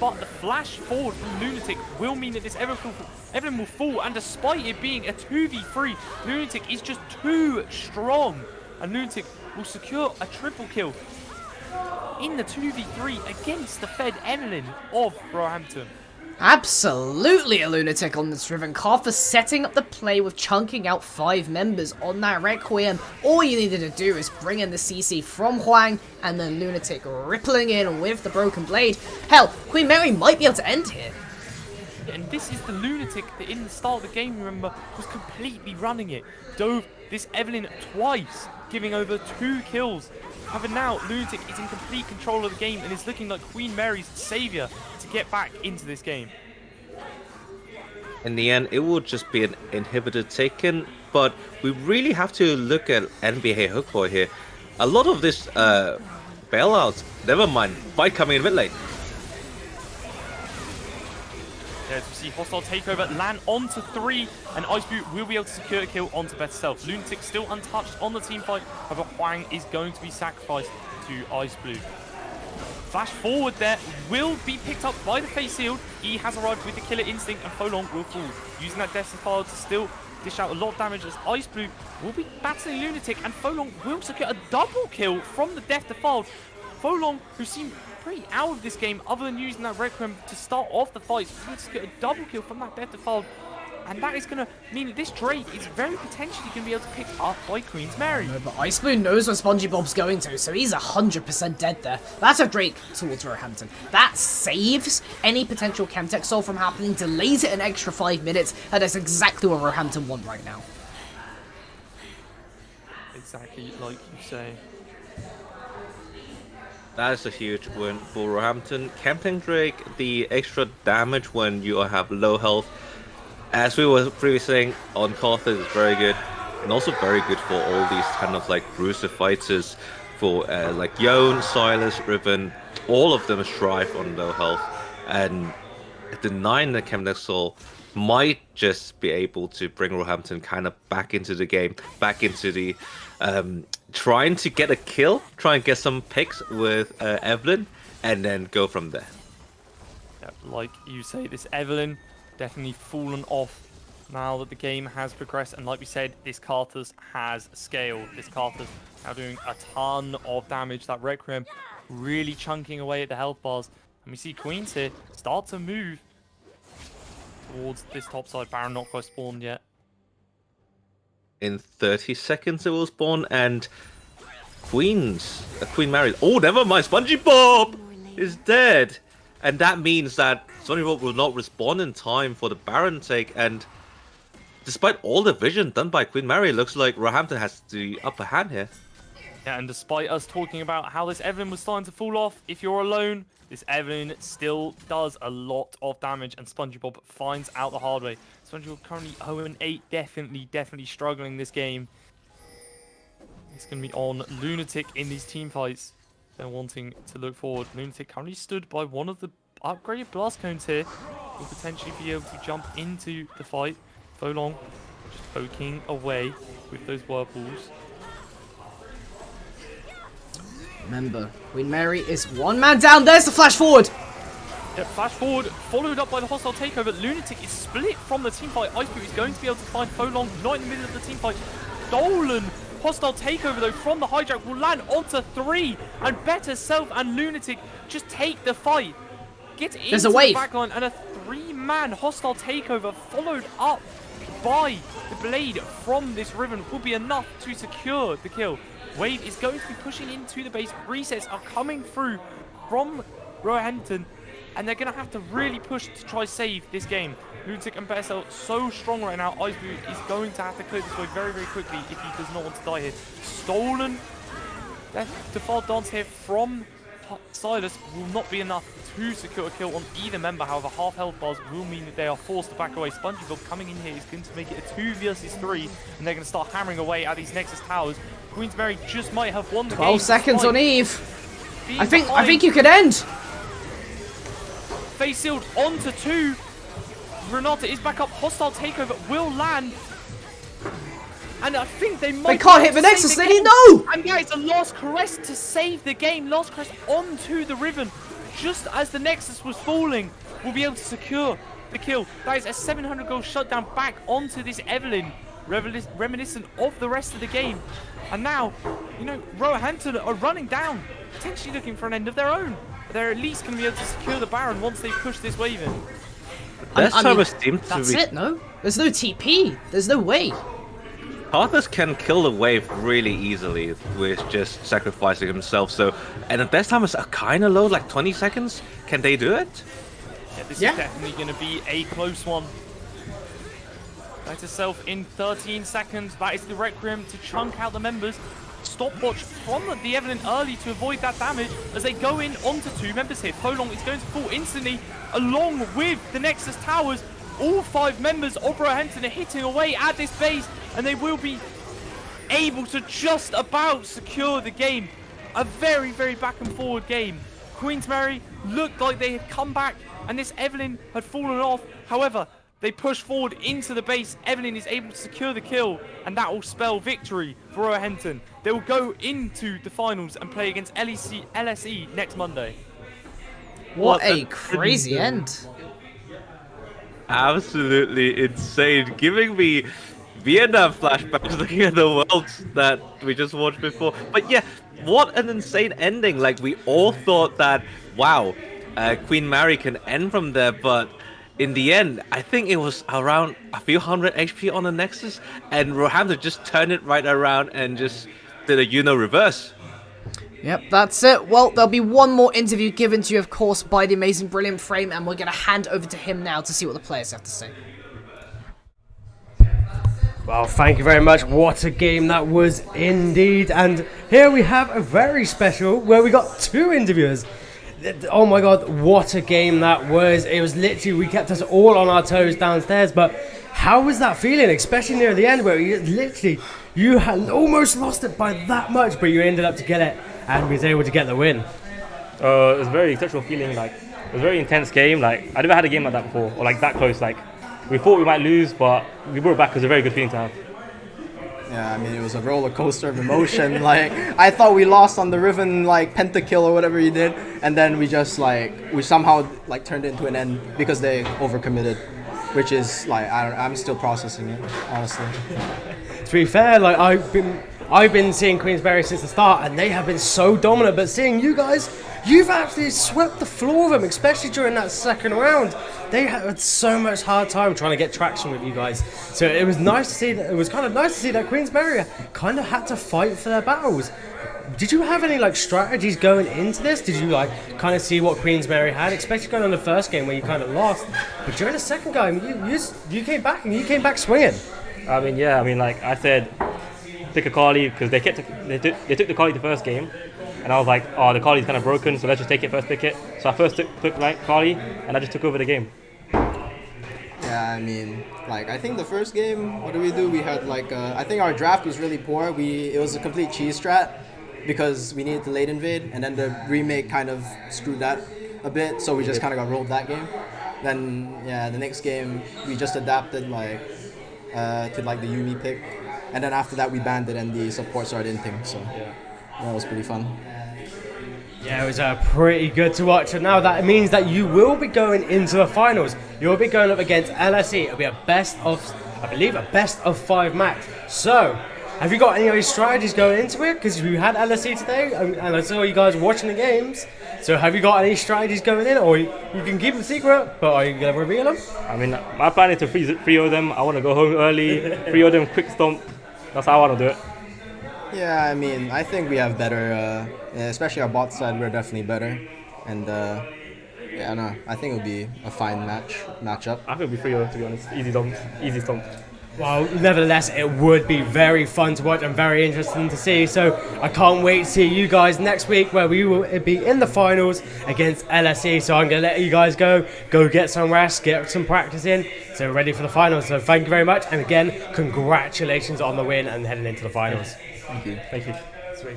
but the flash forward from Lunatic will mean that this Evelyn will fall, and despite it being a 2v3, Lunatic is just too strong, and Lunatic will secure a triple kill in the 2v3 against the fed Evelyn of Roehampton. Absolutely a lunatic on this Riven. Carthus setting up the play with chunking out 5 members on that Requiem. All you needed to do is bring in the CC from Huang, and then Lunatic rippling in with the Broken Blade. Hell, Queen Mary might be able to end here. And this is the Lunatic that in the start of the game, remember, was completely running it. Dove this Evelyn twice, giving over 2 kills. However, now Lunatic is in complete control of the game and is looking like Queen Mary's saviour to get back into this game. In the end, it will just be an inhibitor taken, but we really have to look at NBA Hookboy here. A lot of this bailouts, never mind, fight coming in a bit late. As we see hostile takeover land onto 3, and Ice Boot will be able to secure a kill onto Better Self. Lunatic still untouched on the team fight, however Huang is going to be sacrificed to Ice Blue. Flash forward there will be picked up by the face shield. He has arrived with the killer instinct, and Folong will fall, using that Destiny file to still dish out a lot of damage as Ice Blue will be battling Lunatic, and Folong will secure a double kill from the Death Defiled. Folong, who seemed pretty out of this game other than using that Requiem to start off the fight, will get a double kill from that Death Defiled, and that is going to mean that this Drake is very potentially going to be able to pick up by Queen's Mary. No, but Ice Blue knows where SpongeBob's going to, so he's 100% dead there. That's a Drake towards Roehampton. That saves any potential Chemtech Soul from happening, delays it an extra 5 minutes, and that's exactly what Roehampton want right now. exactly like you say. That is a huge win for Roehampton. Captain Drake, the extra damage when you have low health, as we were previously saying, on Carthage is very good, and also very good for all these kind of like bruiser fighters, for like Yone, Silas, Riven, all of them strive on low health, and denying the Captain Soul might just be able to bring Roehampton kind of back into the game, back into the trying to get a kill, try and get some picks with Evelyn, and then go from there. Yeah, like you say, this Evelyn definitely fallen off now that the game has progressed, and like we said, this Carthus has scaled. This Carthus now doing a ton of damage. That Requiem really chunking away at the health bars, and we see Queens here start to move towards this top side. Baron not quite spawned yet. In 30 seconds it will spawn, and Queen Mary. Oh, never mind. SpongeBob is dead, and that means that SpongeBob will not respawn in time for the Baron take. And despite all the vision done by Queen Mary, it looks like Roehampton has the upper hand here. Yeah, and despite us talking about how this Evelyn was starting to fall off, if you're alone, this Evelyn still does a lot of damage, and SpongeBob finds out the hard way. SpongeBob currently 0-8, definitely struggling this game. It's going to be on Lunatic in these team fights. They're wanting to look forward. Lunatic currently stood by one of the upgraded blast cones here. Will potentially be able to jump into the fight. Folong just poking away with those whirlpools. Remember, Queen Mary is one man down. There's the flash forward. Yeah, flash forward, followed up by the hostile takeover. Lunatic is split from the team fight. Ice Boot is going to be able to find Folong, not in the middle of the team fight. Stolen. Hostile takeover though from the hijack will land onto 3, and Better Self and Lunatic just take the fight. Get into the backline, and a 3-man hostile takeover followed up by the blade from this Riven will be enough to secure the kill. Wave is going to be pushing into the base. Resets are coming through from Roehampton, and they're going to have to really push to try save this game. Lunatic and Bessel so strong right now. Ice Boot is going to have to clear this way very quickly if he does not want to die here. Stolen. That default dance here from Silas will not be enough to secure a kill on either member. However, half health bars will mean that they are forced to back away. SpongeBob coming in here is going to make it a 2 versus 3, and they're going to start hammering away at these Nexus towers. Queen's Mary just might have won the 12 game. 12 seconds on Eve. I think you could end. Face sealed onto 2. Renata is back up. Hostile takeover will land. And I think they might... They can't hit the Nexus, they need no! And yeah, it's a Lost Caress to save the game. Lost Caress onto the Riven. Just as the Nexus was falling, will be able to secure the kill. That is a 700 goal shutdown back onto this Evelyn. Reminiscent of the rest of the game. And now, you know, Roehampton are running down. Potentially looking for an end of their own. They're at least going to be able to secure the Baron once they push this wave in. That's it, no? There's no TP. There's no way. Carthus can kill the wave really easily with just sacrificing himself. So, and the best time is kind of low, like 20 seconds. Can they do it? Yeah, this is definitely going to be a close one. Back to Self in 13 seconds. That is the Requiem to chunk out the members. Stopwatch from the Evelyn early to avoid that damage as they go in onto 2 members here. Folong is going to fall instantly along with the Nexus towers. All 5 members of Roehampton are hitting away at this base, and they will be able to just about secure the game. A very back and forward game. Queen's Mary looked like they had come back and this Evelyn had fallen off. However, they push forward into the base. Evelyn is able to secure the kill, and that will spell victory for Roehampton. They will go into the finals and play against LSE next Monday. What a crazy end. Absolutely insane. Giving me Vietnam flashbacks looking at the worlds that we just watched before. But yeah, what an insane ending. Like, we all thought that, wow, Queen Mary can end from there, but in the end, I think it was around a few hundred HP on the Nexus, and Roehampton just turned it right around and just did a reverse. Yep, that's it. Well, there'll be one more interview given to you, of course, by the amazing Brilliant Frame, and we're going to hand over to him now to see what the players have to say. Well, thank you very much. What a game that was indeed. And here we have a very special where we got 2 interviewers. Oh my god, what a game that was. It was literally, we kept us all on our toes downstairs. But how was that feeling, especially near the end where you had almost lost it by that much, but you ended up to get it and was able to get the win? It was a very exceptional feeling. Like, it was a very intense game. Like, I never had a game like that before, or like that close. Like, we thought we might lose, but we brought it back. It was a very good feeling to have. Yeah, I mean, it was a roller coaster of emotion. Like, I thought we lost on the Riven, like, pentakill or whatever he did, and then we just, like, we somehow, like, turned it into an end because they overcommitted, which is, like, I'm still processing it, honestly. To be fair, like, I've been seeing Queensberry since the start, and they have been so dominant, but seeing you guys, you've actually swept the floor of them, especially during that second round. They had so much hard time trying to get traction with you guys. So it was nice to see that. It was kind of nice to see that Queensberry kind of had to fight for their battles. Did you have any like strategies going into this? Did you like kind of see what Queensberry had, especially going on the first game where you kind of lost? But during the second game, you came back and you came back swinging. I mean, yeah. I mean, like I said, pick a Carly because they took the Carly the first game, and I was like, oh, the Carly's kind of broken, so let's just take it first, pick it. So I first took like Carly, and I just took over the game. Yeah, I mean, like, I think the first game, what did we do? We had, like, I think our draft was really poor. It was a complete cheese strat because we needed to late invade, and then the remake kind of screwed that a bit, so we just kind of got rolled that game. Then, yeah, the next game, we just adapted, like, to, like, the Yumi pick, and then after that, we banned it, and the support started inting, so that was pretty fun. Yeah, it was pretty good to watch, and now that means that you will be going into the finals. You'll be going up against LSE. It'll be a best of 5 match. So, have you got any of these strategies going into it? Because you had LSE today, and I saw you guys watching the games. So, have you got any strategies going in, or you can keep it secret, but are you going to reveal them? I mean, my plan is to free them. I want to go home early, free them, quick stomp. That's how I want to do it. Yeah, I mean, I think we have better, especially our bot side, we're definitely better. And, yeah, no, I think it'll be a fine matchup. I think it'll be 3-0, to be honest. Easy stomp. Well, nevertheless, it would be very fun to watch and very interesting to see. So I can't wait to see you guys next week where we will be in the finals against LSE. So I'm going to let you guys go get some rest, get some practice in. So ready for the finals. So thank you very much. And again, congratulations on the win and heading into the finals. Thank you. Thank you. Sweet.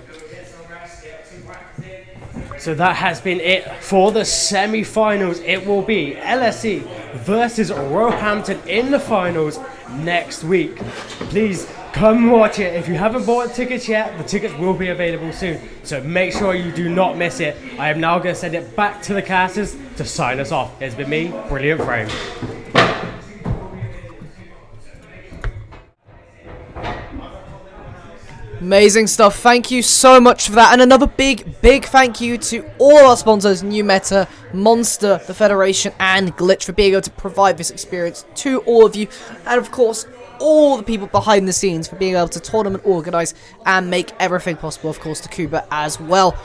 So that has been it for the semi-finals. It will be LSE versus Roehampton in the finals next week. Please come watch it. If you haven't bought tickets yet, the tickets will be available soon. So make sure you do not miss it. I am now going to send it back to the casters to sign us off. It's been me, Brilliant Frame. Amazing stuff. Thank you so much for that. And another big thank you to all our sponsors, New Meta, Monster, the Federation, and Glitch for being able to provide this experience to all of you. And of course, all the people behind the scenes for being able to tournament organise and make everything possible. Of course, to Kuba as well.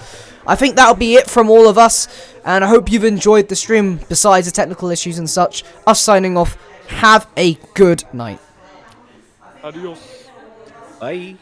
I think that'll be it from all of us. And I hope you've enjoyed the stream, besides the technical issues and such. Us signing off. Have a good night. Adios. Bye.